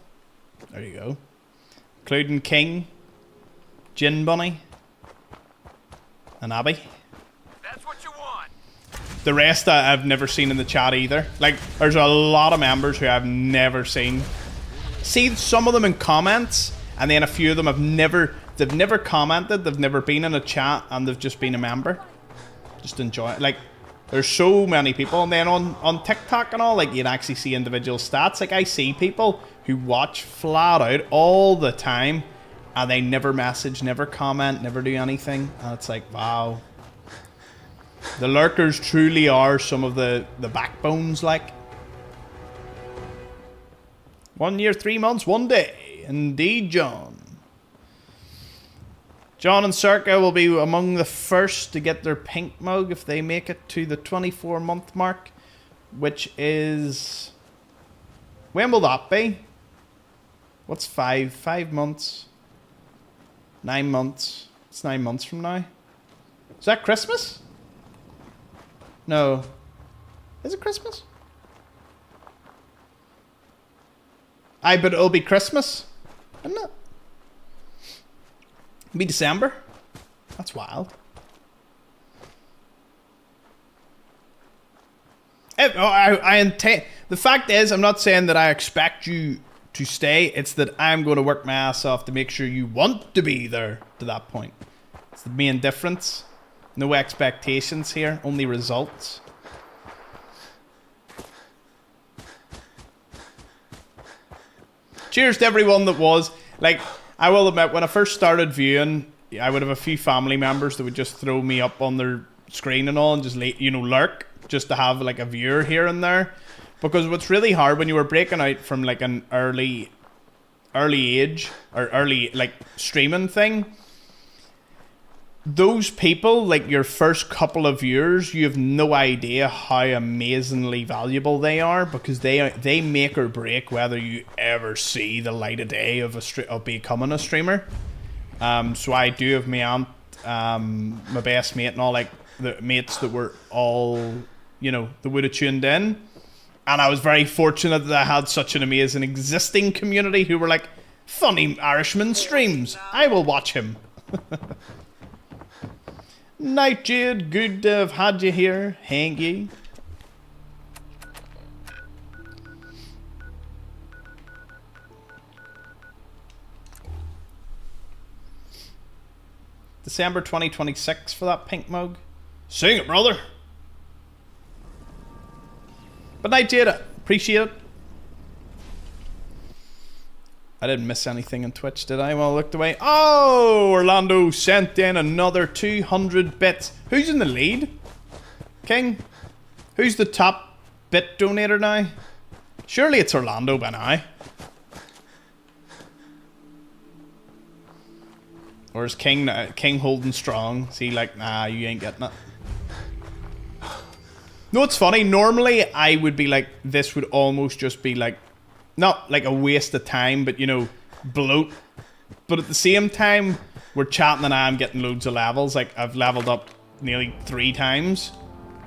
There you go. Including King, Gin Bunny, and Abby. That's what you want. The rest I've never seen in the chat either. Like, there's a lot of members who I've never seen. See some of them in comments, and then a few of them they've never commented, they've never been in a chat, and they've just been a member. Just enjoy it. Like, there's so many people, and then on TikTok and all, like, you'd actually see individual stats. Like, I see people who watch flat out all the time, and they never message, never comment, never do anything. And it's like, wow. The lurkers truly are some of the backbones, like. 1 year, 3 months, 1 day. Indeed, John. John and Circa will be among the first to get their pink mug if they make it to the 24-month mark, which is... When will that be? What's 5? 5 months? 9 months? It's 9 months from now. Is that Christmas? No. Is it Christmas? Aye, but it'll be Christmas, isn't it? It'll be December. That's wild. I intend. The fact is, I'm not saying that I expect you to stay. It's that I'm going to work my ass off to make sure you want to be there to that point. It's the main difference. No expectations here, only results. Cheers to everyone that was. Like, I will admit, when I first started viewing, I would have a few family members that would just throw me up on their screen and all and just, lurk, just to have, like, a viewer here and there. Because what's really hard when you were breaking out from, like, an early age, or early, like, streaming thing, those people, like your first couple of viewers, you have no idea how amazingly valuable they are, because they make or break whether you ever see the light of day of becoming a streamer. So I do have my aunt, my best mate, and all, like, the mates that were all, you know, that would have tuned in, and I was very fortunate that I had such an amazing existing community who were like, funny Irishman streams, I will watch him. Night, Jade. Good to have had you here. Hang ye. December 2026 for that pink mug. Sing it, brother. But night, Jade. Appreciate it. I didn't miss anything on Twitch, did I? Well, I looked away. Oh, Orlando sent in another 200 bits. Who's in the lead? King? Who's the top bit donator now? Surely it's Orlando by now. Or is King holding strong? Is he like, nah, you ain't getting it? No, it's funny. Normally, I would be like, this would almost just be like, not like a waste of time, but, you know, bloat. But at the same time, we're chatting and I'm getting loads of levels. Like, I've leveled up nearly 3 times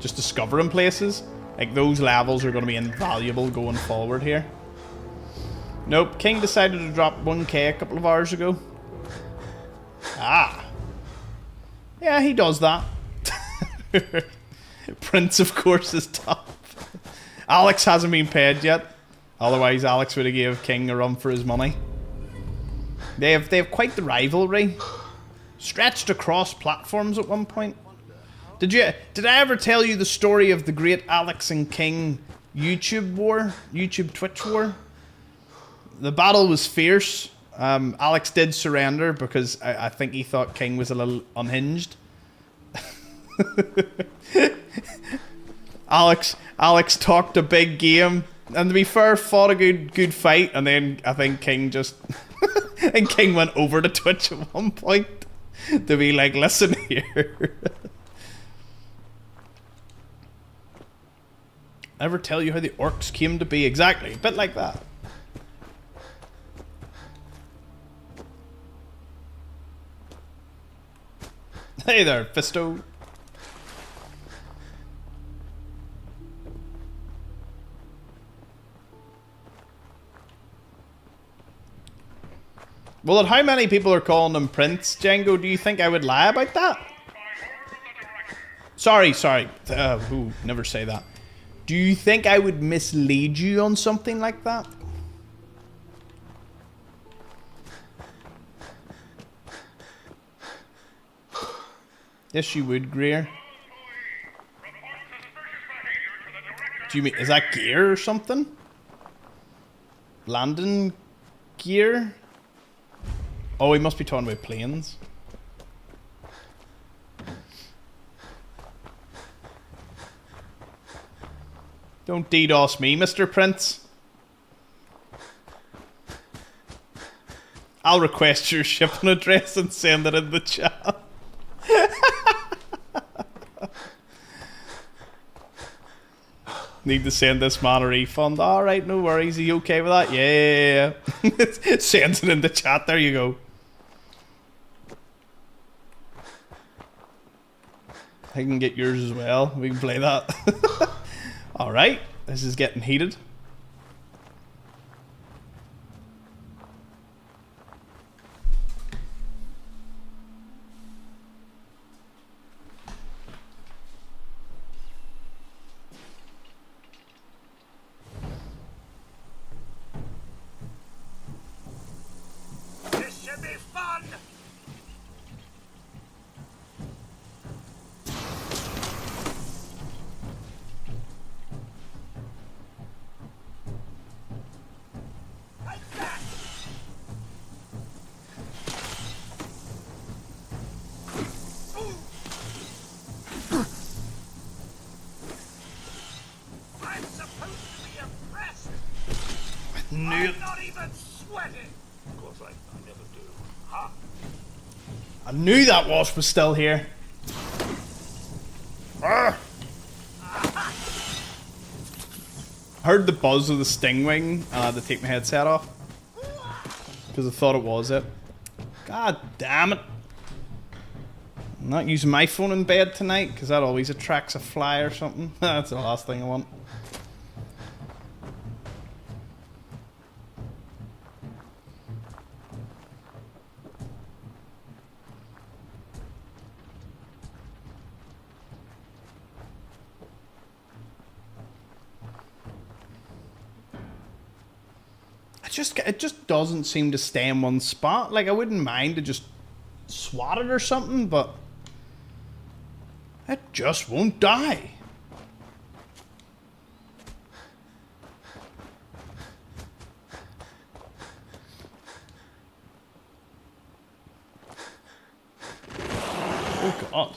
just discovering places. Like, those levels are going to be invaluable going forward here. Nope, King decided to drop 1k a couple of hours ago. Ah. Yeah, he does that. Prince, of course, is top. Alex hasn't been paid yet. Otherwise, Alex would have gave King a run for his money. They have quite the rivalry. Stretched across platforms at one point. Did I ever tell you the story of the great Alex and King YouTube war? YouTube Twitch war? The battle was fierce. Alex did surrender because I think he thought King was a little unhinged. Alex talked a big game. And to be fair, fought a good fight, and then I think King just... and King went over to Twitch at one point to be like, listen here. Ever tell you how the orcs came to be? Exactly, a bit like that. Hey there, Fisto. Well, how many people are calling him Prince, Django? Do you think I would lie about that? Sorry. Ooh, never say that. Do you think I would mislead you on something like that? Yes, you would, Greer. Do you mean, is that gear or something? Landing gear? Oh, he must be talking about planes. Don't DDoS me, Mr. Prince. I'll request your shipping address and send it in the chat. Need to send this man a refund. Alright, no worries. Are you okay with that? Yeah. Sends it in the chat. There you go. I can get yours as well. We can play that. Alright. This is getting heated. even sweating. Of course I never do. Ha! I knew that wasp was still here. Arrgh. Heard the buzz of the stingwing and I had to take my headset off. Because I thought it was it. God damn it. I'm not using my phone in bed tonight because that always attracts a fly or something. That's the last thing I want. It just doesn't seem to stay in one spot. Like, I wouldn't mind to just swat it or something, but it just won't die. Oh god.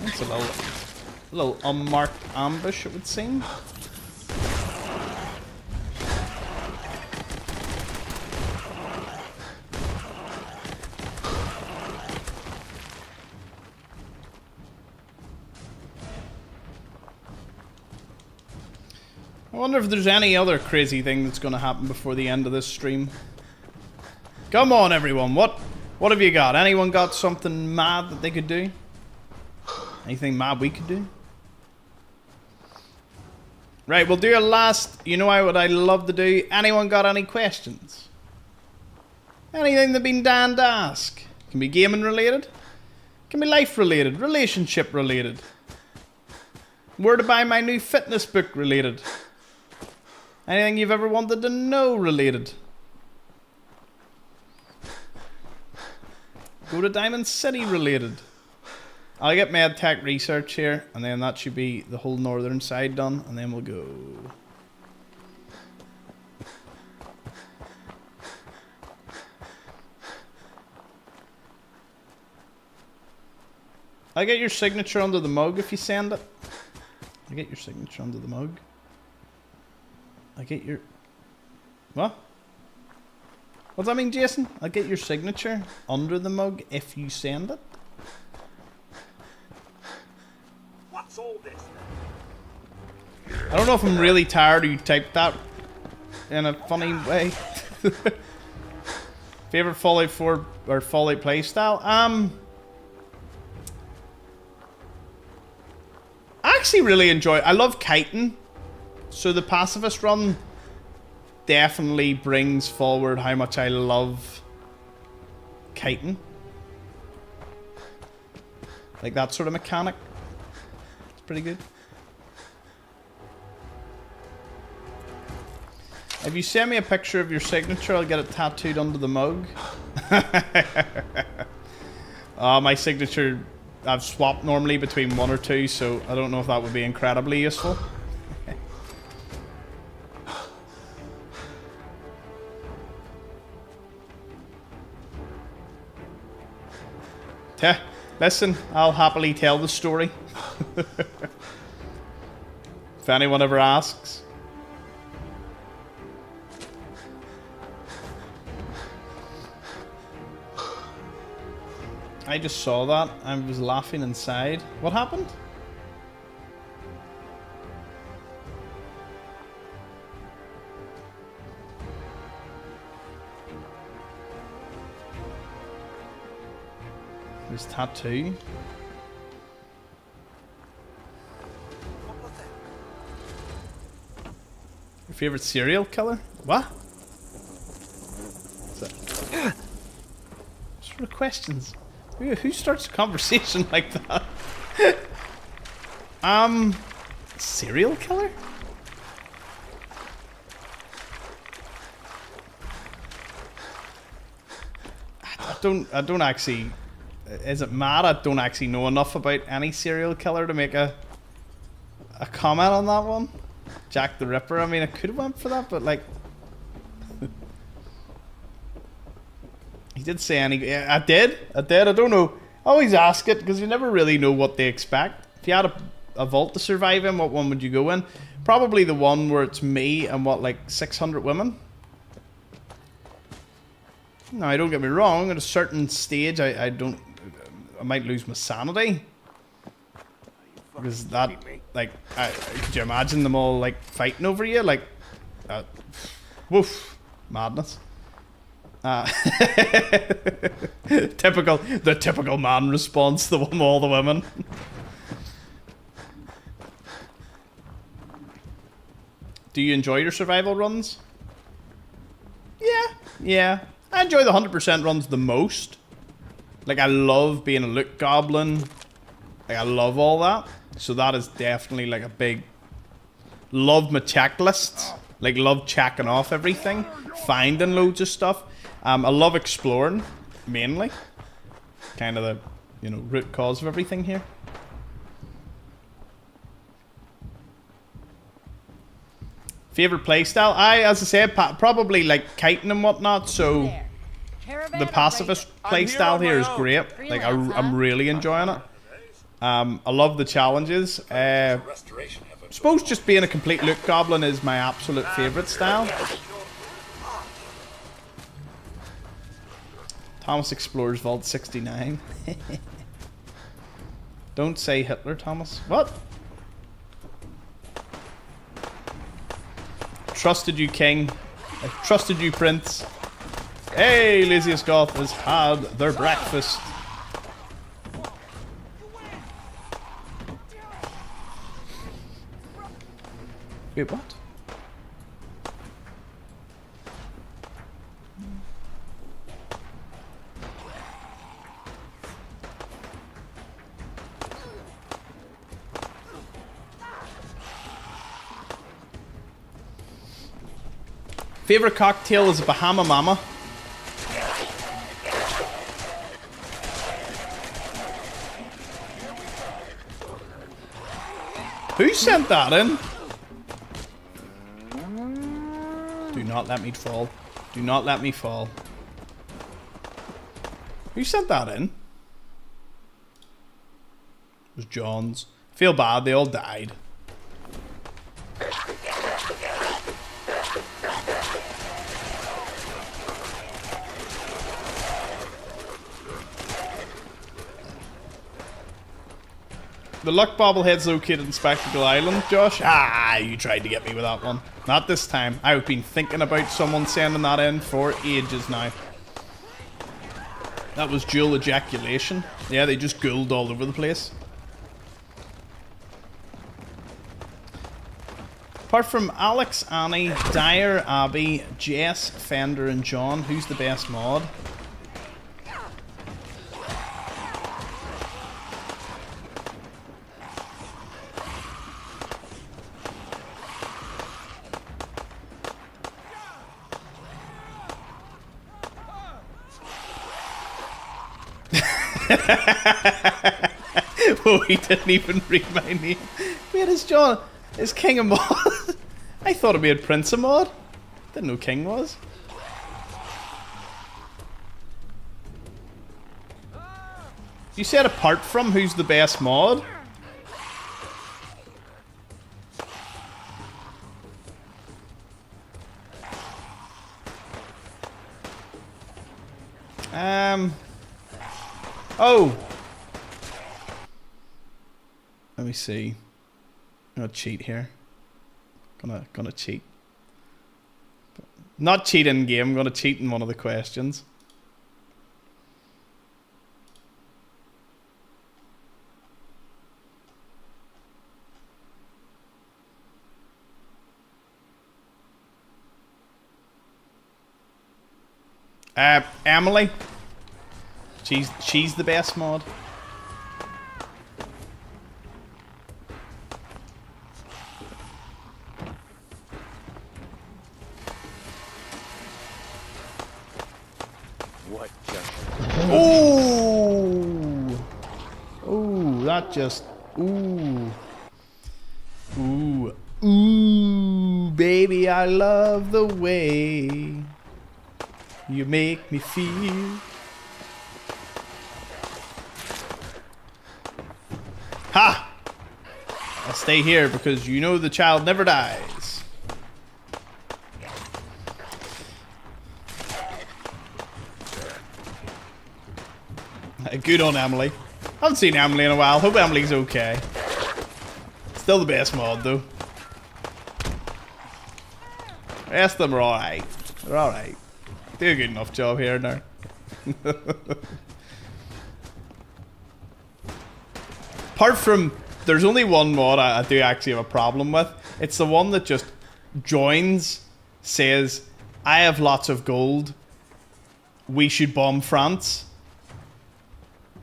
That's a little unmarked ambush, it would seem. I wonder if there's any other crazy thing that's going to happen before the end of this stream. Come on, everyone. What have you got? Anyone got something mad that they could do? Anything mad we could do? Right, we'll do a last... You know what I love to do? Anyone got any questions? Anything they've been dying to ask? Can be gaming related. Can be life related. Relationship related. Where to buy my new fitness book related. Anything you've ever wanted to know related. Go to Diamond City related. I'll get medtech research here, and then that should be the whole northern side done, and then we'll go. I'll get your signature under the mug if you send it. I'll get your signature under the mug. I get your... What? What does that mean, Jason? I'll get your signature under the mug if you send it? What's all this? I don't know if I'm really tired or you typed that in a funny way. Favorite Fallout 4 or Fallout playstyle? I actually really enjoy... I love kiting. So the Pacifist run definitely brings forward how much I love kiting. Like that sort of mechanic. It's pretty good. If you send me a picture of your signature, I'll get it tattooed under the mug. My signature, I've swapped normally between 1 or 2, so I don't know if that would be incredibly useful. Yeah, listen, I'll happily tell the story. If anyone ever asks. I just saw that. I was laughing inside. What happened? His tattoo. Your favorite serial killer? What? What sort of questions? Who starts a conversation like that? Serial killer? I don't actually. Is it mad? I don't actually know enough about any serial killer to make a comment on that one. Jack the Ripper. I mean, I could have went for that, but like, he did say any. Yeah, I did. I don't know. I always ask it because you never really know what they expect. If you had a vault to survive in, what one would you go in? Probably the one where it's me and what, like 600 women? Now, don't get me wrong, at a certain stage I might lose my sanity. Because that, like, could you imagine them all, like, fighting over you? Like, woof, madness. The typical man response to all the women. Do you enjoy your survival runs? Yeah. I enjoy the 100% runs the most. Like, I love being a loot goblin. Like, I love all that. So that is definitely like a big... Love my checklists. Like, love checking off everything. Finding loads of stuff. I love exploring, mainly. Kind of the, you know, root cause of everything here. Favorite playstyle? As I said, probably like kiting and whatnot, so the pacifist playstyle here is great. Like, I'm really enjoying it. I love the challenges. I suppose just being a complete loot goblin is my absolute favorite style. Thomas Explores Vault 69. Don't say Hitler, Thomas. What? Trusted you, King. I trusted you, Prince. Hey, Laziest Goth has had their breakfast. Wait, what? Favorite cocktail is a Bahama Mama. Who sent that in? Do not let me fall. Do not let me fall. Who sent that in? It was John's. Feel bad, they all died. The luck bobblehead's located in Spectacle Island, Josh. Ah, you tried to get me with that one. Not this time. I've been thinking about someone sending that in for ages now. That was dual ejaculation. Yeah, they just ghouled all over the place. Apart from Alex, Annie, Dyer, Abby, Jess, Fender, and John, who's the best mod? Oh, he didn't even read my name. Wait, is John... Is King a mod? I thought he had Prince a mod. Didn't know King was. You said apart from who's the best mod? Oh. Let me see. I'm gonna cheat here. Gonna cheat. Not cheat in game. I'm gonna cheat in one of the questions. Emily. She's the best mod. What just... Ooh! Ooh, that just... Ooh. Ooh. Ooh, baby, I love the way you make me feel. Ha! I I'll stay here because you know the child never dies. Good on Emily. Haven't seen Emily in a while. Hope Emily's okay. Still the best mod though. The rest of them are alright. They're alright. Do a good enough job here and there. Apart from, there's only one mod I do actually have a problem with. It's the one that just joins, says, I have lots of gold. We should bomb France.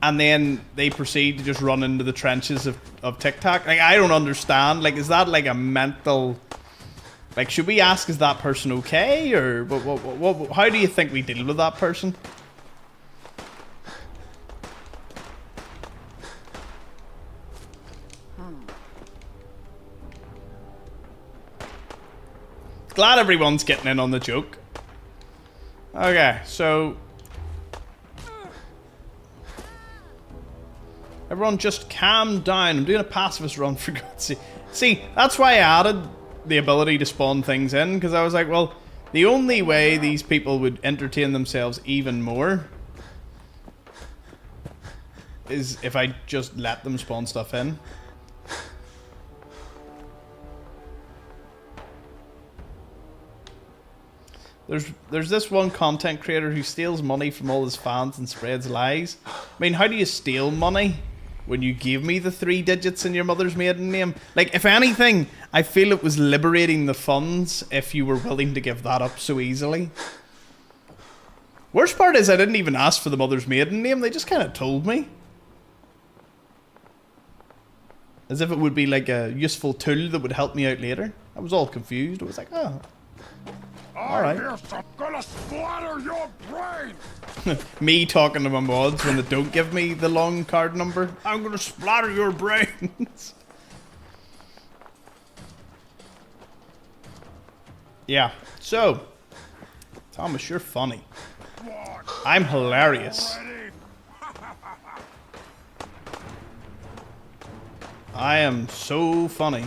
And then they proceed to just run into the trenches of TikTok. Like, I don't understand. Like, is that like a mental... Like, should we ask, is that person okay? Or how do you think we deal with that person? Glad everyone's getting in on the joke. Okay, so... Everyone just calm down. I'm doing a pacifist run for God's sake. See, that's why I added the ability to spawn things in, because I was like, well, the only way these people would entertain themselves even more is if I just let them spawn stuff in. There's this one content creator who steals money from all his fans and spreads lies. I mean, how do you steal money when you gave me the 3 digits in your mother's maiden name? Like, if anything, I feel it was liberating the funds if you were willing to give that up so easily. Worst part is I didn't even ask for the mother's maiden name. They just kind of told me. As if it would be like a useful tool that would help me out later. I was all confused. I was like, oh. Alright. I'm gonna splatter your brain! Me talking to my mods when they don't give me the long card number. I'm gonna splatter your brains. Yeah, so Thomas, you're funny. I'm hilarious. I am so funny.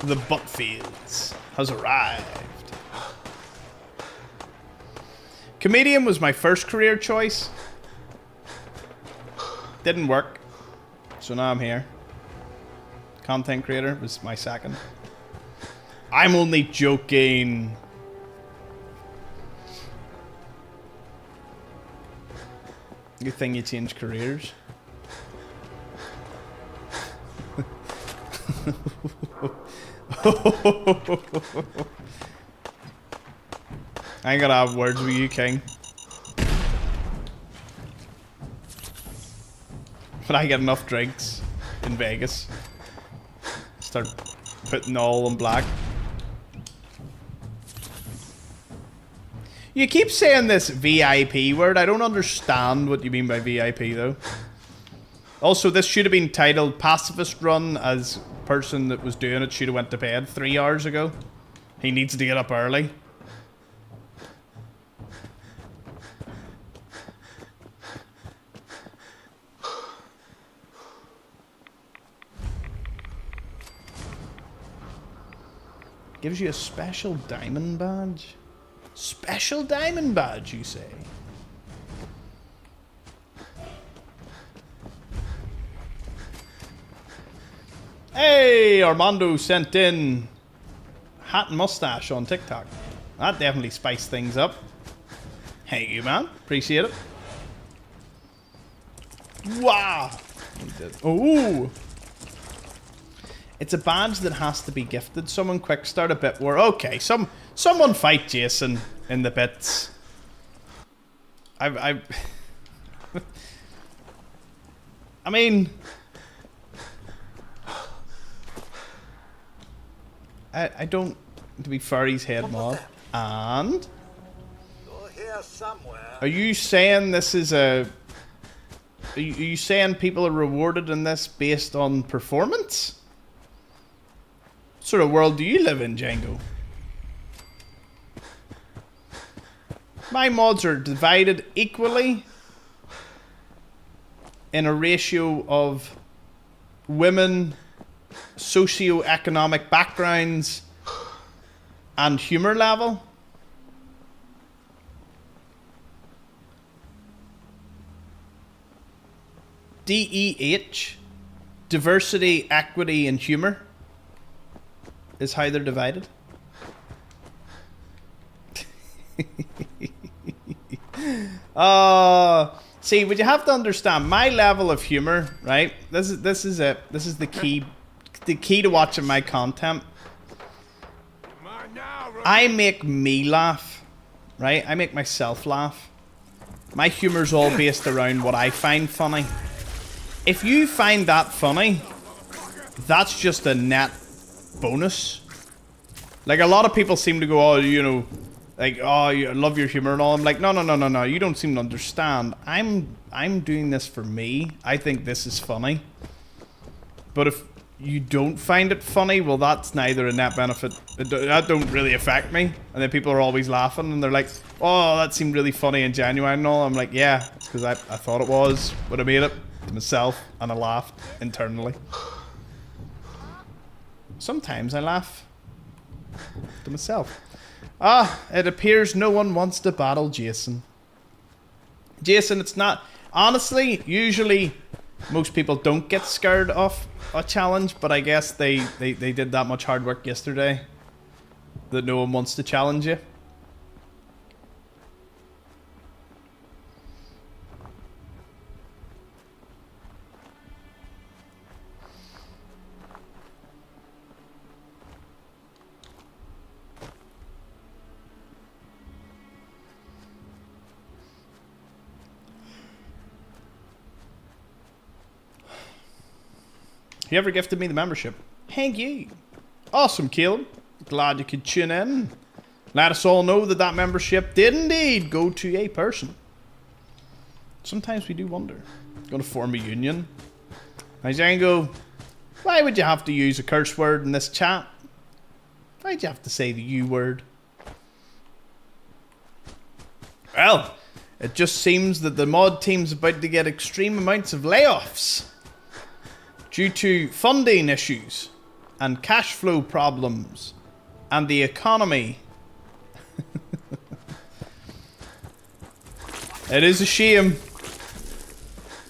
The Buttfields has arrived. Comedian was my first career choice. Didn't work. So now I'm here. Content creator was my second. I'm only joking. Good thing you changed careers. I ain't gonna have words with you, King. When I get enough drinks in Vegas, start putting all in black. You keep saying this VIP word. I don't understand what you mean by VIP though. Also, this should have been titled Pacifist Run, as person that was doing it should have went to bed 3 hours ago. He needs to get up early. Gives you a special diamond badge. Special diamond badge, you say? Hey, Armando sent in hat and mustache on TikTok. That definitely spiced things up. Hey, you man. Appreciate it. Wow. Oh. It's a badge that has to be gifted. Someone quick start a bit war. Okay, someone fight Jason in the bits. I mean, I don't to be Furry's head mod. And You're here somewhere. are you saying this is a? Are you saying people are rewarded in this based on performance? What sort of world do you live in, Django? My mods are divided equally in a ratio of women, socio-economic backgrounds, and humor level. DEH, diversity, equity, and humor, is how they're divided. See, what you have to understand, my level of humor, right? This is it. This is the key to watching my content. I make me laugh, right? I make myself laugh. My humor's all based around what I find funny. If you find that funny, that's just a net bonus. Like, a lot of people seem to go, oh, you know, like, oh, I love your humor and all. I'm like, no, you don't seem to understand. I'm doing this for me. I think this is funny. But if you don't find it funny, well, that's neither a net benefit. That don't really affect me. And then people are always laughing and they're like, oh, that seemed really funny and genuine and all. I'm like, yeah, it's because I thought it was, but I made it to myself and I laughed internally. Sometimes I laugh to myself. It appears no one wants to battle Jason. Jason, it's not... Honestly, usually most people don't get scared off a challenge, but I guess they did that much hard work yesterday that no one wants to challenge you. You ever gifted me the membership? Thank you. Awesome, Caleb. Glad you could tune in. Let us all know that membership did indeed go to a person. Sometimes we do wonder. Gonna form a union. Now, Django, why would you have to use a curse word in this chat? Why'd you have to say the U word? Well, it just seems that the mod team's about to get extreme amounts of layoffs due to funding issues and cash flow problems and the economy. It is a shame.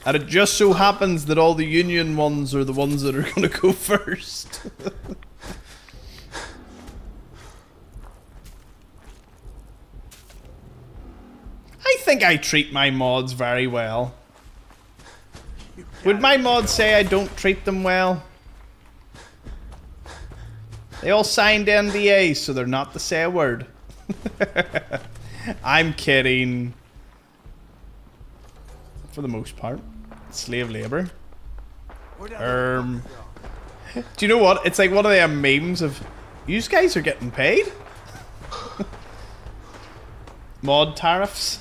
And it just so happens that all the union ones are the ones that are going to go first. I think I treat my mods very well. Would my mods say I don't treat them well? They all signed NDAs, so they're not to say a word. I'm kidding. For the most part. Slave labor. Do you know what? It's like one of the memes of, you guys are getting paid? Mod tariffs.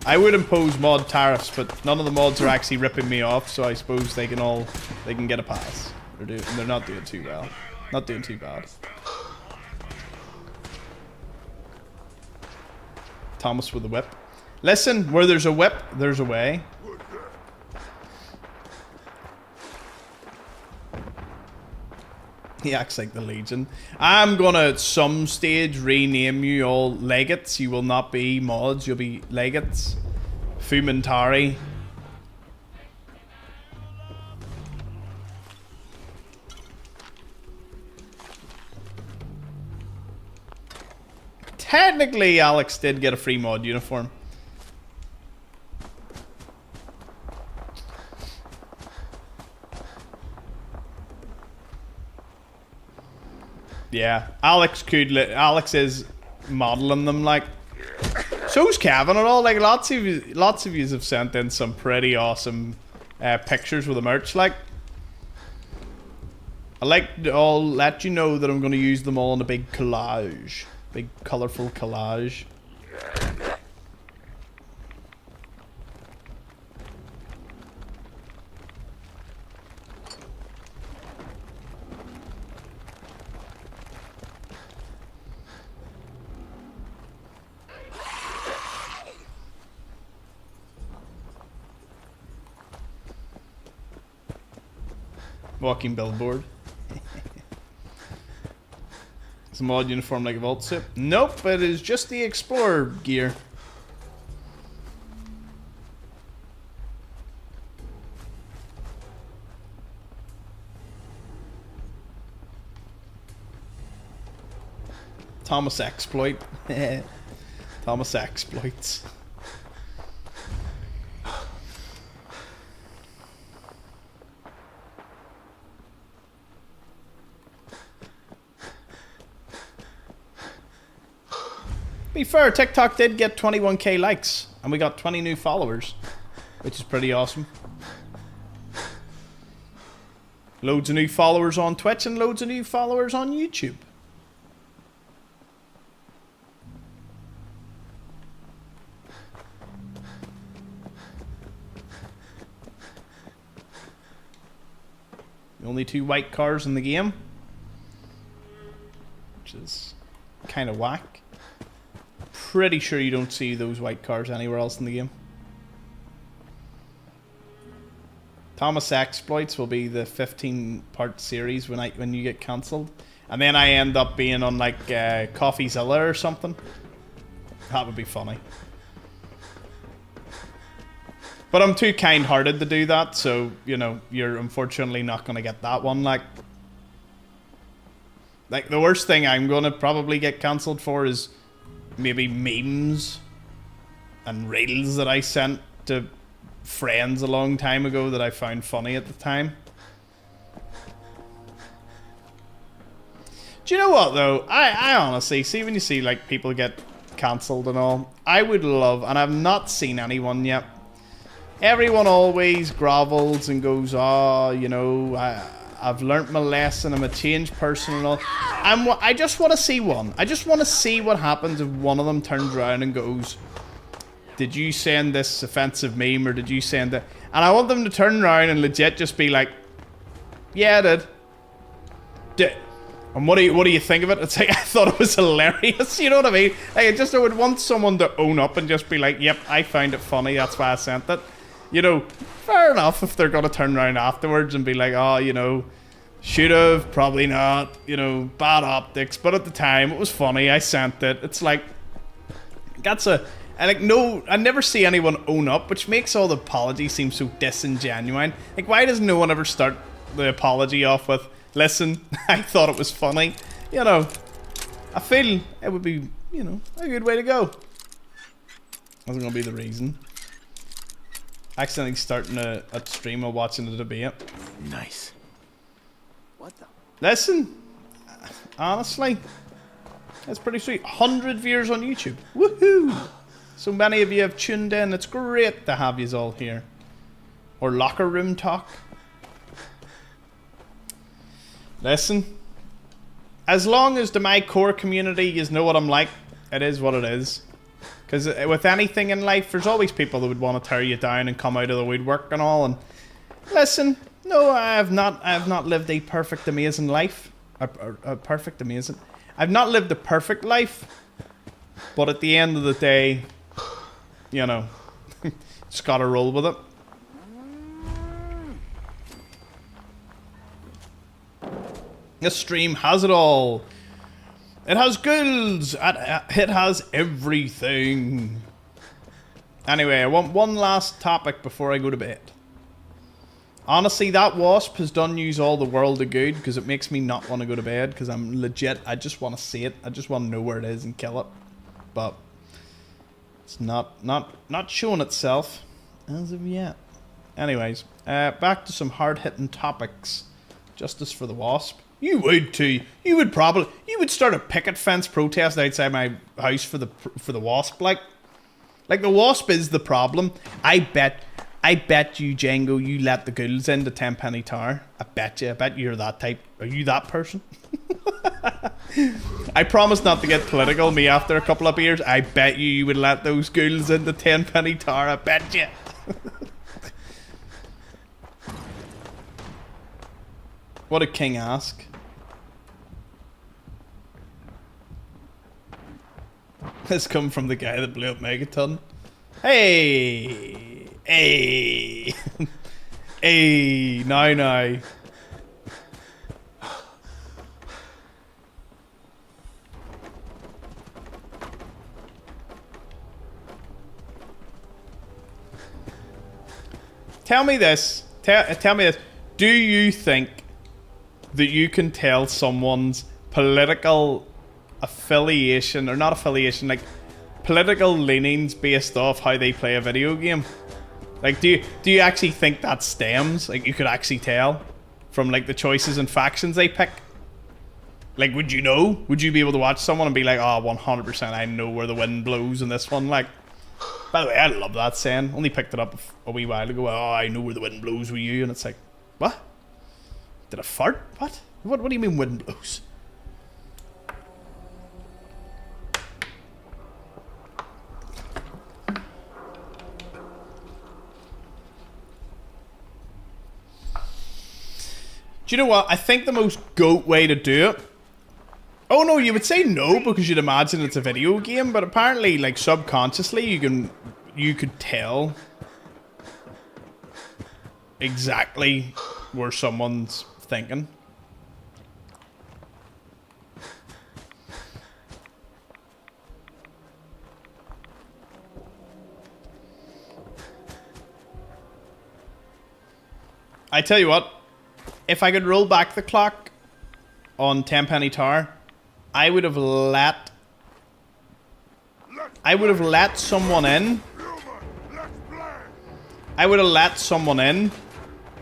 I would impose mod tariffs, but none of the mods are actually ripping me off, so I suppose they can get a pass. They're not doing too well. Not doing too bad. Thomas with a whip. Listen, where there's a whip, there's a way. He acts like the Legion. I'm gonna at some stage rename you all legates. You will not be mods, you'll be legates. Fumentari. Technically, Alex did get a free mod uniform. Yeah, Alex is modeling them like. So's Kevin and all. Like lots of you have sent in some pretty awesome pictures with the merch. Like, I'll let you know that I'm going to use them all in a big collage, big colorful collage. Walking billboard. It's a mod uniform like a vault suit. Nope, it is just the Explorer gear. Thomas exploit. Thomas exploits. Be fair, TikTok did get 21k likes, and we got 20 new followers, which is pretty awesome. Loads of new followers on Twitch and loads of new followers on YouTube. The only 2 white cars in the game, which is kind of whack. Pretty sure you don't see those white cars anywhere else in the game. Thomas Exploits will be the 15-part series when you get cancelled, and then I end up being on like Coffeezilla or something. That would be funny. But I'm too kind-hearted to do that, so you know you're unfortunately not gonna get that one. Like the worst thing I'm gonna probably get cancelled for is maybe memes and reels that I sent to friends a long time ago that I found funny at the time. Do you know what though? I honestly see, when you see like people get cancelled and all, I would love, and I've not seen anyone yet. Everyone always grovels and goes, oh, you know, I've learnt my lesson, I'm a changed person and all. I just want to see one. I just want to see what happens if one of them turns around and goes, did you send this offensive meme, or did you send it? And I want them to turn around and legit just be like, yeah, I did. And what do you think of it? It's like, I thought it was hilarious. You know what I mean? Like, I would want someone to own up and just be like, yep, I found it funny, that's why I sent it. You know, fair enough if they're going to turn around afterwards and be like, oh, you know, should have, probably not, you know, bad optics. But at the time, it was funny, I sent it. It's like, I never see anyone own up, which makes all the apologies seem so disingenuine. Like, why does no one ever start the apology off with, listen, I thought it was funny? You know, I feel it would be, you know, a good way to go. That's going to be the reason. Accidentally starting a stream while watching the debate. Nice. What the? Listen, honestly, that's pretty sweet. 100 viewers on YouTube. Woohoo! So many of you have tuned in. It's great to have you all here. Or locker room talk. Listen, as long as my core community, you know what I'm like, it is what it is. Because with anything in life, there's always people that would want to tear you down and come out of the woodwork and all. And listen, no, I have not lived a perfect, amazing life. A perfect, amazing. I've not lived a perfect life, but at the end of the day, you know, just gotta roll with it. This stream has it all. It has ghouls. It has everything. Anyway, I want one last topic before I go to bed. Honestly, that wasp has done yous all the world of good, because it makes me not want to go to bed, because I'm legit, I just want to see it. I just want to know where it is and kill it. But it's not showing itself as of yet. Anyways, back to some hard-hitting topics. Justice for the wasp. You would too. You would start a picket fence protest outside my house for the wasp. Like the wasp is the problem. I bet you, Django, you let the ghouls into Tenpenny Tower. I bet you're that type. Are you that person? I promise not to get political. Me after a couple of beers, I bet you would let those ghouls into Tenpenny Tower. I bet you. What did King ask? This come from the guy that blew up Megaton. Hey! Hey! Hey! Now. Tell me this. Tell me this. Do you think that you can tell someone's political affiliation, or not affiliation, like political leanings based off how they play a video game? Like, do you actually think that stems? Like, you could actually tell from like the choices and factions they pick? Like, would you know? Would you be able to watch someone and be like, oh, 100% I know where the wind blows in this one? Like, by the way, I love that saying. Only picked it up a wee while ago. Oh, I know where the wind blows with you. And it's like, what? Did I fart? What? What do you mean wind blows? Do you know what? I think the most GOAT way to do it... Oh no, you would say no because you'd imagine it's a video game, but apparently, like, subconsciously, you could tell exactly where someone's thinking. I tell you what, if I could roll back the clock on Tenpenny Tower, I would have let someone in. I would have let someone in.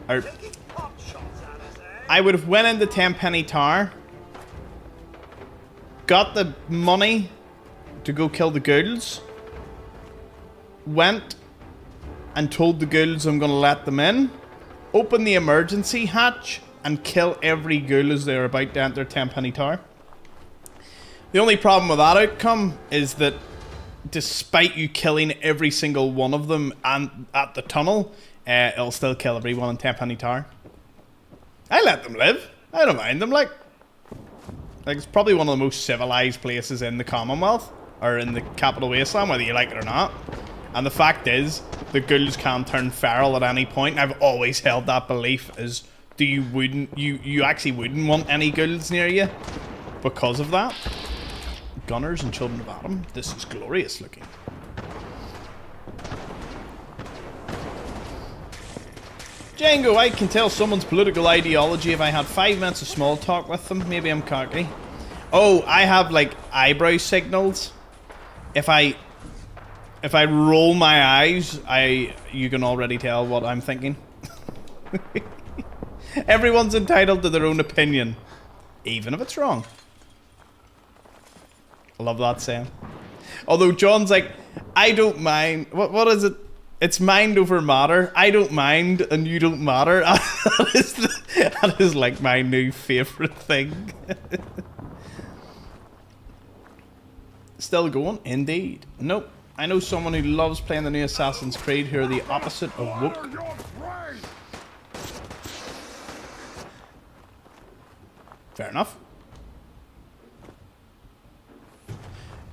Or I would have went into Tenpenny Tower, got the money to go kill the ghouls, went and told the ghouls I'm gonna let them in, open the emergency hatch and kill every ghoul as they're about to enter Tenpenny Tower. The only problem with that outcome is that despite you killing every single one of them and at the tunnel, it'll still kill everyone in Tenpenny Tower. I let them live. I don't mind them. Like it's probably one of the most civilized places in the Commonwealth, or in the Capital Wasteland, whether you like it or not. And the fact is, the ghouls can turn feral at any point. I've always held that belief as you actually wouldn't want any ghouls near you because of that. Gunners and Children of Adam. This is glorious looking. Django, I can tell someone's political ideology if I had 5 minutes of small talk with them. Maybe I'm cocky. Oh, I have like eyebrow signals. If I roll my eyes, you can already tell what I'm thinking. Everyone's entitled to their own opinion, even if it's wrong. I love that saying. Although John's like, I don't mind. What is it? It's mind over matter. I don't mind and you don't matter. That is like my new favourite thing. Still going? Indeed. Nope. I know someone who loves playing the new Assassin's Creed who are the opposite of woke. Fair enough.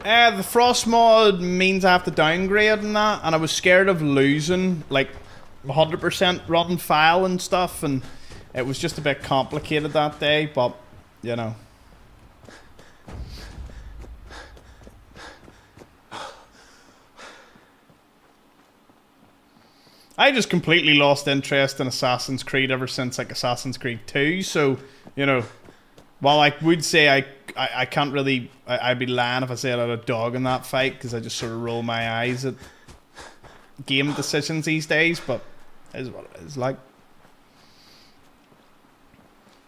The Frost mod means I have to downgrade and that, and I was scared of losing like 100% rotten file and stuff, and it was just a bit complicated that day, but you know. I just completely lost interest in Assassin's Creed ever since like Assassin's Creed 2, so, you know, while I would say I can't really, I'd be lying if I said I had a dog in that fight, because I just sort of roll my eyes at game decisions these days, but it is what it is, like.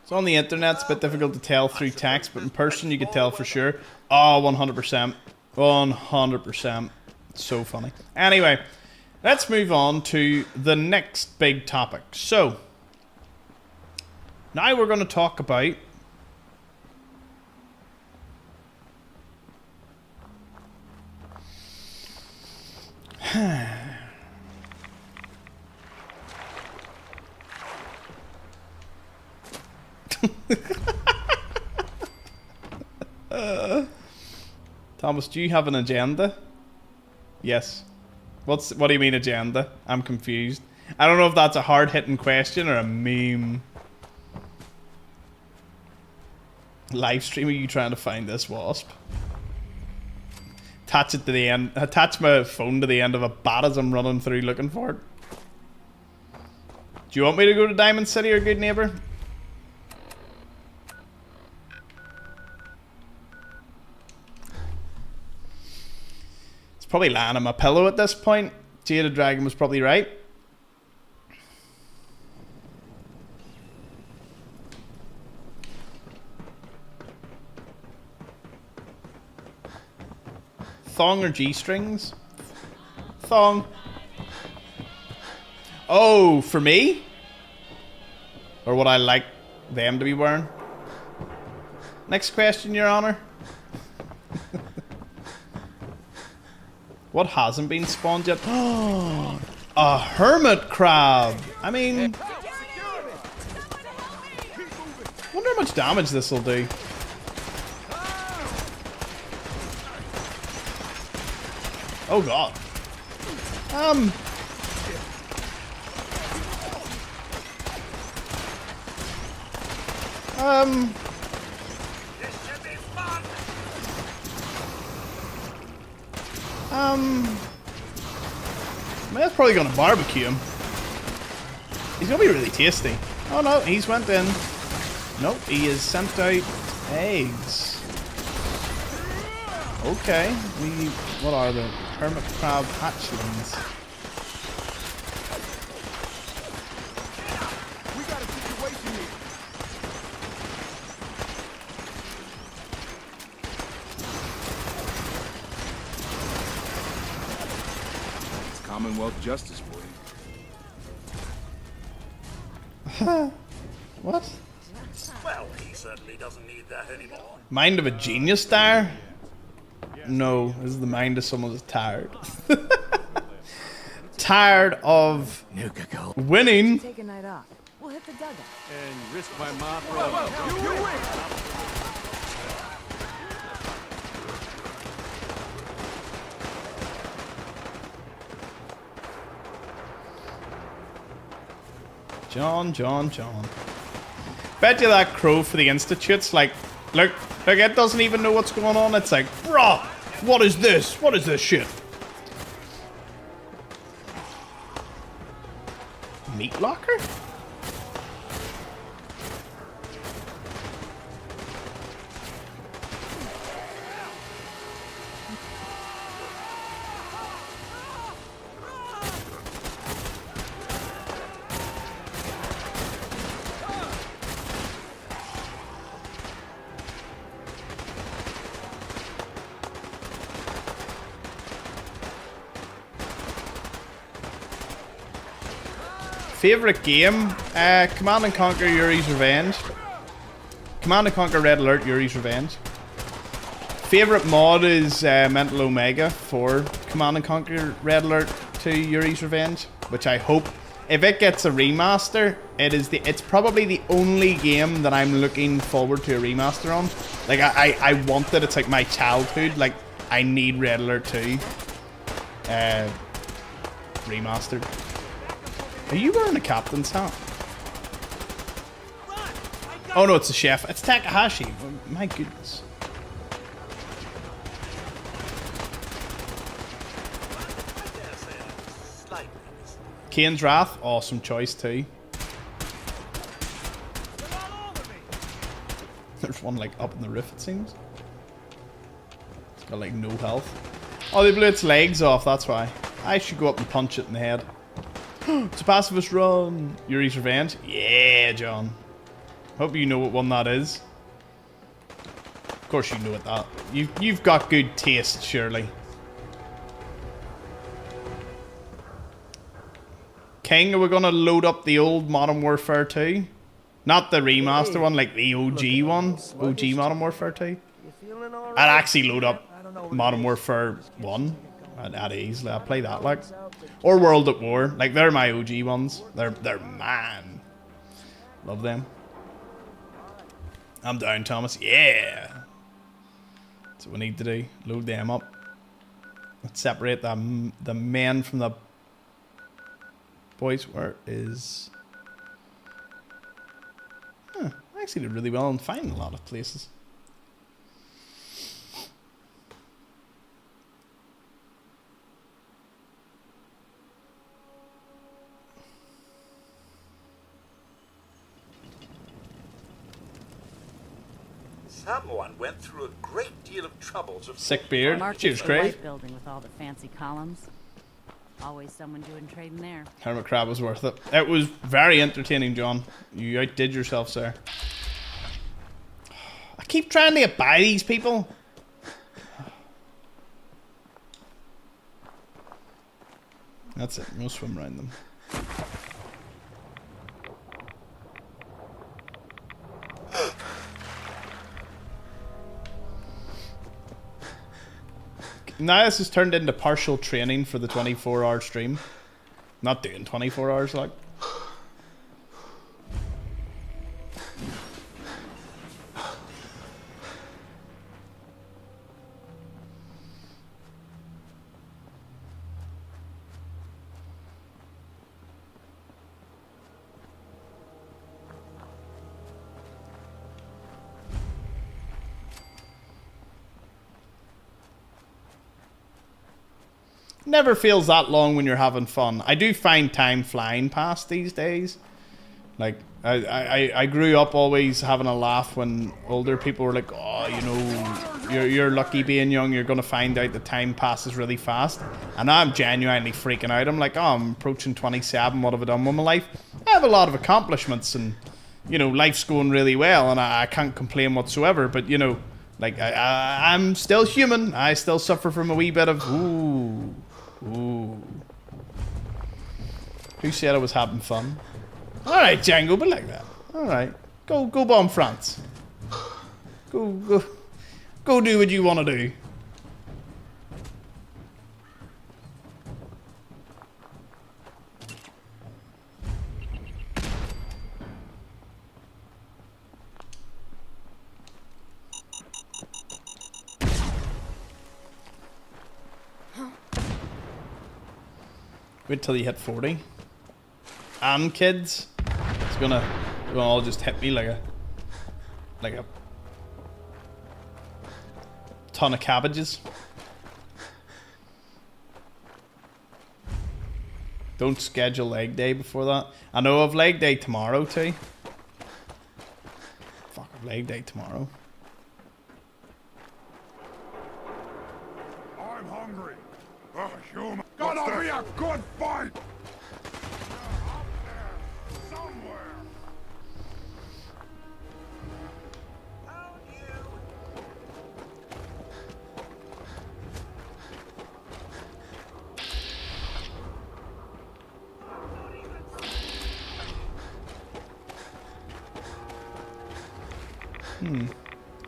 So on the internet, it's a bit difficult to tell through text, but in person you could tell for sure. Oh, 100%. 100%. It's so funny. Anyway, let's move on to the next big topic. So, now we're going to talk about Thomas, do you have an agenda? Yes. What do you mean agenda? I'm confused. I don't know if that's a hard-hitting question or a meme. Live stream, are you trying to find this wasp? Attach it to the end. Attach my phone to the end of a bat as I'm running through looking for it. Do you want me to go to Diamond City or Good Neighbor? It's probably lying on my pillow at this point. Jaded Dragon was probably right. Thong or G-strings? Thong. Oh, for me? Or would I like them to be wearing? Next question, Your Honor. What hasn't been spawned yet? A hermit crab. I mean, wonder how much damage this will do. Oh god. That's probably gonna barbecue him. He's gonna be really tasty. Oh no, he's went in. Nope, he has sent out eggs. Okay, what are the hermit crab hatchlings? We got a situation here. It's Commonwealth justice for you. What? Well, he certainly doesn't need that anymore. Mind of a genius there? No, this is the mind of someone who's tired. Tired of winning. Take a night off. We'll hit the dugout. And risk my mom for you John. Bet you that crow for the Institute's like, look, it doesn't even know what's going on. It's like, bruh, what is this? What is this shit? Meat locker? Favorite game? Command and Conquer Yuri's Revenge. Command and Conquer Red Alert Yuri's Revenge. Favorite mod is Mental Omega for Command and Conquer Red Alert 2 Yuri's Revenge, which I hope, if it gets a remaster, it's probably the only game that I'm looking forward to a remaster on. Like I want it. It's like my childhood. Like I need Red Alert 2 remastered. Are you wearing a captain's hat? Oh no, it's a chef. It's Takahashi. Oh, my goodness. Kane's Wrath, awesome choice too. There's one like up in the roof, it seems. It's got like no health. Oh, they blew its legs off, that's why. I should go up and punch it in the head. It's a pacifist run. Yuri's Revenge. Yeah, John. Hope you know what one that is. Of course you know what that. You've got good taste, surely. King, are we gonna load up the old Modern Warfare 2? Not the remaster one, like the OG one. OG Modern Warfare 2. I'd actually load up Modern Warfare 1. I'd easily. I'd play that, like. Or World at War. Like, they're my OG ones. They're mine. Love them. I'm down, Thomas. Yeah. That's what we need to do. Load them up. Let's separate the men from the boys. Where is... Huh. I actually did really well in finding a lot of places. Someone went through a great deal of trouble to... Sick beard. Cheers, Craig. Building with all the fancy columns. Always someone doing trading there. Hermit crab was worth it. It was very entertaining, John. You outdid yourself, sir. I keep trying to get by these people. That's it. We'll swim around them. Now this has turned into partial training for the 24-hour stream. Not doing 24 hours, like. Never feels that long when you're having fun. I do find time flying past these days. Like, I grew up always having a laugh when older people were like, oh, you know, you're lucky being young, you're going to find out the time passes really fast. And I'm genuinely freaking out. I'm like, oh, I'm approaching 27, what have I done with my life? I have a lot of accomplishments and, you know, life's going really well and I can't complain whatsoever. But, you know, like, I'm still human. I still suffer from a wee bit of, ooh. Who said I was having fun? Alright, Django, but like that. Alright. Go bomb France. Go do what you want to do. Wait till you hit 40. And kids, it's gonna all just hit me like a ton of cabbages. Don't schedule leg day before that. I know I've leg day tomorrow too. Fuck, I've leg day tomorrow. I'm hungry. Human. Gonna be a good fight.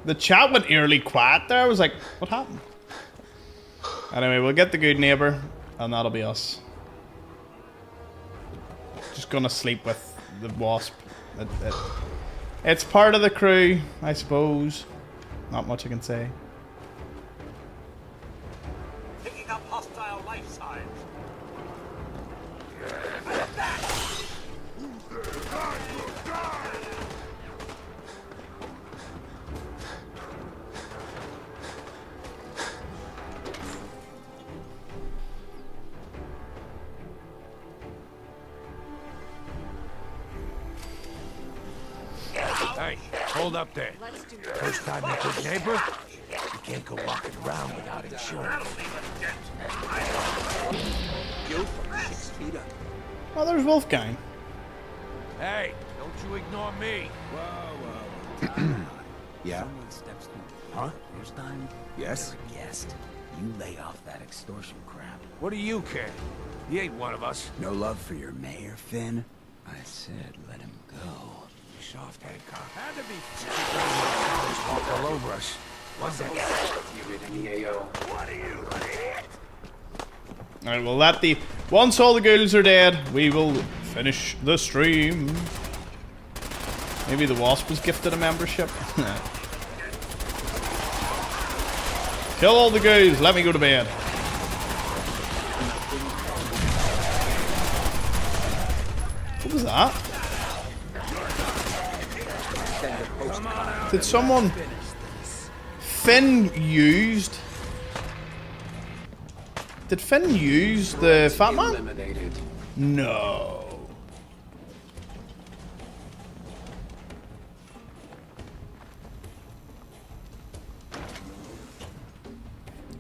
The chat went eerily quiet there. I was like, what happened? Anyway, we'll get the good neighbor, and that'll be us. Just gonna sleep with the wasp. It's part of the crew, I suppose. Not much I can say. Picking up hostile life signs. Hey, hold up there. First time a good neighbor? You can't go walking around without insurance. You from 6 feet up. Oh, there's Wolfgang. Hey, don't you ignore me. Whoa. Yeah? Someone steps through. Huh? First time? Yes? You're a guest. You lay off that extortion crap. What do you care? He ain't one of us. No love for your mayor, Finn? I said let him go. Soft Hancock. Had to be. Walked all over us. What's that? What are you, idiot? Alright, well let the... Once all the ghouls are dead, we will finish the stream. Maybe the wasp was gifted a membership. Kill all the ghouls, let me go to bed. What was that? Did someone... Finn used... Did Finn use the Fat Man? No.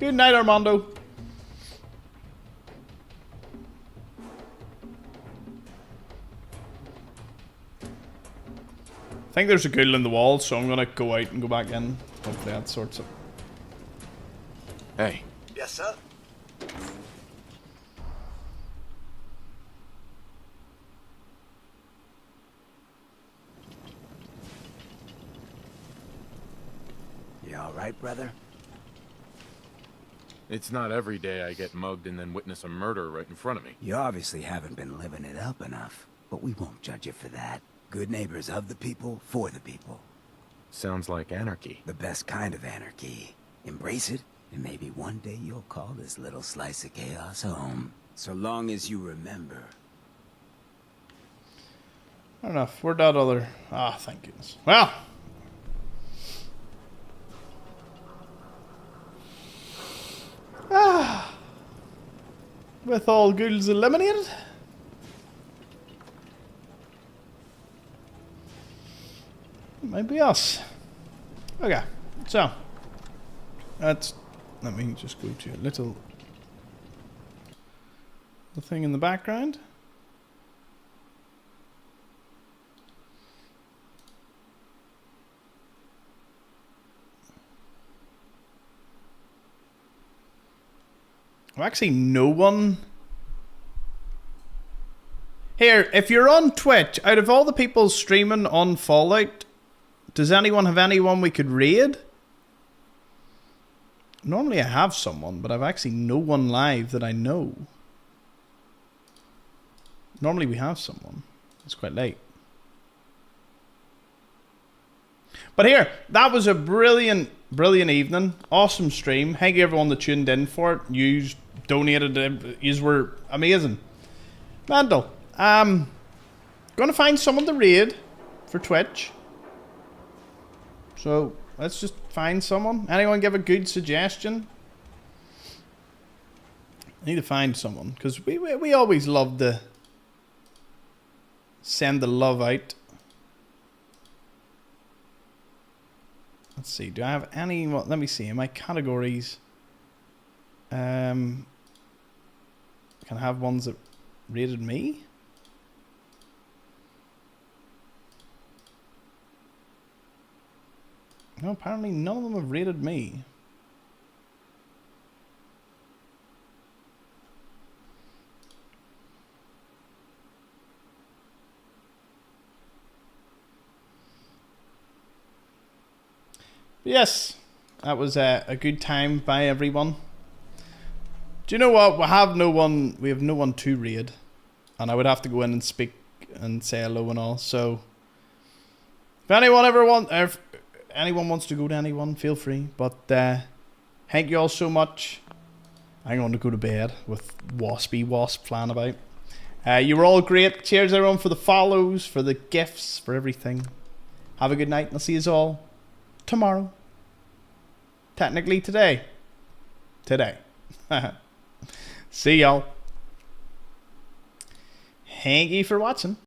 Good night, Armando. I think there's a ghoul in the wall, so I'm gonna go out and go back in. Hopefully that sorts it. Hey. Yes, sir? You alright, brother? It's not every day I get mugged and then witness a murder right in front of me. You obviously haven't been living it up enough, but we won't judge you for that. Good neighbors of the people, for the people. Sounds like anarchy. The best kind of anarchy. Embrace it, and maybe one day you'll call this little slice of chaos home. So long as you remember. Fair enough. Where'd that other... Ah, thank goodness. Well. With all ghouls eliminated. Might be us. Okay, so let me just go to a little the thing in the background. Actually, no one. Here, if you're on Twitch, out of all the people streaming on Fallout, does anyone have anyone we could raid? Normally I have someone, but I've actually no one live that I know. Normally we have someone. It's quite late. But here, that was a brilliant evening. Awesome stream. Thank you everyone that tuned in for it. You donated. You were amazing. Mandel, gonna find someone to raid for Twitch. So let's just find someone. Anyone give a good suggestion? I need to find someone because we always love to send the love out. Let's see. Do I have any? Well, let me see. In my categories, can I have ones that rated me? No, apparently none of them have rated me. Yes, that was a good time by everyone. Do you know what? We have no one to raid, and I would have to go in and speak and say hello and all. So, if anyone wants to go to anyone, feel free. But thank you all so much. I'm going to go to bed with wasp flying about. You were all great. Cheers everyone for the follows, for the gifts, for everything. Have a good night, and I'll see you all tomorrow. Technically today. See y'all. Thank you for watching.